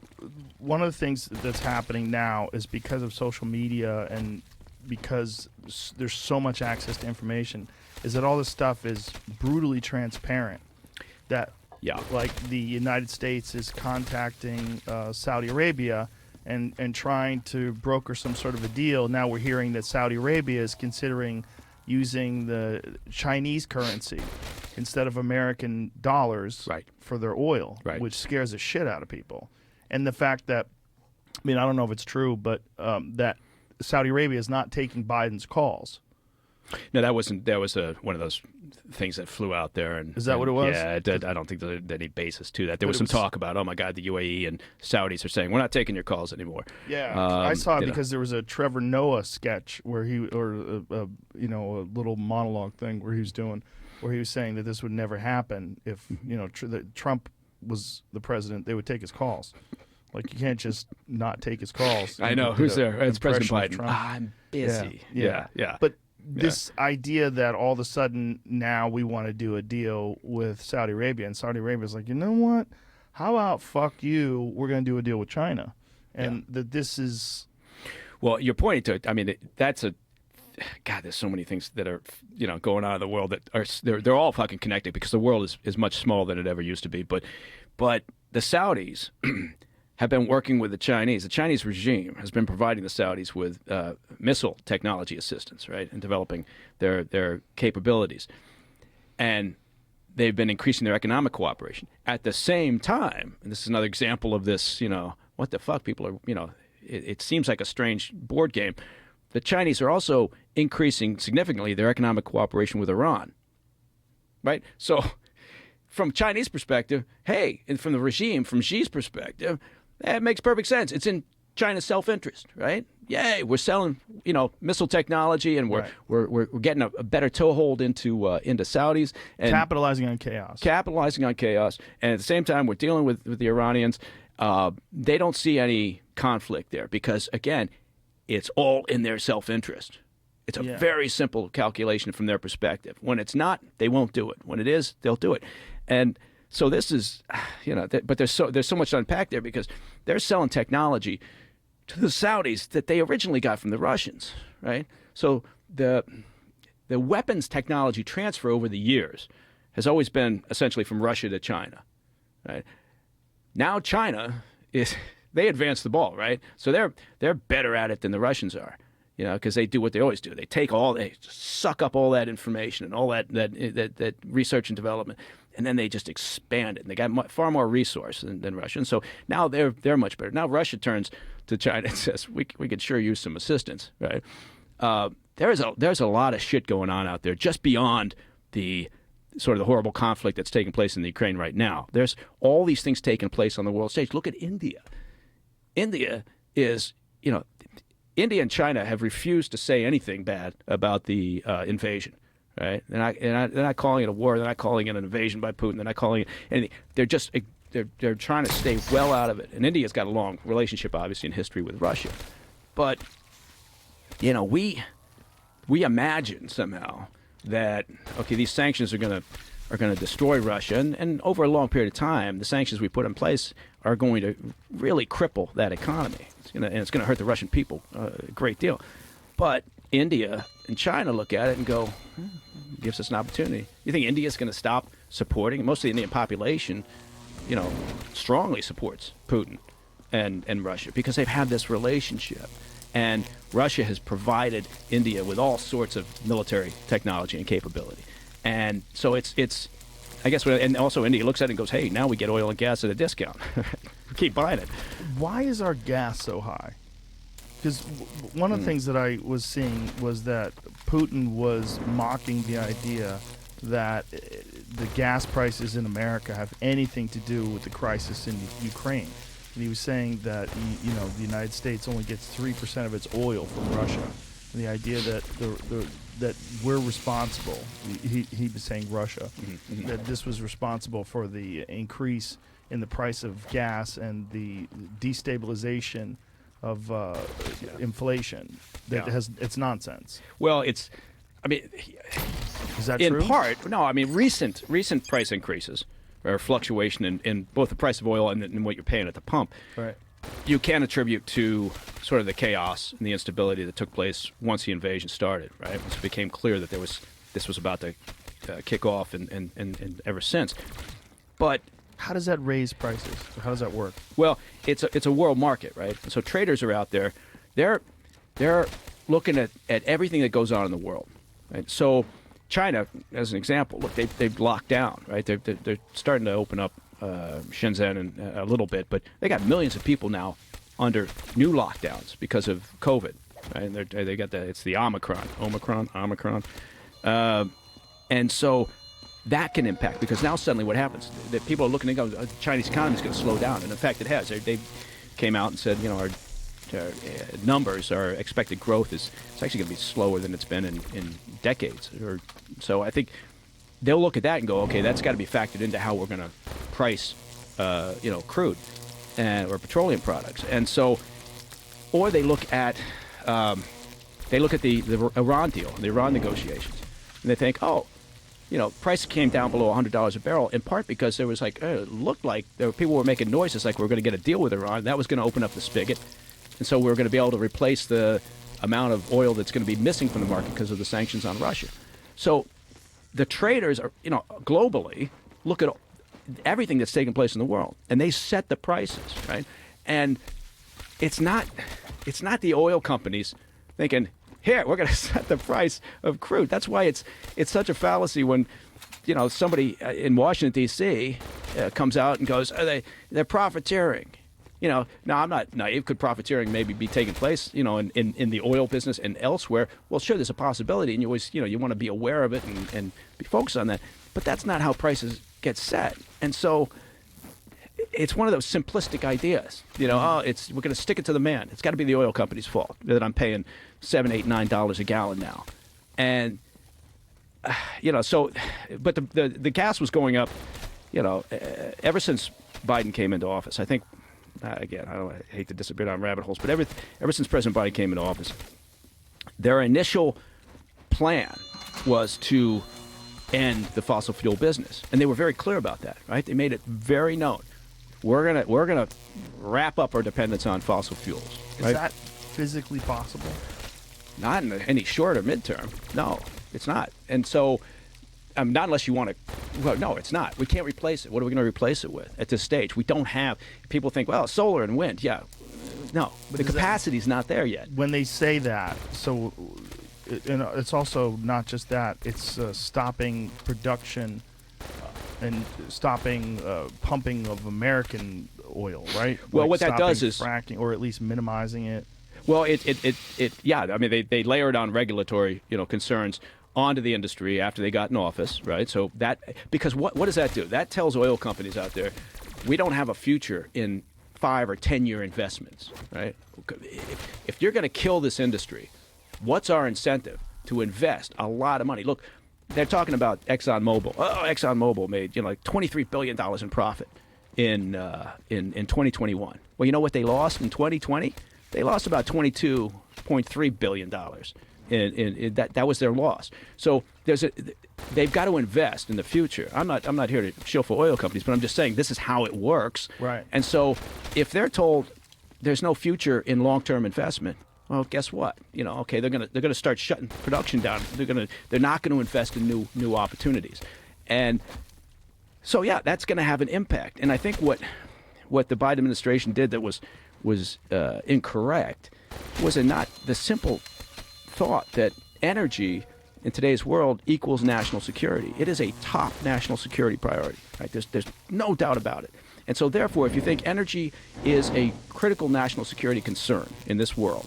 One of the things that's happening now is because of social media and because there's so much access to information, is that all this stuff is brutally transparent. That like the United States is contacting Saudi Arabia and trying to broker some sort of a deal. Now we're hearing that Saudi Arabia is considering using the Chinese currency instead of American dollars for their oil, which scares the shit out of people. And the fact that, I mean, I don't know if it's true, but that Saudi Arabia is not taking Biden's calls. No, that was one of those things that flew out there. And is that what it was? Yeah, I don't think there's any basis to that. There was some talk about, oh my God, the UAE and Saudis are saying we're not taking your calls anymore. Yeah, I saw it because there was a Trevor Noah sketch where you know, a little monologue thing where he was saying that this would never happen if, you know, Trump was the president. They would take his calls. Like, you can't just not take his calls. I know. Who's there? It's President Biden. I'm busy. Yeah. But this idea that all of a sudden now we want to do a deal with Saudi Arabia, and Saudi Arabia's like, you know what? How about fuck you? We're going to do a deal with China. And that this is... Well, you're pointing to it. I mean, that's a... God, there's so many things that are, you know, going on in the world that are... They're all fucking connected because the world is much smaller than it ever used to be. But the Saudis... have been working with the Chinese. The Chinese regime has been providing the Saudis with missile technology assistance, right, and developing their capabilities. And they've been increasing their economic cooperation. At the same time, and this is another example of this, you know, what the fuck, people are, you know, it seems like a strange board game. The Chinese are also increasing significantly their economic cooperation with Iran, right? So from Chinese perspective, hey, and from the regime, from Xi's perspective, it makes perfect sense. It's in China's self-interest, right? Yay, we're selling, you know, missile technology, and we're getting a better toehold into Saudis and capitalizing on chaos. And at the same time, we're dealing with the Iranians. They don't see any conflict there because, again, it's all in their self-interest, It's a Yeah. very simple calculation from their perspective. When it's not, they won't do it. When it is, they'll do it. And so this is, but there's so much to unpack there because they're selling technology to the Saudis that they originally got from the Russians, right? So the weapons technology transfer over the years has always been essentially from Russia to China, right? Now China they advance the ball, right? So they're better at it than the Russians are, because they do what they always do. They suck up all that information and all that research and development, and then they just expand it. And they got far more resource than Russia. And so now they're much better. Now Russia turns to China and says, we could sure use some assistance, right? There's a lot of shit going on out there just beyond the sort of the horrible conflict that's taking place in the Ukraine right now. There's all these things taking place on the world stage. Look at India. India and China have refused to say anything bad about the invasion, right? They're not calling it a war. They're not calling it an invasion by Putin. They're not calling it anything. They're trying to stay well out of it. And India's got a long relationship, obviously, in history with Russia. But we imagine somehow that these sanctions are going to destroy Russia, and over a long period of time, the sanctions we put in place are going to really cripple that economy. It's going to hurt the Russian people a great deal. But India and China look at it and go, gives us an opportunity. You think India's going to stop supporting? Most of the Indian population, strongly supports Putin and Russia because they've had this relationship. And Russia has provided India with all sorts of military technology and capability. And so it's I guess, and also India looks at it and goes, hey, now we get oil and gas at a discount. Keep buying it. Why is our gas so high? Because one of the things that I was seeing was that Putin was mocking the idea that the gas prices in America have anything to do with the crisis in Ukraine. And he was saying that the United States only gets 3% of its oil from Russia. And the idea that that we're responsible. He was saying Russia, that this was responsible for the increase in the price of gas and the destabilization of inflation. That it's nonsense. Well, is that in true? part, no. I mean, recent price increases or fluctuation in both the price of oil and what you're paying at the pump. Right. You can attribute to sort of the chaos and the instability that took place once the invasion started, right? Once it became clear that this was about to kick off and ever since. But how does that raise prices? How does that work? Well, it's a world market, right? So traders are out there. They're looking at everything that goes on in the world, right? So China, as an example, look, they've locked down, right? They're starting to open up Shenzhen and a little bit, but they got millions of people now under new lockdowns because of COVID, right? And they got it's the Omicron, and so that can impact because now suddenly what happens? That people are looking and go, the Chinese economy is going to slow down, and in fact it has. They came out and said, our numbers, our expected growth it's actually going to be slower than it's been in decades. Or so I think they'll look at that and go, okay, that's got to be factored into how we're going to price, crude or petroleum products. And so, or they look at the Iran deal, the Iran negotiations, and they think, price came down below $100 a barrel, in part because there was it looked like people were making noises like we were going to get a deal with Iran. That was going to open up the spigot. And so we were going to be able to replace the amount of oil that's going to be missing from the market because of the sanctions on Russia. So the traders are, globally look at everything that's taking place in the world, and they set the prices, right? And it's not the oil companies thinking, here, we're going to set the price of crude. That's why it's such a fallacy when, somebody in Washington, D.C. Comes out and goes, they're profiteering. No, I'm not naive. Could profiteering maybe be taking place, in the oil business and elsewhere? Well, sure, there's a possibility, and you always, you want to be aware of it and be focused on that. But that's not how prices get set. And so it's one of those simplistic ideas. We're going to stick it to the man. It's got to be the oil company's fault that I'm paying $7, $8, $9 a gallon now. And, so, but the gas was going up, ever since Biden came into office. I think, again, I hate to disappear down rabbit holes, but ever since President Biden came into office, their initial plan was to end the fossil fuel business, and they were very clear about that. Right? They made it very known. We're gonna wrap up our dependence on fossil fuels. Is Right? that physically possible? Not in any short or midterm. No, it's not. And so, not unless you want to. Well, no, it's not. We can't replace it. What are we going to replace it with at this stage? We don't have. People think, well, solar and wind. Yeah, no, but the capacity's not there yet. When they say that, so it's also not just that. It's stopping production and stopping pumping of American oil, right? Well, Like what that does stopping is fracking, or at least minimizing it. Well, yeah. I mean, they layered on regulatory, concerns onto the industry after they got in office, right? So that, because what does that do? That tells oil companies out there, we don't have a future in 5 or 10-year investments, right? If you're going to kill this industry, what's our incentive to invest a lot of money? Look, they're talking about ExxonMobil. Oh, ExxonMobil made like $23 billion in profit in 2021. Well, you know what they lost in 2020? They lost about $22.3 billion. In that was their loss. So they've got to invest in the future. I'm not here to shill for oil companies, but I'm just saying this is how it works. Right. And so if they're told there's no future in long-term investment, well, guess what? Okay, they're gonna start shutting production down. They're not gonna invest in new opportunities, and so yeah, that's gonna have an impact. And I think what the Biden administration did that was incorrect was not the simple thought that energy in today's world equals national security. It is a top national security priority. Right? There's no doubt about it. And so therefore, if you think energy is a critical national security concern in this world,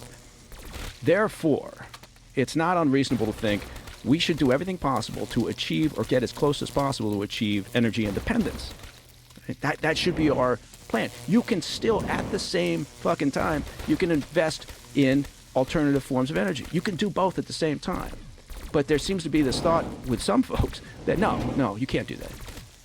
therefore, it's not unreasonable to think we should do everything possible to achieve or get as close as possible to achieve energy independence. Right? That should be our plan. You can still, at the same fucking time, you can invest in alternative forms of energy. You can do both at the same time. But there seems to be this thought with some folks that no, you can't do that.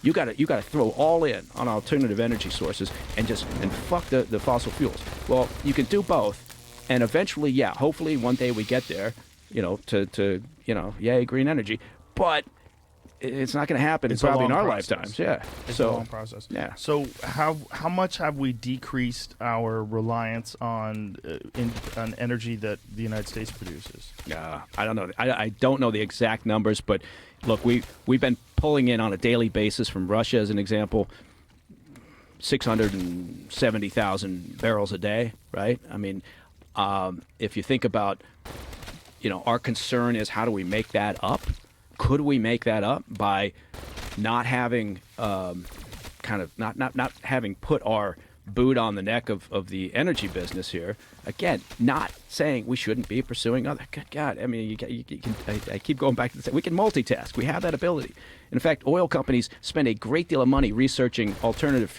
You gotta throw all in on alternative energy sources and fuck the fossil fuels. Well, you can do both, and eventually, yeah, hopefully one day we get there, yay, green energy. But it's not going to happen It's a probably in long our process. lifetimes. Yeah. It's so a long process. Yeah. So how much have we decreased our reliance on energy that the United States produces? I don't know. I don't know the exact numbers, but look, we've been pulling in on a daily basis from Russia, as an example, 670,000 barrels a day, right? I mean, if you think about, our concern is how do we make that up? Could we make that up by not having not having put our boot on the neck of the energy business here? Again, not saying we shouldn't be pursuing other. God, I mean, you can. I keep going back to this. We can multitask. We have that ability. In fact, oil companies spend a great deal of money researching alternative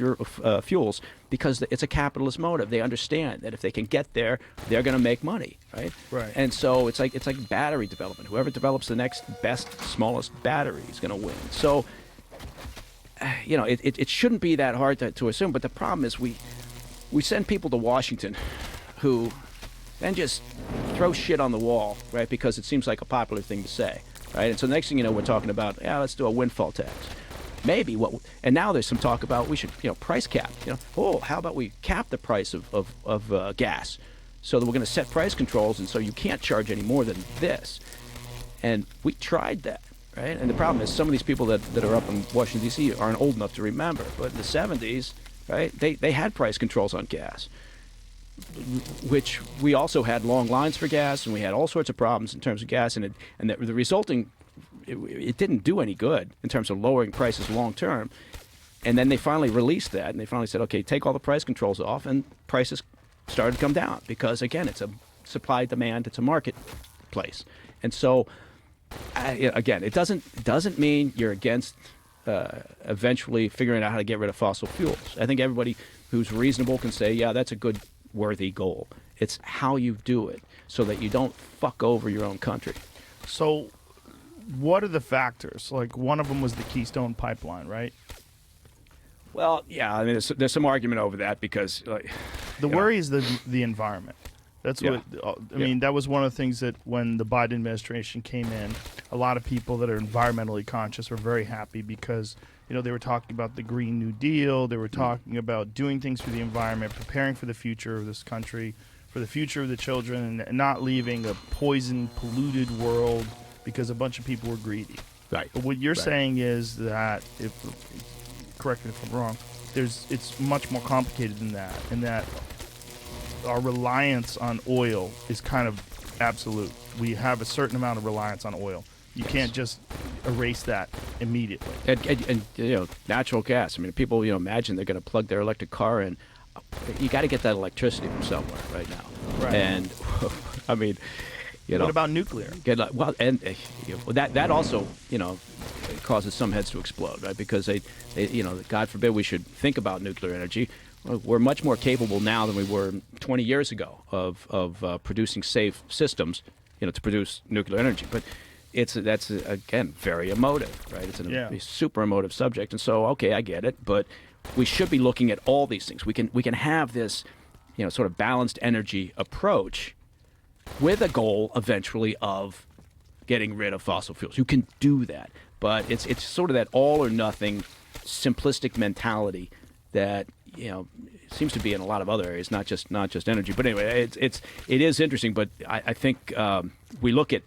fuels because it's a capitalist motive. They understand that if they can get there, they're going to make money, right? Right. And so it's like battery development. Whoever develops the next best, smallest battery is going to win. So, it shouldn't be that hard to assume. But the problem is we send people to Washington who then just throw shit on the wall, right? Because it seems like a popular thing to say, right? And so the next thing you know, we're talking about, let's do a windfall tax. Maybe and now there's some talk about we should, price cap. How about we cap the price of gas, so that we're going to set price controls, and so you can't charge any more than this. And we tried that, right? And the problem is some of these people that are up in Washington D.C. aren't old enough to remember, but in the 70s, right, they had price controls on gas, which we also had long lines for gas, and we had all sorts of problems in terms of gas, and the resulting. It didn't do any good in terms of lowering prices long term. And then they finally released that, and they finally said, okay, take all the price controls off, and prices started to come down because, again, it's a supply-demand, it's a marketplace. And so, again, it doesn't mean you're against eventually figuring out how to get rid of fossil fuels. I think everybody who's reasonable can say, yeah, that's a good, worthy goal. It's how you do it so that you don't fuck over your own country. So what are the factors? Like, one of them was the Keystone Pipeline, right? Well, yeah, I mean, there's some argument over that because the worry is the environment. That's Yeah. what I mean. That was one of the things that when the Biden administration came in, a lot of people that are environmentally conscious were very happy because they were talking about the Green New Deal. They were talking about doing things for the environment, preparing for the future of this country, for the future of the children, and not leaving a poisoned, polluted world because a bunch of people were greedy. Right. But what you're Right. saying is that, if correct me if I'm wrong, it's much more complicated than that, and that our reliance on oil is kind of absolute. We have a certain amount of reliance on oil. You can't just erase that immediately. And natural gas. I mean, people imagine they're going to plug their electric car in. You got to get that electricity from somewhere right now. Right. And I mean, What about nuclear? That also causes some heads to explode, right? Because they God forbid we should think about nuclear energy. We're much more capable now than we were 20 years ago of producing safe systems, to produce nuclear energy. But that's again very emotive, right? It's a super emotive subject, and so okay, I get it, but we should be looking at all these things. We can have this, sort of balanced energy approach with a goal eventually of getting rid of fossil fuels. You can do that, but it's sort of that all or nothing simplistic mentality that seems to be in a lot of other areas, not just energy. But anyway, it is interesting. But I think we look at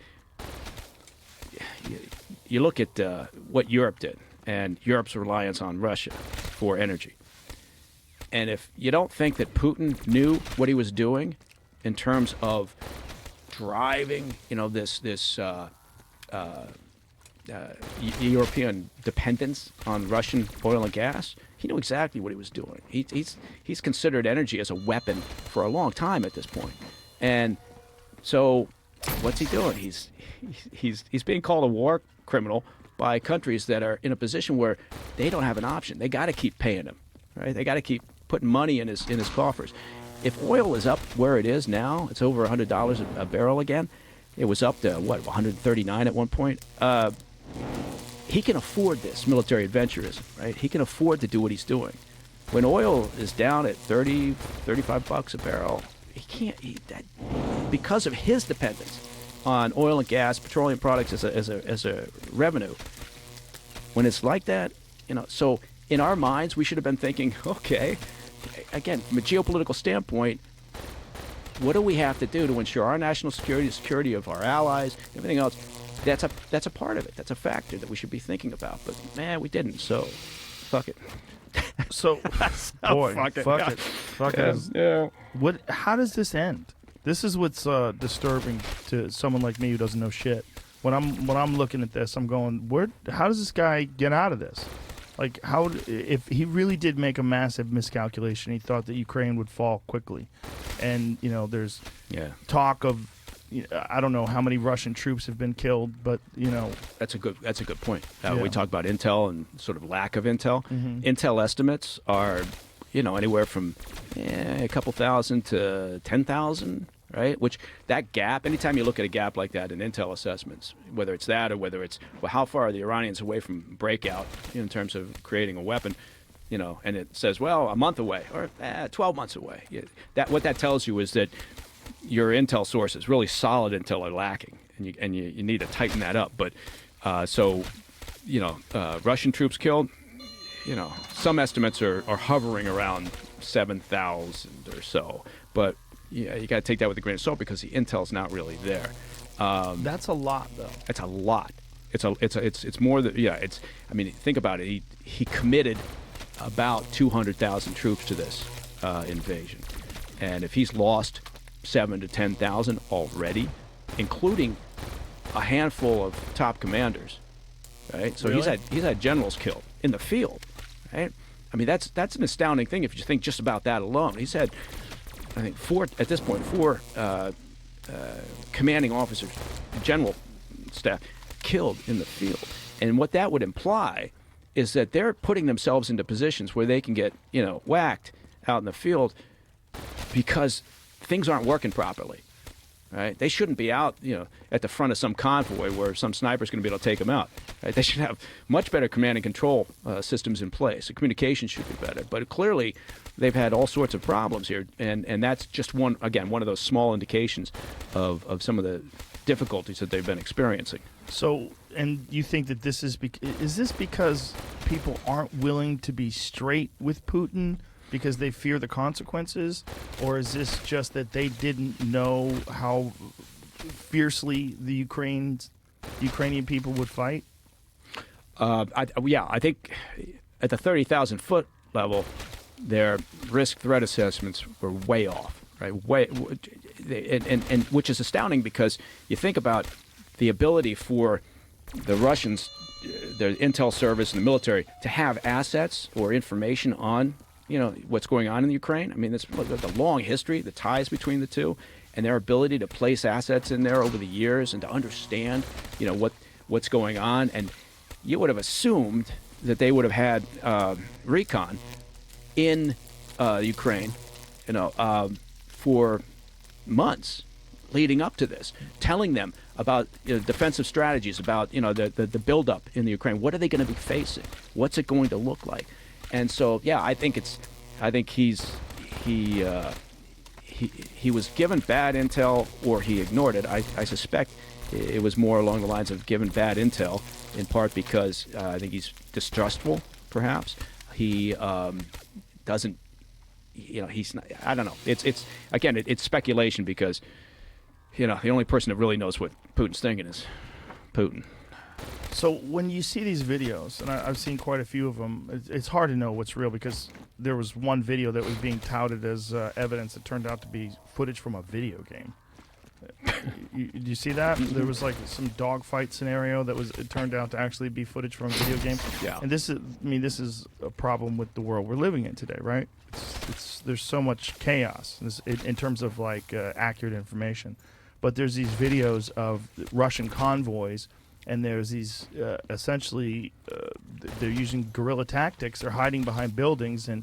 what Europe did and Europe's reliance on Russia for energy. And if you don't think that Putin knew what he was doing in terms of driving, this European dependence on Russian oil and gas, he knew exactly what he was doing. He's considered energy as a weapon for a long time at this point. And so, what's he doing? He's being called a war criminal by countries that are in a position where they don't have an option. They got to keep paying him, right? They got to keep putting money in his coffers. If oil is up where it is now, it's over $100 a barrel again. It was up to, 139 at one point. He can afford this military adventurism, right? He can afford to do what he's doing. When oil is down at 30, 35 bucks a barrel, he can't eat that because of his dependence on oil and gas, petroleum products as a revenue. When it's like that, so in our minds, we should have been thinking, okay, again, from a geopolitical standpoint, what do we have to do to ensure our national security, the security of our allies, everything else? That's a part of it. That's a factor that we should be thinking about. But man, we didn't. So, fuck it. So, boy, fuck it. fuck it. Yeah. How does this end? This is what's disturbing to someone like me who doesn't know shit. When I'm looking at this, I'm going, how does this guy get out of this? Like, if he really did make a massive miscalculation, he thought that Ukraine would fall quickly, and there's talk of, I don't know how many Russian troops have been killed, but that's a good point. We talk about intel and sort of lack of intel. Mm-hmm. Intel estimates are, anywhere from a couple thousand to 10,000. Right, which that gap. Anytime you look at a gap like that in intel assessments, whether it's that or whether it's how far are the Iranians away from breakout in terms of creating a weapon, and it says a month away or 12 months away. What that tells you is that your intel sources, really solid intel, are lacking, and you need to tighten that up. But Russian troops killed. Some estimates are hovering around 7,000 or so, but yeah, you got to take that with a grain of salt because the intel's not really there. That's a lot, though. It's a lot. It's more than It's. I mean, think about it. He committed about 200,000 troops to this invasion, and if he's lost 7,000 to 10,000 already, including a handful of top commanders, right? So Really? he's had generals killed in the field, right? I mean, that's an astounding thing if you think just about that alone. He's had, I think, four commanding officers, general staff, killed in the field. And what that would imply is that they're putting themselves into positions where they can get, whacked out in the field because things aren't working properly, right? They shouldn't be out, at the front of some convoy where some sniper's going to be able to take them out. Right? They should have much better command and control systems in place. The communication should be better. But clearly, they've had all sorts of problems here, and that's just one of those small indications of some of the difficulties that they've been experiencing. So, and you think that this is this because people aren't willing to be straight with Putin because they fear the consequences, or is this just that they didn't know how fiercely the Ukrainian people would fight? I think at the 30,000 foot level, their risk threat assessments were way off, right? And which is astounding because you think about the ability for the Russians, the intel service and the military, to have assets or information on what's going on in the Ukraine. I mean, it's the long history, the ties between the two, and their ability to place assets in there over the years and to understand, what's going on. And you would have assumed that they would have had recon in Ukraine, for months leading up to this, telling them about defensive strategies, about the buildup in the Ukraine. What are they going to be facing? What's it going to look like? And so, I think he was given bad intel, or he ignored it. I suspect it was more along the lines of given bad intel, in part because I think he's distrustful, perhaps. He doesn't, he's not, I don't know. It's speculation because, the only person that really knows what Putin's thinking is Putin. So when you see these videos, and I've seen quite a few of them, it's hard to know what's real because there was one video that was being touted as evidence that turned out to be footage from a video game. Did you see that? There was like some dogfight scenario it turned out to actually be footage from a video game. Yeah. And this is a problem with the world we're living in today, right? There's so much chaos in terms of accurate information, but there's these videos of Russian convoys. And there's these essentially, they're using guerrilla tactics. They're hiding behind buildings and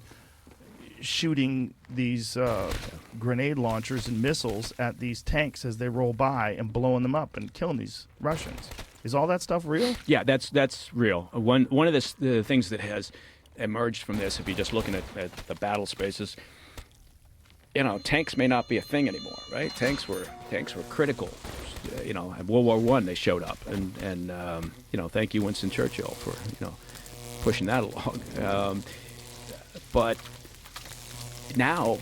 shooting these grenade launchers and missiles at these tanks as they roll by and blowing them up and killing these Russians. Is all that stuff real? Yeah, that's real. One of the things that has emerged from this, if you're just looking at the battle spaces, tanks may not be a thing anymore, right? Tanks were critical. At World War I they showed up, and thank you, Winston Churchill, for pushing that along. But now,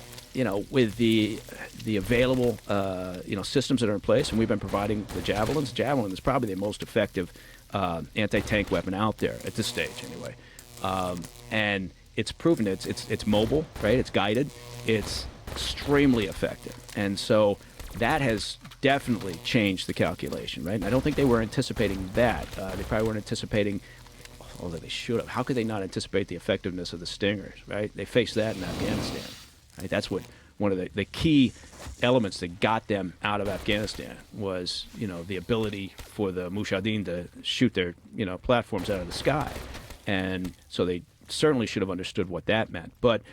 with the available systems that are in place, and we've been providing the javelins. Javelin is probably the most effective anti-tank weapon out there at this stage, anyway. And it's proven it's mobile, right? It's guided. It's extremely effective, and so that has definitely changed the calculation, right? And I don't think they were anticipating that. They probably weren't anticipating, although they should have. How could they not anticipate the effectiveness of the Stingers, right? They faced that in Afghanistan, right? That's what one of the key elements that got them out of Afghanistan was, the ability for the Mujahideen to shoot their, platforms out of the sky. And so they certainly should have understood what that meant. But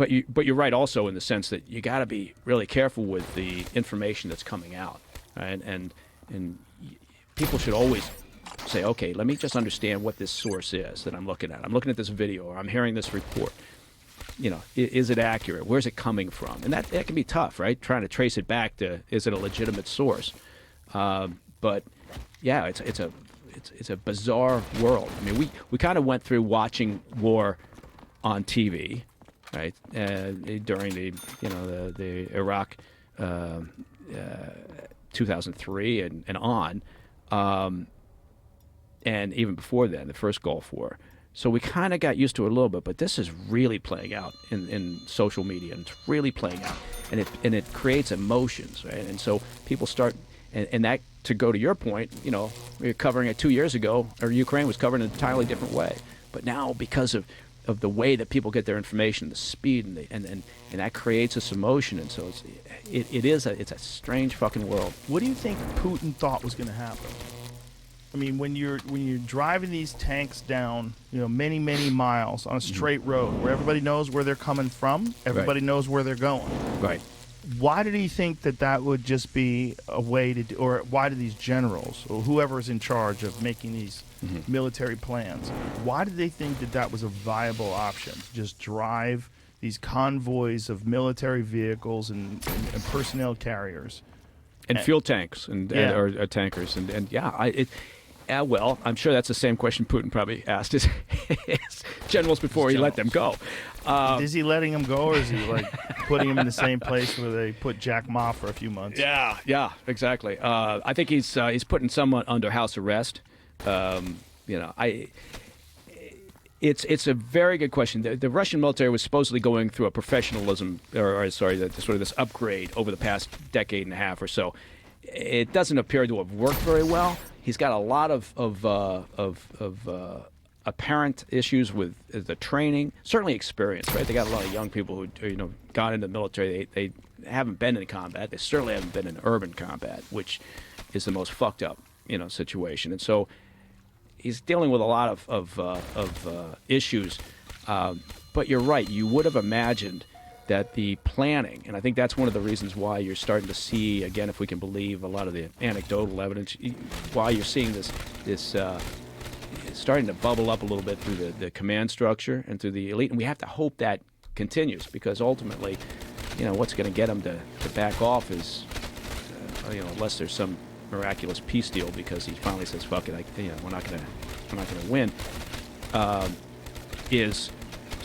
you're right also in the sense that you got to be really careful with the information that's coming out, right? And people should always say, okay, let me just understand what this source is that I'm looking at. I'm looking at this video, or I'm hearing this report. Is it accurate? Where's it coming from? And that can be tough, right? Trying to trace it back to, is it a legitimate source? But yeah, it's a bizarre world. I mean, we kind of went through watching war on TV. Right, during the Iraq 2003 and on, and even before then, the first Gulf War. So we kind of got used to it a little bit, but this is really playing out in social media, and it's really playing out, and it creates emotions, right? And so people start, and that, to go to your point, we were covering it 2 years ago, or Ukraine was covered in an entirely different way, but now because of the way that people get their information, the speed, and that creates this emotion, and so it's a strange fucking world. What do you think Putin thought was going to happen? I mean, when you're driving these tanks down, many miles on a straight road where everybody knows where they're coming from, everybody knows where they're going. Right. Why did he think that that would just be a way to do, or why do these generals or whoever is in charge of making these military plans, why did they think that that was a viable option? Just drive these convoys of military vehicles and personnel carriers. And fuel tanks or tankers. Well, I'm sure that's the same question Putin probably asked his generals before he let them go. Is he letting them go, or is he like putting them in the same place where they put Jack Ma for a few months? Yeah, exactly. I think he's putting someone under house arrest. It's a very good question. The Russian military was supposedly going through a professionalism, this upgrade over the past decade and a half or so. It doesn't appear to have worked very well. He's got a lot of apparent issues with the training, certainly experience. Right? They got a lot of young people who got into the military. They haven't been in combat. They certainly haven't been in urban combat, which is the most fucked up situation. And so he's dealing with a lot of issues. But you're right. You would have imagined that the planning, and I think that's one of the reasons why you're starting to see, again, if we can believe a lot of the anecdotal evidence, why you're seeing this starting to bubble up a little bit through the command structure and through the elite. And we have to hope that continues, because ultimately, what's going to get them to back off is, unless there's some miraculous peace deal, because he finally says, "Fuck it, we're not going to win," is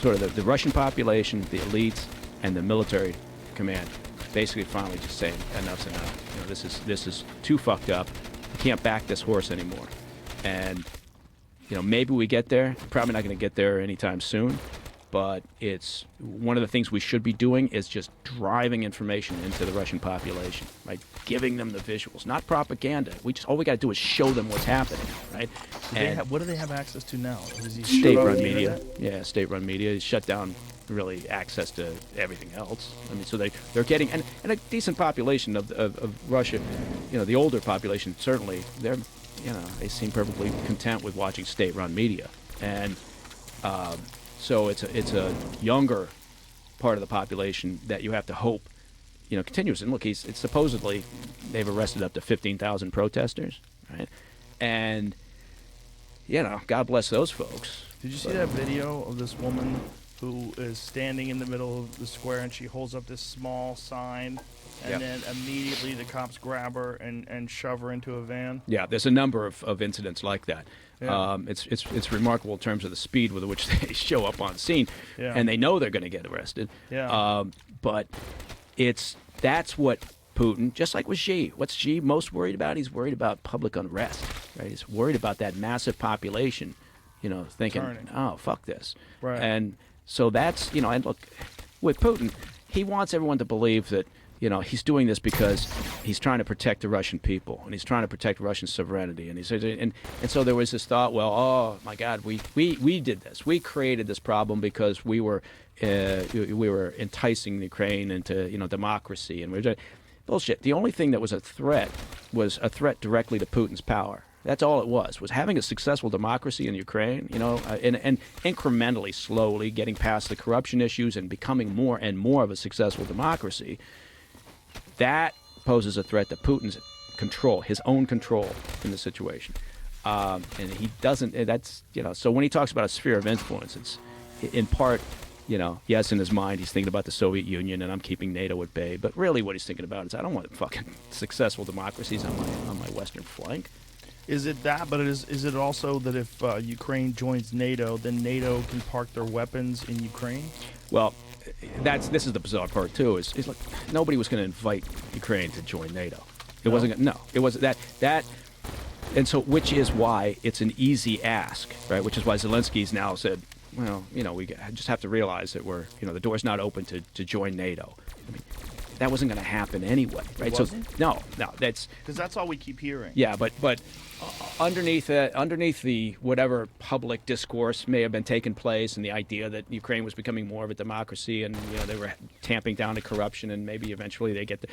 sort of the Russian population, the elites, and the military command basically finally just saying enough's enough. This is too fucked up. We can't back this horse anymore. And maybe we get there. Probably not going to get there anytime soon. But it's one of the things we should be doing is just driving information into the Russian population, right? Giving them the visuals, not propaganda. All we got to do is show them what's happening, right? What do they have access to now? State-run media. Yeah, state-run media. Shut down really access to everything else. I mean, so they're getting and a decent population of Russia. The older population certainly they seem perfectly content with watching state-run media, and so it's a younger part of the population that you have to hope continues. And look, it's supposedly they've arrested up to 15,000 protesters, right? And God bless those folks. Did you see that video of this woman who is standing in the middle of the square and she holds up this small sign, and then immediately the cops grab her and shove her into a van? Yeah, there's a number of incidents like that. Yeah. It's remarkable in terms of the speed with which they show up on scene, and they know they're going to get arrested. Yeah. But that's what Putin, just like with Xi, what's Xi most worried about? He's worried about public unrest, right? He's worried about that massive population, thinking, turning. Oh, fuck this. Right. And so that's, and look, with Putin, he wants everyone to believe that, he's doing this because he's trying to protect the Russian people, and he's trying to protect Russian sovereignty. And so there was this thought, well, oh my God, we did this. We created this problem because we were enticing Ukraine into democracy, and we're doing bullshit. The only thing that was a threat directly to Putin's power. That's all it was having a successful democracy in Ukraine, and incrementally, slowly getting past the corruption issues and becoming more and more of a successful democracy. That poses a threat to Putin's control, his own control in the situation. And he doesn't, so when he talks about a sphere of influence, it's in part, yes, in his mind, he's thinking about the Soviet Union and I'm keeping NATO at bay. But really what he's thinking about is I don't want fucking successful democracies on my western flank. Is it that, but is it also that if Ukraine joins NATO, then NATO can park their weapons in Ukraine? Well, this is the bizarre part too. Is like nobody was going to invite Ukraine to join NATO. It wasn't. No, it wasn't that. And so, which is why it's an easy ask, right? Which is why Zelensky's now said, well, we just have to realize that we're, the door's not open to join NATO. I mean, that wasn't going to happen anyway, right? So no, that's because that's all we keep hearing. Yeah, but underneath the whatever public discourse may have been taking place, and the idea that Ukraine was becoming more of a democracy, and they were tamping down the corruption, and maybe eventually they get the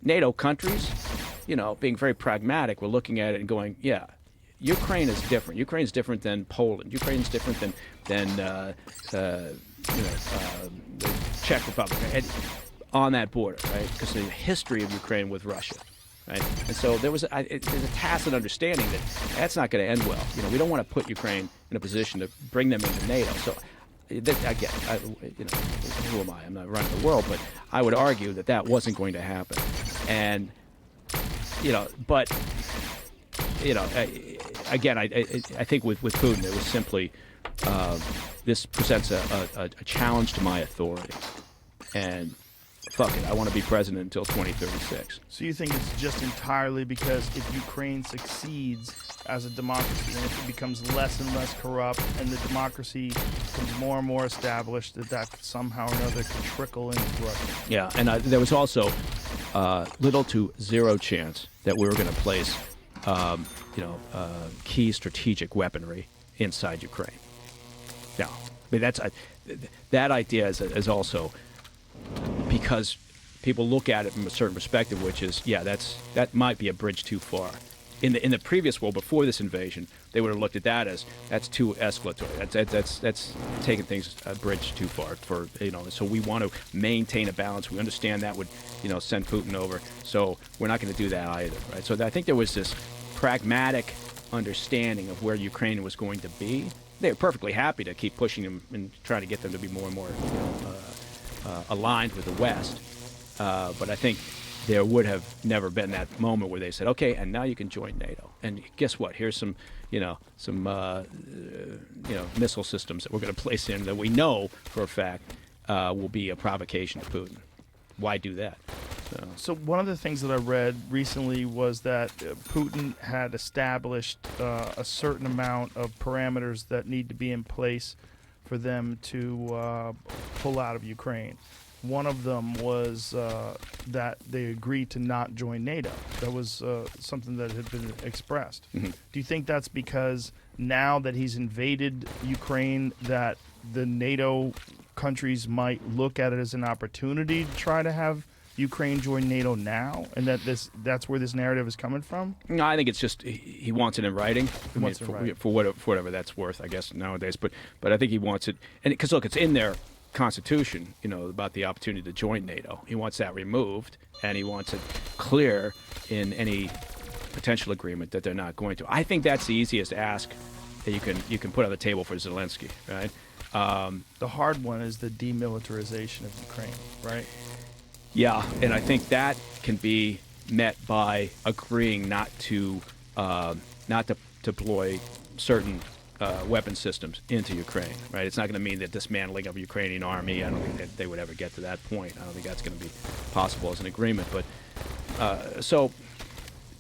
NATO countries, being very pragmatic, we're looking at it and going, yeah, Ukraine is different. Ukraine's different than Poland. Ukraine's different than the Czech Republic. And on that border, right? Because of the history of Ukraine with Russia, right? And so there's a tacit understanding that that's not going to end well. You know, we don't want to put Ukraine in a position to bring them into NATO. So, again, who am I? I'm not running the world, but I would argue that that wasn't going to happen. And, but, again, I think with Putin, it was simply this presents a challenge to my authority. And fuck it, I want to be president until 2036. So you think it's just entirely because if Ukraine succeeds as a democracy and if it becomes less and less corrupt and the democracy becomes more and more established, that somehow or another could trickle into Russia? Yeah, and there was also little to zero chance that we were going to place, key strategic weaponry inside Ukraine. Now, I mean, that idea is also because people look at it from a certain perspective, which is, that might be a bridge too far. In the previous world, before this invasion, they would have looked at that as that's too escalatory. That's taking things a bridge too far. So we want to maintain a balance. We understand that would, send Putin over. So we're not going to do that either, right? So I think there was this pragmatic understanding of where Ukraine was going to be. They were perfectly happy to keep pushing them and trying to get them to be more and more aligned with the West. But I think there would have never been that moment where they said, okay, and now you can join NATO. And guess what? Here's some missile systems that we're going to place in that we know for a fact will be a provocation to Putin. Why do that? So one of the things that I read recently was that Putin had established a certain amount of parameters that need to be in place for them to pull out of Ukraine. One of them was that they agreed to not join NATO. That was something that had been expressed. Mm-hmm. Do you think that's because now that he's invaded Ukraine that the NATO countries might look at it as an opportunity to try to have Ukraine join NATO now, and that's where this narrative is coming from? No, I think it's just he wants it in writing. For whatever that's worth, I guess nowadays. But I think he wants it, and because look, it's in their Constitution, about the opportunity to join NATO. He wants that removed, and he wants it clear in any potential agreement that they're not going to. I think that's the easiest ask that you can put on the table for Zelensky, right? The hard one is the demilitarization of Ukraine, right? Yeah, and I think that can be met by agreeing not to deploy certain weapon systems into Ukraine, right? It's not going to mean the dismantling of a Ukrainian army. I don't think that they would ever get to that point. I don't think that's going to be possible as an agreement. But so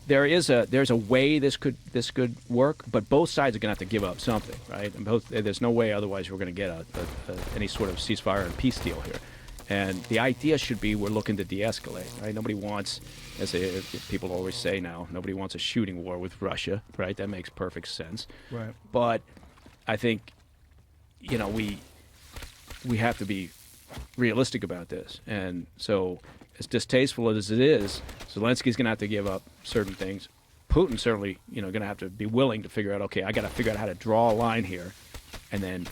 there's a way this could work, but both sides are going to have to give up something, right? And there's no way otherwise we're going to get any sort of ceasefire and peace deal here. And the idea should be we're looking to de-escalate, right? Nobody wants, as people always say now, nobody wants a shooting war with Russia, right? That makes perfect sense. Right. But I think, we have to be realistic about this. And so as distasteful as it is, Zelensky's going to have to give up certain things. Putin certainly, going to have to be willing to figure out, okay, I got to figure out how to draw a line here and then,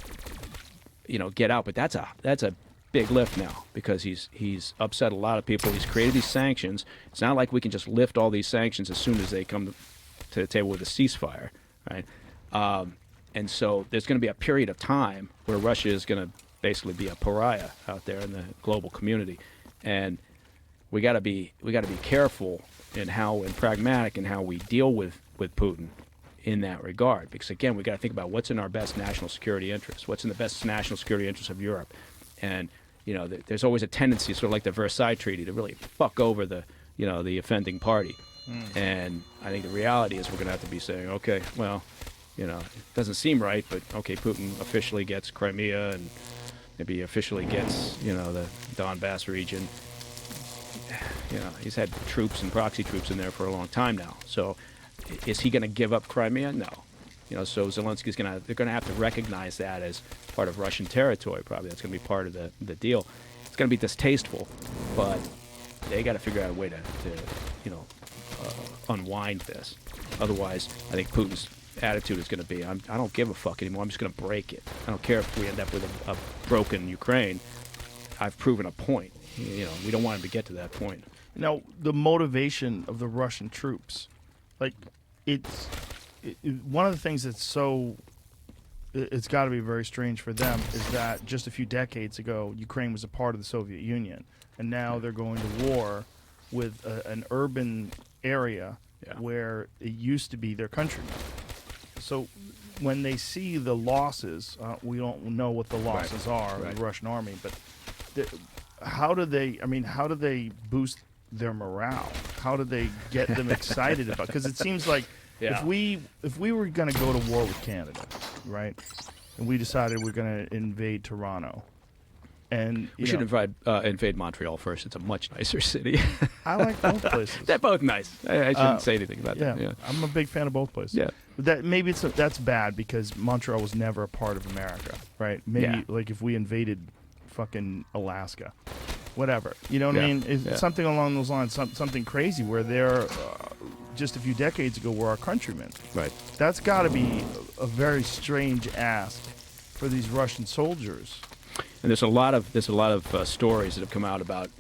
get out. But that's a big lift now because he's upset a lot of people. He's created these sanctions. It's not like we can just lift all these sanctions as soon as they come to the table with a ceasefire, right? And so there's going to be a period of time where Russia is going to basically be a pariah out there in the global community, and we got to be careful in pragmatic in how we deal with Putin in that regard. Because again, we got to think about what's in our best national security interest, what's in the best national security interest of Europe, and there's always a tendency, sort of like the Versailles Treaty, to really fuck over the offending party. And I think the reality is we're going to have to be saying, okay, well, it doesn't seem right, but okay, Putin officially gets Crimea and maybe officially gets, the Donbass region. He's had troops and proxy troops in there for a long time now. So is he going to give up Crimea? No. So Zelensky's they're going to have to recognize that as part of Russian territory. Probably that's going to be part of the deal. It's going to be distasteful, but they got to figure out a way to unwind this. Otherwise, I think Putin's attitude is going to be, I don't give a fuck anymore. I'm just going to break it. I don't care if we end up with a broken Ukraine. I've proven a point. You know, we don't want him to get to that point. Now, the motivation of the Russian troops, like, one of the things that's so, it's got to be very strange for them is that just a few decades ago, Ukraine was a part of the Soviet Union, and now they're going to war with an urban area where it used to be their countrymen. So when they see the losses, we don't know what the losses are of the Russian army, but how do they boost their morale? How do they get them excited about? Because it seems like if we were going to go to war with Canada, right, and we decided we're going to invade Toronto, and we should invade Montreal first. It's a much nicer city. I like both places. They're both nice. I shouldn't say anything about that. Yeah, I'm a big fan of both places. Yeah, but that's bad because Montreal was never a part of America, right? Maybe like if we invaded fucking Alaska, whatever. You know what I mean? It's something along those lines, something crazy where they're just a few decades ago were our countrymen. Right. That's got to be a very strange ask for these Russian soldiers. And there's a lot of stories that have come out about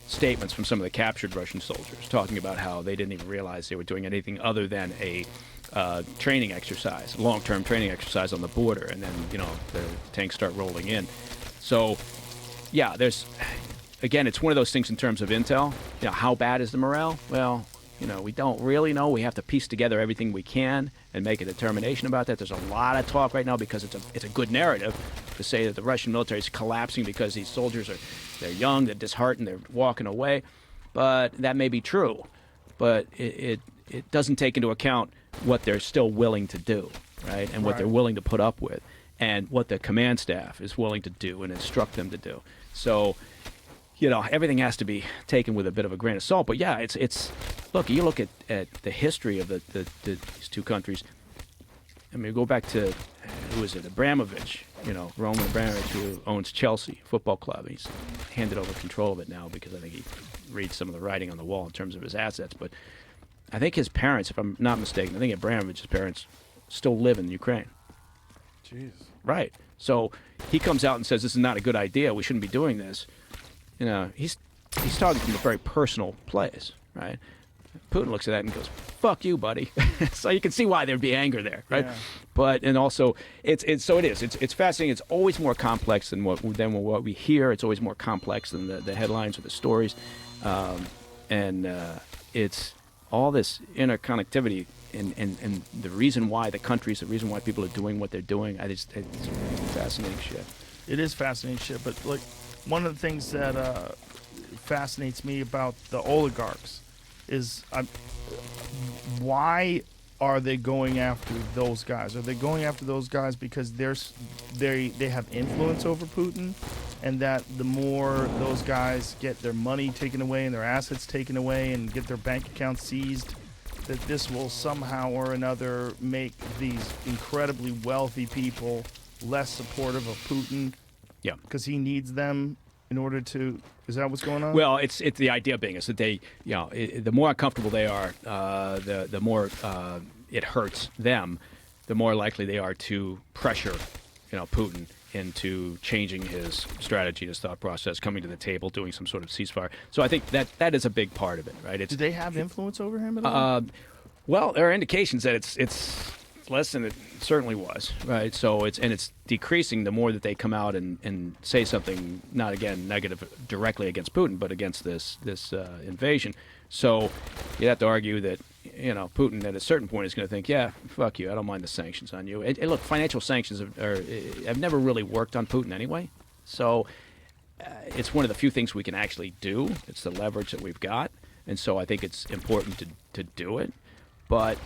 statements from some of the captured Russian soldiers talking about how they didn't even realize they were doing anything other than a training exercise, long-term training exercise on the border, and then the tanks start rolling in. So, yeah, it's one of those things in terms of intel. How bad is the morale? Well, we don't really know. We have to piece together everything we can and make a determination about that. There's a lot of talk right now because it's a good narrative to say that the Russian military is collapsing because these soldiers they're young, they're disheartened, they're walking away. But that may be true. But it doesn't take into account what they're still willing to do, right? And what they're willing to put up with, and what the command staff is willing to do and instruct them to do. So, everything has to be taken with a bit of a grain of salt. But yeah, it's look, you look at the history of these two countries. I mean, go back to, who is it, Abramovich, Roman Abramovich, who owns Chelsea Football Club. He's handed over control of it now because I think he reads some of the writing on the wall in terms of his assets. But I think his parents, if I'm not mistaken, I think Abramovich's parents still live in Ukraine. Jeez. Right. So he comes out and says, this is not a good idea. We shouldn't be doing this. He's talking from a very personal place, right? Putin looks at that and goes, fuck you, buddy. So you can see why there'd be anger there, right? Yeah. But, and also, it's fascinating. It's always more complex than what we hear. It's always more complex than the headlines or the stories. It's all this interconnectivity and the reason why the reason why people are doing what they're doing. It's fascinating shit. It is fascinating shit, but like one of the things that fascinates me about the oligarchs is why are they going after those guys? Are they going after those guys because they have influence over Putin, and that the more those guys get their money taken away and their assets taken away and get their bank accounts seized, that this will somehow or another make these incredibly wealthy people less supportive of Putin? Yeah, because he needs them in order to. Is that what's going on? Well, it's the idea being is that they, the more uncomfortable they are, the more it hurts them, the more likely they are to pressure, Putin into changing his strategy, his thought process, coming to the table, doing some sort of ceasefire. So I think that is a big part of it, right? Do they have influence over him at all? Well, there are indications that it's less than it certainly was, right? So it's decreasing the more that they come out and say something, not again negative directly against Putin, but against this invasion. So you'd have to argue that Putin at a certain point is going to think, yeah, fuck you, I don't mind the sanctions on you. Look, financial sanctions have never really worked on Putin anyway. So it's one of the few things we can actually do. It's the leverage that we've got, and so I think it's important to do it, but.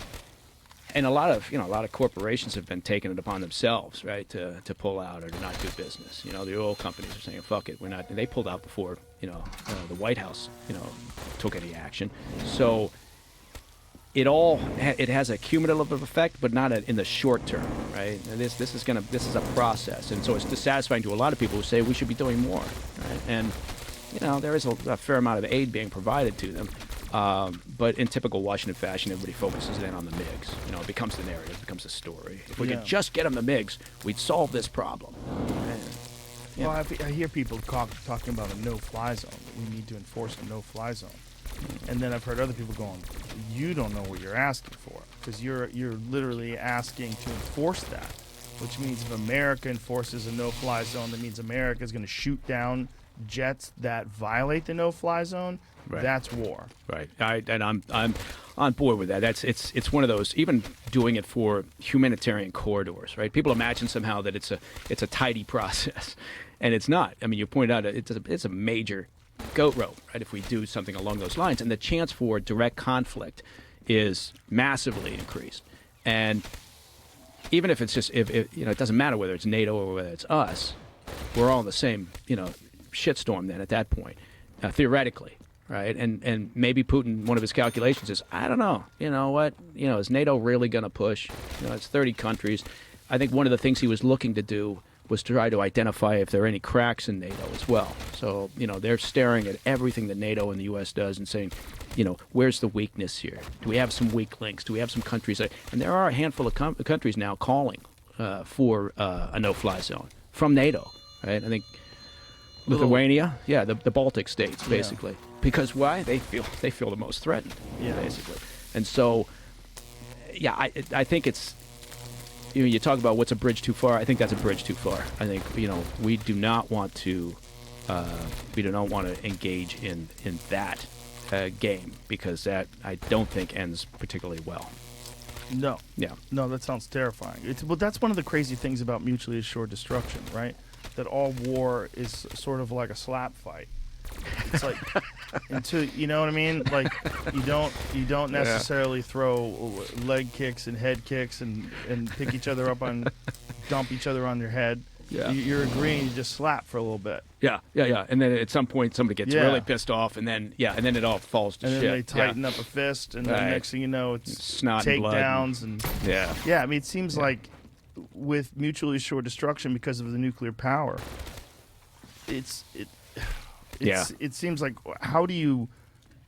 And a lot of corporations have been taking it upon themselves, right, to pull out or to not do business. The oil companies are saying, "Fuck it, we're not." And they pulled out before, the White House, took any action. So it has a cumulative effect, but not in the short term, right? And this is a process, and so it's dissatisfying to a lot of people who say we should be doing more, right? And there is a fair amount of aid being provided to them. But in typical Washington fashion, everybody focuses then on the MiGs. It becomes the narrative, it becomes the story. If we could just get them the MiGs, we'd solve this problem. Well, I hear people talking about a no-fly zone. That we need to enforce a no-fly zone, and then I've heard other people going, "You don't know what you're asking for, because you're literally asking to enforce that." Which means if America enforces a no-fly zone, that means America is going to shoot down jets that violate the no-fly zone. Right. That's war. Right, I'm on board with that. It's one of those. Even doing it for humanitarian corridors, right? People imagine somehow that it's a tidy process, and it's not. I mean, you pointed out it's a major goat rope, right? If we do something along those lines, and the chance for direct conflict is massively increased, and even if it's just if it doesn't matter whether it's NATO or whether it's us, we're all in the same shitstorm then at that point, theoretically, right? And maybe Putin, one of his calculations is, I don't know, you know what, is NATO really going to push? It's 30 countries. I think one of the things he was looking to do was to try to identify if there are any cracks in NATO as well. So they're staring at everything that NATO and the U.S. does and saying, where's the weakness here? Do we have some weak links? Do we have some countries and there are a handful of countries now calling for a no-fly zone from NATO, right? I think Lithuania, the Baltic states, basically. Yeah. Because why? They feel the most threatened, basically. And so, I think it's, you talk about what's a bridge too far. I think that's a bridge too far. I think we do not want to engage in that game, because that I don't think ends particularly well. No. Yeah. No, that sounds terrifying. That's one of the crazy things about mutually assured destruction, right? That all war is sort of like a slap fight. It's like, you know what I mean? Like, you don't necessarily throw leg kicks and head kicks and pick each other up on, dump each other on their head. Yeah. You're agreeing to just slap for a little bit. Yeah. And then at some point somebody gets really pissed off, and then it all falls to shit. And then they tighten up a fist, and then next thing you know, it's snot takedowns and yeah. I mean, it seems like with mutually assured destruction, because of the nuclear power, it seems like, how do you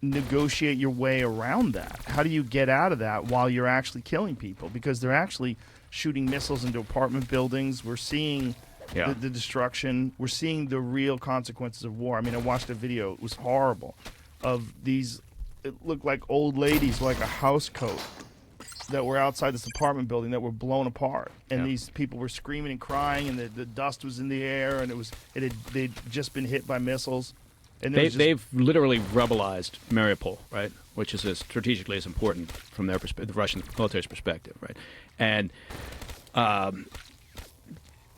negotiate your way around that? How do you get out of that while you're actually killing people? Because they're actually shooting missiles into apartment buildings. We're seeing the destruction. We're seeing the real consequences of war. I mean, I watched a video. It was horrible. Of these, it looked like old ladies, like a house coat, that were outside this apartment building that were blown apart, and these people were screaming and crying, and the dust was in the air, and they'd just been hit by missiles. And they've literally rebelized Mariupol, right? Which is strategically as important from their perspective, the Russian military's perspective, right? And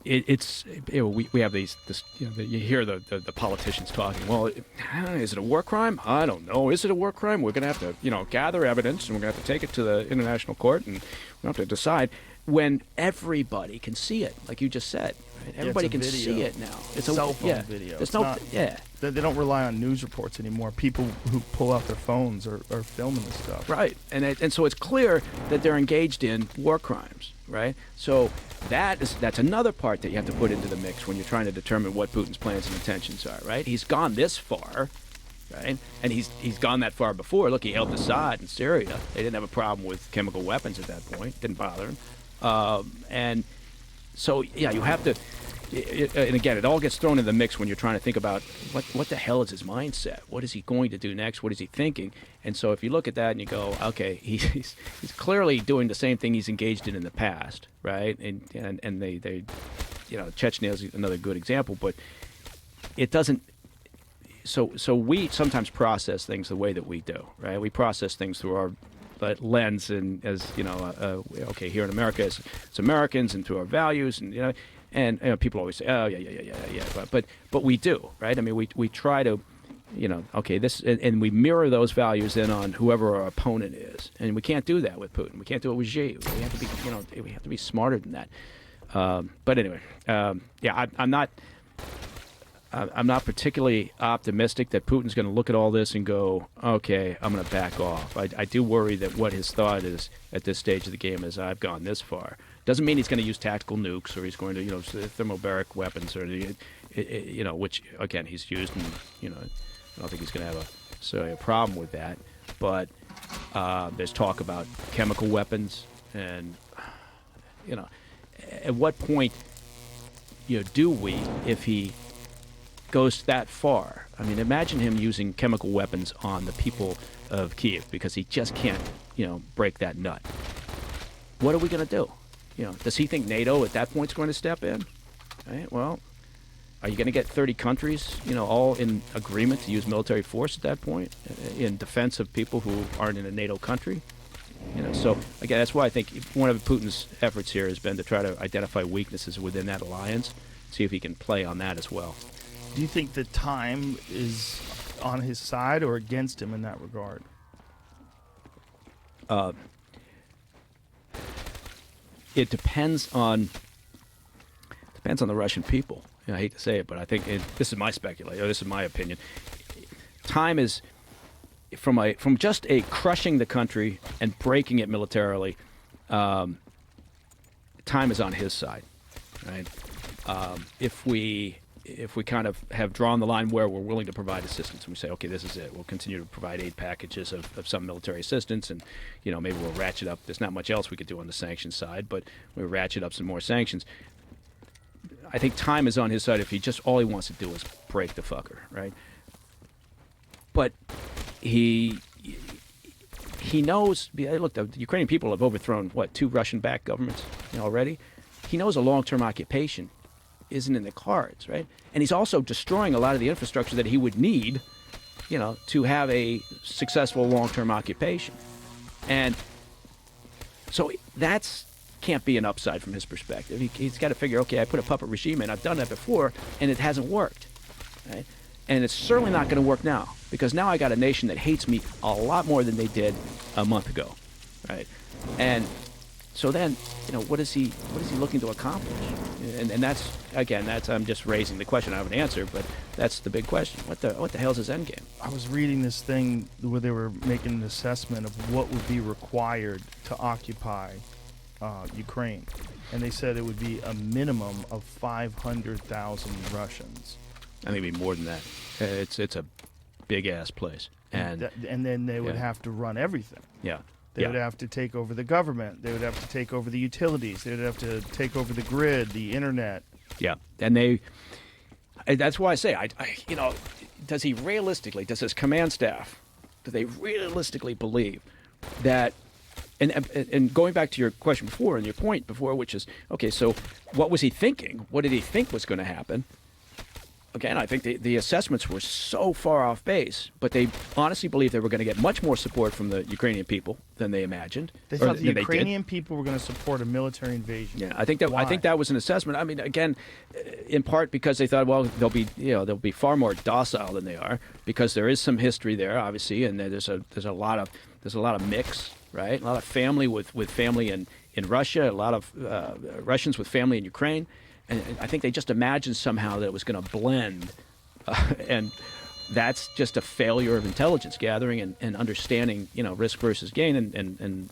we have these. You hear the politicians talking. Well, is it a war crime? I don't know. Is it a war crime? We're going to have to gather evidence, and we're going to have to take it to the international court, and we have to decide. When everybody can see it, like you just said, right? Everybody can see it now. It's a cell phone video. They don't rely on news reports anymore. People who pull out their phones are filming this stuff. Right, and so it's clear that they're engaged in war crimes, right? So that's another part that you have to put into the mix when you're trying to determine what Putin's plans and intentions are, right? He's gone this far, right? And he's gone that far before. Look, he helped Assad in Syria. They didn't have a problem with chemical weapons at that point. Didn't bother him. And so, you have to, and again, it all gets thrown in the mix when you're trying to think about what the hell is his mindset? What is he going to do next? What is he thinking? And so if you look at that and you go, okay, he's clearly doing the same thing he's engaged in the past, right? And they Chechnya is another good example, but it doesn't. So we sometimes process things the way that we do, right? We process things through our lens, and as okay, here in America, it's Americans, and through our values, and people always say, oh yeah, but we do, right? I mean, we try to, okay, this, and we mirror those values in on whoever our opponent is, and we can't do that with Putin. We can't do it with Xi. We have to be, we have to be smarter than that. But anyway, I'm not particularly optimistic that Putin's going to look at all this and go, okay, I'm going to back off. I do worry that what his thought is at this stage of the game is, I've gone this far. Doesn't mean he's going to use tactical nukes, or he's going to, thermobaric weapons, or, which, again, he's used, and, I don't think he's going to have a problem with that. But there's talk about chemical weapons, and, at what point do we, if he goes that far? I mean, imagine him using chemical weapons on the people of Kiev because he just can't, break that nut. What are we going to do? Does he think NATO at that point is going to step in? Right? Well, are you going to get 30 countries, all in agreement to use military force at that point in defense of people who aren't in a NATO country? So again, that's why I think one of Putin's efforts here has been to try to identify weaknesses within that alliance, see if he can play on that as well. Do you think that time is on his side or against him in that regard? It depends on the Russian people. I hate to say it, but I think this is my speculation. This is my opinion. Time is from just a crushing the country and breaking it militarily. Time is on his side, right? If we kind of have drawn the line where we're willing to provide assistance, and we say, okay, this is it. We'll continue to provide aid packages of some military assistance, and maybe we'll ratchet up. There's not much else we could do on the sanctions side, but we'll ratchet up some more sanctions. I think time is on his side if all he wants to do is break the fucker, right? But he knows. Look, the Ukrainian people have overthrown 2 Russian-backed governments already. He knows a long-term occupation isn't in the cards, right? And he's also destroying a lot of the infrastructure that he would need, to have a successful long-term occupation. And so that's can't be an upside from his perspective. He's got to figure, okay, I put a puppet regime in. I've done that before, and it hasn't worked, right? And it's certainly not going to work now, because now I got a nation that hates me a lot more than they did a month ago, right? And so then, what is he looking to accomplish? And that's I'm just raising the question. I have an answer, but that's the big question. What the hell's his end game? I was reading this thing where they were making an assessment of what would be required to occupy Ukraine, and they said it would be a minimum of 500,000 Russians. I think it'd be more than that. It's a big ass place, and then they would have to run everything. Yeah. They would have to take over the government. They would have to take over the utilities. They would have to take over the grid, the internet. Yeah, and that's why I say, does his command staff, do they realistically believe that, and going back to your question before and your point before, which is, okay, so what was he thinking? What did he think was going to happen? Again, I think the assessments were so far off base, but they honestly believed they were going to get much more support from the Ukrainian people than they imagined. They thought the Ukrainian people were going to support a military invasion. Yeah, I think that was an assessment. I mean, again, in part because they thought, well, they'll be far more docile than they are, because there is some history there, obviously, and there's a lot of mix, right? A lot of family with family in Russia, a lot of Russians with family in Ukraine. And I think they just imagined somehow that it was going to blend, and that's just a failure of intelligence gathering and understanding, risk versus gain, and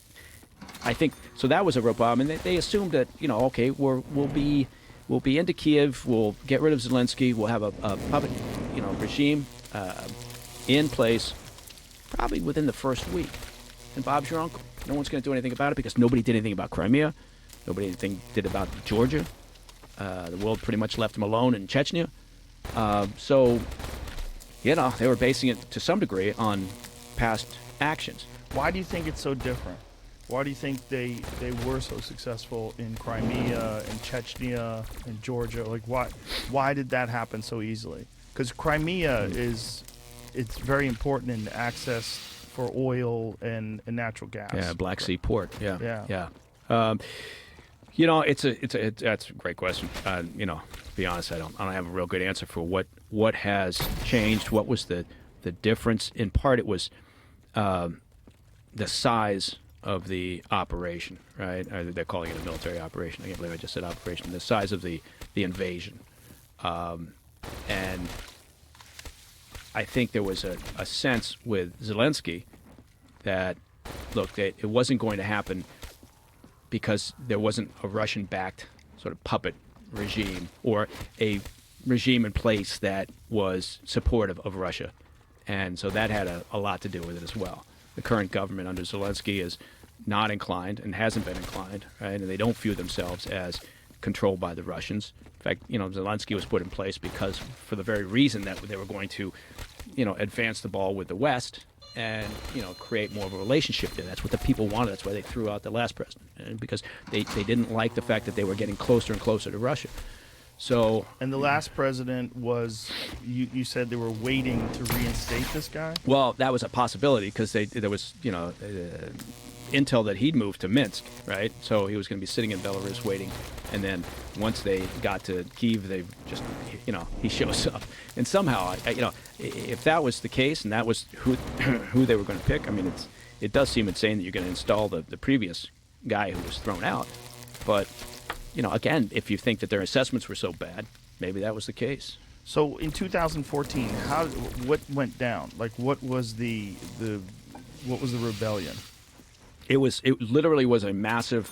I think so. That was a real problem, and they assumed that okay, we'll be into Kiev, we'll get rid of Zelensky, we'll have a puppet regime in place probably within the first week, and Bob's your uncle. No one's going to do anything about it because nobody did anything about Crimea, nobody did about Georgia. The world pretty much left him alone in Chechnya. So, they were basing it to some degree on past actions. Why do you think it's so different? Why do you think they were so successful in Crimea and Chechnya and Georgia? Like, why did that happen so easily? Because Crimea it's very important in access for oil and natural gas. Yeah, Black Sea port. Yeah. That's a great question. To be honest, I don't have a real good answer for what has changed. What was the difference? In part, it was the size of the operation, right? They're calling it a military operation. I can't believe I just said operation. The size of the invasion, and I think there was a sense with Zelensky that, look, it wasn't going to happen because there wasn't a Russian-backed sort of puppet regime or a regime in place that was supportive of Russia. And so that had a lot to do with it as well. The current government under Zelensky is not inclined and hasn't been inclined, right? And they don't view themselves as controlled by the Russians. In fact, Zelensky was put in place for the very reason that they were going to, advance the ball with the West and, create more of a relationship there. That's what the people wanted. That's why they threw out the last president, and because they didn't like the fact that they were getting closer and closer to Russia. So, and the last president was, you said they were waiting to reinstate this guy? well, that was a possibility because there was, intel that he'd moved to Minsk, right? So he was going to be sitting in Belarus waiting, and then once they got to Kyiv, they just, he shows up, and somehow, if that was the case and that was who they were going to pick, I mean, it does seem insane that you're going to install the previous guy who was thrown out, but again, if you think that their assessments were so bad, maybe that was the case. So in 2014, what went down? Like, what was the rebellion? It literally was a massive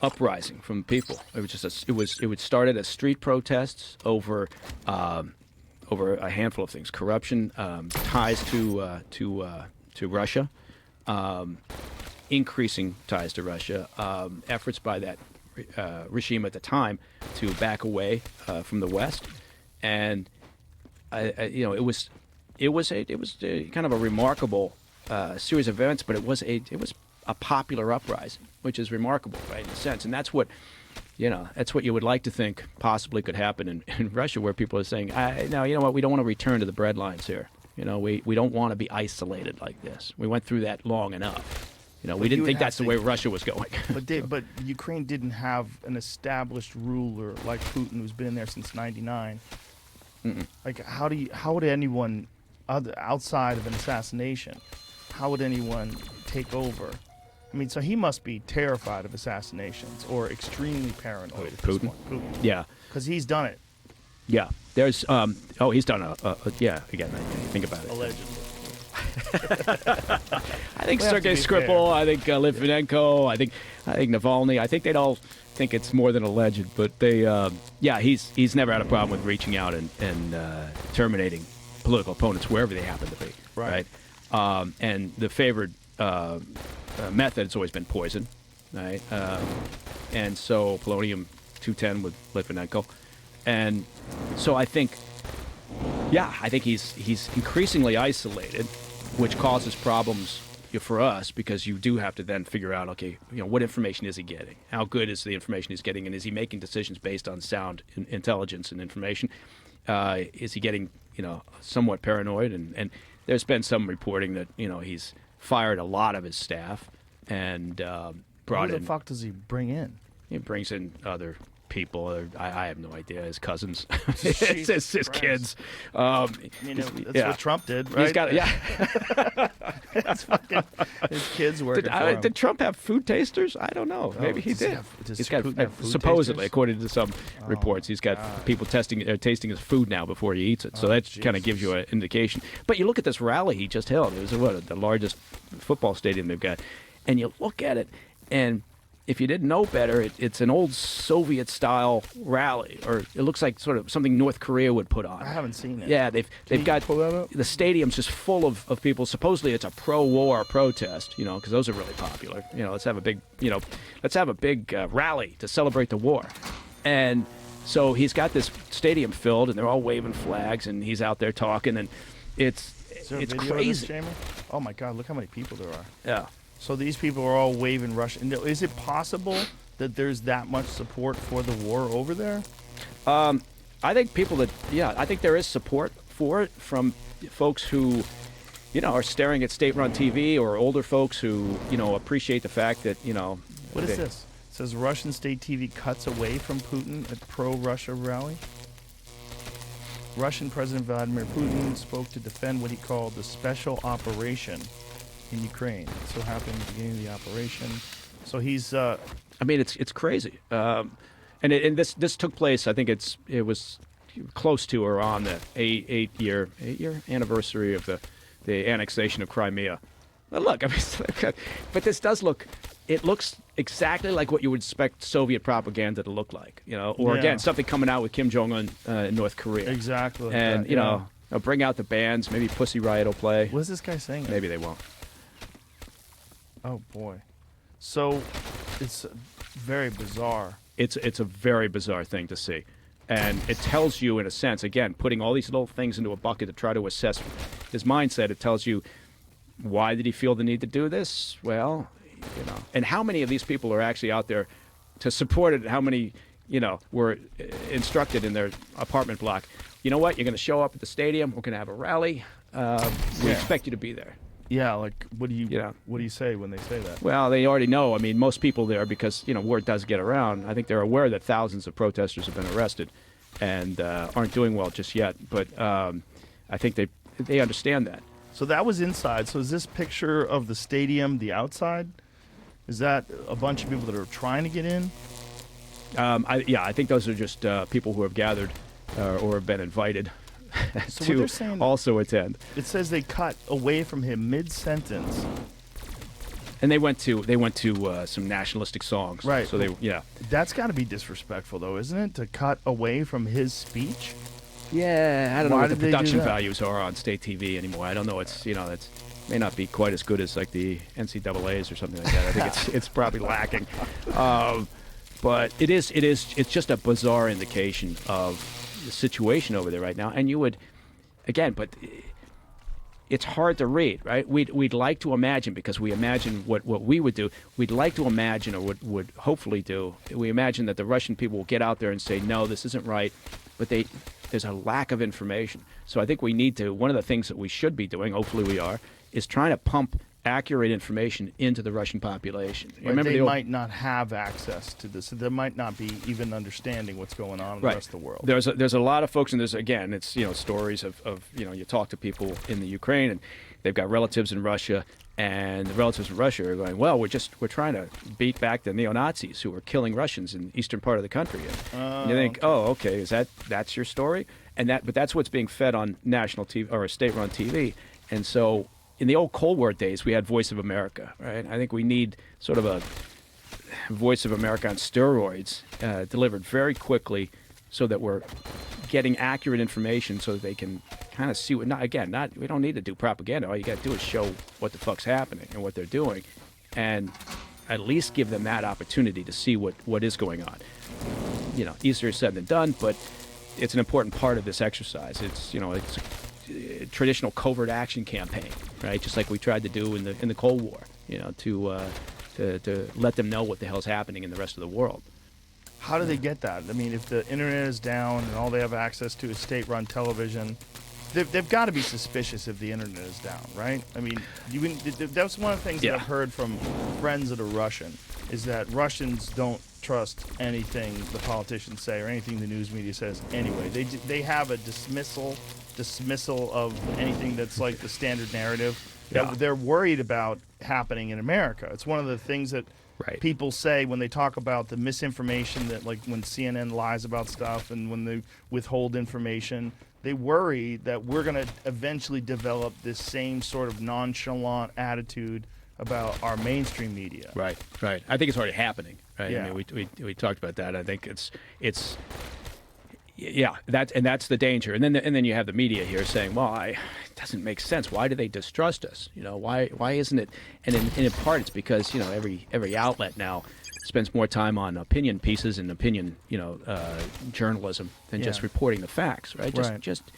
uprising from people. It was just it started as street protests over a handful of things: corruption, ties to Russia, increasing ties to Russia, efforts by that regime at the time to back away from the West, and it was kind of a remarkable series of events, but it was a popular uprising, which is remarkable, right, in a sense, and that's what you would like to think possibly could happen in Russia, where people are saying, no, you know what, we don't want to return to the breadlines here. We don't want to be isolated like this. We went through that long enough. We didn't think that's the way Russia was going. But Ukraine didn't have an established ruler like Putin, who's been there since '99. Like, how would anyone outside of an assassination, how would anyone take over? I mean, so he must be terrified of assassinations or extremely paranoid. At this Putin? point. Yeah. Because he's done it. Yeah. There's he's done yeah, again, I think about it. Allegedly. I think We have to Sergei be Skripal, I think Litvinenko, I think Navalny, I think they'd all think it's more than alleged, but he's never had a problem with reaching out and terminating political opponents wherever they happen to be. Right. And the favored method has always been poison, right? And so polonium-210 with Litvinenko. And so I think he's increasingly isolated, which causes problems for us, because you do have to then figure out, okay, what information is he getting? How good is the information he's getting? And is he making decisions based on sound intelligence and information? Is he getting, somewhat paranoid? And there's been some reporting that, he's fired a lot of his staff and brought in. Who the fuck does he bring in? He brings in other people. I have no idea. His cousins, Jesus his Christ. kids. That's what Trump did, right? He's got That's fucking his kids working for him. Did Trump have food tasters? I don't know. Oh, Maybe he does he did. does He's got Putin have food supposedly, tasters? according to some reports, he's got God. people tasting his food now before he eats it. So Oh, that kind of gives you an indication. But you look at this rally he just held. It was the largest football stadium they've got, and you look at it, and if you didn't know better, it's an old Soviet-style rally, or it looks like sort of something North Korea would put on. I haven't seen it. Yeah, they've you got pull that up? the stadium's just full of people. Supposedly it's a pro-war protest, because those are really popular. Let's have a big rally to celebrate the war, and so he's got this stadium filled, and they're all waving flags, and he's out there talking, and Is there a it's video crazy. of this, Jamie? Oh my God! Look how many people there are. Yeah. So these people are all waving Russian. Is it possible that there's that much support for the war over there? I think I think there is support for it from folks who, are staring at state-run TV, or older folks who, appreciate the fact that, What is this? It says Russian state TV cuts away from Putin at pro-Russia rally. Russian President Vladimir Putin spoke to defend what he called the special operation in Ukraine. It so happened at the beginning of the operation. So he's I mean, it's crazy. And this took place. I think it was close to or on the eight year anniversary of the annexation of Crimea. Now look, I mean, but this does look. It looks exactly like what you would expect Soviet propaganda to look like, or Yeah. again something coming out with Kim Jong Un in North Korea. exactly like And that, yeah. bring out the bands. Maybe Pussy Riot will play. What is this guy saying? Maybe they won't. Oh boy. So it's very bizarre. It's a very bizarre thing to see. And it tells you, in a sense, again, putting all these little things into a bucket to try to assess his mindset, it tells you, why did he feel the need to do this? Well, and how many of these people are actually out there to support it? How many, were instructed in their apartment block, you know what, you're going to show up at the stadium, we're going to have a rally, we expect you to be there. Yeah, like what do you say when they say that? Well, they already know. I mean, most people there, because word does get around. I think they're aware that thousands of protesters have been arrested, and aren't doing well just yet. But I think they understand that. So that was inside. So is this picture of the stadium the outside? Is that a bunch of people that are trying to get in? I think those are just people who have gathered or have been invited So to what they're saying, also attend. it says they cut away from him mid-sentence. And they went to some nationalistic songs. Right. So That's got to be disrespectful, though, isn't it? To cut away from his speech? Yeah, I don't know Why what the did they do production that? values are on state TV anymore. I don't know. It's may not be quite as good as like the NCAA's or something like that. I think it's probably lacking. But it's just a bizarre indication of the situation over there right now. And you would, again, but it's hard to read, right? We'd like to imagine, because we imagine what we would do. We'd like to imagine, or would hopefully do. We imagine that the Russian people will get out there and say, no, this isn't right. But there's a lack of information. So I think we need to, one of the things that we should be doing, hopefully we are, is trying to pump accurate information into the Russian population. Right, Remember they might not have access to this. They might not be even understanding what's going on in the rest of the world. There's a lot of folks, and it's stories of you talk to people in the Ukraine, and they've got relatives in Russia, and the relatives in Russia are going, well, we're trying to beat back the neo-Nazis who are killing Russians in the eastern part of the country. And you think, okay, that's your story? But that's what's being fed on national TV or state-run TV. And so in the old Cold War days, we had Voice of America, right? I think we need sort of a Voice of America on steroids, delivered very quickly, so that we're getting accurate information, so that they can kind of see what. We don't need to do propaganda. All you got to do is show what the fuck's happening and what they're doing, and at least give them that opportunity to see what is going on. Easier said than done, but it's an important part of this exercise. It's a traditional covert action campaign, right? Just like we tried to do in the Cold War, to let them know what the hell's happening in the rest of the world. How do they get that? I mean, if the internet is down and all they have access to is state-run television, they've got to be suspicious if the internet is down, right? I mean, that's one of the things that I've heard from friends that are Russian, is that Russians don't trust anything the politicians say or anything the news media says anyway. They have a dismissal of anything that's like the standard narrative that they're worried about happening in America. It's one of the things that people say when they talk about the misinformation, that like when CNN lies about stuff and when they withhold information, they worry that we're going to eventually develop this same sort of nonchalant attitude about our mainstream media. Right. I think it's already happening. Right. Yeah. I mean, we talked about that. I think it's that's the danger. And then you have the media here saying, well, it doesn't make sense. Why do they distrust us? Why isn't it? And in part, it's because every outlet now spends more time on opinion pieces and opinion journalism than just reporting the facts. Right. Just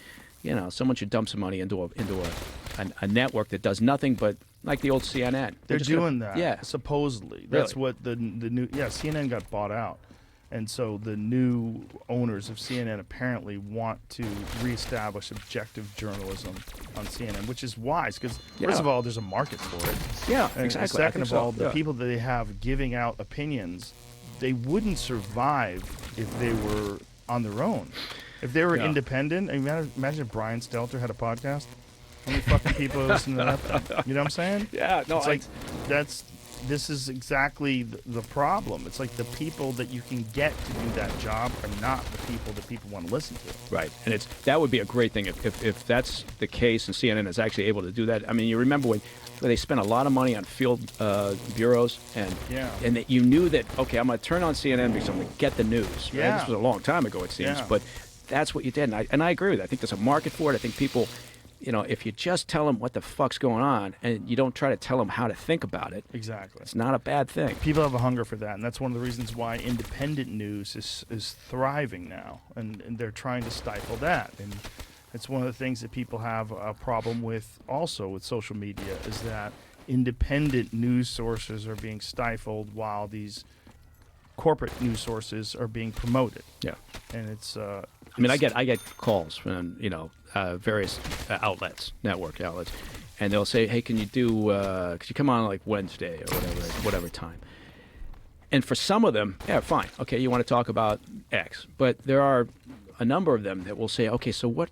someone should dump some money into a network that does nothing but, like the old CNN. They're doing that. Yeah. Supposedly. That's what the new. Yeah, CNN got bought out. And so the new owners of CNN apparently want to reestablish objective journalism on CNN, which is wise because, first of all, there's a market for it. Yeah, and exactly. Second of all, the people that they have giving out opinions, they wouldn't survive if they were on their own. If they were independent, imagine if Brian Stelter had a podcast. How many fucking people listen to that thing? You know what I'm saying? Yeah, no, it's this is exactly the problem. It's like the people that you can get to do that job are not the people that people want to listen to. Right, and that would be a great thing if that's the case and CNN is actually able to do that. I mean, you remember when they spent a lot of money on field bureaus, and that you knew that, okay, I'm going to turn on CNN because I'm going to get the news. Right? Yeah. This was a long time ago, it seems, but that's what you did, and I agree with that. I think there's a market for it. I think people, if you just tell them what the fuck's going on and you don't try to tell them how to think about it, Exactly. it's not a bad thing. People have a hunger for that, and that's one of the reasons why independent news is thriving now, and they're trying to stifle that. And it's one of the things that people have a problem with also with social media is that independent news sources are being stifled while these corporate news sources are being promoted. Yeah. And it's I mean, I get calls from various outlets, network outlets, and they'll say, "Hey, could you come on like Wednesday or whatever time?" And for some of them, yeah, fine, okay, you want to talk about X, but there are a number of them that will say, "Okay, so what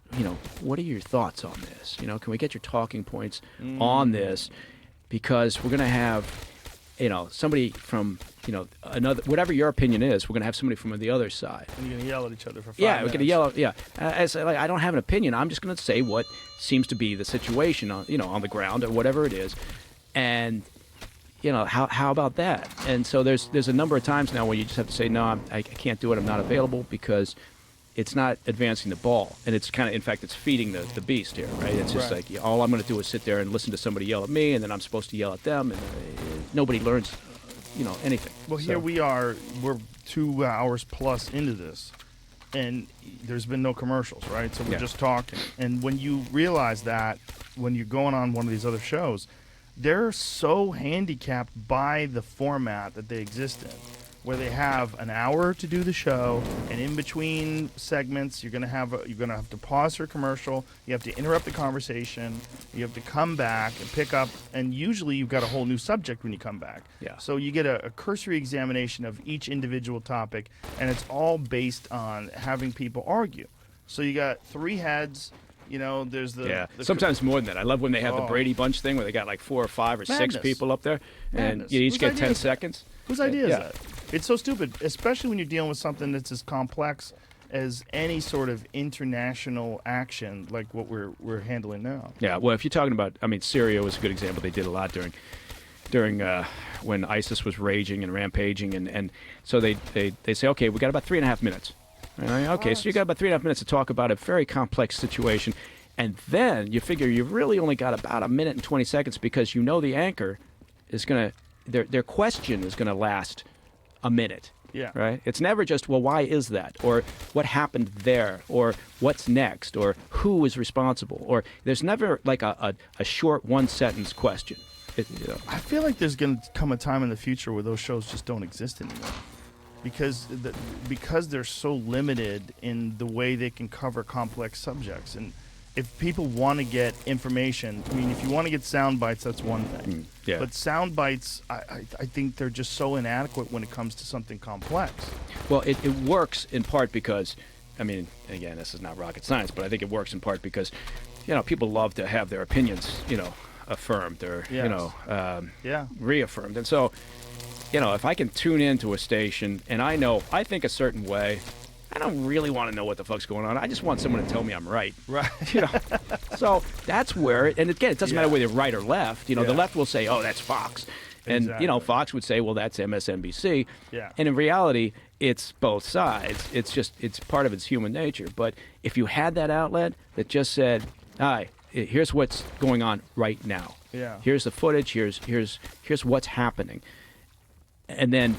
are your thoughts on this? Can we get your talking points on this? Because we're going to have, somebody from." Another, whatever your opinion is, we're going to have somebody from the other side. and you're going to yell at each other for 5 Yeah, minutes. we're going to yell. Yeah, I don't have an opinion. I'm just going to say what seems to be the situation on the ground or whatever it is, and how about that? And so there's a number of times now where you just have to say no, I can't do it. I'm not available because it's not advancing the ball, and it's kind of, in fact, it's feeding the beast here, right? It's just Right. like all I'm going to do is sit there and listen to somebody yell at me, and then I'm supposed to yell at them, and nobody learns. Anything. Well, here So- we are. We're 2 hours plus into this, and there's been no commercials, right? So we're Yeah. just talking. And when you realize that, when you're going on one of these other shows, they're so handicapped by the format that they exist in, where they have an hour to do the show, and in between segments, you're gonna have to pause for a commercial. You have to interrupt the conversation. You have to come back and pick up, and usually you've got a whole new subject when you come back. Yeah. So you get a cursory examination of each individual topic, and it's all based on having people argue. So you got 3 heads. There's the sometimes more than that. I love when they have the Oh. Brady Bunch thing where they got like 4 or 5 or 6 Madness. people up there, and Madness. you each Whose get idea 10 is that? seconds. Whose idea Yeah. is that? It's so stupid, especially when you're dealing with something that's as complex as any sort of international action like what we're handling now. Yeah, well, if you're talking about, Syria was a good example. They did a lot during when ISIS was raging and rampaging, and so they say, okay, we got about 3.5 minutes. Okay, so you got about 3.5 minutes to talk about a very complex situation, and then you figure you've really only got about 1 minute and 20 seconds because the anchor is gonna their question is gonna last a minute. Yeah. Right? It's never just, well, why is that? Or what happened there? Or what's next? Or who is responsible? Or there's never like a short 1-sentence question. I feel like there's going to come a time in the future where those shows just don't exist anymore. Because they're so limited in the way they can cover complex subjects. And if people want to get information, if you want to get sound bites, that's one thing. yeah. But sound bites, I think they're just so inadequate when it comes to something complex. Well, it works in part because, again, this is not rocket science, but I think it works in part because, people love to have their opinions, affirmed or, Yes. Yeah. reaffirmed. And so, if I can tune into a station and I think a certain way, I don't really want to know what the fuck's going on. I just want someone to tell me I'm right. Right. So that's where, and again, it doesn't matter Yeah. whether you're right or left. The Yeah. left will say, oh, that's Fox. And, Exactly. Fox would say, well, that's MSNBC. Yeah. And in reality, it's both sides. It's part of its human nature. But if you had that outlet that just said, hi, here's what's going on right now. Yeah. Here's the footage. Here's what's happening. And then,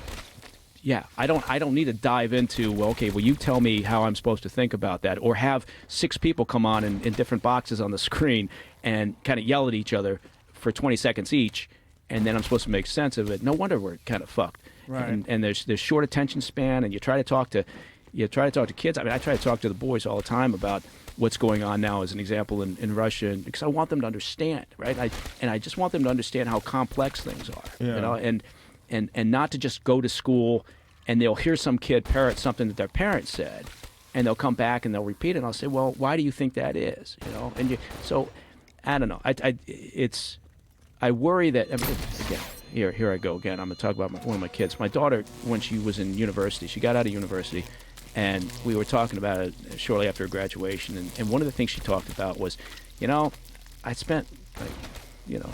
yeah, I don't need to dive into, well, okay, well, you tell me how I'm supposed to think about that, or have 6 people come on in different boxes on the screen and kind of yell at each other for 20 seconds each, and then I'm supposed to make sense of it. No wonder we're kind of fucked. Right. And there's short attention span, and you try to talk to kids. I try to talk to the boys all the time about what's going on now, as an example, in Russia, because I want them to understand, right? I just want them to understand how complex things are, Yeah. and not to just go to school and they'll hear some kid parrot something that their parents said, and they'll come back and they'll repeat it, and I'll say, well, why do you think that is? So I don't know. I worry that, again, here I go again. I'm going to talk about one of my kids. My daughter, when she was in university, she got out of university, and we were talking about it shortly after her graduation, and one of the things she talked about was, I spent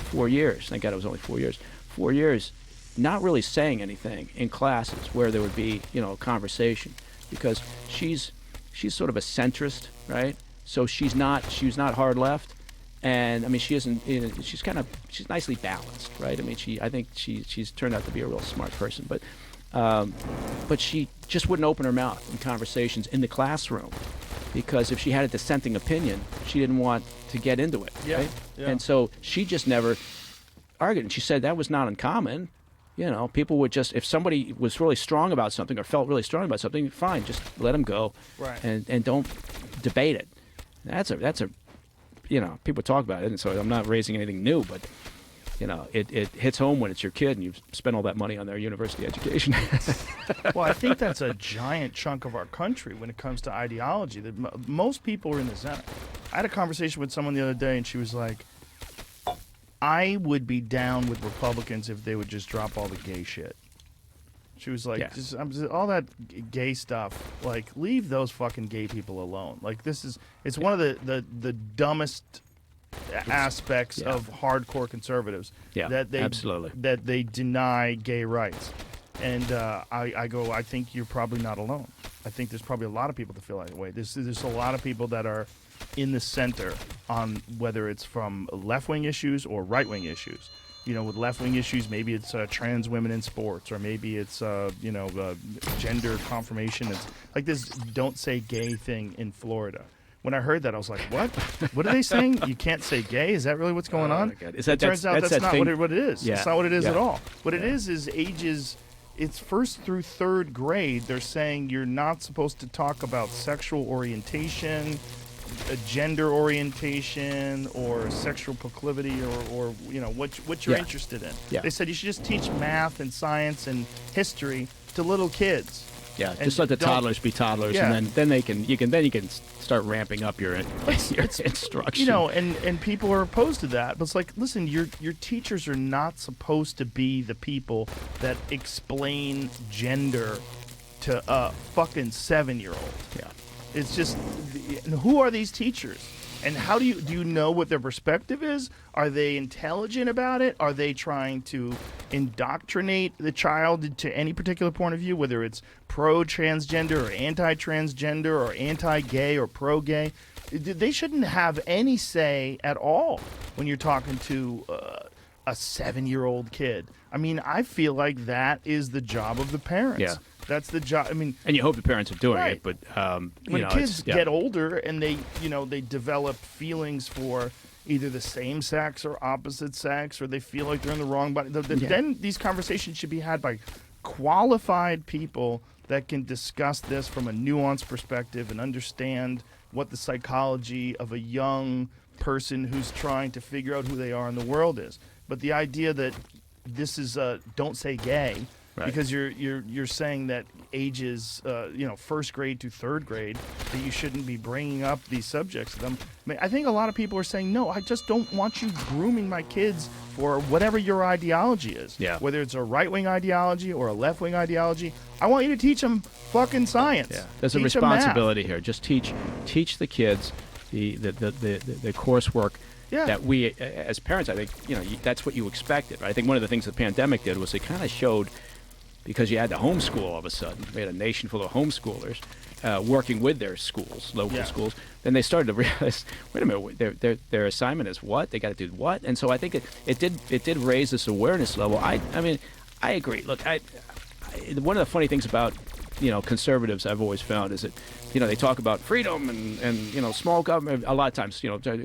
4 years. Thank God it was only 4 years. 4 years not really saying anything in classes where there would be, a conversation, because she's sort of a centrist, right? So she was not hard left, And I mean, she isn't. She's nicely balanced, right? I mean, I think she's turned out to be a real smart person, but she just wouldn't open her mouth in conversations in the classroom, because if she had a dissenting opinion, she didn't want to get into it, Yeah, right? yeah. And so she just never argued. And she said that was not uncommon. People would just, if somebody was really strong about something or felt really strong about something, fine, just let them go, Right. and don't debate it. That's a people talk about it, and so I'm not raising anything new, but it hits home when it's your kid and you've spent all that money on their university education. Well, I think that's a giant chunk of our country when it comes to ideology. That most people are in the center. I had a conversation with someone the other day, and she was like, I would be down with Republicans if they would just drop all the gay shit. She was like, Yeah. all that gay stuff, like, leave those fucking gay people alone. Like, it's one of the dumbest aspects Yeah. of hardcore conservatives. Yeah, that they, absolutely. That they deny gay rights. And I think you're probably not alone. I think there's probably a lot of people that feel that way. There's a lot of people that are in the center on whether it's from left-wing issues or right-wing issues. With left-wing issues, maybe it's trans women in sports, or maybe it's gender confirmation. It's like this "don't say gay" thing in Florida. When I heard that, I was like, "What? What are they saying? You can't say gay? Is that really what's going on?" my God. It turns out that's not what it is. Yeah. It's not what it is Yeah. at all. What it Yeah. is ages. It's first through third grade. They're saying you're not supposed to talk about sexual orientation, gender orientation, or sexual proclivity, or what you're Yeah. interested in. Yeah. They said you should just teach math and science and history to little kids. Yeah, And just let the don't- toddlers be toddlers, Yeah. and then you can start ramping up your instruction. And people are opposed to that. But it's like, listen, your teachers are not supposed to be the people that explain gender to a fucking 7-year-old. Yeah. It's just, who are these teachers? And how do you know what their perspective is? Are they intelligent about it? Are they trying to indoctrinate the child to any particular point of view, whether it's pro-transgender or anti-transgender or anti-gay or pro-gay? They shouldn't have any say at all when you're talking to a 7-year-old kid. I mean, I feel like that is the job of the parents. Yeah. That's the job. I mean, And you hope the parents are doing Right. it, but when kids get older and they develop feelings for either the same sex or opposite sex, or they feel like they're in the wrong body, then these conversations should be had by qualified people that can discuss this from a nuanced perspective and understand what the psychology of a young person who's trying to figure out who they are in the world is. But the idea that this is don't say gay. Right. Because you're saying that ages, first grade to third grade, that you shouldn't be bringing up these subjects to them. I mean, I think a lot of people are saying, no, I just don't want you grooming my kids for whatever your ideology is. Yeah. Whether it's a right-wing ideology or a left-wing ideology, I want you to teach them fucking science. Yeah. There's a Teach 'em math. responsibility here. Just teach the kids the coursework. Yeah. That we, as parents, I think, that's what you expected. Right? I think one of the things the pandemic did was it kind of showed, because you had to homeschool all of a sudden. We had a nation full of homeschoolers working with their schools, local Yeah. schools. Then they started to realize, wait a minute, their assignment is what? They got to do what? And so I think it did raise this awareness level. I mean, I agree. Look, one of the funny things about conservatives I've always found is that they talk about freedom and small government a lot of times.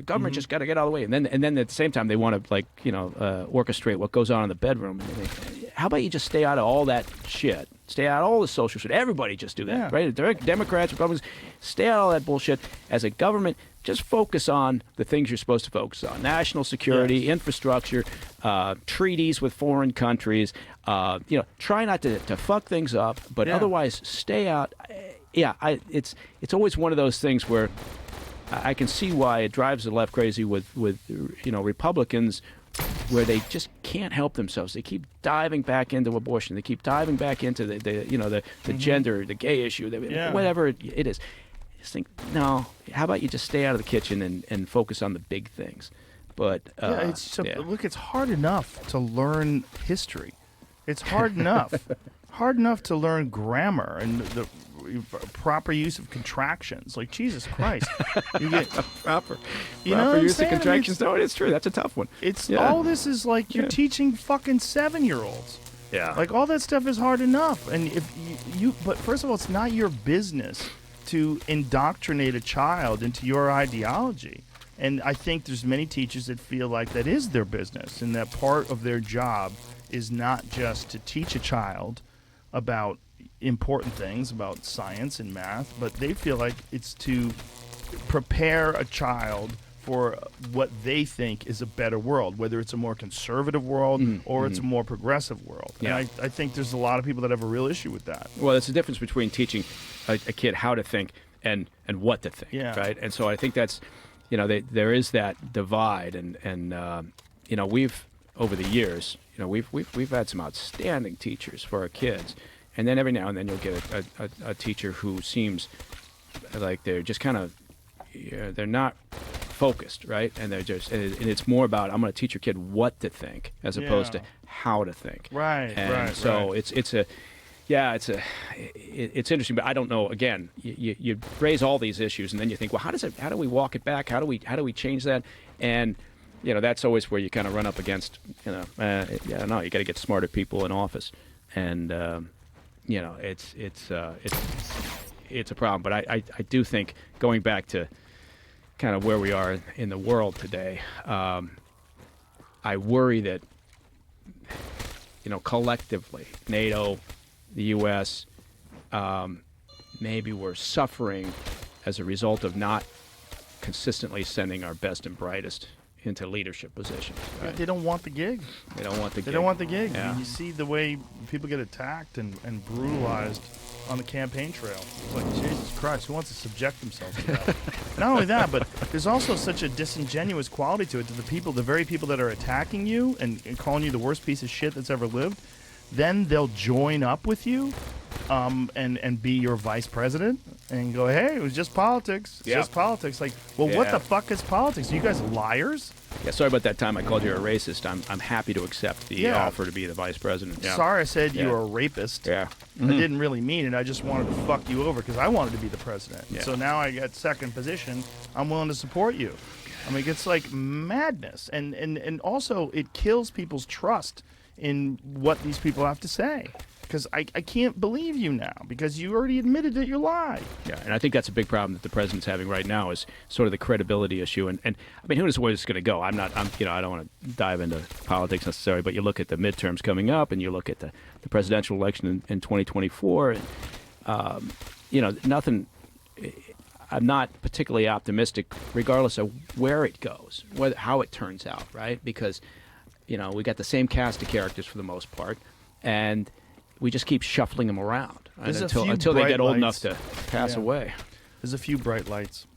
Government just got to get out of the way, and then at the same time they want to orchestrate what goes on in the bedroom. And how about you just stay out of all that shit? Stay out of all the social shit. Everybody just do that, Yeah. right? Democrats, Republicans, stay out of all that bullshit. As a government, just focus on the things you're supposed to focus on: national security, infrastructure, treaties with foreign countries. Try not to fuck things up, but Yeah. otherwise stay out. It's always one of those things where I can see why it drives the left crazy with Republicans, where they just can't help themselves. They keep diving back into abortion. They keep diving back into the gender, the gay issue, whatever it is. I just think, no, how about you just stay out of the kitchen and focus on the big things? But look, it's hard enough to learn history. It's hard enough. Hard enough to learn grammar and the proper use of contractions. Like, Jesus Christ. You get proper You know what I'm use of saying? I mean, contractions. No, it's true. That's a tough one. It's Yeah. all this is like you're Yeah. teaching fucking 7-year-olds. Yeah. Like, all that stuff is hard enough. And if but first of all, it's not your business to indoctrinate a child into your ideology. And I think there's many teachers that feel like that is their business, and that part of their job is not just to teach a child about important things, about science and math, but they feel like it's to prepare a child for what they think is a better world, whether it's a more conservative world or it's a more progressive world. Yeah. And I think there's a lot of people that have a real issue with that. Well, it's the difference between teaching a kid how to think and what to think, Yeah. right? And so I think that's, there is that divide, and we've over the years, we've had some outstanding teachers for our kids, and then every now and then you'll get a teacher who seems like they're just kind of, they're not focused, right? And they're just, and it's more about, I'm going to teach your kid what to think as opposed to Yeah. how to think. Right, And right, so right. it's interesting, but I don't know. Again, you raise all these issues, and then you think, well, how do we walk it back? How do we change that? And that's always where you kind of run up against, you got to get smarter people in office, and it's a problem. But I do think, going back to kind of where we are in the world today, I worry that collectively, NATO, the U.S., maybe we're suffering as a result of not consistently sending our best and brightest into leadership positions. Right? They don't want the gig. They don't want the They gig. don't want the gig. Yeah. You see the way people get attacked and brutalized on the campaign trail. It's like, Jesus Christ, who wants to subject themselves to that? Not only that, but there's also such a disingenuous quality to it, to the very people that are attacking you and calling you the worst piece of shit that's ever lived. Then they'll join up with you and be your vice president and go, hey, it was just politics. It's Yeah. just politics. Like, well, what Yeah. the fuck is politics? Are you guys liars? Yeah, sorry about that time I called you a racist. I'm happy to accept the Yeah. offer to be the vice president. Yeah. Sorry I said you Yeah. were a rapist. Yeah. I didn't really mean it. I just wanted to fuck you over because I wanted to be the president. Yeah. So now I got second position. I'm willing to support you. I mean, it's like madness. And also, it kills people's trust in what these people have to say. Because I can't believe you now because you already admitted that you lied. Yeah, and I think that's a big problem that the president's having right now is sort of the credibility issue. And I mean, who knows where it's going to go? I don't want to dive into politics necessarily, but you look at the midterms coming up, and you look at the presidential election in 2024, and nothing. I'm not particularly optimistic, regardless of where it goes, how it turns out, right? Because we got the same cast of characters for the most part, and we just keep shuffling them around There's a until few they bright get old lights. enough to pass Yeah. away. There's a few bright lights.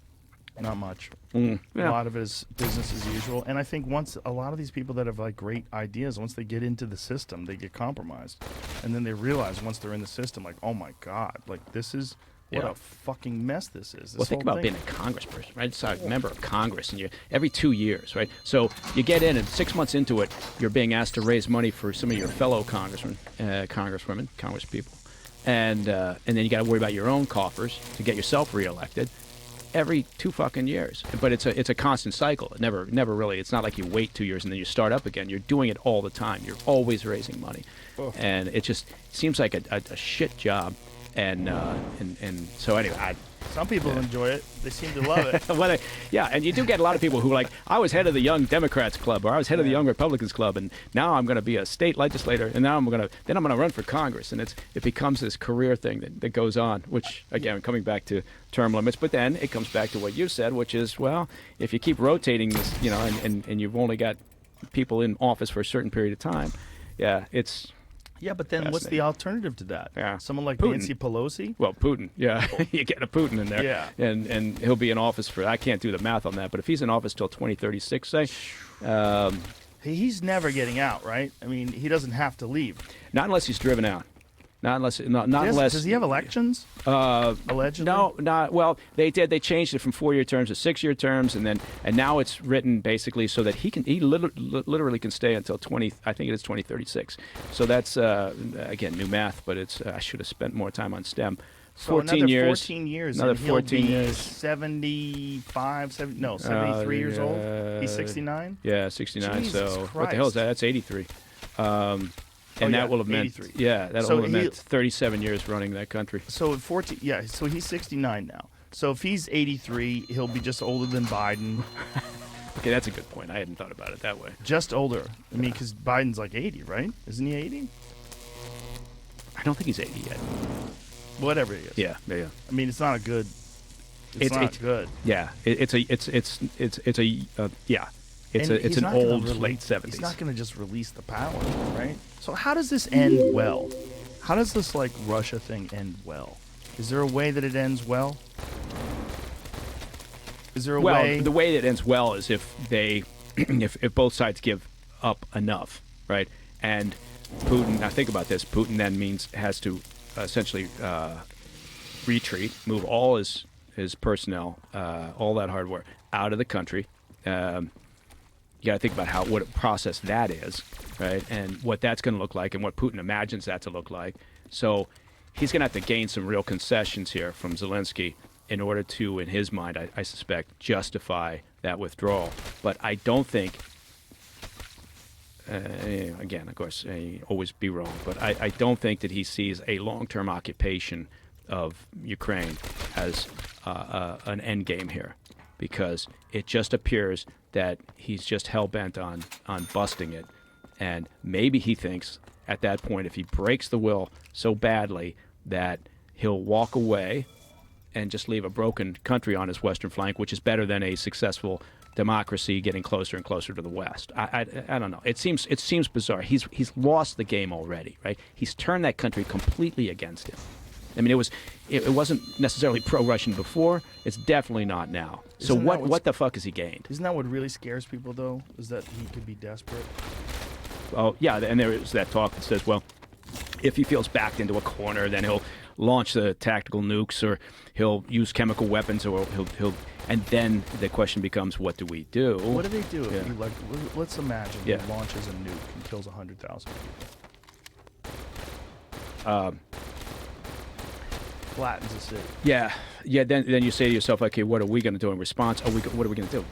Not much. Yeah. A lot of it is business as usual. And I think once a lot of these people that have like great ideas, once they get into the system, they get compromised. And then they realize once they're in the system, like, oh my God, like this is what Yeah. a fucking mess this is. This Well, think whole about thing. being a congressperson, right? So a member of Congress, and you every 2 years, right? So you get in, and 6 months into it, you're being asked to raise money for some of your fellow congressmen, congresswomen, congresspeople, and then you got to worry about your own coffers to get yourself reelected every 2 fucking years. But it's a constant cycle. It never really. It's not like you wait 2 years and then you start up again. You're doing it all the time. You're always raising money, and it just seems like a shit job. And so anyway, Some people enjoy it. They seem to love it. and you do get a lot of people who are like, I was head of the Young Democrats Club, or I was head of the Young Republicans Club, and now I'm going to be a state legislator, and now I'm going to run for Congress, and it becomes this career thing that goes on. Which again, coming back to term limits, but then it comes back to what you said, which is, well, if you keep rotating this, and you've only got people in office for a certain period of time, it's. Yeah, but then what's the alternative to that? Yeah. Someone like Putin. Nancy Pelosi? Well, Putin, yeah. You get a Putin in there. Yeah. And he'll be in office for, I can't do the math on that, but if he's in office till 2036, say, He's never getting out, right? I mean, he doesn't have to leave. not unless he's driven out. Not unless. Does he have elections? Allegedly? No, not well. They did. They changed it from 4-year terms to 6-year terms, and now it's written basically so that he literally can stay until 20. I think it is 2036. So that's again new math, but it's I should have spent more time on STEM. So 14 another years. 14 years. Another and he'll 14 be years. 75, 73 years old. He's 69. Yeah, 69. Jesus so what the hell is Christ. that? That's 83. And Oh, that yeah, will have meant 83. that'll So have meant 37 years running that country. So at 14, yeah. So he's 69 now. So if he's 83, he'll be just older than Biden. Okay, that's a good point. I hadn't thought about it that way. Just older. I mean, because Biden's like 80, right? Isn't he 80? I don't think he's 80 yet. Whatever he is. Yeah. I mean, it's not a good. It's not good. Yeah, it's an He's not gonna old release- late 70s. He's not going to just release the power, right? So how does this end well? How does this like Russia thing end well? Is there a way that it ends well? Is there a way? The way that ends well is if they, if both sides give up enough, right? And Putin. Now think about this. Putin then has to essentially retreat, move all his personnel, all that hardware out of the country. You got to think about what a process that is, right? And what that's going to look like and what Putin imagines that to look like. So he's going to have to gain some real concessions here from Zelensky in order to, in his mind, I suspect, justify that withdrawal. But I don't think, again, of course, always be wrong, but I don't think that he sees a long-term occupation of Ukraine as an end game here, because it just appears that he's just hell-bent on busting it. And maybe he thinks at that point, if he breaks the will so badly, that he'll walk away and just leave a broken country on his western flank, which is better than a successful democracy getting closer and closer to the West. I don't know. It seems bizarre. He's lost the game already, right? He's turned that country completely against him. I mean, it wasn't necessarily pro-Russian before. It's definitely not now. So Isn't that what the fuck has he gained? Isn't that what really scares people, though? Is that he could be desperate? Oh, yeah, and there is that talk that says, well, if he feels backed into a corner, then he'll launch the tactical nukes, or he'll use chemical weapons, or he'll and then the question becomes, what do we do? What do they do if Yeah. he, like, let's imagine Yeah. he launches a nuke and kills 100,000 people. Flattens the city. Yeah. Then you say to yourself, okay, what are we going to do in response? What are we going to do?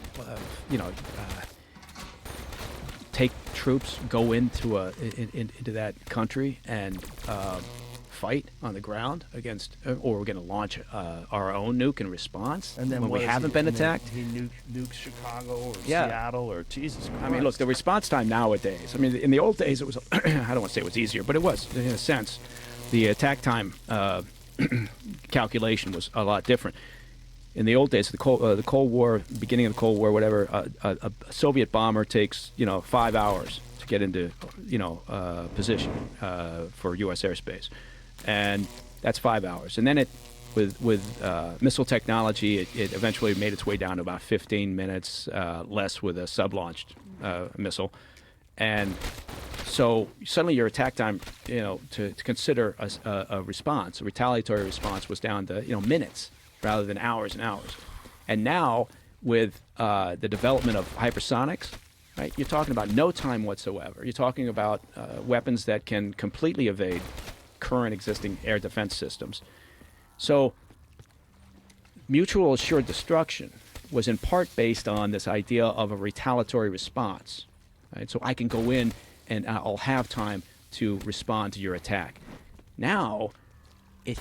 Take troops, go into into that country and fight on the ground against, or we're going to launch our own nuke in response, And then when what we is haven't he, been and then attacked. He nukes Chicago or Yeah. Seattle or Jesus Christ. I mean, look, the response time nowadays. I mean, in the old days, it was. I don't want to say it was easier, but it was in a sense. The attack time calculation was a lot different. In the old days, the Cold War, beginning of the Cold War, whatever, a Soviet bomber takes 5 hours to get into position for U.S. airspace, and that's 5 hours. And then with missile technology, it eventually made its way down to about 15 minutes, less with a sub-launched missile, and so suddenly your attack time, to consider a response, a retaliatory response, was down to minutes rather than hours and hours. And now with the development of hypersonics, right, you're talking about no time whatsoever. You're talking about weapons that can completely evade current existing air defense systems. So mutual assured destruction was in part based on this idea of a retaliatory response. Right? So I can go in and I'll have time to respond to your attack. Now, it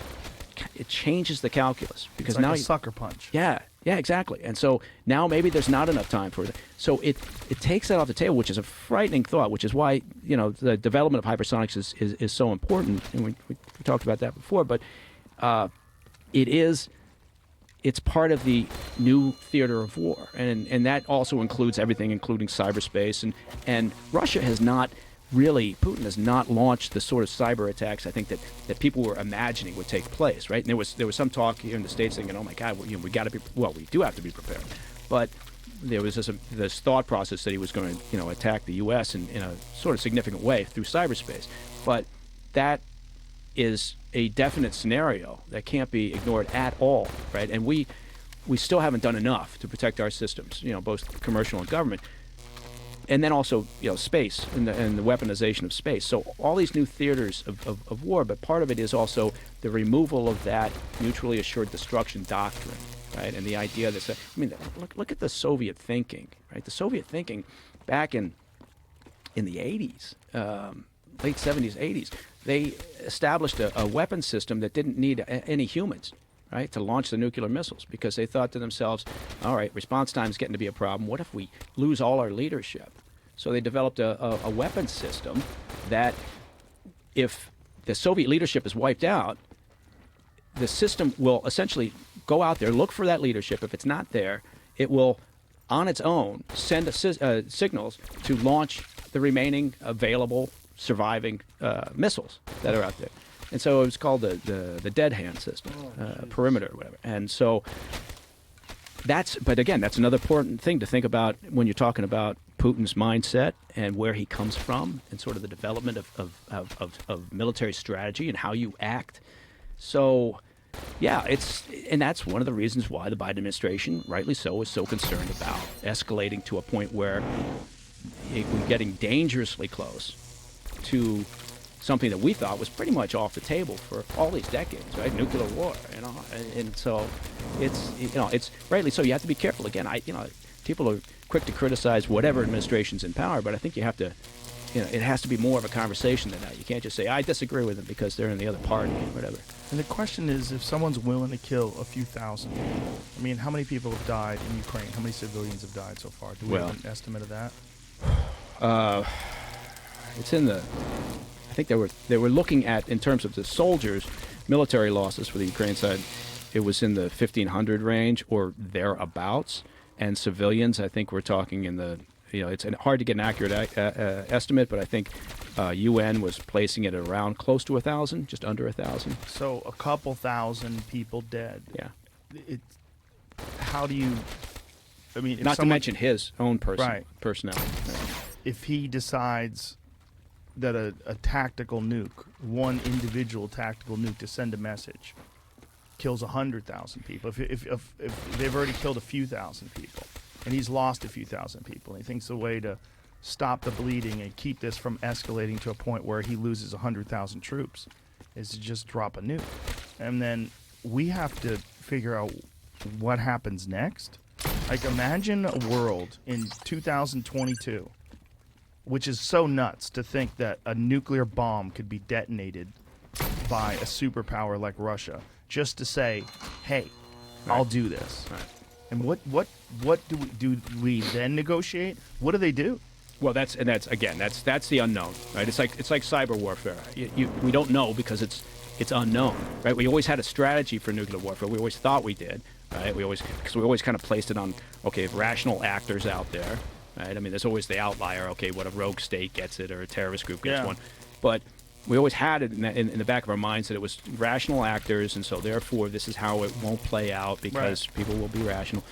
changes the calculus, because It's like now a sucker punch. Yeah, exactly. And so now maybe there's not enough time for it. So it takes that off the table, which is a frightening thought, which is why the development of hypersonics is so important. And we talked about that before, but it's part of the new theater of war, and that also includes everything, including cyberspace. And Russia has not really, Putin has not launched the sort of cyber attacks I think that people were imagining would take place, right? And there was some talk here in the States thinking, oh my God, we got to be, well, we do have to be prepared. But there was this thought process that he was going to, attack the U.S. in a sort of significant way through cyberspace. But that is a definite scenario that can't be ignored at all, right? And we still haven't done enough to protect our systems, both commercial and government. and then also space and the weaponization of space. So all these new theaters of war, but part of it is also the removal of that mutually assured destruction doctrine, right? And the idea that look at the Soviet thinking, right? The Soviet thinking back in the 80s, late 70s, 80s, they established a weapon system that didn't need any humans, right, to launch the nuclear missiles, because they thought to themselves, all right, response time is getting to be a problem. What if we lose all our leadership? So they developed a weapon system that if the Soviet leadership is wiped out, the system will essentially go out there, look for that leadership. If it's not there, it will, on its own, send signals to launch the remaining available surviving missiles that are out there. And so it was called the dead hand system, perimeter or whatever. And so but again, that's another important thing to think about when you're talking about Putin's mindset and where he comes from and sort of the development of military strategy and how you act. So, yeah, and that's one of the reasons why the Biden administration, rightly so, is so concerned about escalating to a point where we're getting dangerously close to something that we thought was pretty much off the table for all these decades, right? Nuclear war, and so it's rightly so. You have to be careful. Again, people are quick to criticize whatever administration's in power, but I think you have to, it has to be more of a conversation than that. You can't just say I disagree with them because they're in the other party or whatever. And the question is, if someone's willing to kill a few thousand, I mean, how many people have died in Ukraine? How many civilians have died so far? Do we have an estimate of that? It's in the. I think they were looking at, in terms of the soldiers, military losses for the Ukraine side, it was in the 1,500 range or thereabouts, and civilians, I think we're talking in the, it's hard to get an accurate estimate, but I think UN was placing it around close to 1,000, just under 1,000. So a couple thousand people dead. Yeah. How do you? I mean, if not to mention his own personnel. If he decides that a tactical nuke, one individual tactical nuke to send a message, kills 100,000 people. If they've already killed a few thousand people, and he's lost a few thousand people, and he thinks the way to stop the bleeding and keep this from escalating to a point where he loses 100,000 troops is to just drop a nuke. And then we have to figure out what happens next. Like, imagine a world in 2022, which is so nuts to think that a nuclear bomb could be detonated by a superpower like Russia, just to say, "Hey, I'll do this." Right. And what do we then negotiate? What do they do? Well, that's the unknown, right? It's like cyber warfare. We don't know because it's unknown, right? We always had a strategy for nuclear warfare. We always thought we did, right? Because we always kind of placed it on rational actors out there. Right? I mean, there's always the outlier. Okay, what a rogue state gets it, or a terrorist group gets one, but we always had it in the back of our minds that it was rational actors, and so therefore this is how it won't play out because people will be rational.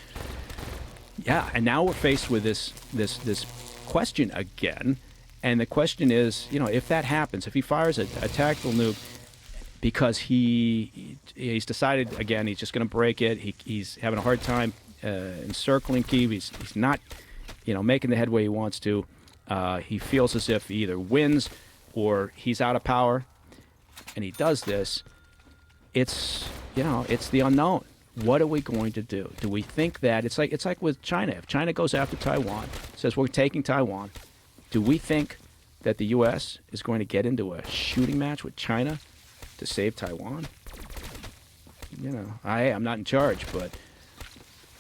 Yeah, and now we're faced with this question again, and the question is, if that happens, if he fires a tactical nuke because he's decided again he's just going to break it, he's having a hard time encircling Kyiv, he's not making the headway he wants to. He feels as if he either wins or he's out of power, and he does this. It's the unknown. What are we going to do? Do we think that it's like with China? If China goes after Taiwan, says we're taking Taiwan, do we think that the U.S. is going to get into a shooting match with China to save Taiwan? I'm not in charge, but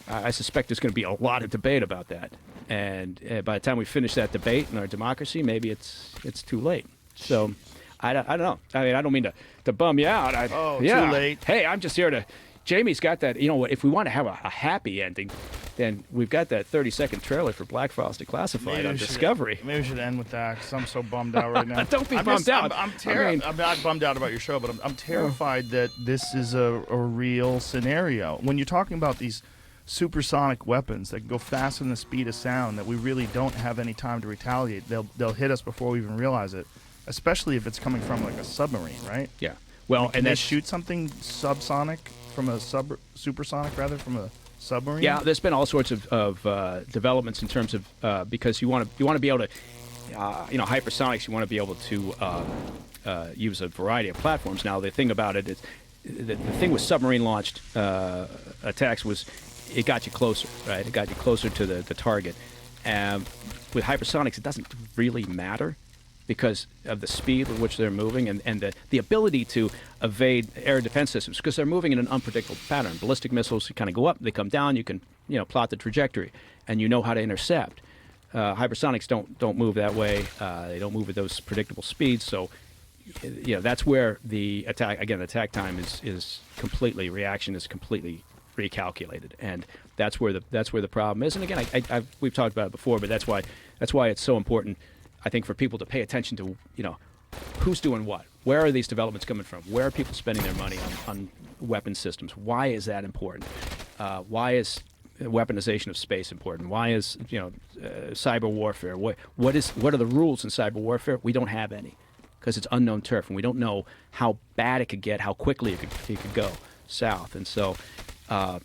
I suspect there's going to be a lot of debate about that. And by the time we finish that debate in our democracy, maybe it's too late. So I don't know. I mean, I don't mean to bum you out. Too late. Hey, I'm just here to. Jamie's got that. If we want to have a happy ending, then we've got that 30-second trailer for Black Frost Declassified on Discovery. Maybe we should end with that because I'm so bummed out right now. Don't be bummed out. I'm not bummed out about your show, but I'm terrified that this is a real scenario. When you're talking about these supersonic weapons that can go faster than the speed of sound, that we really don't have any time to retaliate. They'll hit us before we even realize it, especially if it's coming from like a submarine, right? Yeah. Well, and they shoot something subsonic from a supersonic rather from a submarine? Yeah, there's been all sorts of developments in terms of because you want to be able to, hypersonics. You want to be able to use a variety of platforms. Now the thing about it is, the thing with submarine launched attacks was it got you closer, right? It got you closer to the target. With hypersonics, it doesn't really matter because of the speed with which they're moving and the ability to evade air defense systems because they're moving in an unpredictable pattern. Ballistic missiles kind of go up, they come down. You can plot the trajectory, and you know how to intercept. Hypersonics don't move that way. They don't move at those predictable speeds. So, that's where the attack time is completely reaction is completely recalculated, and that's where the problem is. And again, we've talked about it before, but that's why it's so important, I think, for people to pay attention to who's doing what. Where are these developments coming from? Where are people spending their money on weapon systems? Why is that important? Why is weaponization of space important? Why is cyber warfare? What are the rules in cyber warfare? We don't have any because it's unknown turf, and we don't know how bad it could get, how quickly it could go south, and so.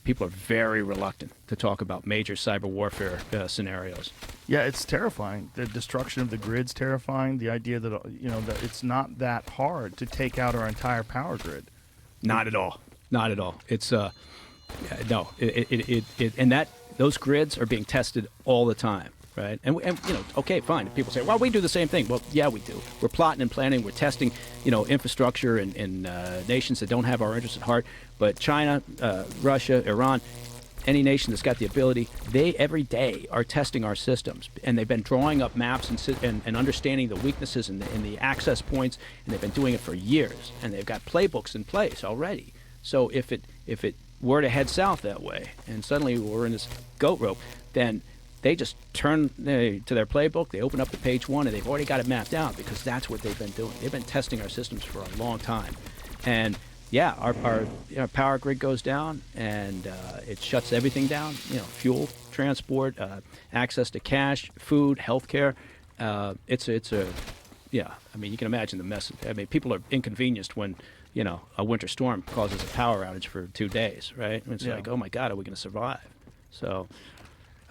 People are very reluctant to talk about major cyber warfare scenarios. Yeah, it's terrifying. The destruction of the grid's terrifying. The idea that that it's not that hard to take out our entire power grid. Not at all. Not at all. It's no. And those grids are being tested all the time, right? And okay, fine. People say, well, we do the same thing. Well, yeah, we do. We're plotting and planning. We're testing, infrastructure in nations that don't have our interests at heart. But China, Russia, Iran, any nation that's got the ability, they every day are testing our systems, and they've been drawing up maps and understanding the weaknesses and the access points, and they've been doing it for years, and they've got playbooks in place already. So if it were to head south that way, and suddenly we're in this goat rope, then they just turn to their playbook, they open up to page 1, and they've already got it mapped out because that's what they've been doing. They've been testing our systems for a long time, and yeah, our power grid goes down, and it shuts everything down. Fuel, transport, access to cash, food, healthcare. It's a yeah. I mean, you can imagine the mess. I mean, people are inconvenienced when a winter storm causes a power outage for 2 days, right? It's like, oh my God, are we going to survive? So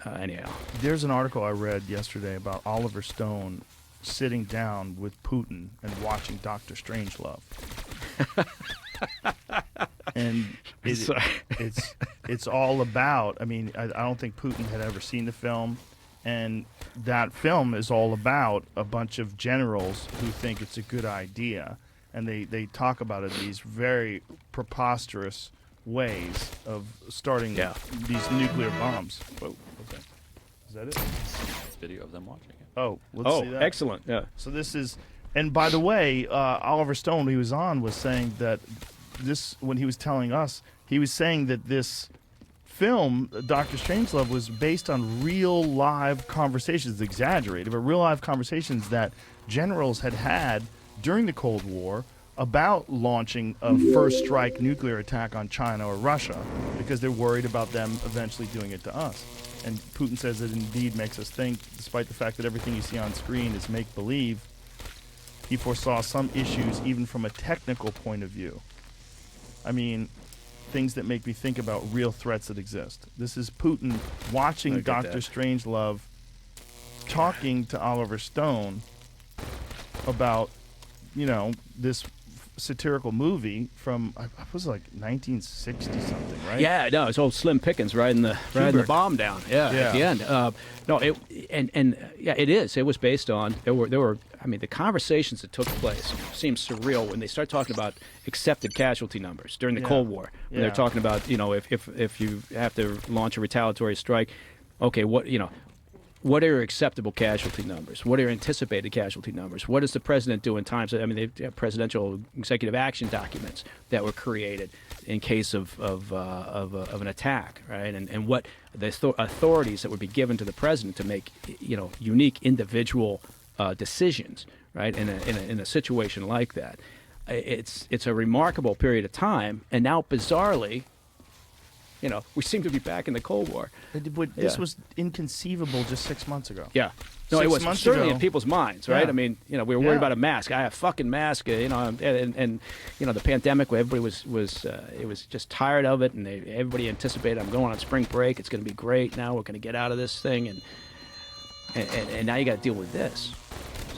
anyhow, there's an article I read yesterday about Oliver Stone sitting down with Putin and watching Dr. Strangelove. And it's all about. I mean, I don't think Putin had ever seen the film, and that film is all about a bunch of generals who think it's a good idea, and they talk about it in these very preposterous ways of starting these nuclear bombs. Whoa, okay, is that it? Video of them watching it. Oh, let's see that. Excellent. Yeah. So this is. And by the way, Oliver Stone, he was on, was saying that when he was telling us, he was saying that this film, Dr. Strangelove, was based on real live conversations, exaggerated, but real live conversations that generals had during the Cold War about launching a first strike nuclear attack on China or Russia because they're worried about them eventually doing it to us. And Putin says it indeed makes us think, despite the fact that everything you see on screen is make-believe, he foresaw some issues even from a technical point of view. I mean, things that make me think about real threats that exist. This is Putin watching Dr. Strangelove talking to Oliver Stone about, this satirical movie from, I was like 1960 something, right? Yeah, no, it's old Slim Pickens riding the bomb down. Yeah, at the end. No, it is. It was based on there were. I mean, the conversations that took place seem surreal when they start talking about accepted casualty numbers during the Cold War. When they're talking about, if you have to launch a retaliatory strike, okay, what are your acceptable casualty numbers? What are your anticipated casualty numbers? What does the president do in times? I mean, they have presidential executive action documents that were created in case of an attack, right? And what the authorities that would be given to the president to make, unique individual decisions, right? In a situation like that, it's a remarkable period of time. And now, bizarrely, We seem to be back in the Cold War. But this Yeah. was inconceivable just 6 months ago. Yeah. No, it 6 was months certainly ago- in people's minds, right? Yeah. I mean, we were worried Yeah. about a mask. I have a fucking mask, and the pandemic where everybody was just tired of it, and everybody anticipated I'm going on spring break. It's going to be great. Now we're going to get out of this thing, and now you got to deal with this.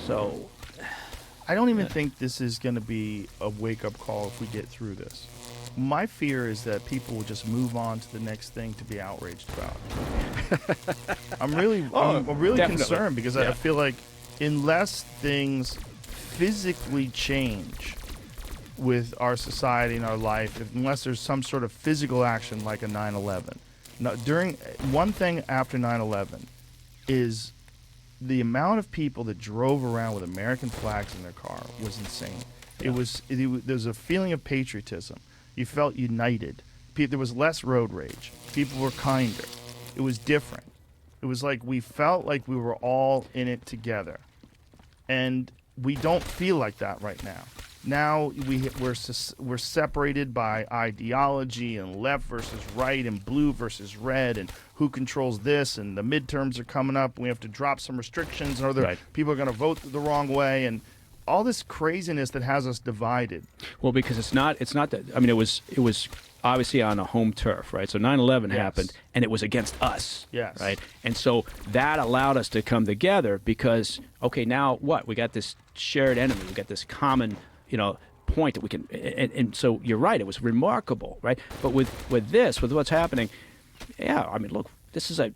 So, I don't even think this is going to be a wake-up call if we get through this. My fear is that people will just move on to the next thing to be outraged about. I'm really definitely. concerned because Yeah. I feel like unless things physically change with our society and our life, unless there's some sort of physical action like a 9/11. Now, one thing after 9/11 is the amount of people that drove around with American flags in their car was insane. There was a feeling of patriotism. You felt united. There was less road rage. People were kinder. It was different. It was like we felt like we were all in it together. And we don't feel like that right now. Now we're separated by ideology and left versus right and blue versus red and who controls this, and the midterms are coming up and we have to drop some restrictions or Right. people are going to vote the wrong way, and all this craziness that has us divided. well, because it's not that. I mean, it was obviously on a home turf, right? So 9/11 Yes. happened, and it was against us, Yes. right? And so that allowed us to come together because, okay, now what? We got this shared enemy. We got this common, point that we can. And so you're right. It was remarkable, right? But with what's happening, yeah. I mean, look, this is a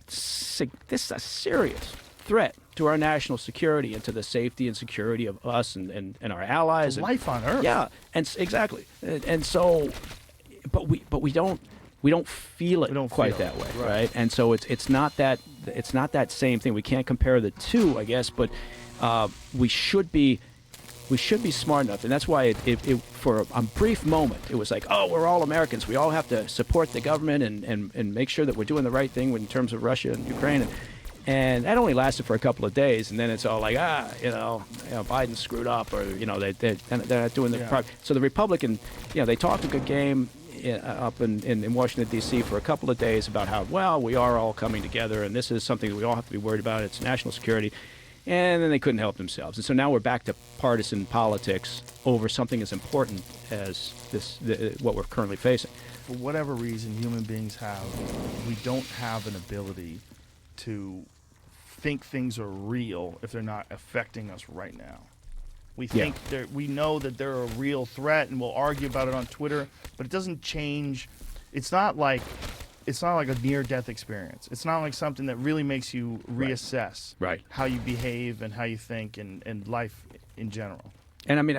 serious threat to our national security and to the safety and security of us and our allies. It's life on Earth. Yeah, exactly. And so, but we don't feel it We don't quite feel that it, way, right. right? And so it's not that same thing. We can't compare the two, I guess, but we should be smart enough, and that's why for a brief moment it was like, oh, we're all Americans. We all have to support the government and make sure that we're doing the right thing in terms of Russia and Ukraine. And that only lasted for a couple of days, and then it's all like, Biden screwed up, or they're not doing the Yeah. So the Republican, they talked a good game up in Washington D.C. for a couple of days about how we are all coming together, and this is something that we all have to be worried about. It's national security, and then they couldn't help themselves, and so now we're back to partisan politics over something as important as what we're currently facing. For whatever reason human beings we don't have an ability to think things are real if they're not affecting us right now. We think we know that they're a real threat, and we'll argue about it on Twitter, but it doesn't change. It's not like a near-death experience. It's not like something that really makes you reassess Right. how you behave and how you think and life in general. And I mean,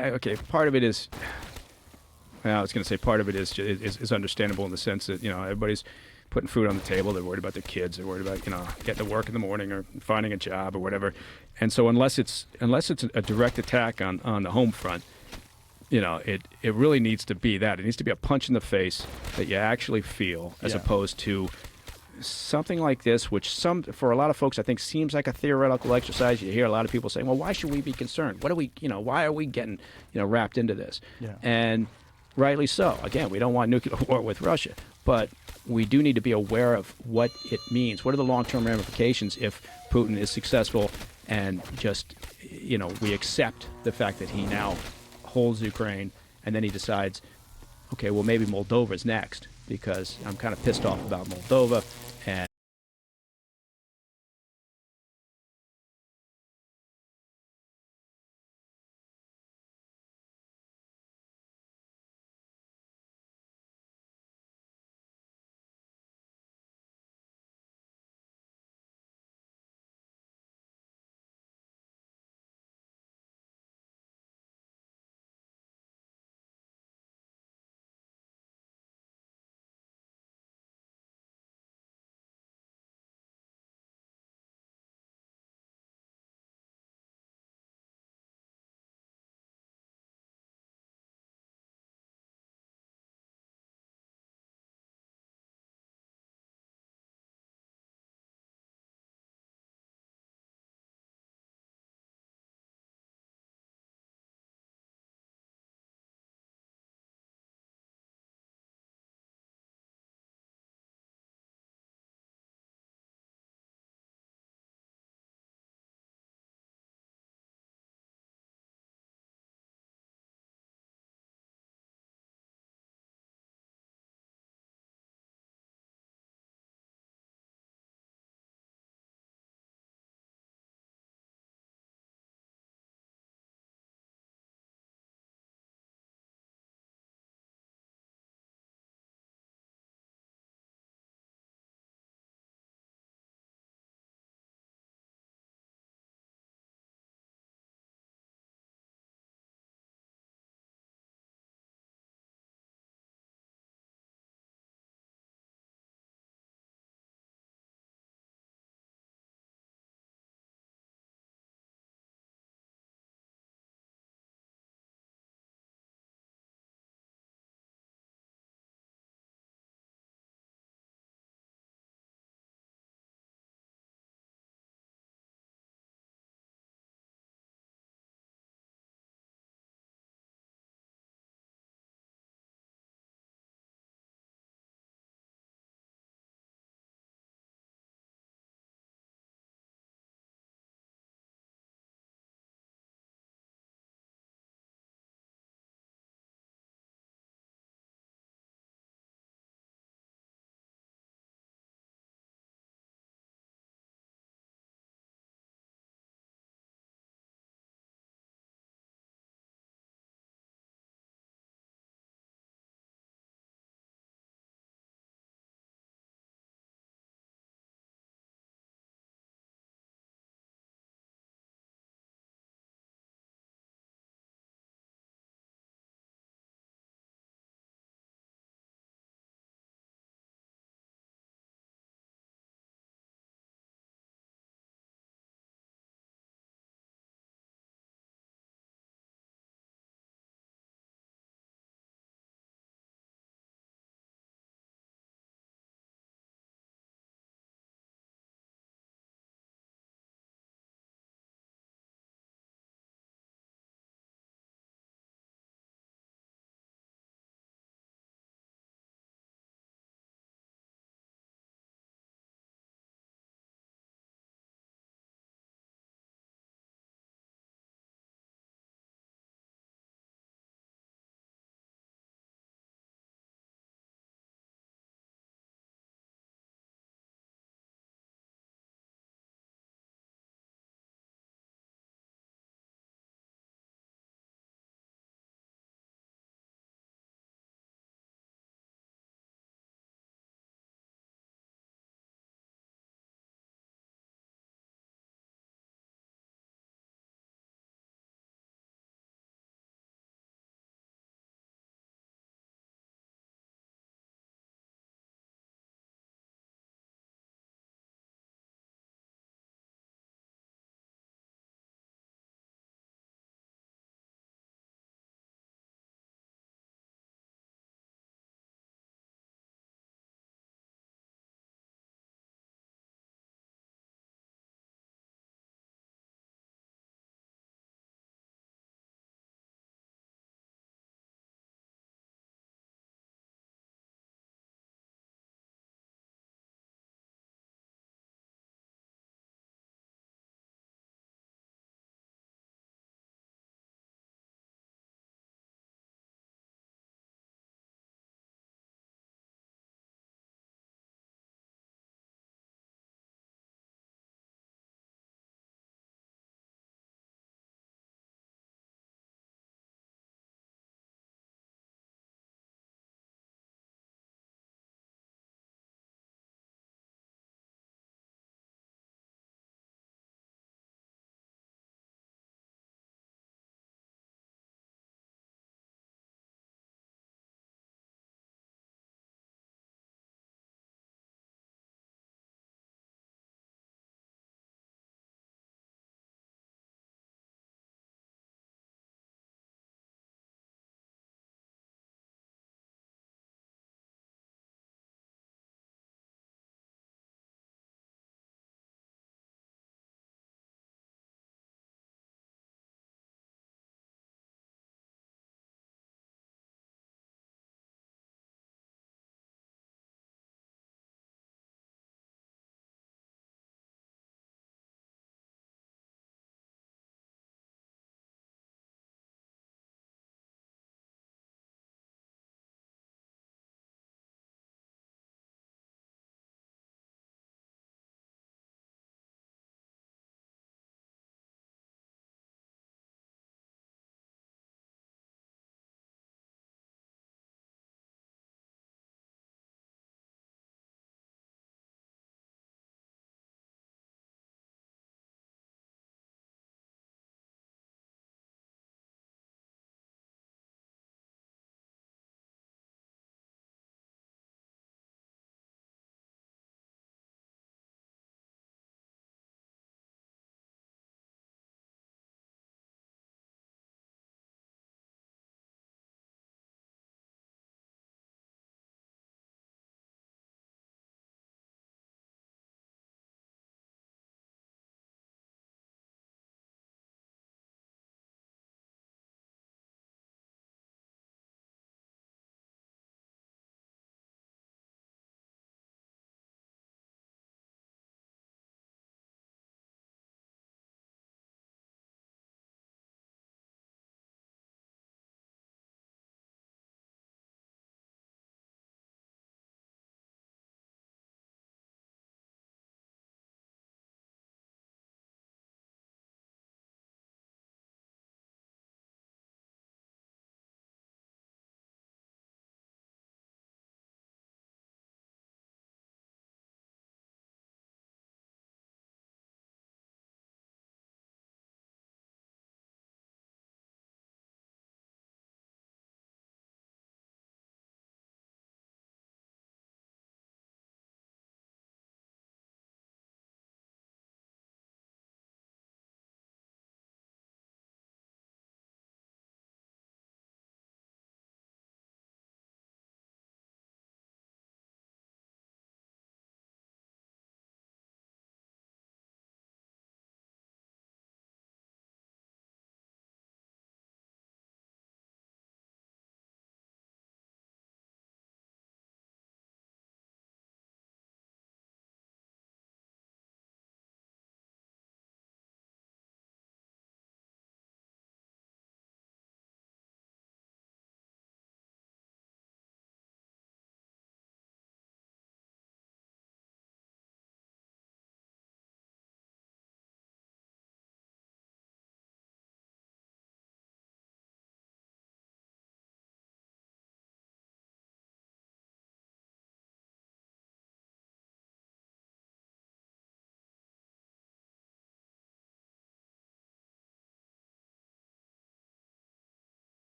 part of it is. I was going to say part of it is understandable in the sense that everybody's putting food on the table. They're worried about their kids. They're worried about getting to work in the morning or finding a job or whatever. And so unless it's a direct attack on the home front, it really needs to be that. It needs to be a punch in the face that you actually feel, as Yeah. opposed to something like this, which for a lot of folks I think seems like a theoretical exercise. You hear a lot of people saying, "Well, why should we be concerned? Why are we getting wrapped into this?" Yeah. And rightly so. Again, we don't want nuclear war with Russia, but we do need to be aware of what it means. What are the long-term ramifications if Putin is successful and just, we accept the fact that he now holds Ukraine, and then he decides, okay, well, maybe Moldova's next, because I'm kind of pissed off about Moldova, and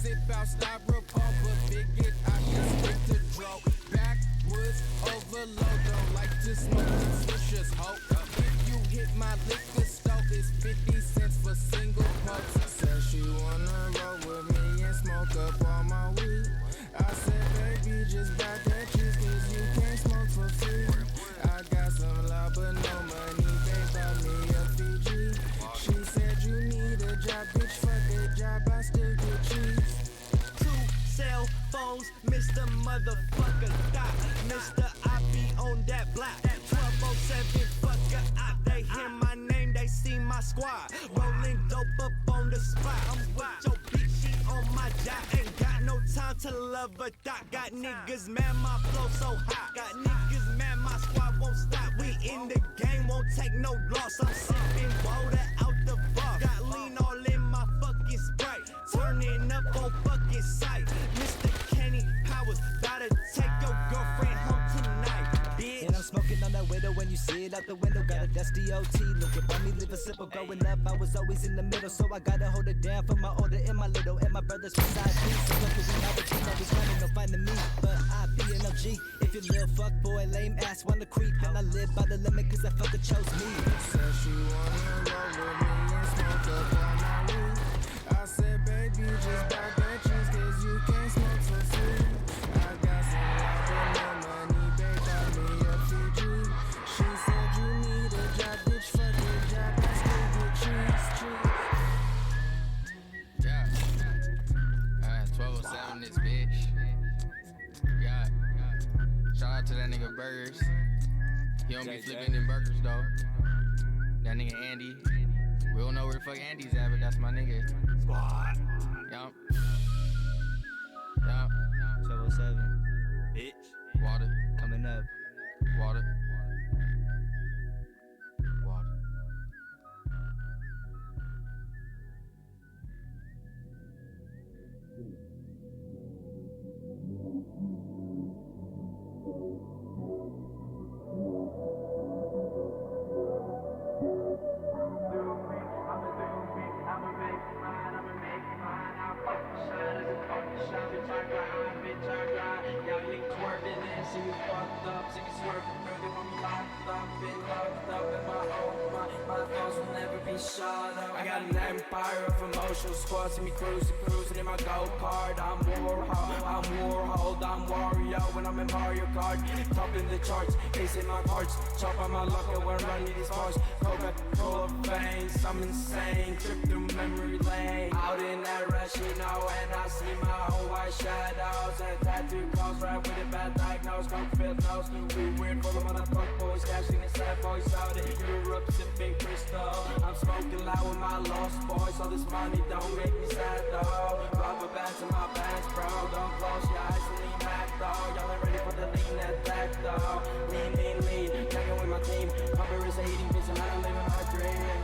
sip out styrofoam, but figured I can stick to dro. Backwoods overload, don't like to smoke the swishers, ho. If you hit my liquor store, it's 50 cents for single pokes. Said she wanna roll with me and smoke up all my weed. I said, baby, just buy that juice, cause you can't smoke for free. I got some love but no money, they bought me a Fiji. She said you need a job, bitch, fuck a job, I still get cheese. 2 cell phones, Mr. Motherfucker Dot. Mr. I be on that block. 1207, fucker out. They hear my name, they see my squad. Rolling dope up on the spot. I'm with your bitch, she on my job. Ain't got no time to love a dot. Got niggas mad, my flow so hot. Got niggas mad, my squad won't stop. We in the game, won't take no loss. I'm sipping water out the bar. Got lean all in my fucking Sprite. Turning up on fucking sight. Mr. Kenny Powers, gotta take your girlfriend home tonight, bitch. And I'm smoking on that window when you see it out the window. Got a dusty OT, look at me, live a simple. Growing up, I was always in the middle, so I gotta hold it down for my older and my little, and my brothers beside me. So look at me, now be running, no finding me, but I be an OG. If you little fuck boy, lame ass, wanna creep, and I live by the limit, cause that fucker chose me. Said she wanna roll with me and smoke up all my weed. I said, baby, just buy that juice, cause you can't smoke for free. I got some love but no money, they bought me a Fiji. She said you need a job, bitch, fuck a job, I still get cheese. Yeah. 1207 this bitch. Yeah. Shout out to that nigga Burgers. He don't be flipping them burgers though. That nigga Andy. We don't know where the fuck Andy's at, but that's my nigga. Squad. Yup. 1207, bitch. Water. Coming up. Water. I got an empire of emotional squads, see me cruising in my go-kart. I'm Warhol, I'm Wario when I'm in Mario Kart. Top in the charts, facing my parts, chop on my luck when I'm running these bars. Coca-Cola veins, I'm insane, trip through memory lane. Out in that rush, you know, and I see my own white shadows and tattoo calls, right with a bad diagnose, coke-filled nose. We weird for the motherfucker boys, cashing the sad boys out in Europe, sipping crystal. I'm smoking loud with my lost boys, so this money don't make me sad though. Rubber bands in my pants, bro, don't close your eyes and lean back though. Y'all ain't ready for the lean attack though. Lean, hanging with my team. Cover is 80 bits and I don't live in my dream.